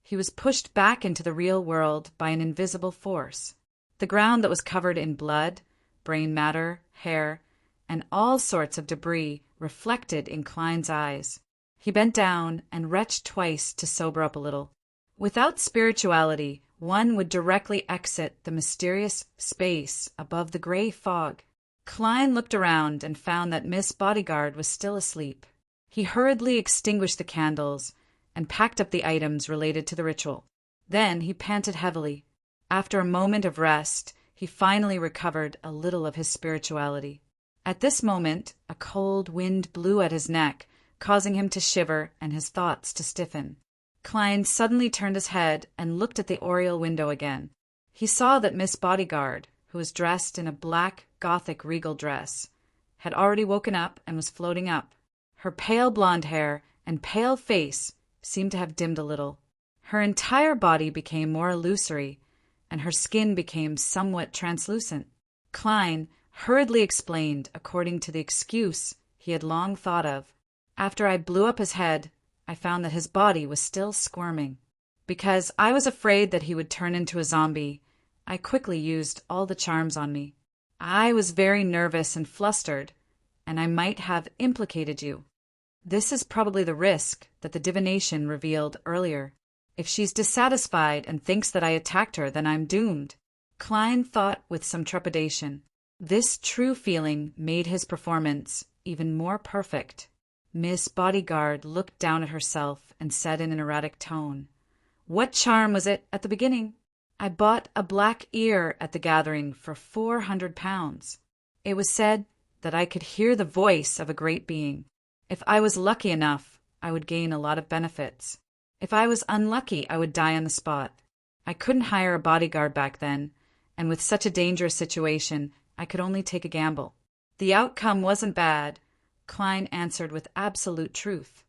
he was pushed back into the real world by an invisible force. The ground that was covered in blood, brain matter, hair, and all sorts of debris reflected in Klein's eyes. He bent down and retched twice to sober up a little. Without spirituality, one would directly exit the mysterious space above the gray fog. Klein looked around and found that Miss Bodyguard was still asleep. He hurriedly extinguished the candles and packed up the items related to the ritual. Then he panted heavily. After a moment of rest, he finally recovered a little of his spirituality. At this moment, a cold wind blew at his neck, causing him to shiver and his thoughts to stiffen. Klein suddenly turned his head and looked at the oriel window again. He saw that Miss Bodyguard, who was dressed in a black Gothic regal dress, had already woken up and was floating up. Her pale blonde hair and pale face seemed to have dimmed a little. Her entire body became more illusory, and her skin became somewhat translucent. Klein, hurriedly explained according to the excuse he had long thought of. After I blew up his head, I found that his body was still squirming. Because I was afraid that he would turn into a zombie, I quickly used all the charms on me. I was very nervous and flustered, and I might have implicated you. This is probably the risk that the divination revealed earlier. If she's dissatisfied and thinks that I attacked her, then I'm doomed. Klein thought with some trepidation. This true feeling made his performance even more perfect. Miss Bodyguard looked down at herself and said in an erratic tone, "What charm was it at the beginning? I bought a black ear at the gathering for 400 pounds. It was said that I could hear the voice of a great being. If I was lucky enough, I would gain a lot of benefits. If I was unlucky, I would die on the spot. I couldn't hire a bodyguard back then, and with such a dangerous situation, I could only take a gamble. The outcome wasn't bad," Klein answered with absolute truth.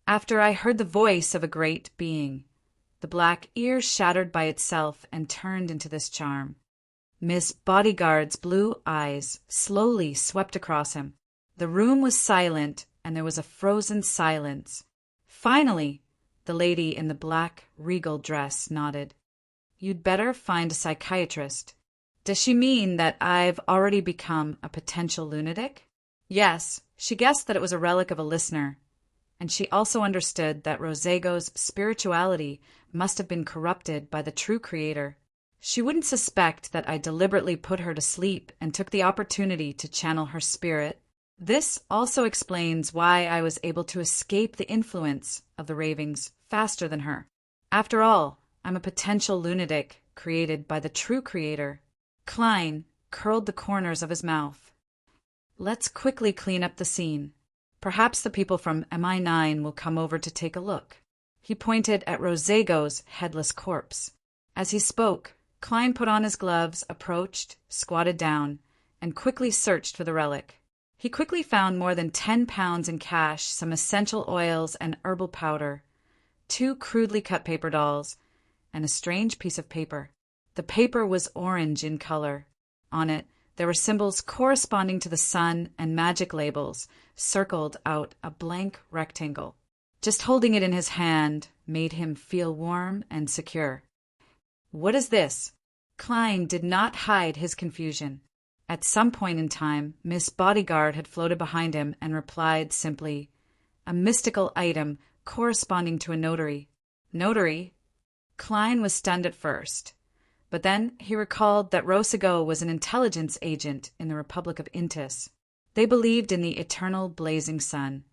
"After I heard the voice of a great being, the black ear shattered by itself and turned into this charm." Miss Bodyguard's blue eyes slowly swept across him. The room was silent, and there was a frozen silence. Finally, the lady in the black regal dress nodded. "You'd better find a psychiatrist." "Does she mean that I've already become a potential lunatic?" Yes, she guessed that it was a relic of a listener, and she also understood that Rosego's spirituality must have been corrupted by the true creator. She wouldn't suspect that I deliberately put her to sleep and took the opportunity to channel her spirit. This also explains why I was able to escape the influence of the ravings faster than her. After all, I'm a potential lunatic created by the true creator. Klein curled the corners of his mouth. "Let's quickly clean up the scene. Perhaps the people from MI9 will come over to take a look." He pointed at Rosego's headless corpse. As he spoke, Klein put on his gloves, approached, squatted down, and quickly searched for the relic. He quickly found more than 10 pounds in cash, some essential oils and herbal powder, 2 crudely cut paper dolls, and a strange piece of paper. The paper was orange in color. On it, there were symbols corresponding to the sun and magic labels circled out a blank rectangle. Just holding it in his hand made him feel warm and secure. "What is this?" Klein did not hide his confusion. At some point in time, Miss Bodyguard had floated behind him and replied simply, "A mystical item corresponding to a notary." Notary? Klein was stunned at first, but then he recalled that Rosego was an intelligence agent in the Republic of Intis. They believed in the eternal blazing sun,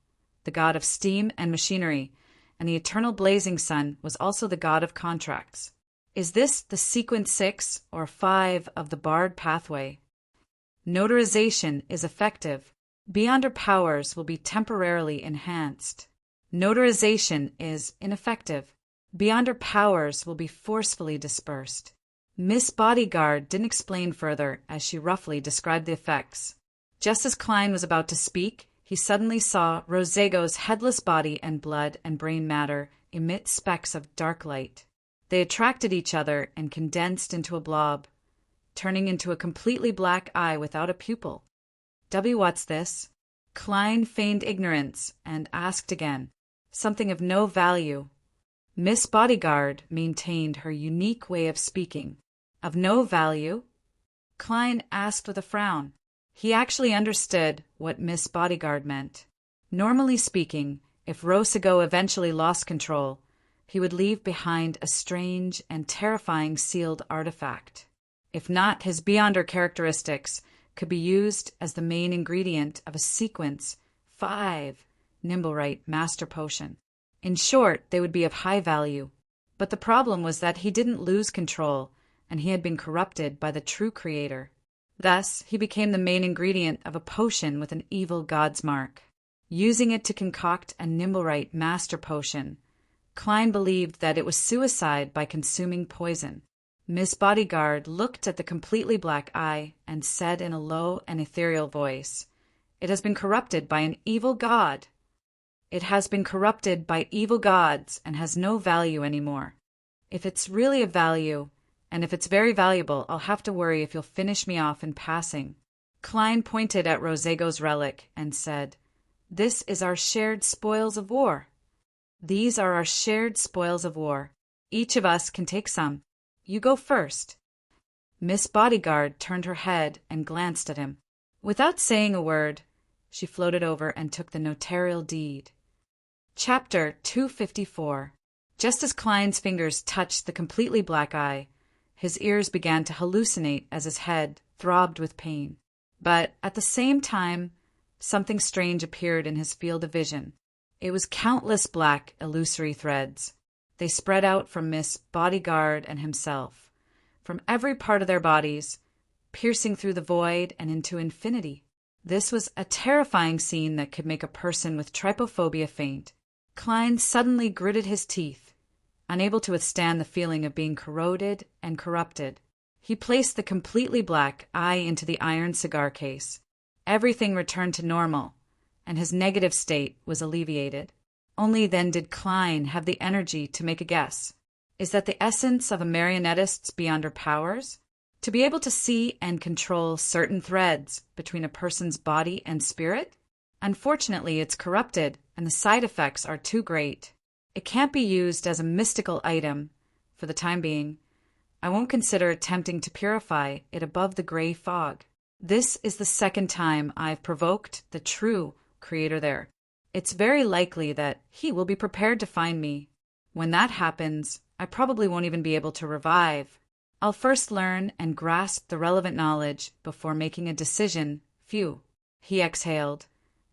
the god of steam and machinery, and the eternal blazing sun was also the god of contracts. Is this the sequence 6 or 5 of the barred pathway? Notarization is effective. Beyonder powers will be temporarily enhanced. Notarization is ineffective. Beyonder powers will be forcefully dispersed. Miss Bodyguard didn't explain further as she roughly described the effects. Just as Klein was about to speak, he suddenly saw Rosego's headless body and blood and brain matter emit specks of dark light. They attracted each other and condensed into a blob, turning into a completely black eye without a pupil. What's this? Klein feigned ignorance and asked again, something of no value. Miss Bodyguard maintained her unique way of speaking. Of no value? Klein asked with a frown. He actually understood what Miss Bodyguard meant. Normally speaking, if Rosego eventually lost control, he would leave behind a strange and terrifying sealed artifact. If not, his Beyonder characteristics could be used as the main ingredient of a sequence 5 Nimblewright Master Potion. In short, they would be of high value. But the problem was that he didn't lose control, and he had been corrupted by the true creator. Thus, he became the main ingredient of a potion with an evil god's mark. Using it to concoct a Nimblewright Master Potion, Klein believed that it was suicide by consuming poison. Miss Bodyguard looked at the completely black eye and said in a low and ethereal voice, "It has been corrupted by an evil god. It has been corrupted by evil gods and has no value anymore. If it's really of value, and if it's very valuable, I'll have to worry if you'll finish me off in passing." Klein pointed at Rosego's relic and said, "This is our shared spoils of war. These are our shared spoils of war. Each of us can take some. You go first." Miss Bodyguard turned her head and glanced at him. Without saying a word, she floated over and took the notarial deed. Chapter 254. Just as Klein's fingers touched the completely black eye, his ears began to hallucinate as his head throbbed with pain. But at the same time, something strange appeared in his field of vision. It was countless black, illusory threads. They spread out from Miss Bodyguard and himself, from every part of their bodies, piercing through the void and into infinity. This was a terrifying scene that could make a person with trypophobia faint. Klein suddenly gritted his teeth, unable to withstand the feeling of being corroded and corrupted. He placed the completely black eye into the iron cigar case. Everything returned to normal, and his negative state was alleviated. Only then did Klein have the energy to make a guess. Is that the essence of a marionettist's beyond her powers? To be able to see and control certain threads between a person's body and spirit? Unfortunately, it's corrupted, and the side effects are too great. It can't be used as a mystical item for the time being. I won't consider attempting to purify it above the gray fog. This is the second time I've provoked the true creator there. It's very likely that he will be prepared to find me. When that happens, I probably won't even be able to revive. I'll first learn and grasp the relevant knowledge before making a decision. Phew. He exhaled,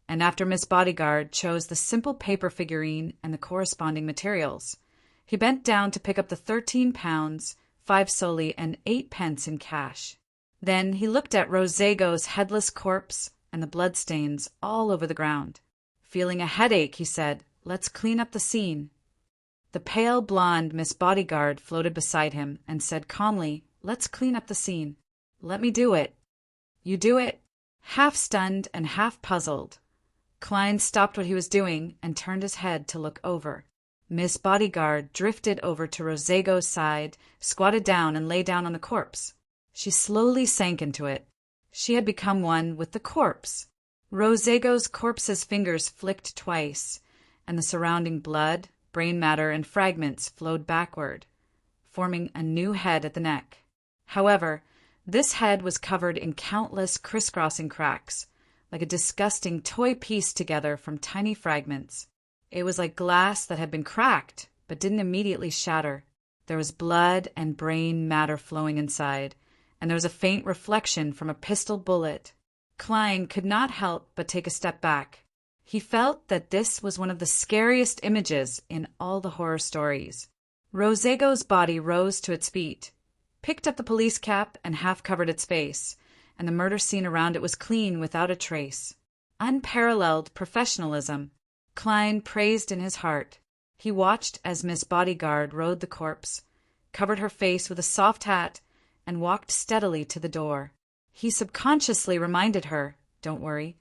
and after Miss Bodyguard chose the simple paper figurine and the corresponding materials, he bent down to pick up the 13 pounds, 5 soldi, and 8 pence in cash. Then he looked at Rosego's headless corpse and the bloodstains all over the ground. Feeling a headache, he said, "Let's clean up the scene." The pale blonde Miss Bodyguard floated beside him and said calmly, "Let's clean up the scene." "Let me do it." "You do it." Half stunned and half puzzled, Klein stopped what he was doing and turned his head to look over. Miss Bodyguard drifted over to Rosego's side, squatted down, and lay down on the corpse. She slowly sank into it. She had become one with the corpse. Rosego's corpse's fingers flicked twice, and the surrounding blood, brain matter, and fragments flowed backward, forming a new head at the neck. However, this head was covered in countless crisscrossing cracks, like a disgusting toy pieced together from tiny fragments. It was like glass that had been cracked, but didn't immediately shatter. There was blood and brain matter flowing inside, and there was a faint reflection from a pistol bullet. Klein could not help but take a step back. He felt that this was one of the scariest images in all the horror stories. Rosego's body rose to its feet, picked up the police cap and half covered its face, and the murder scene around it was clean without a trace. Unparalleled professionalism. Klein praised in his heart. He watched as Miss Bodyguard rode the corpse, covered her face with a soft hat, and walked steadily to the door. He subconsciously reminded her, "Don't worry.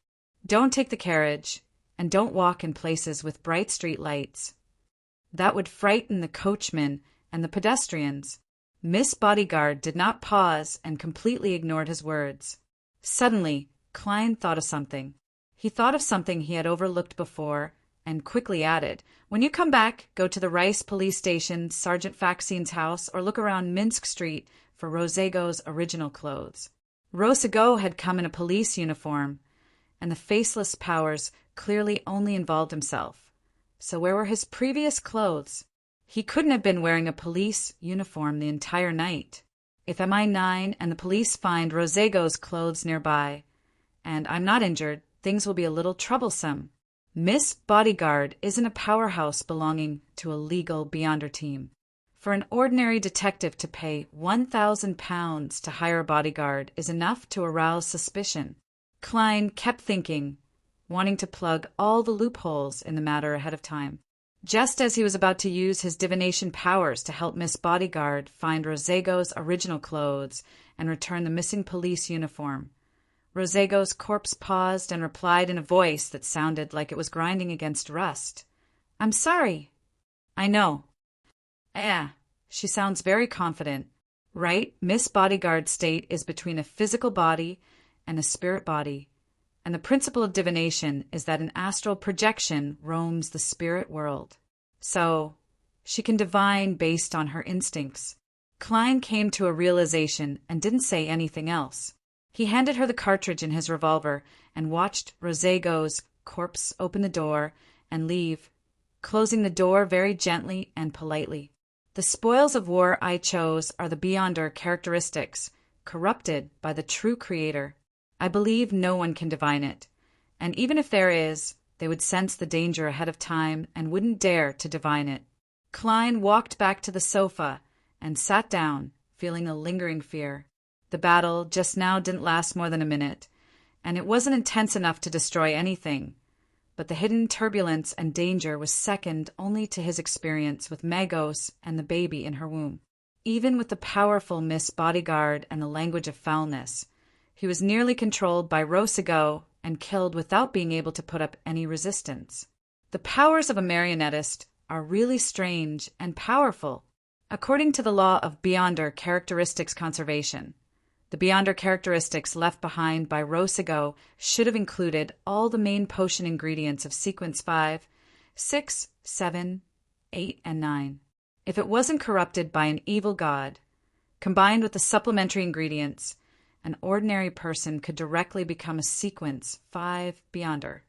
Don't take the carriage, and don't walk in places with bright street lights. That would frighten the coachmen and the pedestrians." Miss Bodyguard did not pause and completely ignored his words. Suddenly, Klein thought of something. He thought of something he had overlooked before and quickly added, "When you come back, go to the Rice police station, Sergeant Faxine's house, or look around Minsk Street for Rosego's original clothes." Rosego had come in a police uniform, and the faceless powers clearly only involved himself. So where were his previous clothes? He couldn't have been wearing a police uniform the entire night. If MI9 and the police find Rosego's clothes nearby, and I'm not injured, things will be a little troublesome. Miss Bodyguard isn't a powerhouse belonging to a legal Beyonder team. For an ordinary detective to pay £1,000 to hire a bodyguard is enough to arouse suspicion. Klein kept thinking, wanting to plug all the loopholes in the matter ahead of time. Just as he was about to use his divination powers to help Miss Bodyguard find Rosego's original clothes and return the missing police uniform, Rosego's corpse paused and replied in a voice that sounded like it was grinding against rust. "I'm sorry." "I know." She sounds very confident. Right, Miss Bodyguard's state is between a physical body and a spirit body, and the principle of divination is that an astral projection roams the spirit world. So, she can divine based on her instincts. Klein came to a realization and didn't say anything else. He handed her the cartridge in his revolver and watched Rosego's corpse open the door and leave, closing the door very gently and politely. The spoils of war I chose are the beyonder characteristics, corrupted by the true creator. I believe no one can divine it, and even if there is, they would sense the danger ahead of time and wouldn't dare to divine it. Klein walked back to the sofa and sat down, feeling a lingering fear. The battle just now didn't last more than a minute, and it wasn't intense enough to destroy anything, but the hidden turbulence and danger was second only to his experience with Magos and the baby in her womb. Even with the powerful Miss Bodyguard and the language of foulness, he was nearly controlled by Rosego and killed without being able to put up any resistance. The powers of a marionettist are really strange and powerful. According to the law of Beyonder characteristics conservation, the Beyonder characteristics left behind by Rosego should have included all the main potion ingredients of sequence 5, 6, 7, 8, and 9. If it wasn't corrupted by an evil god, combined with the supplementary ingredients, an ordinary person could directly become a sequence 5 Beyonder.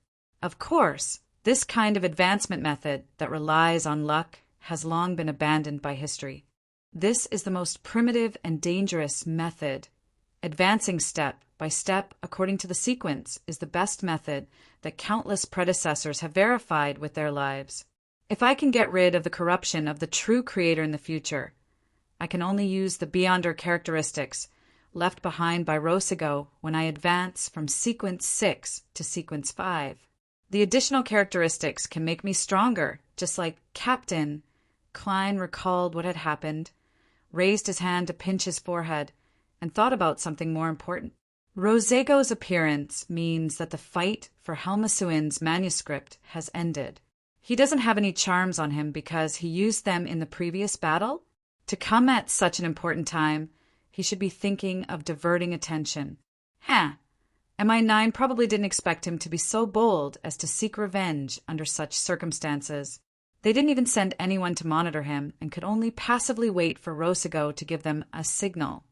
Of course, this kind of advancement method that relies on luck has long been abandoned by history. This is the most primitive and dangerous method. Advancing step by step according to the sequence is the best method that countless predecessors have verified with their lives. If I can get rid of the corruption of the true creator in the future, I can only use the Beyonder characteristics left behind by Rosego when I advance from sequence 6 to sequence 5. The additional characteristics can make me stronger, just like Captain. Klein recalled what had happened, raised his hand to pinch his forehead, and thought about something more important. Rosego's appearance means that the fight for Helmasuin's manuscript has ended. He doesn't have any charms on him because he used them in the previous battle. To come at such an important time, he should be thinking of diverting attention. MI9 probably didn't expect him to be so bold as to seek revenge under such circumstances. They didn't even send anyone to monitor him and could only passively wait for Rosego to give them a signal.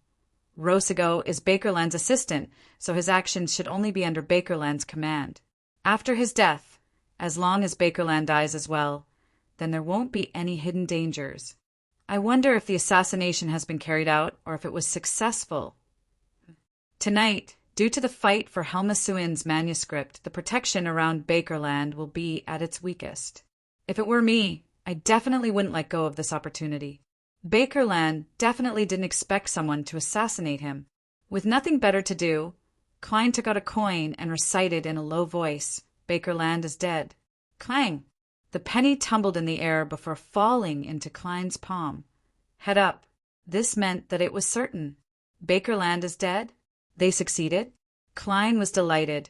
Rosego is Bakerland's assistant, so his actions should only be under Bakerland's command. After his death, as long as Bakerland dies as well, then there won't be any hidden dangers. I wonder if the assassination has been carried out or if it was successful. Tonight, due to the fight for Helmasuin's manuscript, the protection around Bakerland will be at its weakest. If it were me, I definitely wouldn't let go of this opportunity. Bakerland definitely didn't expect someone to assassinate him. With nothing better to do, Klein took out a coin and recited in a low voice, "Bakerland is dead." Clang! The penny tumbled in the air before falling into Klein's palm. Head up. This meant that it was certain. Bakerland is dead? They succeeded? Klein was delighted,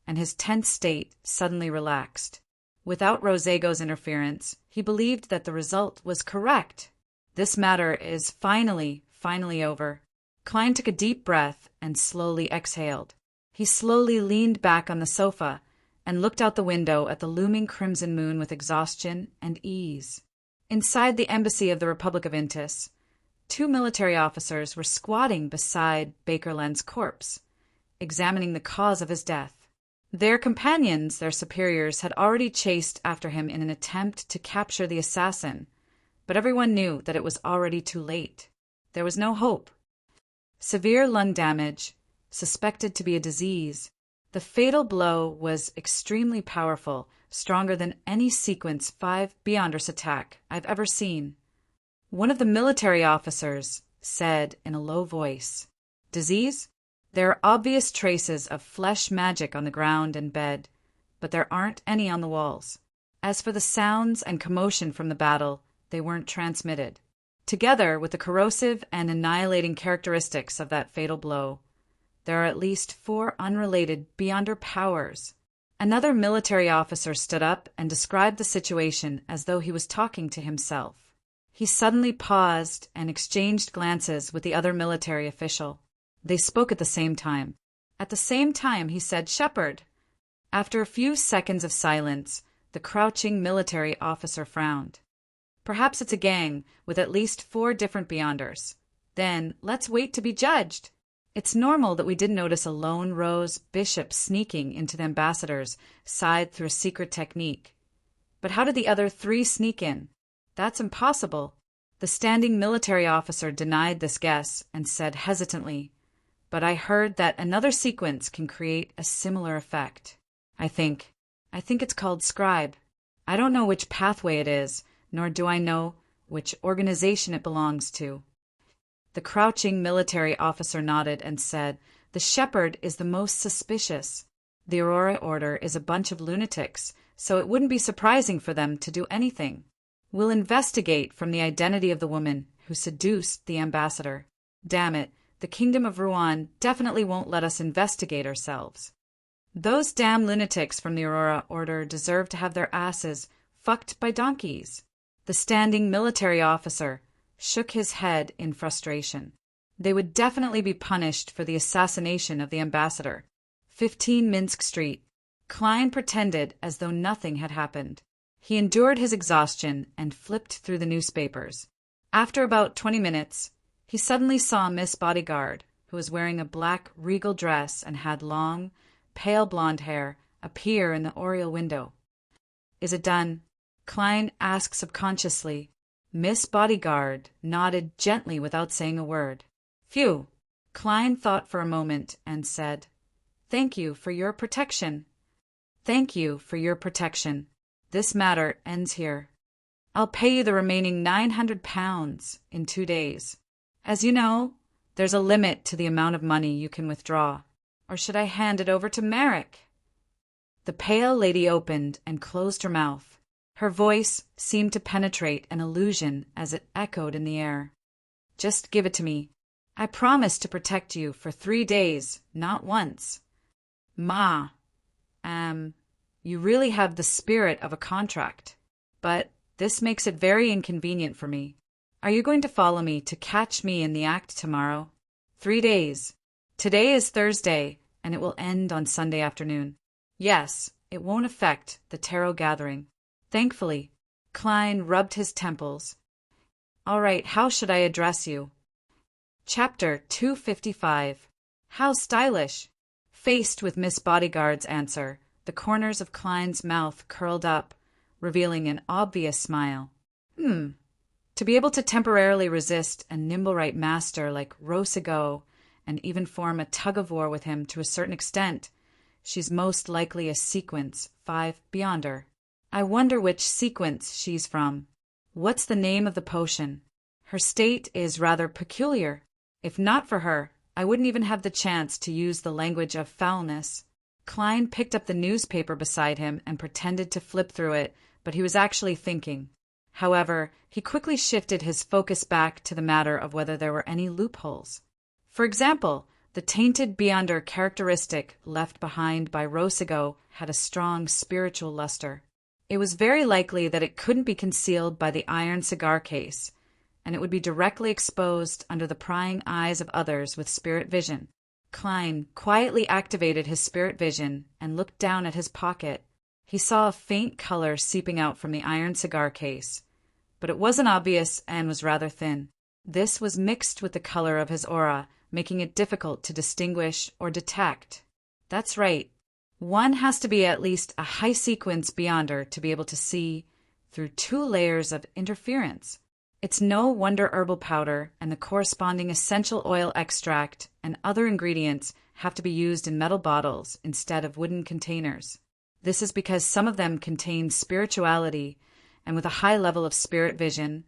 and his tense state suddenly relaxed. Without Rosego's interference, he believed that the result was correct. This matter is finally over. Klein took a deep breath and slowly exhaled. He slowly leaned back on the sofa and looked out the window at the looming crimson moon with exhaustion and ease. Inside the embassy of the Republic of Intis, 2 military officers were squatting beside Bakerland's corpse, examining the cause of his death. Their companions, their superiors, had already chased after him in an attempt to capture the assassin, but everyone knew that it was already too late. There was no hope. Severe lung damage, suspected to be a disease. The fatal blow was extremely powerful, stronger than any sequence 5 Beyonders attack I've ever seen. One of the military officers said in a low voice, "Disease? There are obvious traces of flesh magic on the ground and bed, but there aren't any on the walls. As for the sounds and commotion from the battle, they weren't transmitted. Together with the corrosive and annihilating characteristics of that fatal blow, there are at least 4 unrelated Beyonder powers." Another military officer stood up and described the situation as though he was talking to himself. He suddenly paused and exchanged glances with the other military official. They spoke at the same time. At the same time, he said shepherd. After a few seconds of silence, the crouching military officer frowned. Perhaps it's a gang with at least 4 different Beyonders. Then let's wait to be judged. It's normal that we didn't notice a lone rose bishop sneaking into the ambassador's side through a secret technique. But how did the other 3 sneak in? That's impossible. The standing military officer denied this guess and said hesitantly, "But I heard that another sequence can create a similar effect. I think it's called scribe. I don't know which pathway it is, nor do I know which organization it belongs to." The crouching military officer nodded and said, "The shepherd is the most suspicious. The Aurora Order is a bunch of lunatics, so it wouldn't be surprising for them to do anything. We'll investigate from the identity of the woman who seduced the ambassador. Damn it, the Kingdom of Rouen definitely won't let us investigate ourselves. Those damn lunatics from the Aurora Order deserve to have their asses fucked by donkeys." The standing military officer shook his head in frustration. They would definitely be punished for the assassination of the ambassador. 15 Minsk Street. Klein pretended as though nothing had happened. He endured his exhaustion and flipped through the newspapers. After about 20 minutes, he suddenly saw Miss Bodyguard, who was wearing a black regal dress and had long, pale blonde hair, appear in the oriel window. "Is it done?" Klein asked subconsciously. Miss Bodyguard nodded gently without saying a word. "Phew." Klein thought for a moment and said, "Thank you for your protection." "Thank you for your protection. This matter ends here. I'll pay you the remaining £900 in 2 days. As you know, there's a limit to the amount of money you can withdraw. Or should I hand it over to Merrick?" The pale lady opened and closed her mouth. Her voice seemed to penetrate an illusion as it echoed in the air. "Just give it to me. I promise to protect you for 3 days, not once." "Ma, you really have the spirit of a contract. But this makes it very inconvenient for me. Are you going to follow me to catch me in the act tomorrow? 3 days. Today is Thursday, and it will end on Sunday afternoon. Yes, it won't affect the tarot gathering." Thankfully, Klein rubbed his temples. "All right, how should I address you?" Chapter 255. How stylish! Faced with Miss Bodyguard's answer, the corners of Klein's mouth curled up, revealing an obvious smile. To be able to temporarily resist a nimble-right master like Rossigo, and even form a tug-of-war with him to a certain extent, she's most likely a Sequence 5 Beyonder. I wonder which sequence she's from. What's the name of the potion? Her state is rather peculiar. If not for her, I wouldn't even have the chance to use the language of foulness. Klein picked up the newspaper beside him and pretended to flip through it, but he was actually thinking. However, he quickly shifted his focus back to the matter of whether there were any loopholes. For example, the tainted Beyonder characteristic left behind by Rossigo had a strong spiritual luster. It was very likely that it couldn't be concealed by the iron cigar case, and it would be directly exposed under the prying eyes of others with spirit vision. Klein quietly activated his spirit vision and looked down at his pocket. He saw a faint color seeping out from the iron cigar case, but it wasn't obvious and was rather thin. This was mixed with the color of his aura, making it difficult to distinguish or detect. That's right. One has to be at least a high-sequence Beyonder to be able to see through 2 layers of interference. It's no wonder herbal powder and the corresponding essential oil extract and other ingredients have to be used in metal bottles instead of wooden containers. This is because some of them contain spirituality, and with a high level of spirit vision,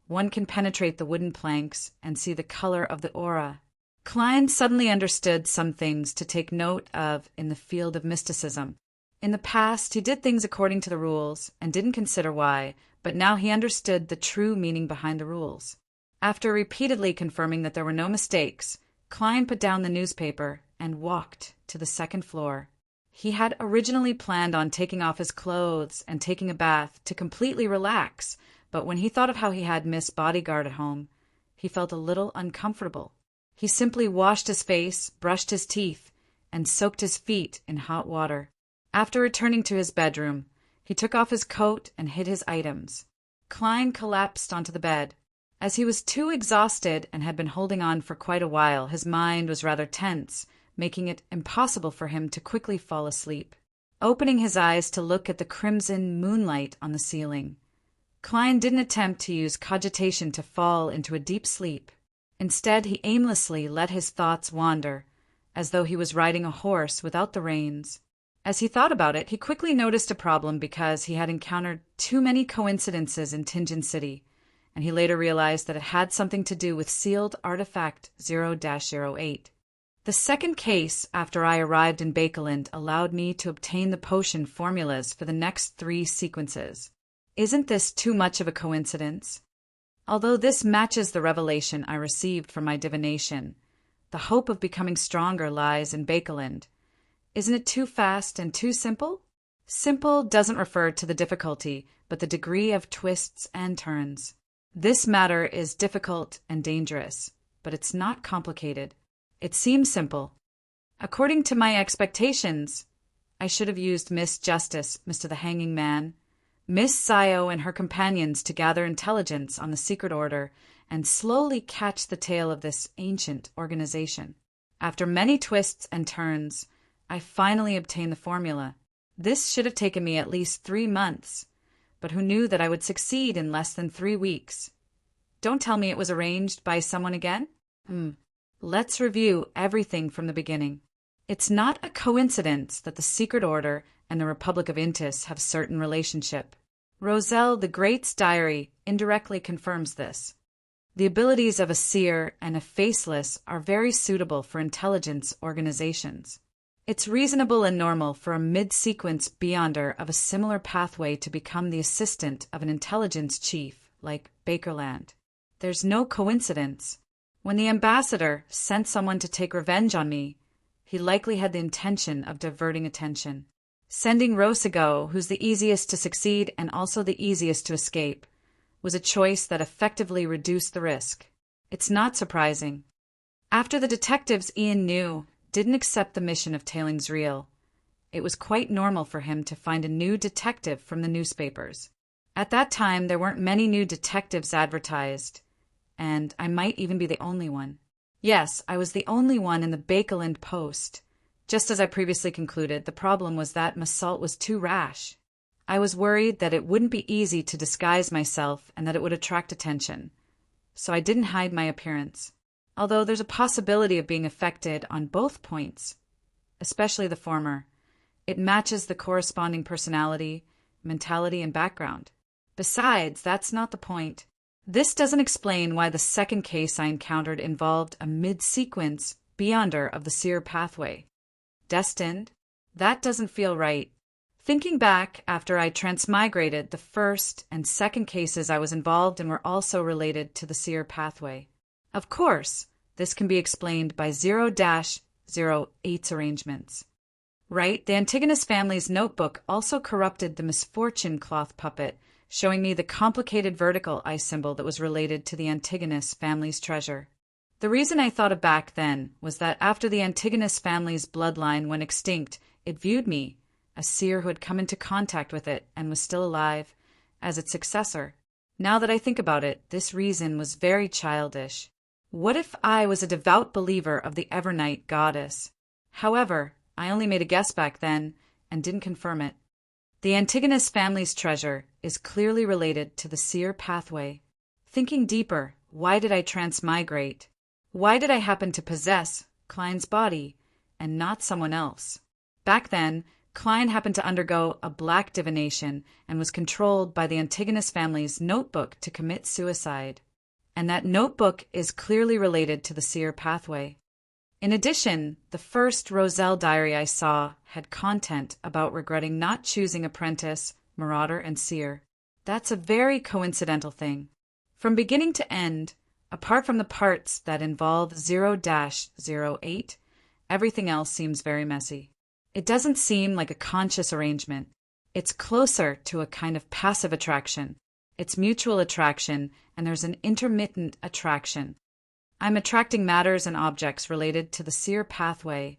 one can penetrate the wooden planks and see the color of the aura. Klein suddenly understood some things to take note of in the field of mysticism. In the past, he did things according to the rules and didn't consider why, but now he understood the true meaning behind the rules. After repeatedly confirming that there were no mistakes, Klein put down the newspaper and walked to the 2nd floor. He had originally planned on taking off his clothes and taking a bath to completely relax, but when he thought of how he had Miss Bodyguard at home, he felt a little uncomfortable. He simply washed his face, brushed his teeth, and soaked his feet in hot water. After returning to his bedroom, he took off his coat and hid his items. Klein collapsed onto the bed. As he was too exhausted and had been holding on for quite a while, his mind was rather tense, making it impossible for him to quickly fall asleep. Opening his eyes to look at the crimson moonlight on the ceiling, Klein didn't attempt to use cogitation to fall into a deep sleep. Instead, he aimlessly let his thoughts wander, as though he was riding a horse without the reins. As he thought about it, he quickly noticed a problem because he had encountered too many coincidences in Tingen City, and he later realized that it had something to do with sealed artifact 0-08. The second case after I arrived in Bakeland allowed me to obtain the potion formulas for the next 3 sequences. Isn't this too much of a coincidence? Although this matches the revelation I received from my divination, the hope of becoming stronger lies in Bakeland. Isn't it too fast and too simple? Simple doesn't refer to the difficulty, but the degree of twists and turns. This matter is difficult and dangerous, but it's not complicated. It seems simple. According to my expectations, I should have used Miss Justice, Mr. the Hanging Man, Miss Sayo and her companions to gather intelligence on the secret order and slowly catch the tail of this ancient organization. After many twists and turns, I finally obtained the formula. This should have taken me at least 3 months, but who knew that I would succeed in less than 3 weeks? Don't tell me it was arranged by someone again? Let's review everything from the beginning. It's not a coincidence that the Secret Order and the Republic of Intis have certain relationship. Roselle the Great's diary indirectly confirms this. The abilities of a seer and a faceless are very suitable for intelligence organizations. It's reasonable and normal for a mid-sequence beyonder of a similar pathway to become the assistant of an intelligence chief like Bakerland. There's no coincidence. When the ambassador sent someone to take revenge on me, he likely had the intention of diverting attention. Sending Rosigo, who's the easiest to succeed and also the easiest to escape, was a choice that effectively reduced the risk. It's not surprising. After the detectives Ian knew didn't accept the mission of Tailing's Reel, it was quite normal for him to find a new detective from the newspapers. At that time, there weren't many new detectives advertised, and I might even be the only one. Yes, I was the only one in the Bakeland Post. Just as I previously concluded, the problem was that Massault was too rash. I was worried that it wouldn't be easy to disguise myself and that it would attract attention. So I didn't hide my appearance. Although there's a possibility of being affected on both points, especially the former. It matches the corresponding personality, mentality, and background. Besides, that's not the point. This doesn't explain why the second case I encountered involved a mid-sequence beyonder of the seer pathway. Destined? That doesn't feel right. Thinking back, after I transmigrated, the first and second cases I was involved in were also related to the seer pathway. Of course, this can be explained by 0-08's arrangements. Right, the Antigonus family's notebook also corrupted the misfortune cloth puppet, showing me the complicated vertical eye symbol that was related to the Antigonus family's treasure. The reason I thought of back then was that after the Antigonus family's bloodline went extinct, it viewed me, a seer who had come into contact with it and was still alive, as its successor. Now that I think about it, this reason was very childish. What if I was a devout believer of the Evernight goddess? However, I only made a guess back then and didn't confirm it. The Antigonus family's treasure is clearly related to the seer pathway. Thinking deeper, why did I transmigrate? Why did I happen to possess Klein's body and not someone else? Back then, Klein happened to undergo a black divination and was controlled by the Antigonus family's notebook to commit suicide. And that notebook is clearly related to the seer pathway. In addition, the first Roselle diary I saw had content about regretting not choosing apprentice, marauder, and seer. That's a very coincidental thing. From beginning to end, apart from the parts that involve 0-08, everything else seems very messy. It doesn't seem like a conscious arrangement. It's closer to a kind of passive attraction. It's mutual attraction, and there's an intermittent attraction. I'm attracting matters and objects related to the seer pathway,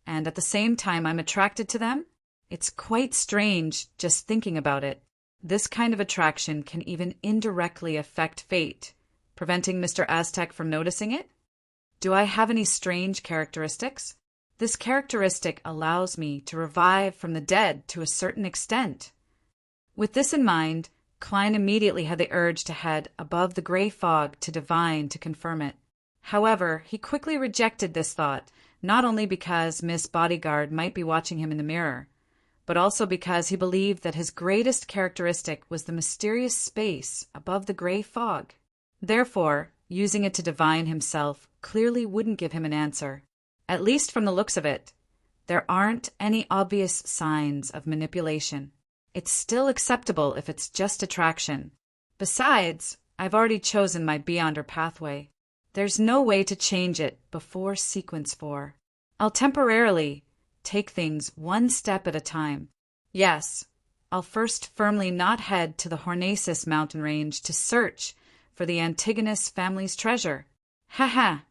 and at the same time I'm attracted to them? It's quite strange just thinking about it. This kind of attraction can even indirectly affect fate, preventing Mr. Aztec from noticing it? Do I have any strange characteristics? This characteristic allows me to revive from the dead to a certain extent. With this in mind, Klein immediately had the urge to head above the gray fog to divine to confirm it. However, he quickly rejected this thought, not only because Miss Bodyguard might be watching him in the mirror, but also because he believed that his greatest characteristic was the mysterious space above the gray fog. Therefore, using it to divine himself clearly wouldn't give him an answer. At least from the looks of it, there aren't any obvious signs of manipulation. It's still acceptable if it's just attraction. Besides, I've already chosen my Beyonder pathway. There's no way to change it before sequence 4. I'll temporarily take things one step at a time. Yes, I'll first firmly not head to the Hornacis mountain range to search for the Antigonus family's treasure. Ha!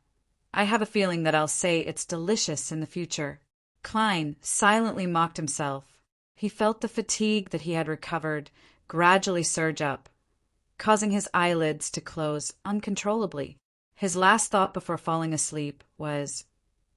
I have a feeling that I'll say it's delicious in the future. Klein silently mocked himself. He felt the fatigue that he had recovered gradually surge up, causing his eyelids to close uncontrollably. His last thought before falling asleep was,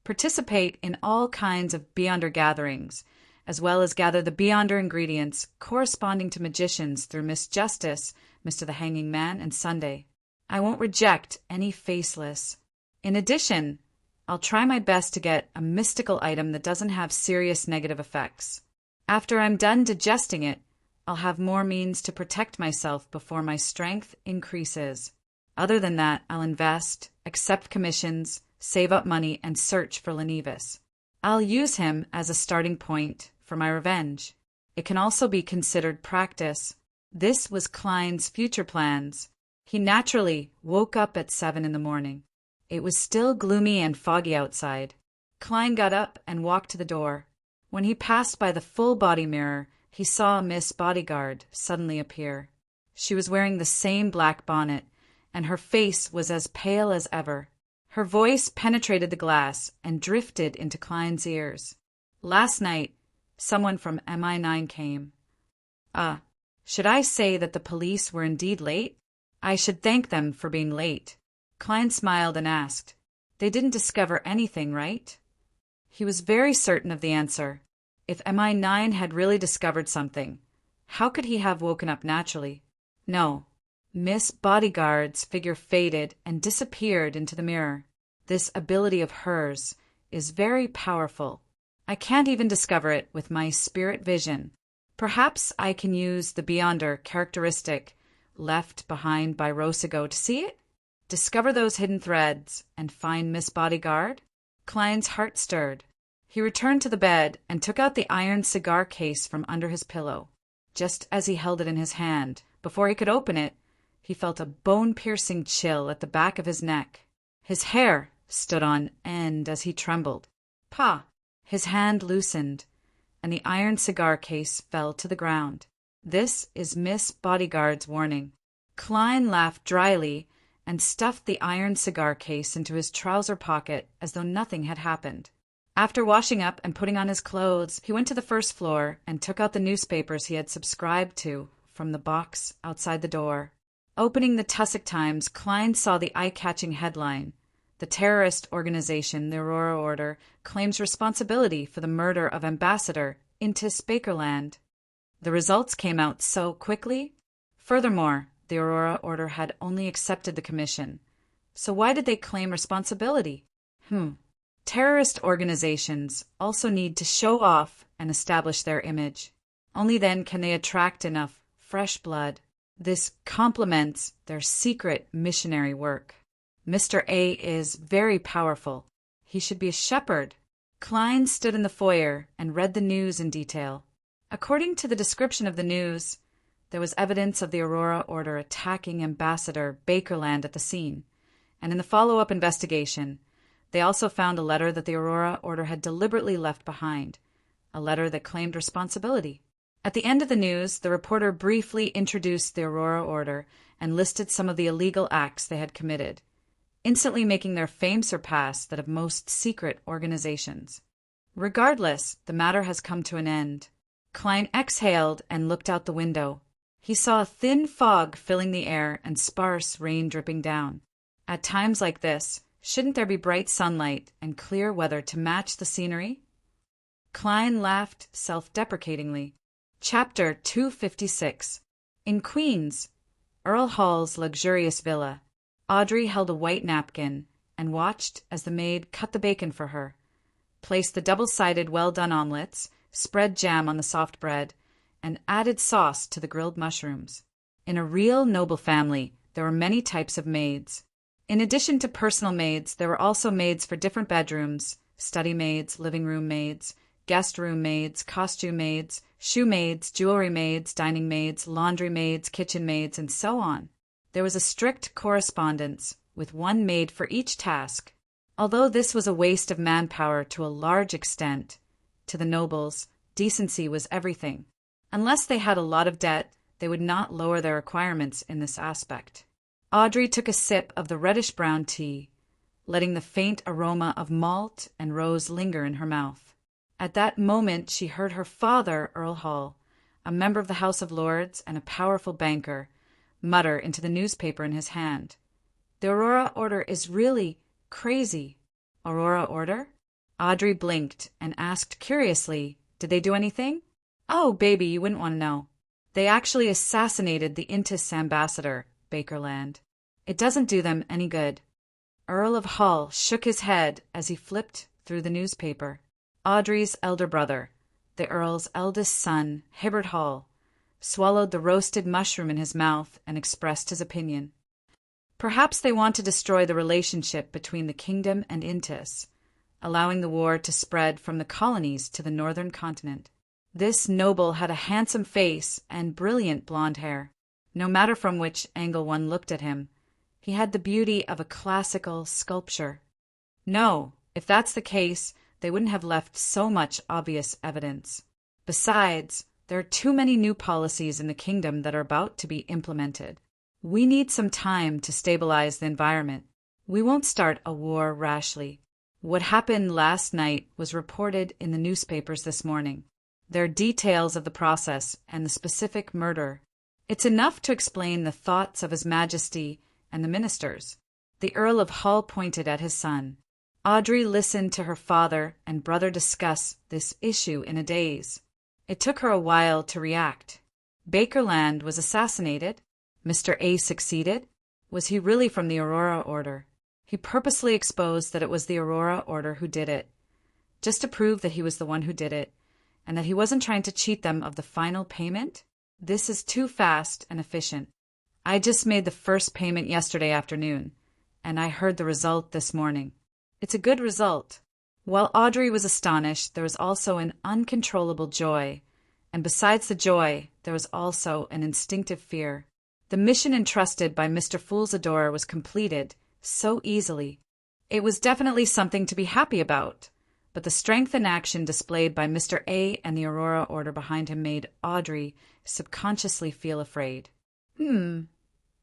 participate in all kinds of Beyonder gatherings, as well as gather the Beyonder ingredients corresponding to magicians through Miss Justice, Mr. the Hanging Man, and Sunday. I won't reject any faceless. In addition, I'll try my best to get a mystical item that doesn't have serious negative effects. After I'm done digesting it, I'll have more means to protect myself before my strength increases. Other than that, I'll invest, accept commissions, save up money, and search for Lenivus. I'll use him as a starting point for my revenge. It can also be considered practice. This was Klein's future plans. He naturally woke up at 7 in the morning. It was still gloomy and foggy outside. Klein got up and walked to the door. When he passed by the full-body mirror, he saw Miss Bodyguard suddenly appear. She was wearing the same black bonnet, and her face was as pale as ever. Her voice penetrated the glass and drifted into Klein's ears. Last night, someone from MI9 came. Should I say that the police were indeed late? I should thank them for being late. Klein smiled and asked, they didn't discover anything, right? He was very certain of the answer. If MI9 had really discovered something, how could he have woken up naturally? No. Miss Bodyguard's figure faded and disappeared into the mirror. This ability of hers is very powerful. I can't even discover it with my spirit vision. Perhaps I can use the Beyonder characteristic left behind by Rossigo to see it? Discover those hidden threads and find Miss Bodyguard? Klein's heart stirred. He returned to the bed and took out the iron cigar case from under his pillow. Just as he held it in his hand, before he could open it, he felt a bone-piercing chill at the back of his neck. His hair stood on end as he trembled. Pa! His hand loosened, and the iron cigar case fell to the ground. This is Miss Bodyguard's warning. Klein laughed dryly and stuffed the iron cigar case into his trouser pocket as though nothing had happened. After washing up and putting on his clothes, he went to the first floor and took out the newspapers he had subscribed to from the box outside the door. Opening the Tussock Times, Klein saw the eye-catching headline. The terrorist organization, the Aurora Order, claims responsibility for the murder of Ambassador Intis Bakerland. The results came out so quickly. Furthermore, the Aurora Order had only accepted the commission. So why did they claim responsibility? Terrorist organizations also need to show off and establish their image. Only then can they attract enough fresh blood. This complements their secret missionary work. Mr. A is very powerful. He should be a shepherd. Klein stood in the foyer and read the news in detail. According to the description of the news, there was evidence of the Aurora Order attacking Ambassador Bakerland at the scene, and in the follow-up investigation, they also found a letter that the Aurora Order had deliberately left behind, a letter that claimed responsibility. At the end of the news, the reporter briefly introduced the Aurora Order and listed some of the illegal acts they had committed, instantly making their fame surpass that of most secret organizations. Regardless, the matter has come to an end. Klein exhaled and looked out the window. He saw a thin fog filling the air and sparse rain dripping down. At times like this, shouldn't there be bright sunlight and clear weather to match the scenery? Klein laughed self-deprecatingly. Chapter 256. In Queens, Earl Hall's luxurious villa, Audrey held a white napkin and watched as the maid cut the bacon for her, placed the double-sided well-done omelettes, spread jam on the soft bread, and added sauce to the grilled mushrooms. In a real noble family, there were many types of maids. In addition to personal maids, there were also maids for different bedrooms, study maids, living room maids, guest room maids, costume maids, shoe maids, jewelry maids, dining maids, laundry maids, kitchen maids, and so on. There was a strict correspondence, with one maid for each task. Although this was a waste of manpower to a large extent, to the nobles, decency was everything. Unless they had a lot of debt, they would not lower their requirements in this aspect. Audrey took a sip of the reddish-brown tea, letting the faint aroma of malt and rose linger in her mouth. At that moment she heard her father, Earl Hall, a member of the House of Lords and a powerful banker, mutter into the newspaper in his hand, "The Aurora Order is really crazy." Aurora Order? Audrey blinked and asked curiously, "Did they do anything?" "Oh, baby, you wouldn't want to know. They actually assassinated the Intis ambassador, Bakerland. It doesn't do them any good." Earl of Hall shook his head as he flipped through the newspaper. Audrey's elder brother, the Earl's eldest son, Hibbert Hall, swallowed the roasted mushroom in his mouth and expressed his opinion. Perhaps they want to destroy the relationship between the kingdom and Intis, allowing the war to spread from the colonies to the northern continent. This noble had a handsome face and brilliant blonde hair. No matter from which angle one looked at him, he had the beauty of a classical sculpture. No, if that's the case, they wouldn't have left so much obvious evidence. Besides, there are too many new policies in the kingdom that are about to be implemented. We need some time to stabilize the environment. We won't start a war rashly. What happened last night was reported in the newspapers this morning. There are details of the process and the specific murder. It's enough to explain the thoughts of His Majesty and the ministers. The Earl of Hull pointed at his son. Audrey listened to her father and brother discuss this issue in a daze. It took her a while to react. Bakerland was assassinated. Mr. A succeeded. Was he really from the Aurora Order? He purposely exposed that it was the Aurora Order who did it, just to prove that he was the one who did it, and that he wasn't trying to cheat them of the final payment? This is too fast and efficient. I just made the first payment yesterday afternoon, and I heard the result this morning. It's a good result. While Audrey was astonished, there was also an uncontrollable joy, and besides the joy, there was also an instinctive fear. The mission entrusted by Mr. Fool's Adorer was completed so easily. It was definitely something to be happy about, but the strength and action displayed by Mr. A and the Aurora Order behind him made Audrey subconsciously feel afraid.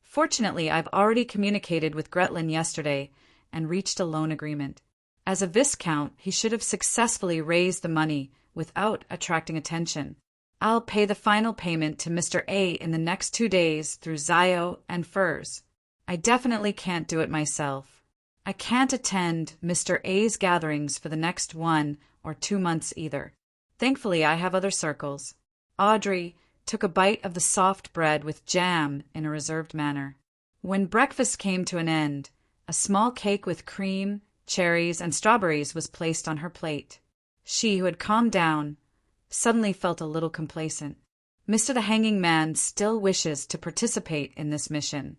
Fortunately, I've already communicated with Gretlin yesterday and reached a loan agreement. As a viscount, he should have successfully raised the money without attracting attention. I'll pay the final payment to Mr. A in the next 2 days through Zio and Furs. I definitely can't do it myself. I can't attend Mr. A's gatherings for the next 1 or 2 months either. Thankfully, I have other circles. Audrey took a bite of the soft bread with jam in a reserved manner. When breakfast came to an end, a small cake with cream, cherries, and strawberries was placed on her plate. She, who had calmed down, suddenly felt a little complacent. Mr. the Hanging Man still wishes to participate in this mission,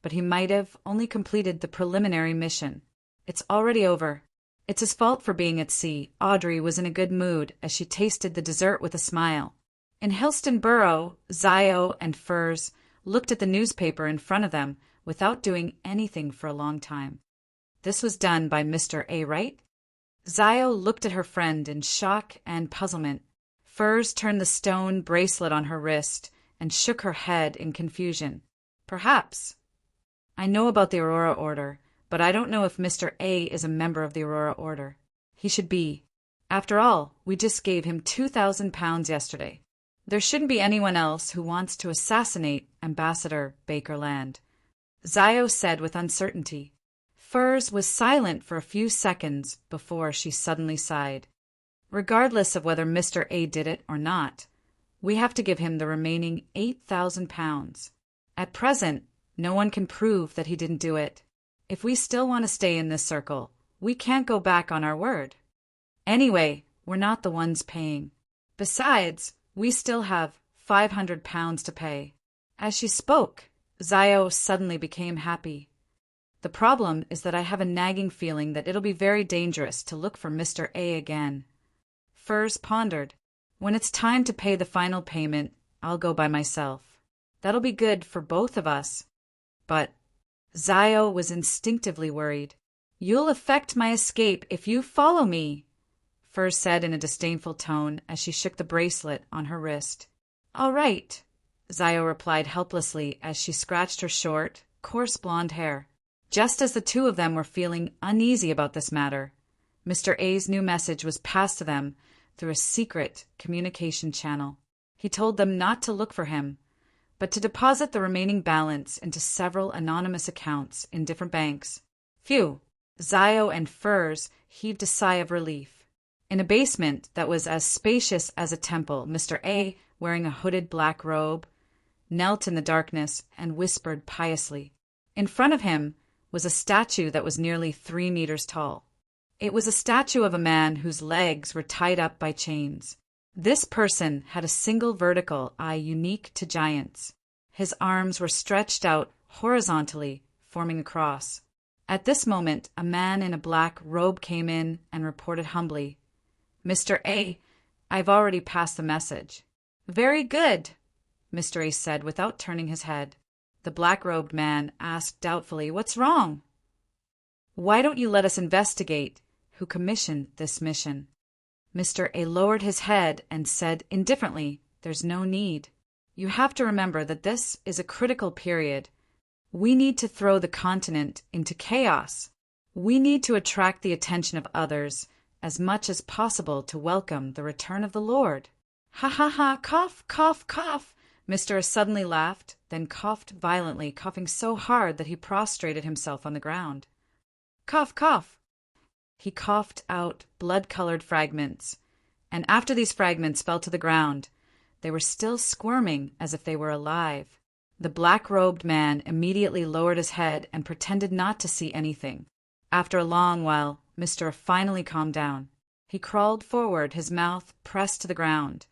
but he might have only completed the preliminary mission. It's already over. It's his fault for being at sea. Audrey was in a good mood as she tasted the dessert with a smile. In Hillston Borough, Zio and Furs looked at the newspaper in front of them without doing anything for a long time. This was done by Mr. A. Wright? Zio looked at her friend in shock and puzzlement. Furs turned the stone bracelet on her wrist and shook her head in confusion. Perhaps. I know about the Aurora Order, but I don't know if Mr. A is a member of the Aurora Order. He should be. After all, we just gave him £2,000 yesterday. There shouldn't be anyone else who wants to assassinate Ambassador Bakerland, Zio said with uncertainty. Furs was silent for a few seconds before she suddenly sighed. Regardless of whether Mr. A did it or not, we have to give him the remaining £8,000. At present, no one can prove that he didn't do it. If we still want to stay in this circle, we can't go back on our word. Anyway, we're not the ones paying. Besides, we still have £500 to pay. As she spoke, Zio suddenly became happy. The problem is that I have a nagging feeling that it'll be very dangerous to look for Mr. A again. Furs pondered. When it's time to pay the final payment, I'll go by myself. That'll be good for both of us. But Zio was instinctively worried. You'll affect my escape if you follow me, Furs said in a disdainful tone as she shook the bracelet on her wrist. All right, Zio replied helplessly as she scratched her short, coarse blonde hair. Just as the two of them were feeling uneasy about this matter, Mr. A's new message was passed to them through a secret communication channel. He told them not to look for him, but to deposit the remaining balance into several anonymous accounts in different banks. Phew! Zio and Furs heaved a sigh of relief. In a basement that was as spacious as a temple, Mr. A, wearing a hooded black robe, knelt in the darkness and whispered piously. In front of him was a statue that was nearly 3 meters tall. It was a statue of a man whose legs were tied up by chains. This person had a single vertical eye unique to giants. His arms were stretched out horizontally, forming a cross. At this moment, a man in a black robe came in and reported humbly, Mr. A, I've already passed the message. Very good, Mr. A said without turning his head. The black-robed man asked doubtfully, What's wrong? Why don't you let us investigate who commissioned this mission? Mr. A lowered his head and said indifferently, There's no need. You have to remember that this is a critical period. We need to throw the continent into chaos. We need to attract the attention of others as much as possible to welcome the return of the Lord. Ha ha ha, cough, cough, cough. Mr. A suddenly laughed, then coughed violently, coughing so hard that he prostrated himself on the ground. Cough, cough. He coughed out blood-colored fragments, and after these fragments fell to the ground, they were still squirming as if they were alive. The black-robed man immediately lowered his head and pretended not to see anything. After a long while, Mr. A finally calmed down. He crawled forward, his mouth pressed to the ground,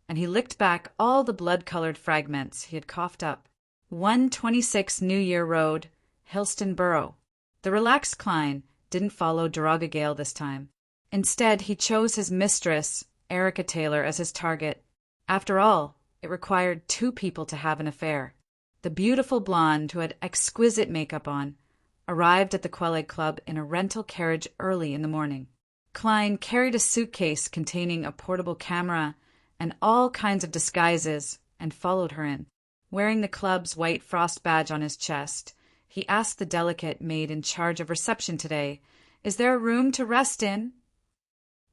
and he licked back all the blood-colored fragments he had coughed up. 126 New Year Road, Hillston Borough. The relaxed Klein didn't follow Daraga Gale this time. Instead, he chose his mistress, Erica Taylor, as his target. After all, it required 2 people to have an affair. The beautiful blonde, who had exquisite makeup on, arrived at the Quelaag Club in a rental carriage early in the morning. Klein carried a suitcase containing a portable camera and all kinds of disguises and followed her in. Wearing the club's white frost badge on his chest, he asked the delicate maid in charge of reception today, Is there a room to rest in?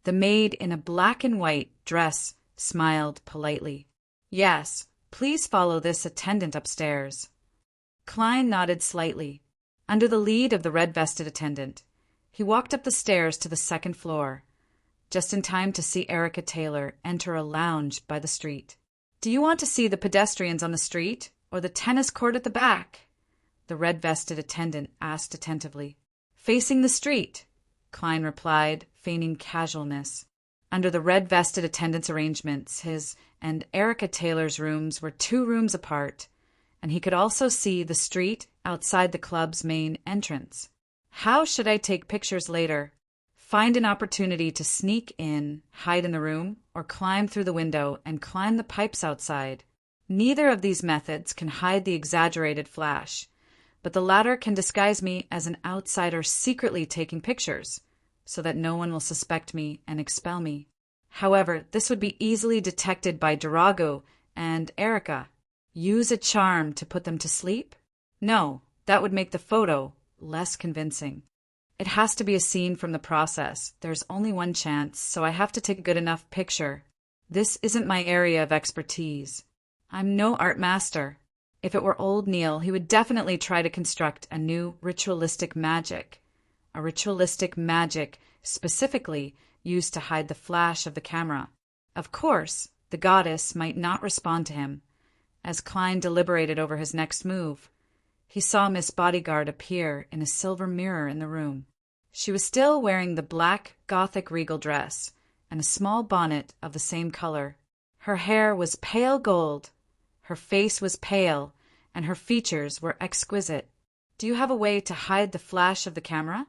The maid in a black and white dress smiled politely. Yes, please follow this attendant upstairs. Klein nodded slightly. Under the lead of the red-vested attendant, he walked up the stairs to the 2nd floor, just in time to see Erica Taylor enter a lounge by the street. Do you want to see the pedestrians on the street or the tennis court at the back? The red-vested attendant asked attentively. Facing the street, Klein replied, feigning casualness. Under the red-vested attendant's arrangements, his and Erica Taylor's rooms were 2 rooms apart, and he could also see the street outside the club's main entrance. How should I take pictures later? Find an opportunity to sneak in, hide in the room, or climb through the window and climb the pipes outside. Neither of these methods can hide the exaggerated flash, but the latter can disguise me as an outsider secretly taking pictures, so that no one will suspect me and expel me. However, this would be easily detected by Darago and Erica. Use a charm to put them to sleep? No, that would make the photo less convincing. It has to be a scene from the process. There's only one chance, so I have to take a good enough picture. This isn't my area of expertise. I'm no art master. If it were old Neil, he would definitely try to construct a new ritualistic magic. A ritualistic magic specifically used to hide the flash of the camera. Of course, the goddess might not respond to him. As Klein deliberated over his next move, he saw Miss Bodyguard appear in a silver mirror in the room. She was still wearing the black Gothic regal dress and a small bonnet of the same color. Her hair was pale gold, her face was pale, and her features were exquisite. "Do you have a way to hide the flash of the camera?"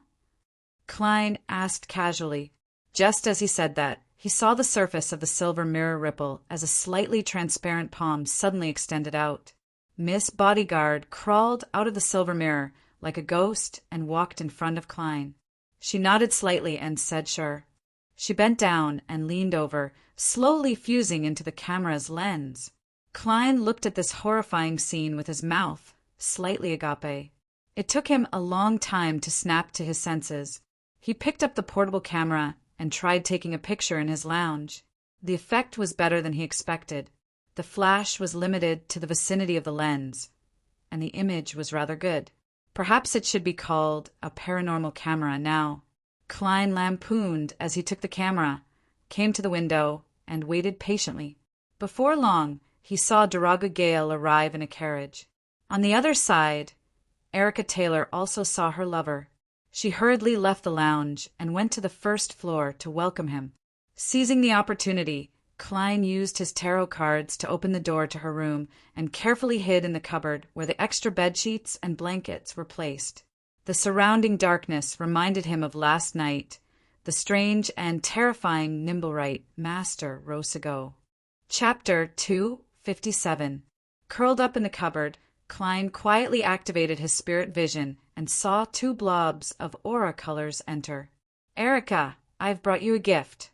Klein asked casually. Just as he said that, he saw the surface of the silver mirror ripple as a slightly transparent palm suddenly extended out. Miss Bodyguard crawled out of the silver mirror like a ghost and walked in front of Klein. She nodded slightly and said sure. She bent down and leaned over, slowly fusing into the camera's lens. Klein looked at this horrifying scene with his mouth slightly agape. It took him a long time to snap to his senses. He picked up the portable camera and tried taking a picture in his lounge. The effect was better than he expected. The flash was limited to the vicinity of the lens, and the image was rather good. Perhaps it should be called a paranormal camera now. Klein lampooned as he took the camera, came to the window, and waited patiently. Before long, he saw Daraga Gale arrive in a carriage. On the other side, Erica Taylor also saw her lover. She hurriedly left the lounge and went to the first floor to welcome him. Seizing the opportunity, Klein used his tarot cards to open the door to her room and carefully hid in the cupboard where the extra bedsheets and blankets were placed. The surrounding darkness reminded him of last night, the strange and terrifying Nimblewright Master Rosago. Chapter 257. Curled up in the cupboard, Klein quietly activated his spirit vision and saw two blobs of aura colors enter. "Erica, I've brought you a gift."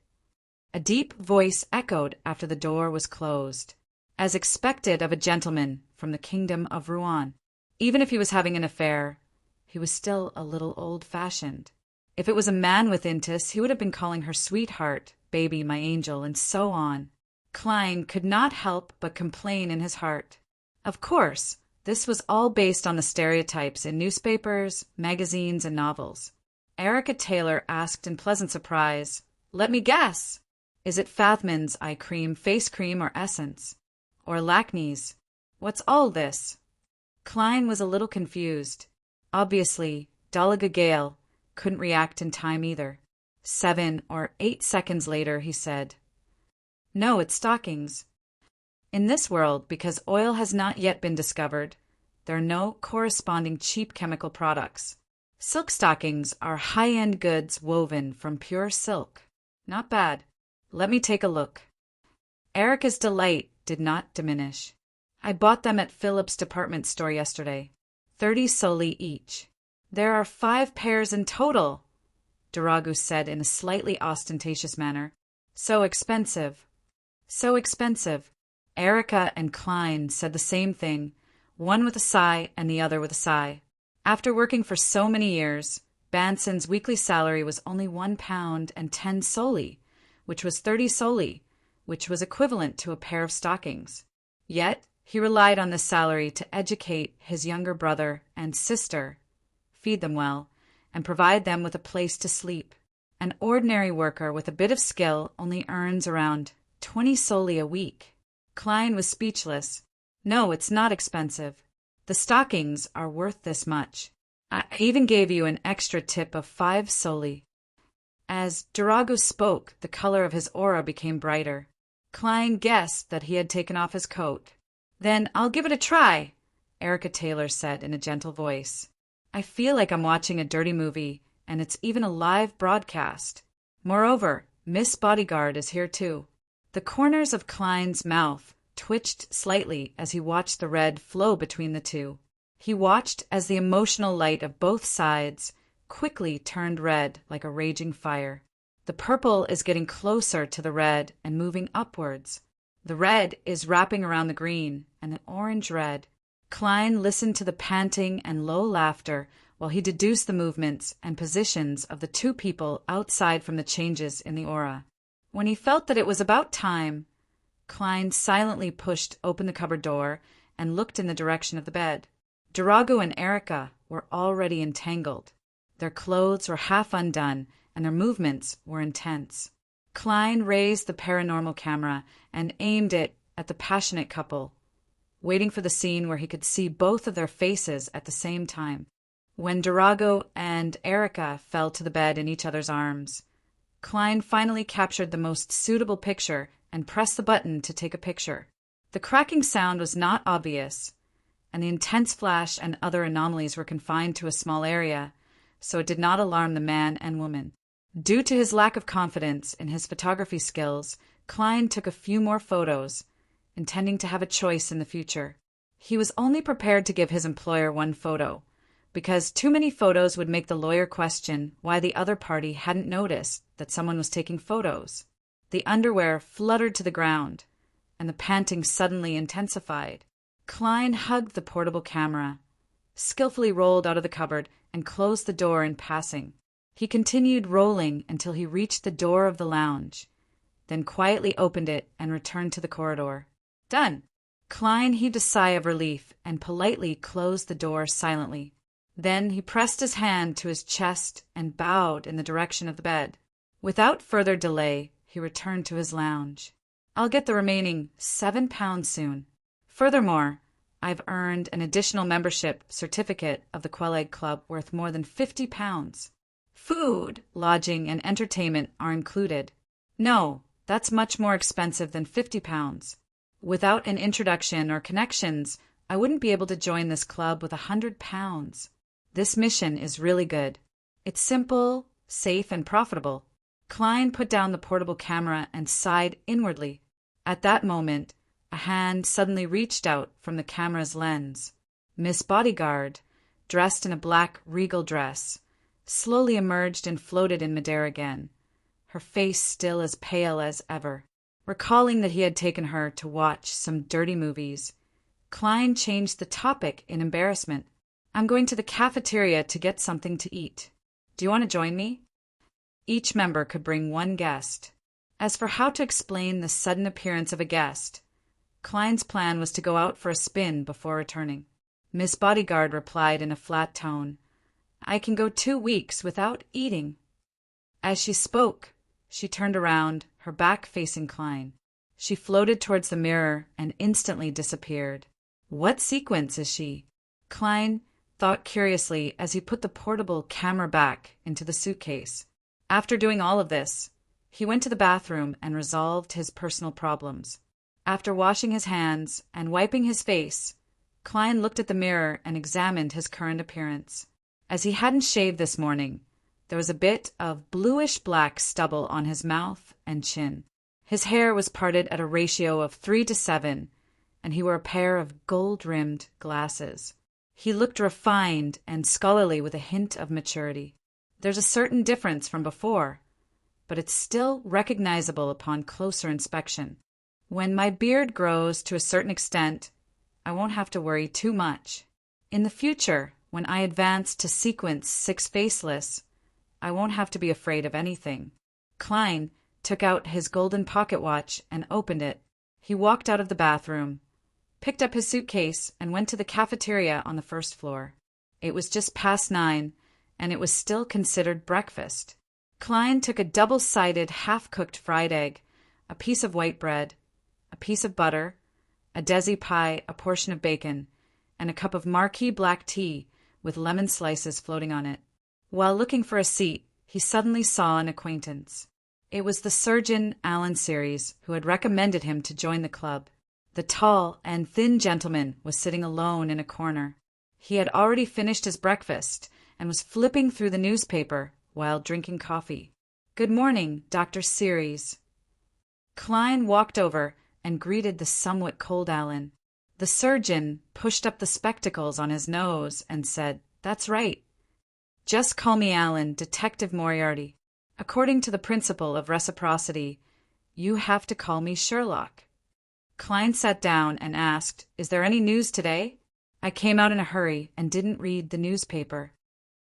A deep voice echoed after the door was closed, as expected of a gentleman from the kingdom of Rouen. Even if he was having an affair, he was still a little old-fashioned. If it was a man with Intis, he would have been calling her sweetheart, baby, my angel, and so on. Klein could not help but complain in his heart. Of course, this was all based on the stereotypes in newspapers, magazines, and novels. Erica Taylor asked in pleasant surprise, "Let me guess. Is it Fathman's eye cream, face cream, or essence? Or Lackney's? What's all this?" Klein was a little confused. Obviously, Dalaga Gale couldn't react in time either. 7 or 8 seconds later, he said, "No, it's stockings." In this world, because oil has not yet been discovered, there are no corresponding cheap chemical products. Silk stockings are high-end goods woven from pure silk. Not bad. Let me take a look. Erica's delight did not diminish. "I bought them at Philip's department store yesterday. 30 soldi each. There are 5 pairs in total," Daragu said in a slightly ostentatious manner. "So expensive." "So expensive." Erica and Klein said the same thing, one with a sigh and the other with a sigh. After working for so many years, Banson's weekly salary was only £1 and 10 soldi, which was 30 soldi, which was equivalent to a pair of stockings. Yet he relied on this salary to educate his younger brother and sister, feed them well, and provide them with a place to sleep. An ordinary worker with a bit of skill only earns around 20 soldi a week. Klein was speechless. "No, it's not expensive. The stockings are worth this much. I even gave you an extra tip of 5 soldi." As Daragu spoke, the color of his aura became brighter. Klein guessed that he had taken off his coat. "Then I'll give it a try," Erica Taylor said in a gentle voice. "I feel like I'm watching a dirty movie, and it's even a live broadcast. Moreover, Miss Bodyguard is here too." The corners of Klein's mouth twitched slightly as he watched the red flow between the two. He watched as the emotional light of both sides quickly turned red like a raging fire. The purple is getting closer to the red and moving upwards. The red is wrapping around the green and an orange red. Klein listened to the panting and low laughter while he deduced the movements and positions of the two people outside from the changes in the aura. When he felt that it was about time, Klein silently pushed open the cupboard door and looked in the direction of the bed. Durago and Erica were already entangled. Their clothes were half undone, and their movements were intense. Klein raised the paranormal camera and aimed it at the passionate couple, waiting for the scene where he could see both of their faces at the same time. When Durago and Erica fell to the bed in each other's arms, Klein finally captured the most suitable picture and pressed the button to take a picture. The cracking sound was not obvious, and the intense flash and other anomalies were confined to a small area, so it did not alarm the man and woman. Due to his lack of confidence in his photography skills, Klein took a few more photos, intending to have a choice in the future. He was only prepared to give his employer one photo, because too many photos would make the lawyer question why the other party hadn't noticed that someone was taking photos. The underwear fluttered to the ground, and the panting suddenly intensified. Klein hugged the portable camera, skillfully rolled out of the cupboard, and closed the door in passing. He continued rolling until he reached the door of the lounge, then quietly opened it and returned to the corridor. Done! Klein heaved a sigh of relief and politely closed the door silently. Then he pressed his hand to his chest and bowed in the direction of the bed. Without further delay, he returned to his lounge. I'll get the remaining £7 soon. Furthermore, I've earned an additional membership certificate of the Quell Egg Club worth more than £50. Food, lodging, and entertainment are included. No, that's much more expensive than £50. Without an introduction or connections, I wouldn't be able to join this club with £100. This mission is really good. It's simple, safe, and profitable. Klein put down the portable camera and sighed inwardly. At that moment, a hand suddenly reached out from the camera's lens. Miss Bodyguard, dressed in a black regal dress, slowly emerged and floated in midair again, her face still as pale as ever. Recalling that he had taken her to watch some dirty movies, Klein changed the topic in embarrassment. I'm going to the cafeteria to get something to eat. Do you want to join me? Each member could bring one guest. As for how to explain the sudden appearance of a guest, Klein's plan was to go out for a spin before returning. Miss Bodyguard replied in a flat tone, I can go 2 weeks without eating. As she spoke, she turned around, her back facing Klein. She floated towards the mirror and instantly disappeared. What sequence is she? Klein thought curiously as he put the portable camera back into the suitcase. After doing all of this, he went to the bathroom and resolved his personal problems. After washing his hands and wiping his face, Klein looked at the mirror and examined his current appearance. As he hadn't shaved this morning, there was a bit of bluish-black stubble on his mouth and chin. His hair was parted at a ratio of 3:7, and he wore a pair of gold-rimmed glasses. He looked refined and scholarly with a hint of maturity. There's a certain difference from before, but it's still recognizable upon closer inspection. When my beard grows to a certain extent, I won't have to worry too much. In the future, when I advance to sequence 6 faceless, I won't have to be afraid of anything. Klein took out his golden pocket watch and opened it. He walked out of the bathroom, picked up his suitcase, and went to the cafeteria on the first floor. It was just past 9, and it was still considered breakfast. Klein took a double-sided, half-cooked fried egg, a piece of white bread, a piece of butter, a desi pie, a portion of bacon, and a cup of marquee black tea with lemon slices floating on it. While looking for a seat, he suddenly saw an acquaintance. It was the surgeon Alan Series, who had recommended him to join the club. The tall and thin gentleman was sitting alone in a corner. He had already finished his breakfast and was flipping through the newspaper while drinking coffee. Good morning, Dr. Series. Klein walked over and greeted the somewhat cold Alan. The surgeon pushed up the spectacles on his nose and said, That's right. Just call me Alan, Detective Moriarty. According to the principle of reciprocity, you have to call me Sherlock. Klein sat down and asked, Is there any news today? I came out in a hurry and didn't read the newspaper.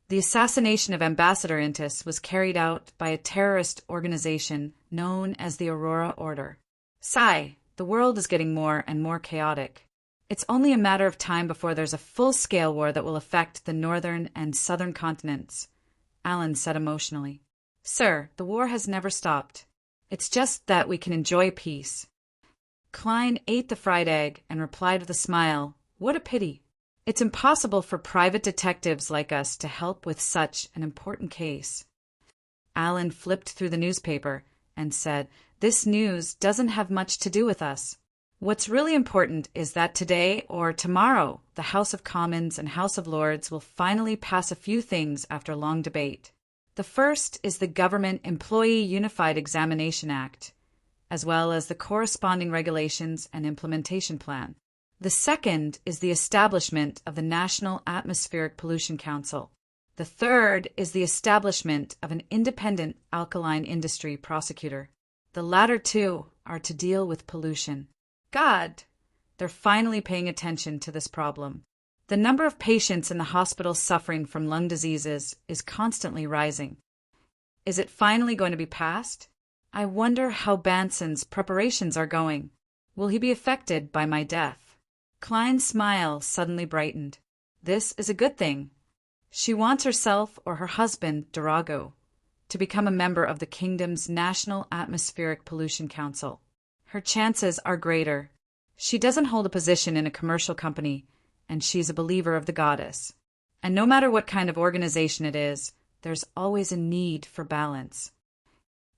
The assassination of Ambassador Intis was carried out by a terrorist organization known as the Aurora Order. Sigh, the world is getting more and more chaotic. It's only a matter of time before there's a full-scale war that will affect the northern and southern continents, Alan said emotionally. Sir, the war has never stopped. It's just that we can enjoy peace. Klein ate the fried egg and replied with a smile, What a pity. It's impossible for private detectives like us to help with such an important case. Alan flipped through the newspaper and said, This news doesn't have much to do with us. What's really important is that today or tomorrow, the House of Commons and House of Lords will finally pass a few things after long debate. The first is the Government Employee Unified Examination Act, as well as the corresponding regulations and implementation plan. The second is the establishment of the National Atmospheric Pollution Council. The third is the establishment of an independent alkaline industry prosecutor. The latter two are to deal with pollution. God! They're finally paying attention to this problem. The number of patients in the hospital suffering from lung diseases is constantly rising. Is it finally going to be passed? I wonder how Banson's preparations are going. Will he be affected by my death? Klein's smile suddenly brightened. This is a good thing. She wants herself or her husband, Durago, to become a member of the kingdom's National Atmospheric Pollution Council. Her chances are greater. She doesn't hold a position in a commercial company, and she's a believer of the goddess. And no matter what kind of organization it is, there's always a need for balance.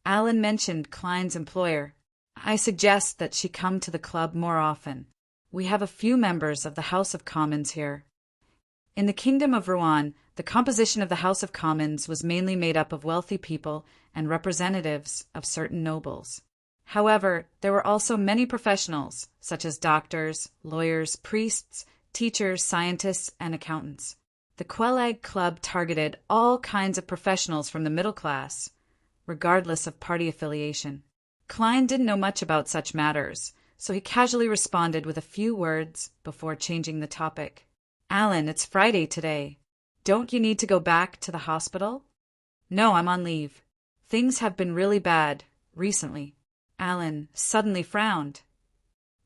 Alan mentioned Klein's employer. I suggest that she come to the club more often. We have a few members of the House of Commons here. In the Kingdom of Rouen, the composition of the House of Commons was mainly made up of wealthy people and representatives of certain nobles. However, there were also many professionals, such as doctors, lawyers, priests, teachers, scientists, and accountants. The Quelag Club targeted all kinds of professionals from the middle class, regardless of party affiliation. Klein didn't know much about such matters, so he casually responded with a few words before changing the topic. Alan, it's Friday today. Don't you need to go back to the hospital? No, I'm on leave. Things have been really bad recently. Alan suddenly frowned.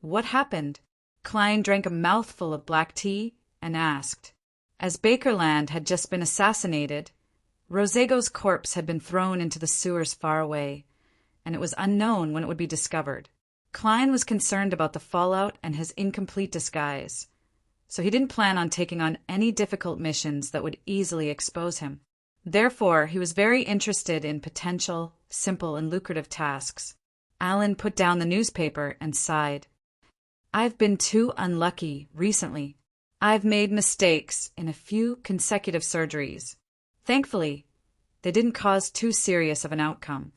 What happened? Klein drank a mouthful of black tea and asked. As Bakerland had just been assassinated, Rosego's corpse had been thrown into the sewers far away, and it was unknown when it would be discovered. Klein was concerned about the fallout and his incomplete disguise, so he didn't plan on taking on any difficult missions that would easily expose him. Therefore, he was very interested in potential, simple, and lucrative tasks. Alan put down the newspaper and sighed. I've been too unlucky recently. I've made mistakes in a few consecutive surgeries. Thankfully, they didn't cause too serious of an outcome.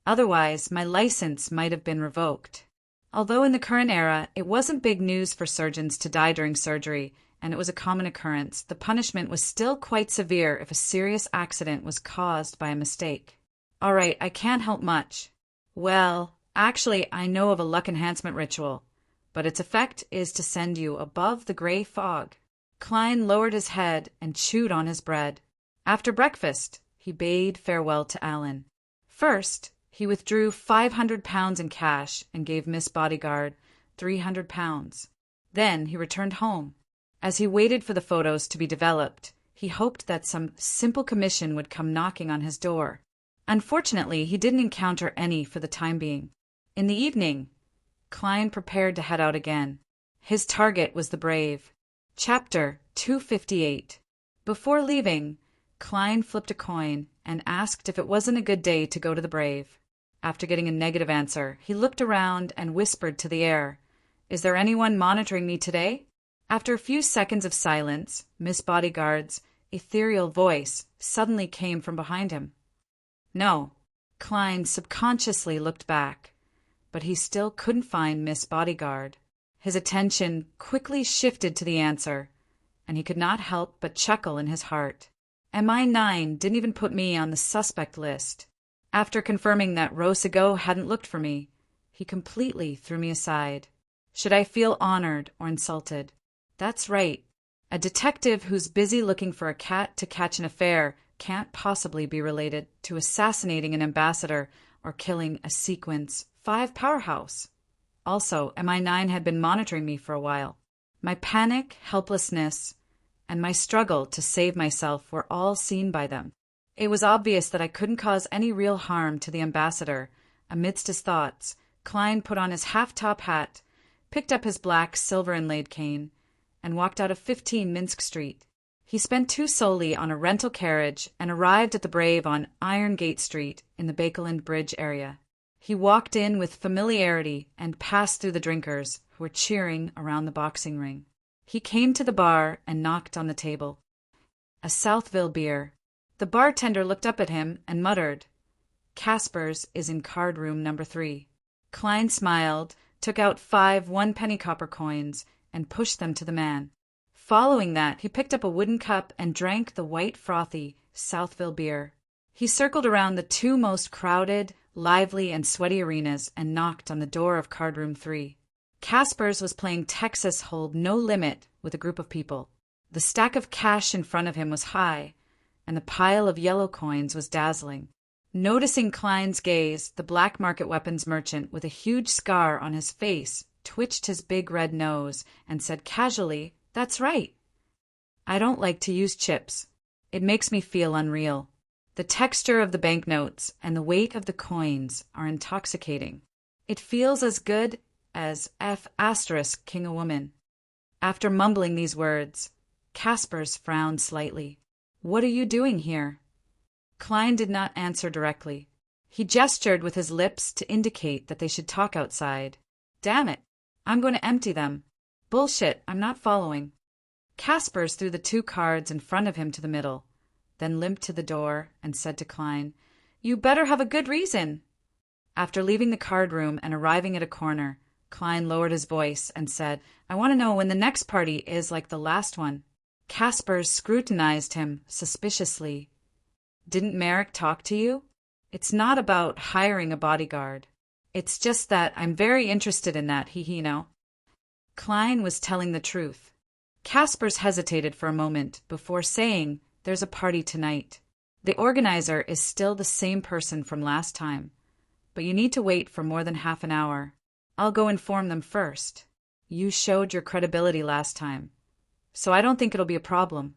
Otherwise, my license might have been revoked. Although in the current era, it wasn't big news for surgeons to die during surgery, and it was a common occurrence, the punishment was still quite severe if a serious accident was caused by a mistake. All right, I can't help much. Well, actually, I know of a luck enhancement ritual, but its effect is to send you above the gray fog. Klein lowered his head and chewed on his bread. After breakfast, he bade farewell to Alan. First, he withdrew £500 in cash and gave Miss Bodyguard £300. Then he returned home. As he waited for the photos to be developed, he hoped that some simple commission would come knocking on his door. Unfortunately, he didn't encounter any for the time being. In the evening, Klein prepared to head out again. His target was the Brave. Chapter 258. Before leaving, Klein flipped a coin and asked if it wasn't a good day to go to the Brave. After getting a negative answer, he looked around and whispered to the air, "Is there anyone monitoring me today?" After a few seconds of silence, Miss Bodyguard's ethereal voice suddenly came from behind him. No. Klein subconsciously looked back, but he still couldn't find Miss Bodyguard. His attention quickly shifted to the answer, and he could not help but chuckle in his heart. MI9 didn't even put me on the suspect list. After confirming that Rosego hadn't looked for me, he completely threw me aside. Should I feel honored or insulted? That's right. A detective who's busy looking for a cat to catch an affair can't possibly be related to assassinating an ambassador or killing a Sequence 5 powerhouse. Also, MI9 had been monitoring me for a while. My panic, helplessness, and my struggle to save myself were all seen by them. It was obvious that I couldn't cause any real harm to the ambassador. Amidst his thoughts, Klein put on his half-top hat, picked up his black, silver-inlaid cane, and walked out of 15 Minsk Street. He spent 2 solely on a rental carriage and arrived at the Brave on Iron Gate Street in the Bakeland Bridge area. He walked in with familiarity and passed through the drinkers who were cheering around the boxing ring. He came to the bar and knocked on the table. A Southville beer. The bartender looked up at him and muttered, "Casper's is in card room number 3. Klein smiled, took out 5 one-penny copper coins, and pushed them to the man. Following that, he picked up a wooden cup and drank the white frothy Southville beer. He circled around the 2 most crowded, lively, and sweaty arenas and knocked on the door of card room 3. Casper's was playing Texas Hold No Limit with a group of people. The stack of cash in front of him was high, and the pile of yellow coins was dazzling. Noticing Klein's gaze, the black market weapons merchant with a huge scar on his face twitched his big red nose and said casually, "That's right. I don't like to use chips. It makes me feel unreal. The texture of the banknotes and the weight of the coins are intoxicating. It feels as good as F** king a woman." After mumbling these words, Casper's frowned slightly. "What are you doing here?" Klein did not answer directly. He gestured with his lips to indicate that they should talk outside. "Damn it, I'm going to empty them." "Bullshit, I'm not following." Casper's threw the 2 cards in front of him to the middle, then limped to the door and said to Klein, "You better have a good reason." After leaving the card room and arriving at a corner, Klein lowered his voice and said, "I want to know when the next party is like the last one." Casper's scrutinized him suspiciously. "Didn't Merrick talk to you?" "It's not about hiring a bodyguard. It's just that I'm very interested in that, he. Klein was telling the truth. Casper's hesitated for a moment before saying, "There's a party tonight. The organizer is still the same person from last time, but you need to wait for more than half an hour. I'll go inform them first. You showed your credibility last time, so I don't think it'll be a problem."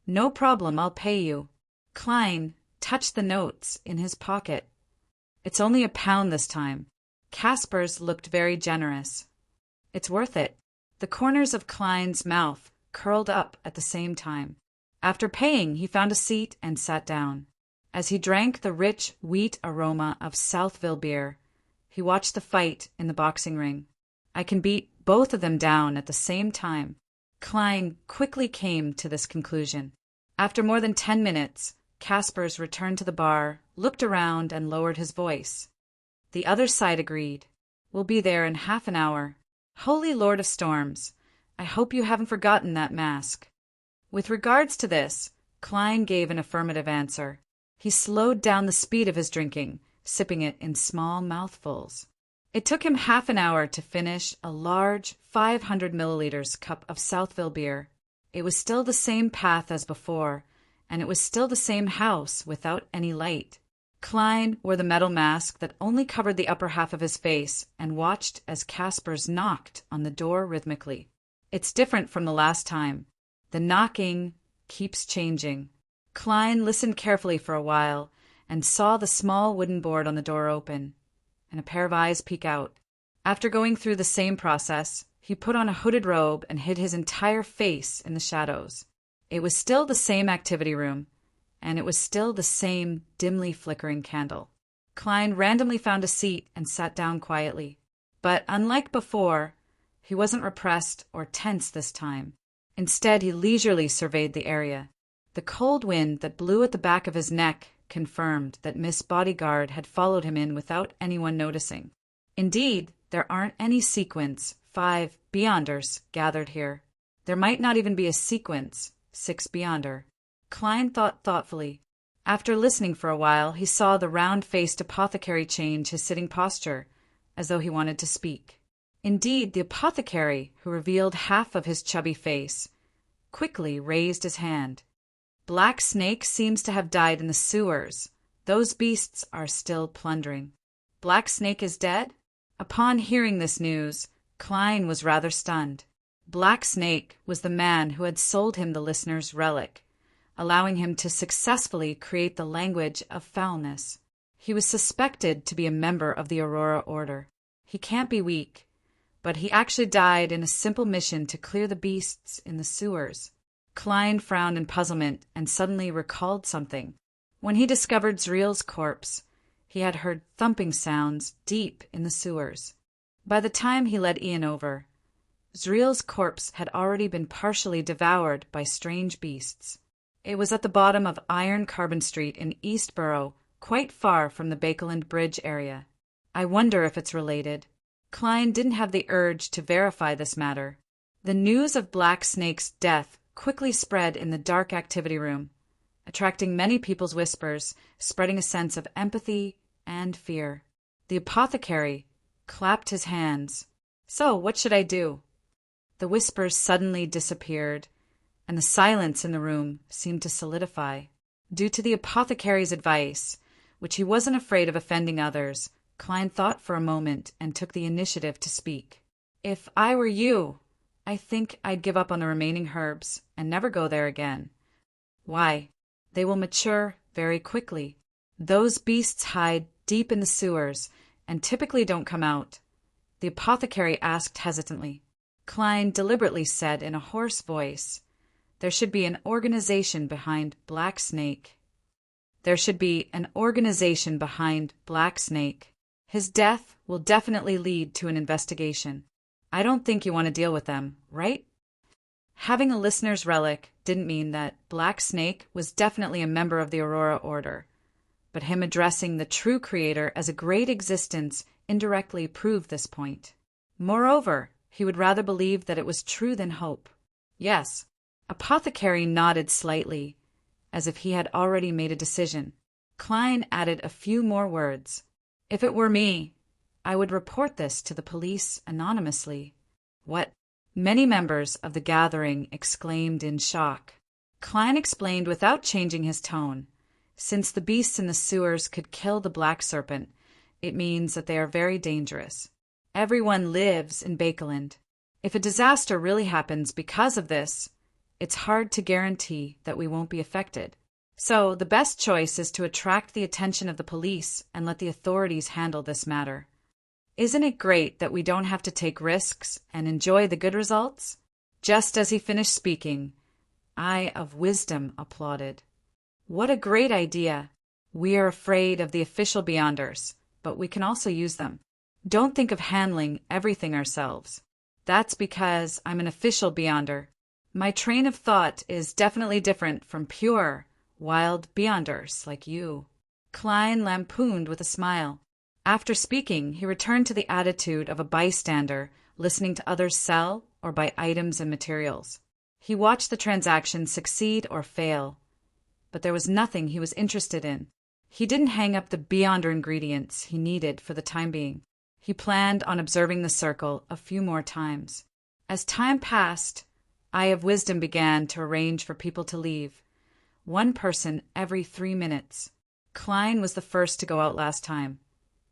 "No problem, I'll pay you." Klein touched the notes in his pocket. "It's only £1 this time." Casper's looked very generous. "It's worth it." The corners of Klein's mouth curled up at the same time. After paying, he found a seat and sat down. As he drank the rich wheat aroma of Southville beer, he watched the fight in the boxing ring. "I can beat both of them down at the same time." Klein quickly came to this conclusion. After more than 10 minutes, Casper's returned to the bar, looked around, and lowered his voice. The other side agreed. "We'll be there in half an hour. Holy Lord of Storms, I hope you haven't forgotten that mask." With regards to this, Klein gave an affirmative answer. He slowed down the speed of his drinking, sipping it in small mouthfuls. It took him half an hour to finish a large 500 milliliters cup of Southville beer. It was still the same path as before, and it was still the same house without any light. Klein wore the metal mask that only covered the upper half of his face and watched as Casper's knocked on the door rhythmically. It's different from the last time. The knocking keeps changing. Klein listened carefully for a while and saw the small wooden board on the door open and a pair of eyes peek out. After going through the same process, he put on a hooded robe and hid his entire face in the shadows. It was still the same activity room, and it was still the same dimly flickering candle. Klein randomly found a seat and sat down quietly. But unlike before, he wasn't repressed or tense this time. Instead, he leisurely surveyed the area. The cold wind that blew at the back of his neck confirmed that Miss Bodyguard had followed him in without anyone noticing. Indeed, there aren't any Sequence 5 Beyonders gathered here. There might not even be a Sequence 6 Beyonder. Klein thought thoughtfully. After listening for a while, he saw the round-faced apothecary change his sitting posture, as though he wanted to speak. Indeed, the apothecary, who revealed half of his chubby face, quickly raised his hand. Black Snake seems to have died in the sewers. Those beasts are still plundering. Black Snake is dead? Upon hearing this news, Klein was rather stunned. Black Snake was the man who had sold him the listener's relic, allowing him to successfully create the language of foulness. He was suspected to be a member of the Aurora Order. He can't be weak, but he actually died in a simple mission to clear the beasts in the sewers. Klein frowned in puzzlement and suddenly recalled something. When he discovered Zriel's corpse, he had heard thumping sounds deep in the sewers. By the time he led Ian over, Zriel's corpse had already been partially devoured by strange beasts. It was at the bottom of Iron Carbon Street in Eastborough, quite far from the Bakeland Bridge area. I wonder if it's related. Klein didn't have the urge to verify this matter. The news of Black Snake's death quickly spread in the dark activity room, attracting many people's whispers, spreading a sense of empathy and fear. The apothecary clapped his hands. "So, what should I do?" The whispers suddenly disappeared, and the silence in the room seemed to solidify. Due to the apothecary's advice, which he wasn't afraid of offending others, Klein thought for a moment and took the initiative to speak. "If I were you, I think I'd give up on the remaining herbs and never go there again." "Why?" "They will mature very quickly. Those beasts hide deep in the sewers and typically don't come out." The apothecary asked hesitantly. Klein deliberately said in a hoarse voice, "There should be an organization behind Black Snake. There should be an organization behind Black Snake. His death will definitely lead to an investigation. I don't think you want to deal with them, right?" Having a listener's relic didn't mean that Black Snake was definitely a member of the Aurora Order, but him addressing the true creator as a great existence indirectly proved this point. Moreover, he would rather believe that it was true than hope. "Yes." Apothecary nodded slightly, as if he had already made a decision. Klein added a few more words. "If it were me, I would report this to the police anonymously." "What?" Many members of the gathering exclaimed in shock. Klein explained without changing his tone. "Since the beasts in the sewers could kill the black serpent, it means that they are very dangerous. Everyone lives in Bakeland. If a disaster really happens because of this, it's hard to guarantee that we won't be affected. So the best choice is to attract the attention of the police and let the authorities handle this matter. Isn't it great that we don't have to take risks and enjoy the good results?" Just as he finished speaking, Eye of Wisdom applauded. "What a great idea! We are afraid of the official Beyonders, but we can also use them. Don't think of handling everything ourselves. That's because I'm an official Beyonder. My train of thought is definitely different from pure, wild Beyonders like you." Klein lampooned with a smile. After speaking, he returned to the attitude of a bystander, listening to others sell or buy items and materials. He watched the transaction succeed or fail, but there was nothing he was interested in. He didn't hang up the Beyonder ingredients he needed for the time being. He planned on observing the circle a few more times. As time passed, Eye of Wisdom began to arrange for people to leave. One person every 3 minutes. Klein was the first to go out last time,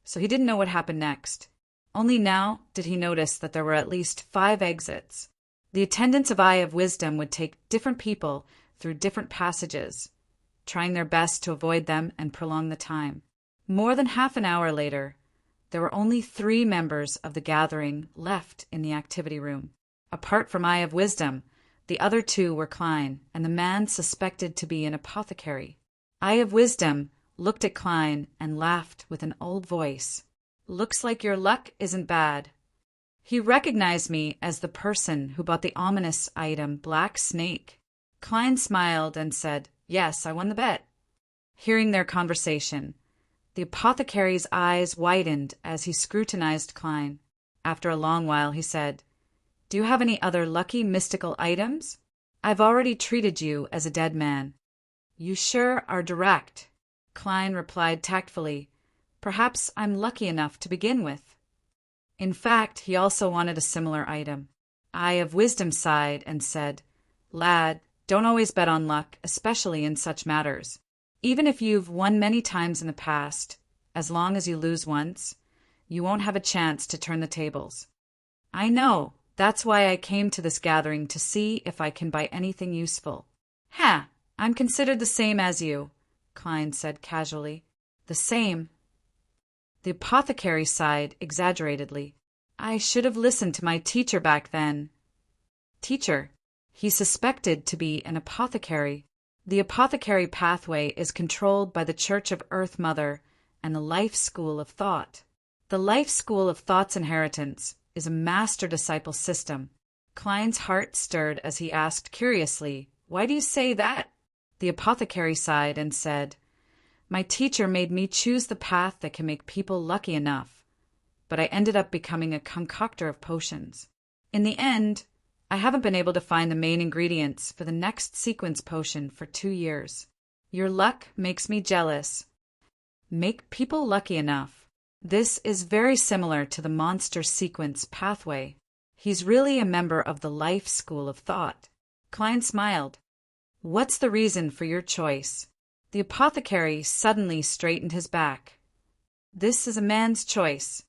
so he didn't know what happened next. Only now did he notice that there were at least 5 exits. The attendants of Eye of Wisdom would take different people through different passages, trying their best to avoid them and prolong the time. More than half an hour later, there were only 3 members of the gathering left in the activity room. Apart from Eye of Wisdom, the other 2 were Klein and the man suspected to be an apothecary. Eye of Wisdom looked at Klein and laughed with an old voice. "Looks like your luck isn't bad." He recognized me as the person who bought the ominous item Black Snake. Klein smiled and said, "Yes, I won the bet." Hearing their conversation, the apothecary's eyes widened as he scrutinized Klein. After a long while, he said, "Do you have any other lucky mystical items? I've already treated you as a dead man." "You sure are direct." Klein replied tactfully, "Perhaps I'm lucky enough to begin with." In fact, he also wanted a similar item. Eye of Wisdom sighed and said, Lad, don't always bet on luck, especially in such matters. Even if you've won many times in the past, as long as you lose once, you won't have a chance to turn the tables. I know. That's why I came to this gathering, to see if I can buy anything useful. Ha! I'm considered the same as you, Klein said casually. The same? The apothecary sighed exaggeratedly. I should have listened to my teacher back then. Teacher? He suspected to be an apothecary. The apothecary pathway is controlled by the Church of Earth Mother and the Life School of Thought. The Life School of Thought's inheritance is a master-disciple system. Klein's heart stirred as he asked curiously, Why do you say that? The apothecary sighed and said, My teacher made me choose the path that can make people lucky enough, but I ended up becoming a concoctor of potions. In the end, I haven't been able to find the main ingredients for the next sequence potion for 2 years. Your luck makes me jealous. Make people lucky enough. This is very similar to the monster sequence pathway. He's really a member of the Life School of Thought. Klein smiled. What's the reason for your choice? The apothecary suddenly straightened his back. This is a man's choice.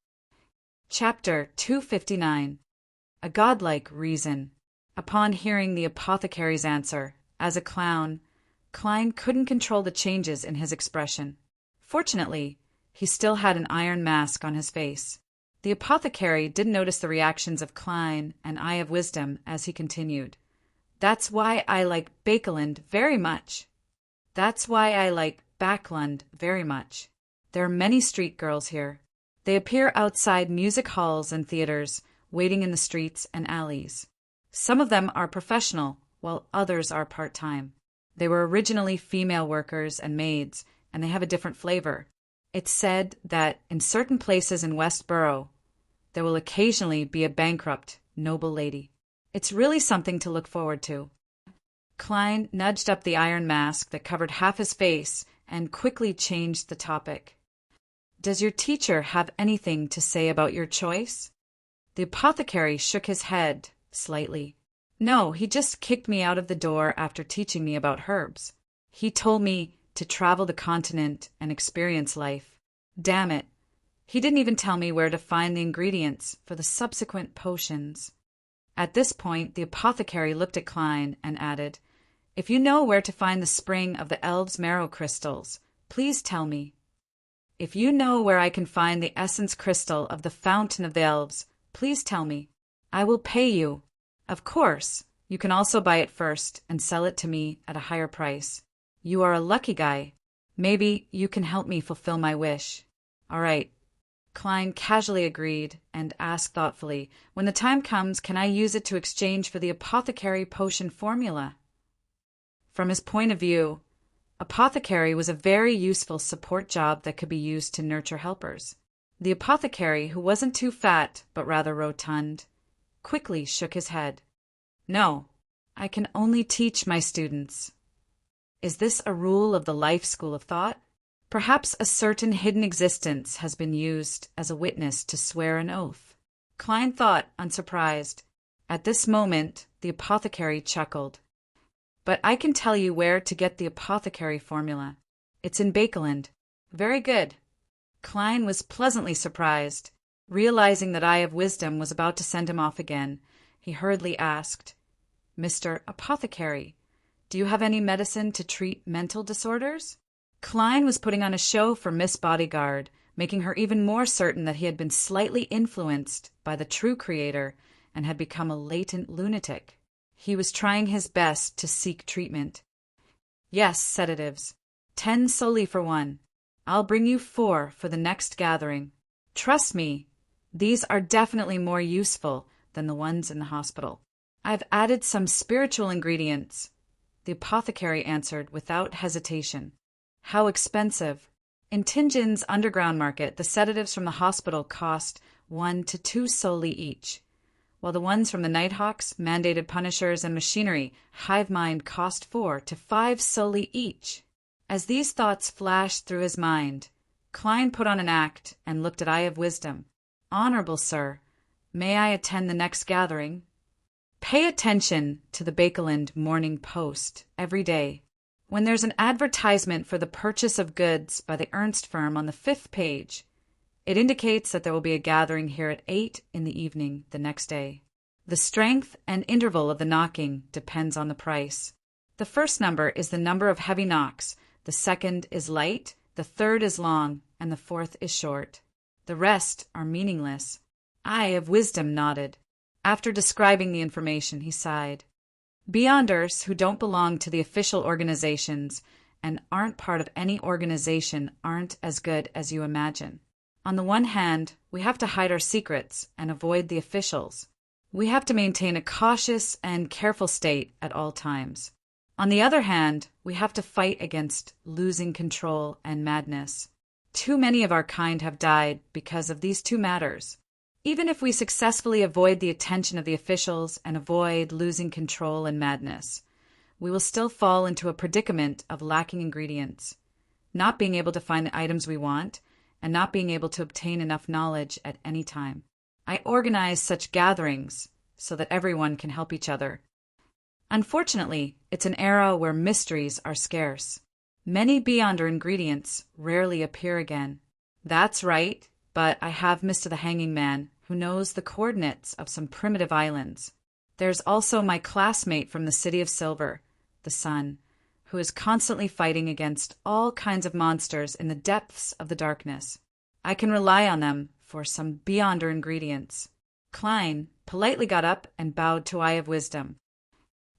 Chapter 259. A Godlike Reason. Upon hearing the apothecary's answer, as a clown, Klein couldn't control the changes in his expression. Fortunately, he still had an iron mask on his face. The apothecary didn't notice the reactions of Klein and Eye of Wisdom as he continued. That's why I like Bakeland very much. That's why I like Backlund very much. There are many street girls here. They appear outside music halls and theaters, waiting in the streets and alleys. Some of them are professional, while others are part-time. They were originally female workers and maids, and they have a different flavor. It's said that in certain places in Westboro, there will occasionally be a bankrupt, noble lady. It's really something to look forward to. Klein nudged up the iron mask that covered half his face and quickly changed the topic. Does your teacher have anything to say about your choice? The apothecary shook his head slightly. No, he just kicked me out of the door after teaching me about herbs. He told me to travel the continent and experience life. Damn it. He didn't even tell me where to find the ingredients for the subsequent potions. At this point, the apothecary looked at Klein and added, If you know where to find the spring of the elves' marrow crystals, please tell me. If you know where I can find the essence crystal of the fountain of the elves, please tell me. I will pay you. Of course, you can also buy it first and sell it to me at a higher price. You are a lucky guy. Maybe you can help me fulfill my wish. All right. Klein casually agreed and asked thoughtfully, When the time comes, can I use it to exchange for the apothecary potion formula? From his point of view, apothecary was a very useful support job that could be used to nurture helpers. The apothecary, who wasn't too fat but rather rotund, quickly shook his head. No, I can only teach my students. Is this a rule of the Life School of Thought? Perhaps a certain hidden existence has been used as a witness to swear an oath. Klein thought, unsurprised. At this moment, the apothecary chuckled. But I can tell you where to get the apothecary formula. It's in Bakeland. Very good. Klein was pleasantly surprised. Realizing that Eye of Wisdom was about to send him off again, he hurriedly asked, Mr. Apothecary, do you have any medicine to treat mental disorders? Klein was putting on a show for Miss Bodyguard, making her even more certain that he had been slightly influenced by the true creator and had become a latent lunatic. He was trying his best to seek treatment. Yes, sedatives. 10 solely for one. I'll bring you 4 for the next gathering. Trust me, these are definitely more useful than the ones in the hospital. I've added some spiritual ingredients, the apothecary answered without hesitation. How expensive? In Tingin's underground market, the sedatives from the hospital cost 1 to 2 solely each, while the ones from the Nighthawks, mandated punishers, and machinery, hive mind, cost 4 to 5 solely each. As these thoughts flashed through his mind, Klein put on an act and looked at Eye of Wisdom. Honorable sir, may I attend the next gathering? Pay attention to the Bakeland Morning Post every day. When there's an advertisement for the purchase of goods by the Ernst firm on the 5th page, it indicates that there will be a gathering here at 8 in the evening the next day. The strength and interval of the knocking depends on the price. The first number is the number of heavy knocks, the second is light, the third is long, and the fourth is short. The rest are meaningless. Eye of Wisdom nodded. After describing the information, he sighed. Beyonders who don't belong to the official organizations and aren't part of any organization aren't as good as you imagine. On the one hand, we have to hide our secrets and avoid the officials. We have to maintain a cautious and careful state at all times. On the other hand, we have to fight against losing control and madness. Too many of our kind have died because of these two matters. Even if we successfully avoid the attention of the officials and avoid losing control and madness, we will still fall into a predicament of lacking ingredients, not being able to find the items we want, and not being able to obtain enough knowledge at any time. I organize such gatherings so that everyone can help each other. Unfortunately, it's an era where mysteries are scarce. Many Beyonder ingredients rarely appear again. That's right, but I have Mr. the Hanging Man, who knows the coordinates of some primitive islands. There's also my classmate from the City of Silver, the Sun, who is constantly fighting against all kinds of monsters in the depths of the darkness. I can rely on them for some Beyonder ingredients. Klein politely got up and bowed to Eye of Wisdom.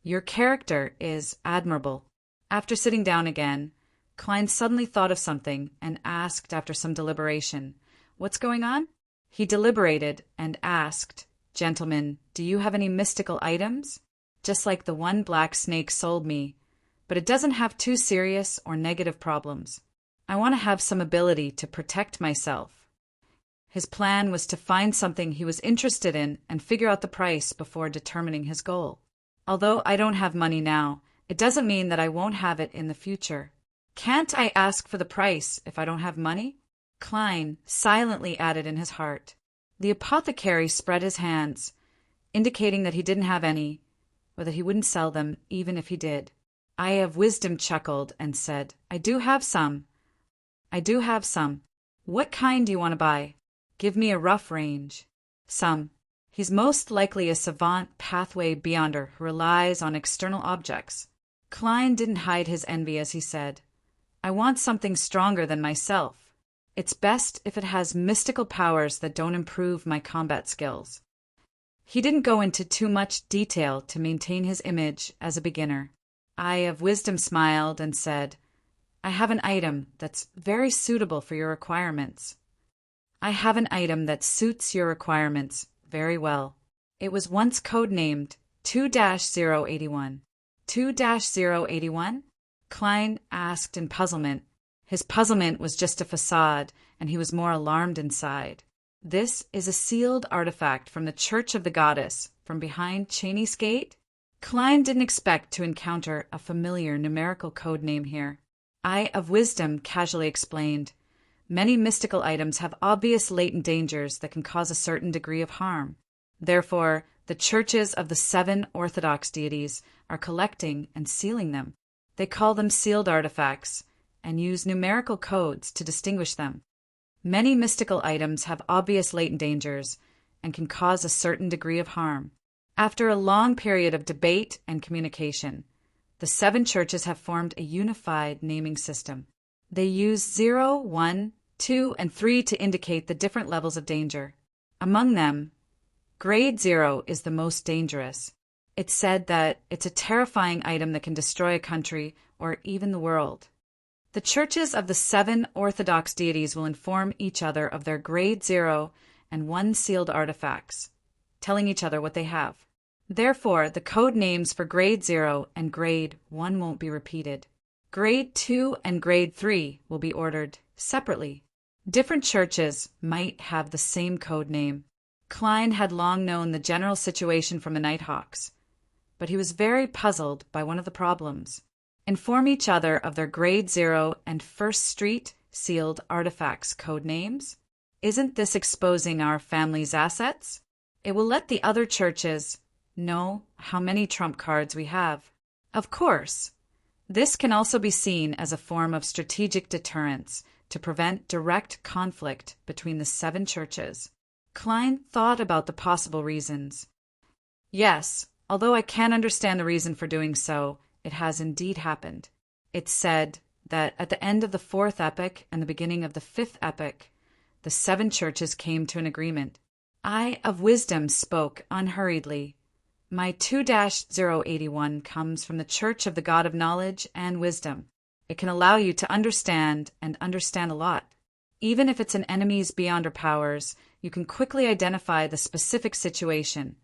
Your character is admirable. After sitting down again, Klein suddenly thought of something and asked after some deliberation, "What's going on?" He deliberated and asked, "Gentlemen, do you have any mystical items? Just like the one black snake sold me, but it doesn't have too serious or negative problems. I want to have some ability to protect myself." His plan was to find something he was interested in and figure out the price before determining his goal. Although I don't have money now, it doesn't mean that I won't have it in the future. Can't I ask for the price if I don't have money? Klein silently added in his heart. The apothecary spread his hands, indicating that he didn't have any, or that he wouldn't sell them even if he did. Eye of Wisdom chuckled and said, I do have some. What kind do you want to buy? Give me a rough range." "Some. He's most likely a savant pathway beyonder who relies on external objects." Klein didn't hide his envy as he said, "I want something stronger than myself. It's best if it has mystical powers that don't improve my combat skills." He didn't go into too much detail to maintain his image as a beginner. Eye of Wisdom smiled and said, "I have an item that's very suitable for your requirements." "I have an item that suits your requirements very well." It was once codenamed 2-081. 2-081? Klein asked in puzzlement. His puzzlement was just a facade, and he was more alarmed inside. "This is a sealed artifact from the Church of the Goddess, from behind Cheney's Gate?" Klein didn't expect to encounter a familiar numerical code name here. Eye of Wisdom casually explained, "Many mystical items have obvious latent dangers that can cause a certain degree of harm. Therefore, the churches of the 7 Orthodox deities are collecting and sealing them. They call them sealed artifacts and use numerical codes to distinguish them. Many mystical items have obvious latent dangers and can cause a certain degree of harm. After a long period of debate and communication, the 7 churches have formed a unified naming system. They use 0, 1, 2, and 3 to indicate the different levels of danger. Among them, Grade 0 is the most dangerous. It's said that it's a terrifying item that can destroy a country or even the world. The churches of the 7 Orthodox deities will inform each other of their Grade 0 and 1 sealed artifacts, telling each other what they have. Therefore, the code names for Grade 0 and Grade 1 won't be repeated. Grade 2 and Grade 3 will be ordered separately. Different churches might have the same code name. Klein had long known the general situation from the Nighthawks, but he was very puzzled by one of the problems. Inform each other of their Grade 0 and First Street sealed artifacts code names? Isn't this exposing our family's assets? It will let the other churches know how many trump cards we have. Of course, this can also be seen as a form of strategic deterrence to prevent direct conflict between the 7 churches. Klein thought about the possible reasons. Yes, although I can understand the reason for doing so, it has indeed happened. It's said that at the end of the 4th epoch and the beginning of the 5th epoch, the 7 churches came to an agreement. Eye of Wisdom spoke unhurriedly. My 2-081 comes from the Church of the God of Knowledge and Wisdom. It can allow you to understand and understand a lot. Even if it's an enemy's beyond our powers, you can quickly identify the specific situation,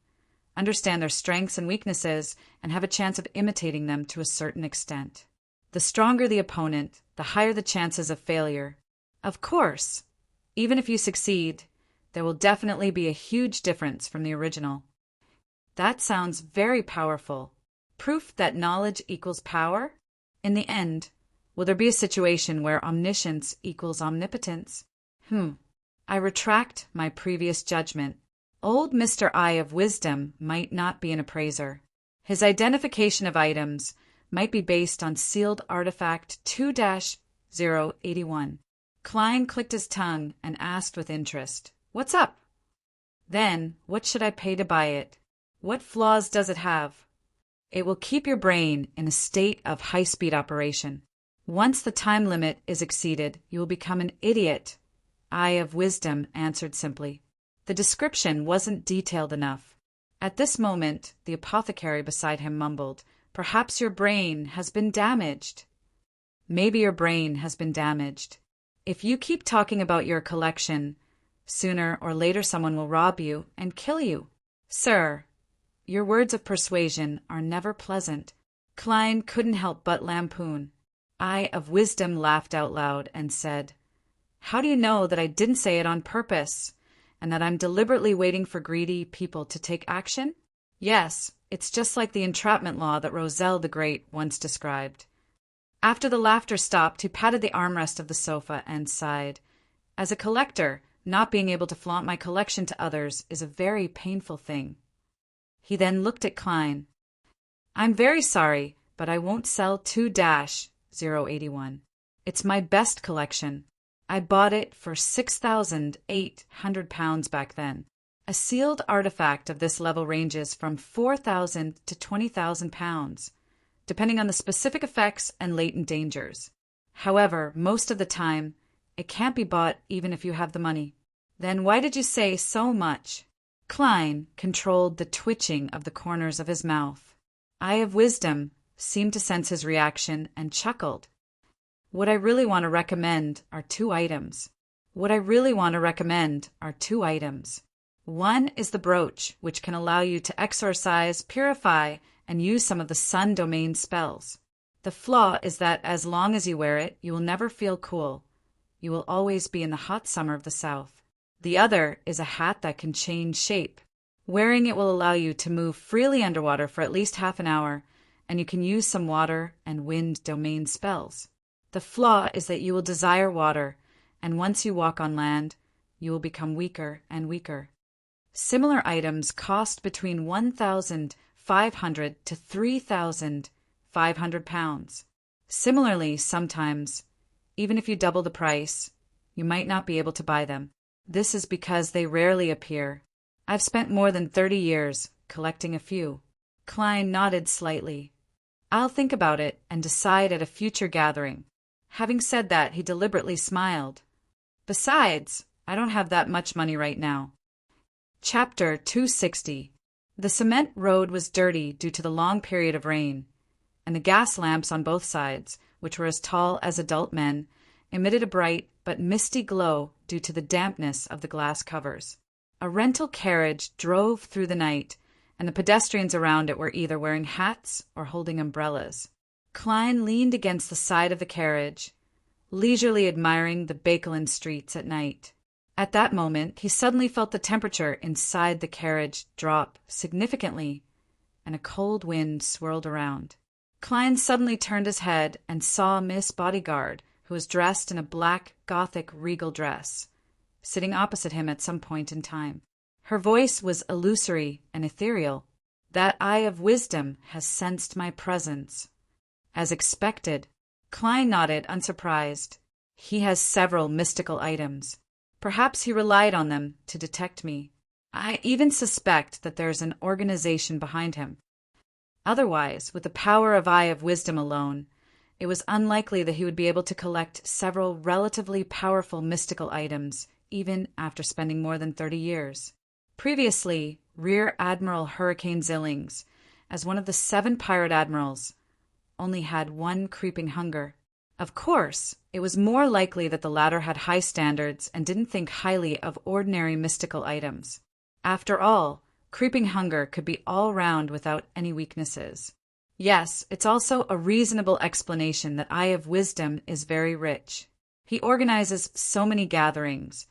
understand their strengths and weaknesses, and have a chance of imitating them to a certain extent. The stronger the opponent, the higher the chances of failure. Of course, even if you succeed, there will definitely be a huge difference from the original. That sounds very powerful. Proof that knowledge equals power? In the end, will there be a situation where omniscience equals omnipotence? I retract my previous judgment. Old Mr. Eye of Wisdom might not be an appraiser. His identification of items might be based on sealed artifact 2-081. Klein clicked his tongue and asked with interest, "What's up?" Then, what should I pay to buy it? What flaws does it have? It will keep your brain in a state of high-speed operation. Once the time limit is exceeded, you will become an idiot. Eye of Wisdom answered simply. The description wasn't detailed enough. At this moment, the apothecary beside him mumbled, "Perhaps your brain has been damaged." Maybe your brain has been damaged. If you keep talking about your collection, sooner or later someone will rob you and kill you. Sir, your words of persuasion are never pleasant. Klein couldn't help but lampoon. Eye of Wisdom laughed out loud and said, "How do you know that I didn't say it on purpose, and that I'm deliberately waiting for greedy people to take action? Yes, it's just like the entrapment law that Roselle the Great once described." After the laughter stopped, he patted the armrest of the sofa and sighed. "As a collector, not being able to flaunt my collection to others is a very painful thing." He then looked at Klein. "I'm very sorry, but I won't sell 2-081. It's my best collection. I bought it for £6,800 back then. A sealed artifact of this level ranges from £4,000 to £20,000, depending on the specific effects and latent dangers. However, most of the time, it can't be bought even if you have the money." "Then why did you say so much?" Klein controlled the twitching of the corners of his mouth. Eye of Wisdom seemed to sense his reaction and chuckled. "What I really want to recommend are 2 items. One is the brooch, which can allow you to exorcise, purify, and use some of the sun domain spells. The flaw is that as long as you wear it, you will never feel cool. You will always be in the hot summer of the South. The other is a hat that can change shape. Wearing it will allow you to move freely underwater for at least half an hour, and you can use some water and wind domain spells. The flaw is that you will desire water, and once you walk on land, you will become weaker and weaker. Similar items cost between £1,500 to £3,500. Similarly, sometimes, even if you double the price, you might not be able to buy them. This is because they rarely appear. I've spent more than 30 years collecting a few." Klein nodded slightly. "I'll think about it and decide at a future gathering." Having said that, he deliberately smiled. "Besides, I don't have that much money right now." Chapter 260. The cement road was dirty due to the long period of rain, and the gas lamps on both sides, which were as tall as adult men, emitted a bright but misty glow due to the dampness of the glass covers. A rental carriage drove through the night, and the pedestrians around it were either wearing hats or holding umbrellas. Klein leaned against the side of the carriage, leisurely admiring the Bakelin streets at night. At that moment, he suddenly felt the temperature inside the carriage drop significantly, and a cold wind swirled around. Klein suddenly turned his head and saw Miss Bodyguard, who was dressed in a black Gothic regal dress, sitting opposite him at some point in time. Her voice was illusory and ethereal. That eye of wisdom has sensed my presence." As expected, Klein nodded, unsurprised. He has several mystical items. Perhaps he relied on them to detect me. I even suspect that there's an organization behind him. Otherwise, with the power of Eye of Wisdom alone, it was unlikely that he would be able to collect several relatively powerful mystical items, even after spending more than 30 years. Previously, Rear Admiral Hurricane Zillings, as one of the 7 pirate admirals, only had one creeping hunger. Of course, it was more likely that the latter had high standards and didn't think highly of ordinary mystical items. After all, creeping hunger could be all round without any weaknesses. Yes, it's also a reasonable explanation that Eye of Wisdom is very rich. He organizes so many gatherings,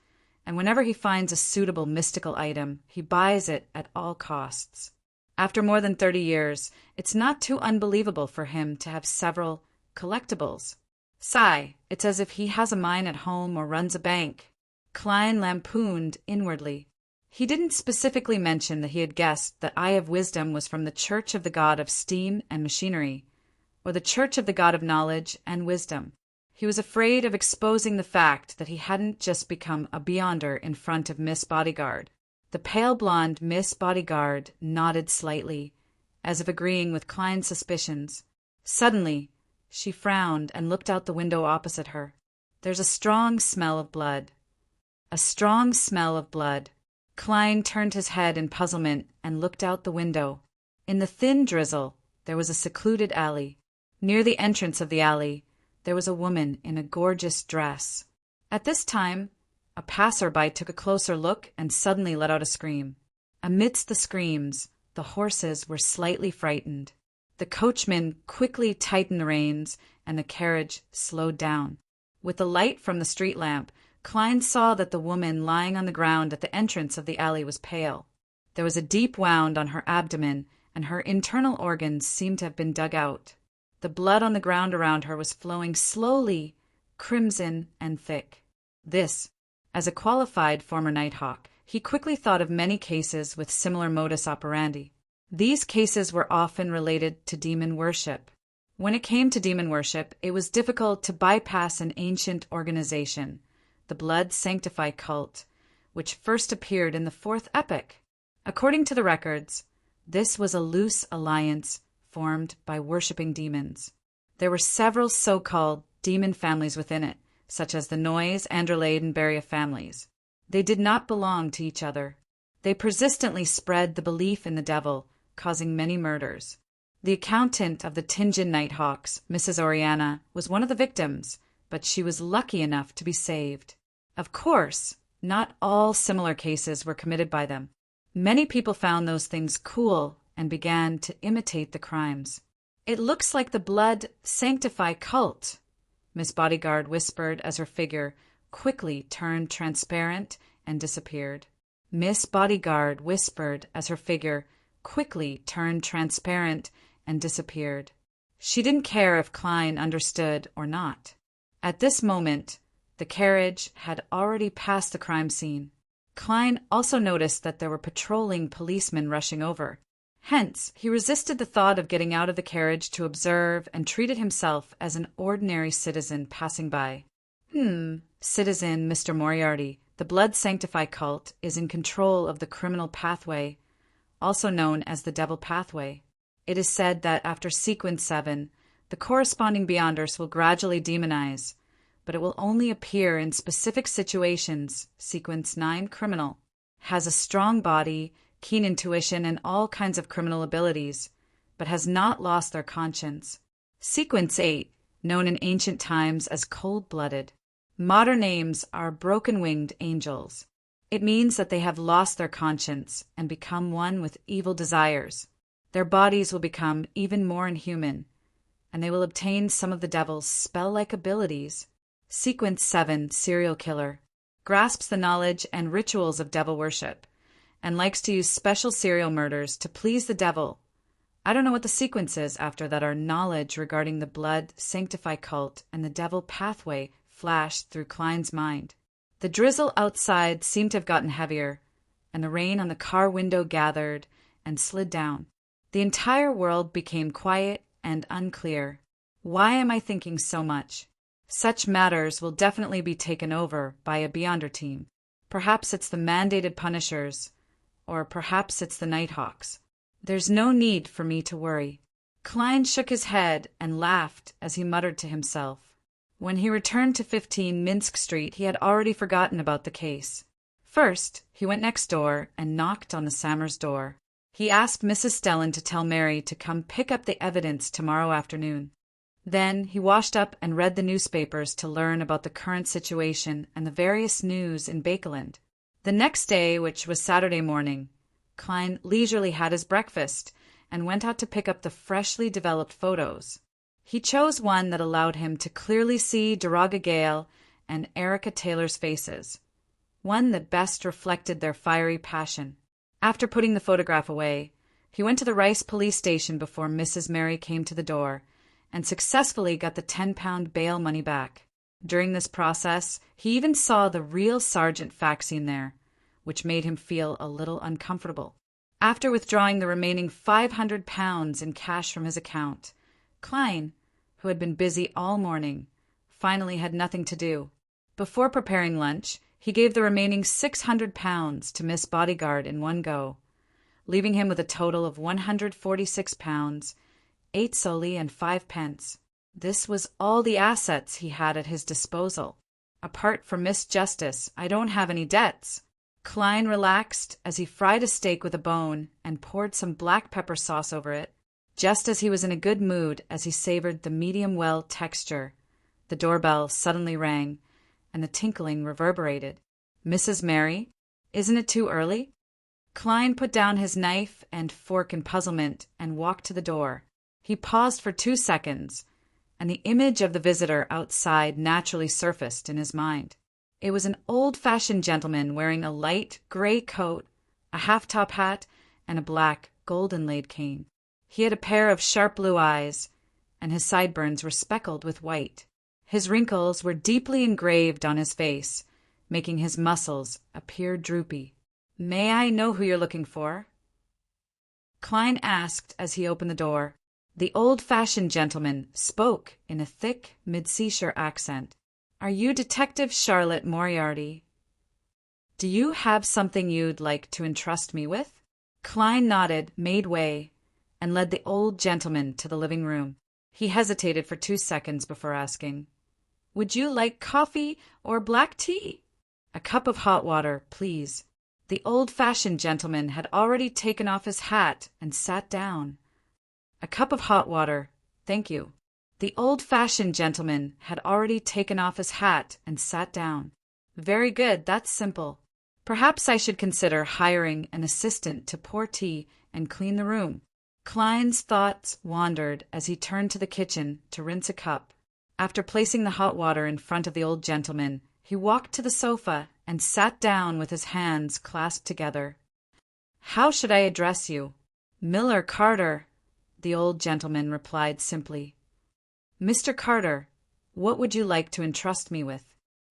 and whenever he finds a suitable mystical item, he buys it at all costs. After more than 30 years, it's not too unbelievable for him to have several collectibles. Sigh, it's as if he has a mine at home or runs a bank. Klein lampooned inwardly. He didn't specifically mention that he had guessed that Eye of Wisdom was from the Church of the God of Steam and Machinery, or the Church of the God of Knowledge and Wisdom. He was afraid of exposing the fact that he hadn't just become a beyonder in front of Miss Bodyguard. The pale blonde Miss Bodyguard nodded slightly, as if agreeing with Klein's suspicions. Suddenly, she frowned and looked out the window opposite her. "There's a strong smell of blood." A strong smell of blood. Klein turned his head in puzzlement and looked out the window. In the thin drizzle, there was a secluded alley. Near the entrance of the alley, there was a woman in a gorgeous dress. At this time, a passerby took a closer look and suddenly let out a scream. Amidst the screams, the horses were slightly frightened. The coachman quickly tightened the reins, and the carriage slowed down. With the light from the street lamp, Klein saw that the woman lying on the ground at the entrance of the alley was pale. There was a deep wound on her abdomen, and her internal organs seemed to have been dug out. The blood on the ground around her was flowing slowly, crimson and thick. This, as a qualified former Nighthawk, he quickly thought of many cases with similar modus operandi. These cases were often related to demon worship. When it came to demon worship, it was difficult to bypass an ancient organization, the Blood Sanctify cult, which first appeared in the 4th epic. According to the records, this was a loose alliance formed by worshipping demons. There were several so-called demon families within it, such as the Noise, Androlade, and Beria families. They did not belong to each other. They persistently spread the belief in the devil, causing many murders. The accountant of the Tinjin Nighthawks, Mrs. Oriana, was one of the victims, but she was lucky enough to be saved. Of course, not all similar cases were committed by them. Many people found those things cool and began to imitate the crimes. "It looks like the Blood Sanctify cult," Miss Bodyguard whispered as her figure quickly turned transparent and disappeared. Miss Bodyguard whispered as her figure quickly turned transparent and disappeared. She didn't care if Klein understood or not. At this moment, the carriage had already passed the crime scene. Klein also noticed that there were patrolling policemen rushing over. Hence, he resisted the thought of getting out of the carriage to observe and treated himself as an ordinary citizen passing by. Citizen Mr. Moriarty, the Blood Sanctify cult is in control of the criminal pathway, also known as the Devil Pathway. It is said that after Sequence 7, the corresponding Beyonders will gradually demonize, but it will only appear in specific situations. Sequence 9, Criminal, has a strong body, keen intuition, and all kinds of criminal abilities, but has not lost their conscience. Sequence 8, known in ancient times as Cold-Blooded. Modern names are Broken-Winged Angels. It means that they have lost their conscience and become one with evil desires. Their bodies will become even more inhuman, and they will obtain some of the devil's spell-like abilities. Sequence 7, Serial Killer, grasps the knowledge and rituals of devil worship, and likes to use special serial murders to please the devil. I don't know what the sequence is after that. Our knowledge regarding the Blood Sanctify cult and the Devil Pathway flashed through Klein's mind. The drizzle outside seemed to have gotten heavier, and the rain on the car window gathered and slid down. The entire world became quiet and unclear. Why am I thinking so much? Such matters will definitely be taken over by a Beyonder team. Perhaps it's the mandated punishers, or perhaps it's the Nighthawks. There's no need for me to worry. Klein shook his head and laughed as he muttered to himself. When he returned to 15 Minsk Street, he had already forgotten about the case. First, he went next door and knocked on the Sammers' door. He asked Mrs. Stellan to tell Mary to come pick up the evidence tomorrow afternoon. Then he washed up and read the newspapers to learn about the current situation and the various news in Bakeland. The next day, which was Saturday morning, Klein leisurely had his breakfast and went out to pick up the freshly developed photos. He chose one that allowed him to clearly see Doroga Gale and Erica Taylor's faces, one that best reflected their fiery passion. After putting the photograph away, he went to the Rice police station before Mrs. Mary came to the door and successfully got the 10-pound bail money back. During this process, he even saw the real Sergeant Faxine there, which made him feel a little uncomfortable. After withdrawing the remaining £500 in cash from his account, Klein, who had been busy all morning, finally had nothing to do. Before preparing lunch, he gave the remaining £600 to Miss Bodyguard in one go, leaving him with a total of £146, 8 soldi and 5 pence. This was all the assets he had at his disposal. Apart from Miss Justice, I don't have any debts. Klein relaxed as he fried a steak with a bone and poured some black pepper sauce over it. Just as he was in a good mood as he savored the medium-well texture, the doorbell suddenly rang, and the tinkling reverberated. Mrs. Mary, isn't it too early? Klein put down his knife and fork in puzzlement and walked to the door. He paused for 2 seconds, and the image of the visitor outside naturally surfaced in his mind. It was an old-fashioned gentleman wearing a light gray coat, a half-top hat, and a black, gold-inlaid cane. He had a pair of sharp blue eyes, and his sideburns were speckled with white. His wrinkles were deeply engraved on his face, making his muscles appear droopy. "May I know who you're looking for?" Klein asked as he opened the door. The old-fashioned gentleman spoke in a thick, mid-seashire accent. "Are you Detective Charlotte Moriarty? Do you have something you'd like to entrust me with?" Klein nodded, made way, and led the old gentleman to the living room. He hesitated for 2 seconds before asking, "Would you like coffee or black tea?" "A cup of hot water, please." The old-fashioned gentleman had already taken off his hat and sat down. "A cup of hot water, thank you." The old-fashioned gentleman had already taken off his hat and sat down. "Very good, that's simple. Perhaps I should consider hiring an assistant to pour tea and clean the room." Klein's thoughts wandered as he turned to the kitchen to rinse a cup. After placing the hot water in front of the old gentleman, he walked to the sofa and sat down with his hands clasped together. "How should I address you?" "Miller Carter," the old gentleman replied simply. "Mr. Carter, what would you like to entrust me with?"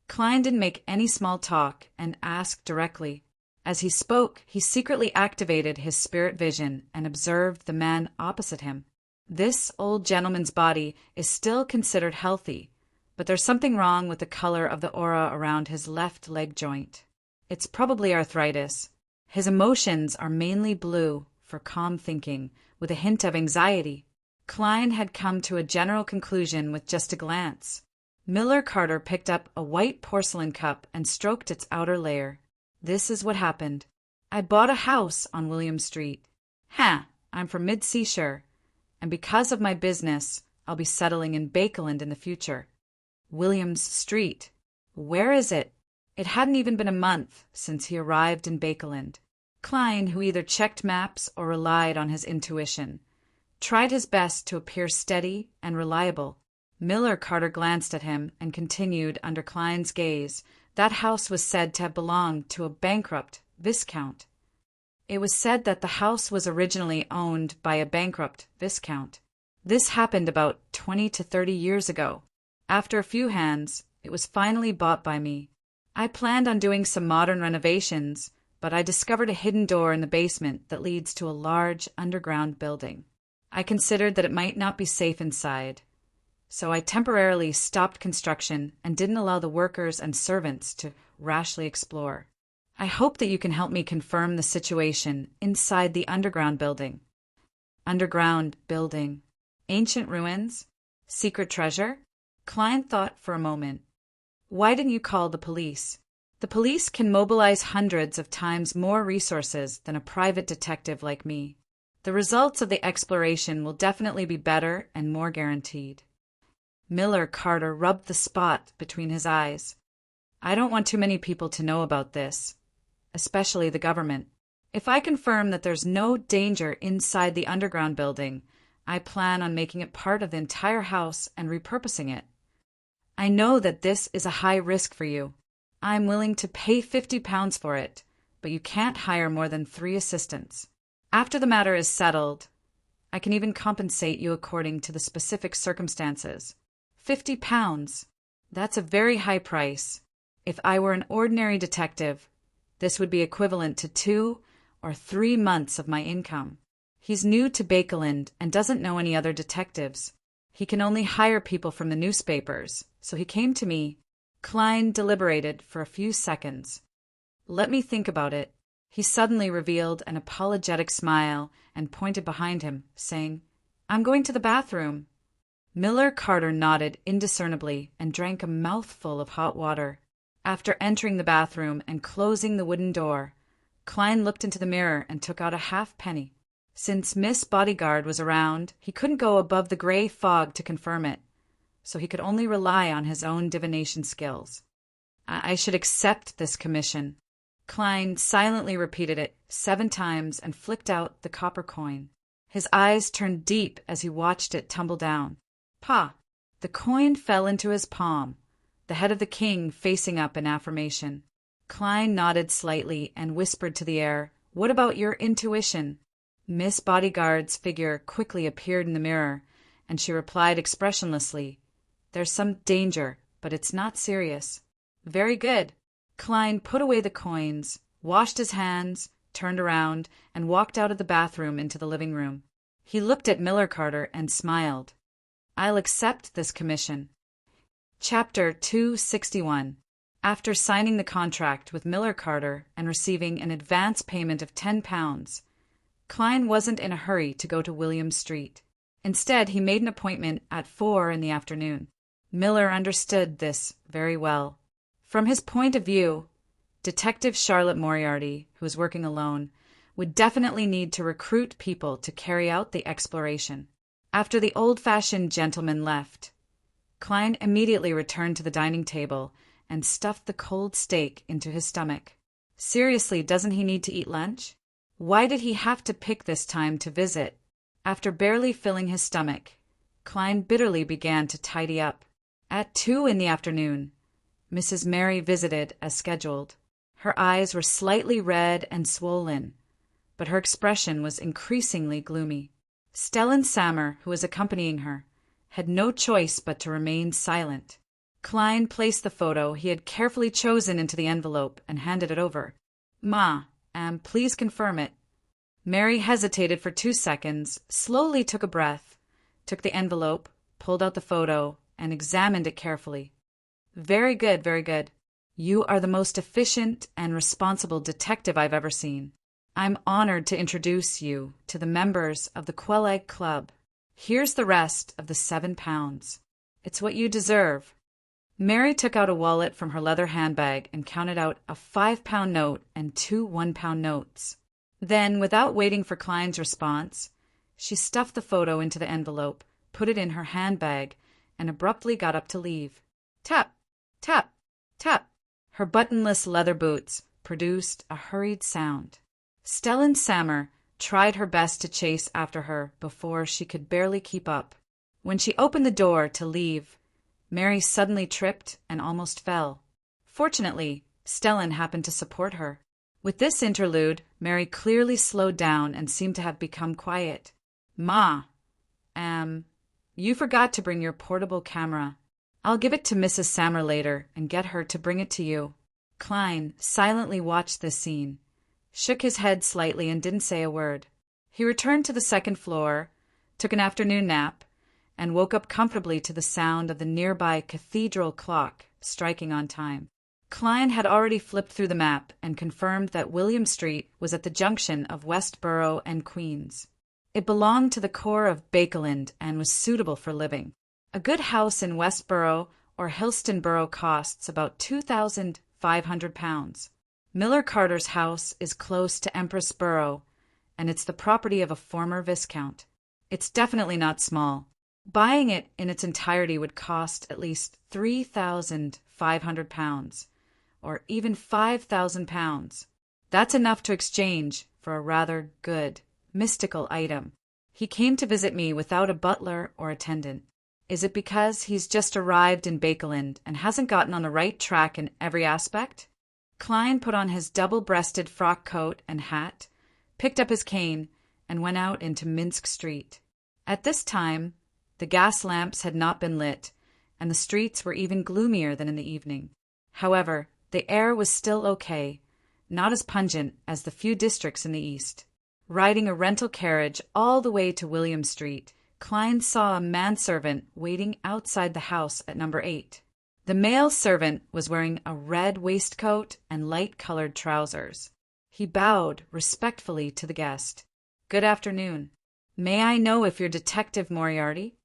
Klein didn't make any small talk and asked directly. As he spoke, he secretly activated his spirit vision and observed the man opposite him. This old gentleman's body is still considered healthy, but there's something wrong with the color of the aura around his left leg joint. It's probably arthritis. His emotions are mainly blue for calm thinking, with a hint of anxiety. Klein had come to a general conclusion with just a glance. Miller Carter picked up a white porcelain cup and stroked its outer layer. "This is what happened. I bought a house on William Street. I'm from mid-seashire, and because of my business, I'll be settling in Bakeland in the future. Williams Street. Where is it?" It hadn't even been a month since he arrived in Bakeland. Klein, who either checked maps or relied on his intuition, tried his best to appear steady and reliable. Miller Carter glanced at him and continued under Klein's gaze. That house was said to have belonged to a bankrupt viscount. It was said that the house was originally owned by a bankrupt viscount. This happened about 20 to 30 years ago. After a few hands, it was finally bought by me. I planned on doing some modern renovations, but I discovered a hidden door in the basement that leads to a large underground building. I considered that it might not be safe inside, so I temporarily stopped construction and didn't allow the workers and servants to rashly explore. I hope that you can help me confirm the situation inside the underground building. Underground building. Ancient ruins? Secret treasure? Klein thought for a moment. Why didn't you call the police? The police can mobilize hundreds of times more resources than a private detective like me. The results of the exploration will definitely be better and more guaranteed. Miller Carter rubbed the spot between his eyes. I don't want too many people to know about this, especially the government. If I confirm that there's no danger inside the underground building, I plan on making it part of the entire house and repurposing it. I know that this is a high risk for you. I'm willing to pay £50 for it, but you can't hire more than 3 assistants. After the matter is settled, I can even compensate you according to the specific circumstances. £50. That's a very high price. If I were an ordinary detective, this would be equivalent to 2 or 3 months of my income. He's new to Bakeland and doesn't know any other detectives. He can only hire people from the newspapers, so he came to me. Klein deliberated for a few seconds. Let me think about it. He suddenly revealed an apologetic smile and pointed behind him, saying, I'm going to the bathroom. Miller Carter nodded indiscernibly and drank a mouthful of hot water. After entering the bathroom and closing the wooden door, Klein looked into the mirror and took out a halfpenny. Since Miss Bodyguard was around, he couldn't go above the gray fog to confirm it, so he could only rely on his own divination skills. I should accept this commission. Klein silently repeated it 7 times and flicked out the copper coin. His eyes turned deep as he watched it tumble down. Pa! The coin fell into his palm, the head of the king facing up in affirmation. Klein nodded slightly and whispered to the air, What about your intuition? Miss Bodyguard's figure quickly appeared in the mirror, and she replied expressionlessly, There's some danger, but it's not serious. Very good. Klein put away the coins, washed his hands, turned around, and walked out of the bathroom into the living room. He looked at Miller Carter and smiled. I'll accept this commission. Chapter 261. After signing the contract with Miller Carter and receiving an advance payment of £10, Klein wasn't in a hurry to go to William Street. Instead, he made an appointment at 4 in the afternoon. Miller understood this very well. From his point of view, Detective Charlotte Moriarty, who was working alone, would definitely need to recruit people to carry out the exploration. After the old-fashioned gentleman left, Klein immediately returned to the dining table and stuffed the cold steak into his stomach. Seriously, doesn't he need to eat lunch? Why did he have to pick this time to visit? After barely filling his stomach, Klein bitterly began to tidy up. At 2 in the afternoon, Mrs. Mary visited as scheduled. Her eyes were slightly red and swollen, but her expression was increasingly gloomy. Stellan Sammer, who was accompanying her, had no choice but to remain silent. Klein placed the photo he had carefully chosen into the envelope and handed it over. Ma, please confirm it. Mary hesitated for 2 seconds, slowly took a breath, took the envelope, pulled out the photo, and examined it carefully. Very good, very good. You are the most efficient and responsible detective I've ever seen. I'm honored to introduce you to the members of the Quell-Egg Club. Here's the rest of the £7. It's what you deserve. Mary took out a wallet from her leather handbag and counted out a £5 note and 2 £1 notes. Then, without waiting for Klein's response, she stuffed the photo into the envelope, put it in her handbag, and abruptly got up to leave. Tap, tap, tap. Her buttonless leather boots produced a hurried sound. Stellan Sammer tried her best to chase after her before she could barely keep up. When she opened the door to leave, Mary suddenly tripped and almost fell. Fortunately, Stellan happened to support her. With this interlude, Mary clearly slowed down and seemed to have become quiet. Ma, you forgot to bring your portable camera. I'll give it to Mrs. Sammer later and get her to bring it to you. Klein silently watched this scene, shook his head slightly, and didn't say a word. He returned to the second floor, took an afternoon nap, and woke up comfortably to the sound of the nearby cathedral clock striking on time. Klein had already flipped through the map and confirmed that William Street was at the junction of Westboro and Queens. It belonged to the core of Bakeland and was suitable for living. A good house in Westboro or Hillstonboro costs about £2,500. Miller Carter's house is close to Empress Borough, and it's the property of a former viscount. It's definitely not small. Buying it in its entirety would cost at least £3,500, or even £5,000. That's enough to exchange for a rather good, mystical item. He came to visit me without a butler or attendant. Is it because he's just arrived in Bakeland and hasn't gotten on the right track in every aspect? Klein put on his double-breasted frock coat and hat, picked up his cane, and went out into Minsk Street. At this time, the gas lamps had not been lit, and the streets were even gloomier than in the evening. However, the air was still okay, not as pungent as the few districts in the east. Riding a rental carriage all the way to William Street, Klein saw a manservant waiting outside the house at number 8. The male servant was wearing a red waistcoat and light-colored trousers. He bowed respectfully to the guest. "Good afternoon. May I know if you're Detective Moriarty?"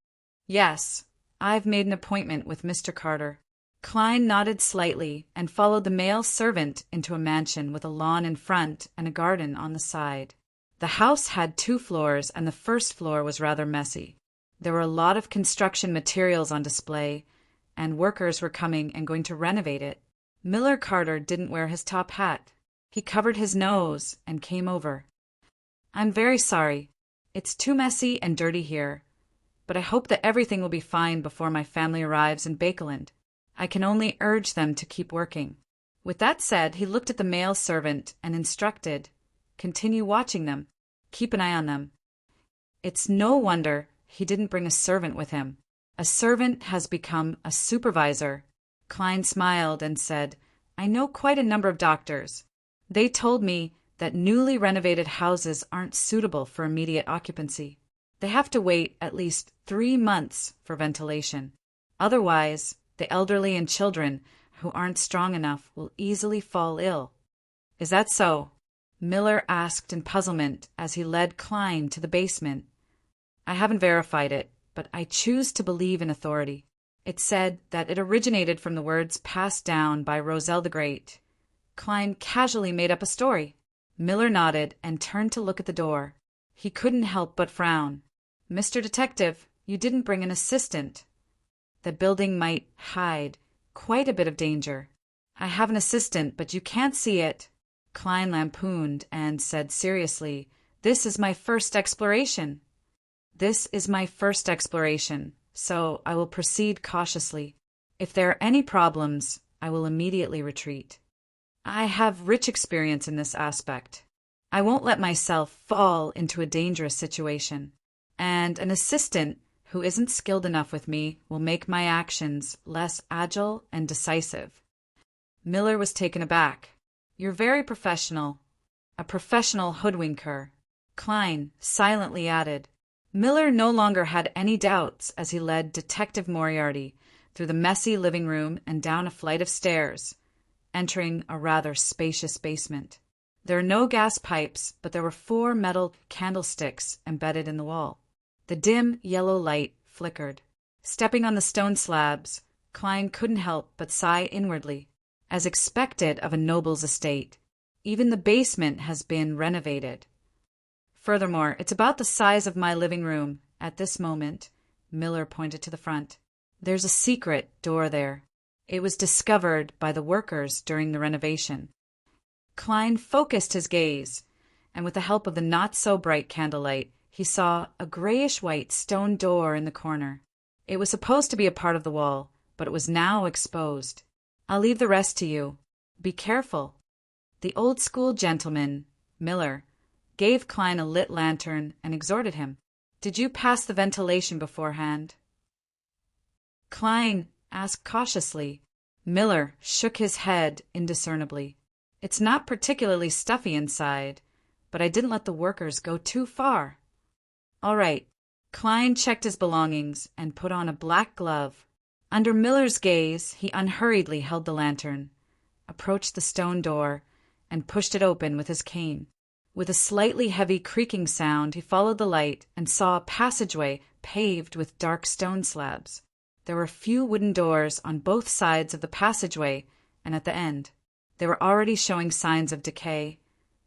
"Yes, I've made an appointment with Mr. Carter." Klein nodded slightly and followed the male servant into a mansion with a lawn in front and a garden on the side. The house had 2 floors, and the first floor was rather messy. There were a lot of construction materials on display, and workers were coming and going to renovate it. Miller Carter didn't wear his top hat. He covered his nose and came over. "I'm very sorry. It's too messy and dirty here, but I hope that everything will be fine before my family arrives in Bakeland. I can only urge them to keep working." With that said, he looked at the male servant and instructed, "Continue watching them. Keep an eye on them." It's no wonder he didn't bring a servant with him. A servant has become a supervisor. Klein smiled and said, "I know quite a number of doctors. They told me that newly renovated houses aren't suitable for immediate occupancy. They have to wait at least 3 months for ventilation. Otherwise, the elderly and children who aren't strong enough will easily fall ill." "Is that so?" Miller asked in puzzlement as he led Klein to the basement. "I haven't verified it, but I choose to believe in authority. It said that it originated from the words passed down by Roselle the Great." Klein casually made up a story. Miller nodded and turned to look at the door. He couldn't help but frown. "Mr. Detective, you didn't bring an assistant. The building might hide quite a bit of danger." "I have an assistant, but you can't see it." Klein lampooned and said seriously, "This is my first exploration." "This is my first exploration, so I will proceed cautiously. If there are any problems, I will immediately retreat. I have rich experience in this aspect. I won't let myself fall into a dangerous situation, and an assistant who isn't skilled enough with me will make my actions less agile and decisive." Miller was taken aback. "You're very professional. A professional hoodwinker." Klein silently added. Miller no longer had any doubts as he led Detective Moriarty through the messy living room and down a flight of stairs, entering a rather spacious basement. There are no gas pipes, but there were 4 metal candlesticks embedded in the wall. The dim yellow light flickered. Stepping on the stone slabs, Klein couldn't help but sigh inwardly. As expected of a noble's estate, even the basement has been renovated. Furthermore, it's about the size of my living room at this moment. Miller pointed to the front. There's a secret door there. It was discovered by the workers during the renovation. Klein focused his gaze, and with the help of the not-so-bright candlelight, he saw a grayish-white stone door in the corner. It was supposed to be a part of the wall, but it was now exposed. "I'll leave the rest to you. Be careful." The old-school gentleman, Miller, gave Klein a lit lantern and exhorted him. "Did you pass the ventilation beforehand?" Klein asked cautiously. Miller shook his head indiscernibly. It's not particularly stuffy inside, but I didn't let the workers go too far. All right. Klein checked his belongings and put on a black glove. Under Miller's gaze, he unhurriedly held the lantern, approached the stone door, and pushed it open with his cane. With a slightly heavy creaking sound, he followed the light and saw a passageway paved with dark stone slabs. There were few wooden doors on both sides of the passageway and at the end. They were already showing signs of decay,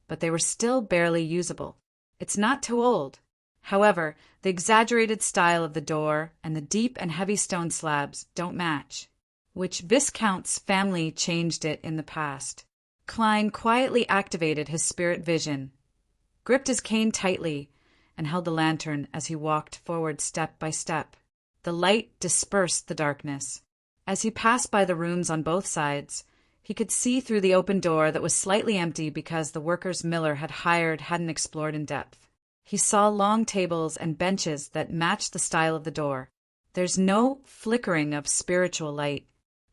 but they were still barely usable. It's not too old. However, the exaggerated style of the door and the deep and heavy stone slabs don't match. Which Viscount's family changed it in the past. Klein quietly activated his spirit vision, gripped his cane tightly, and held the lantern as he walked forward step by step. The light dispersed the darkness. As he passed by the rooms on both sides, he could see through the open door that was slightly empty because the workers Miller had hired hadn't explored in depth. He saw long tables and benches that matched the style of the door. There's no flickering of spiritual light.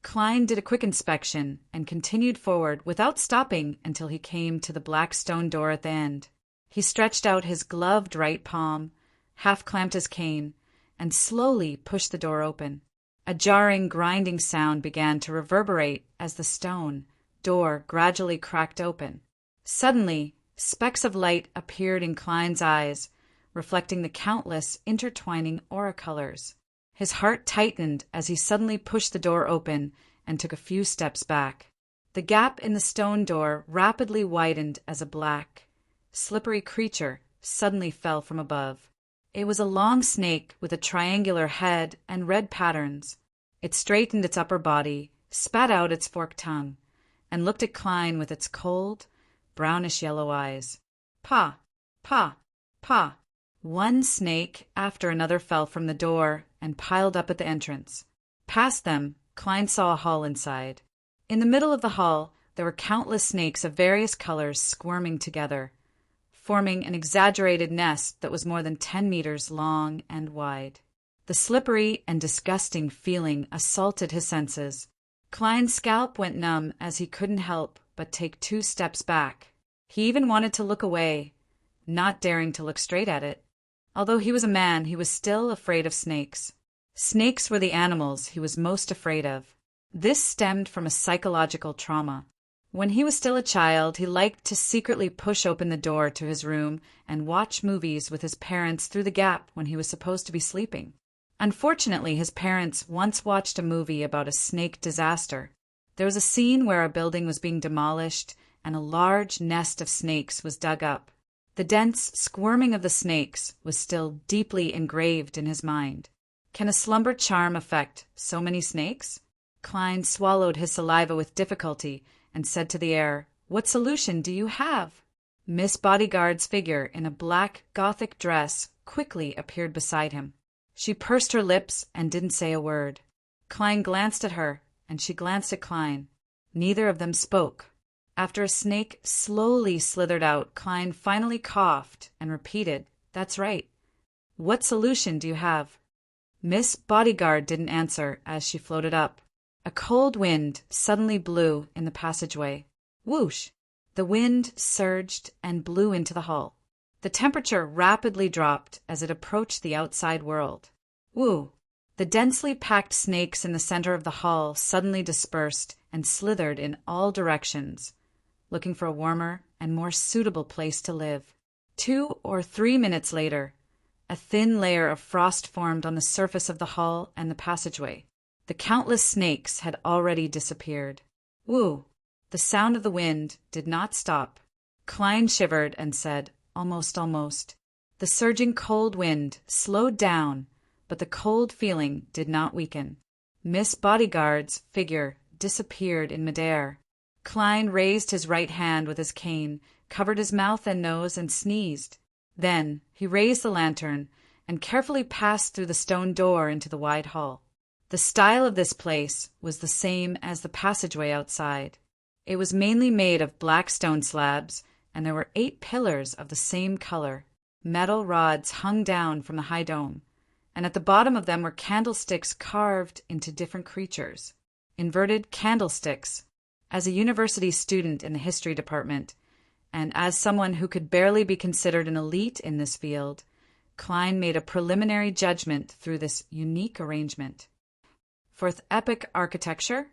Klein did a quick inspection and continued forward without stopping until he came to the black stone door at the end. He stretched out his gloved right palm, half-clamped his cane, and slowly pushed the door open. A jarring, grinding sound began to reverberate as the stone door gradually cracked open. Suddenly, specks of light appeared in Klein's eyes, reflecting the countless intertwining aura colors. His heart tightened as he suddenly pushed the door open and took a few steps back. The gap in the stone door rapidly widened as a black, slippery creature suddenly fell from above. It was a long snake with a triangular head and red patterns. It straightened its upper body, spat out its forked tongue, and looked at Klein with its cold, brownish-yellow eyes. Pa! Pa! Pa! One snake after another fell from the door and piled up at the entrance. Past them, Klein saw a hall inside. In the middle of the hall, there were countless snakes of various colors squirming together, forming an exaggerated nest that was more than 10 meters long and wide. The slippery and disgusting feeling assaulted his senses. Klein's scalp went numb as he couldn't help but take 2 steps back. He even wanted to look away, not daring to look straight at it. Although he was a man, he was still afraid of snakes. Snakes were the animals he was most afraid of. This stemmed from a psychological trauma. When he was still a child, he liked to secretly push open the door to his room and watch movies with his parents through the gap when he was supposed to be sleeping. Unfortunately, his parents once watched a movie about a snake disaster. There was a scene where a building was being demolished and a large nest of snakes was dug up. The dense squirming of the snakes was still deeply engraved in his mind. Can a slumber charm affect so many snakes? Klein swallowed his saliva with difficulty and said to the air, "What solution do you have?" Miss Bodyguard's figure in a black Gothic dress quickly appeared beside him. She pursed her lips and didn't say a word. Klein glanced at her, and she glanced at Klein. Neither of them spoke. After a snake slowly slithered out, Klein finally coughed and repeated, "That's right. What solution do you have?" Miss Bodyguard didn't answer as she floated up. A cold wind suddenly blew in the passageway. Whoosh! The wind surged and blew into the hall. The temperature rapidly dropped as it approached the outside world. Woo! The densely packed snakes in the center of the hall suddenly dispersed and slithered in all directions, looking for a warmer and more suitable place to live. 2 or 3 minutes later, a thin layer of frost formed on the surface of the hall and the passageway. The countless snakes had already disappeared. Woo! The sound of the wind did not stop. Klein shivered and said, "Almost, almost." The surging cold wind slowed down, but the cold feeling did not weaken. Miss Bodyguard's figure disappeared in midair. Klein raised his right hand with his cane, covered his mouth and nose, and sneezed. Then he raised the lantern and carefully passed through the stone door into the wide hall. The style of this place was the same as the passageway outside. It was mainly made of black stone slabs, and there were 8 pillars of the same color. Metal rods hung down from the high dome, and at the bottom of them were candlesticks carved into different creatures. Inverted candlesticks. As a university student in the history department, and as someone who could barely be considered an elite in this field, Klein made a preliminary judgment through this unique arrangement. For epic architecture,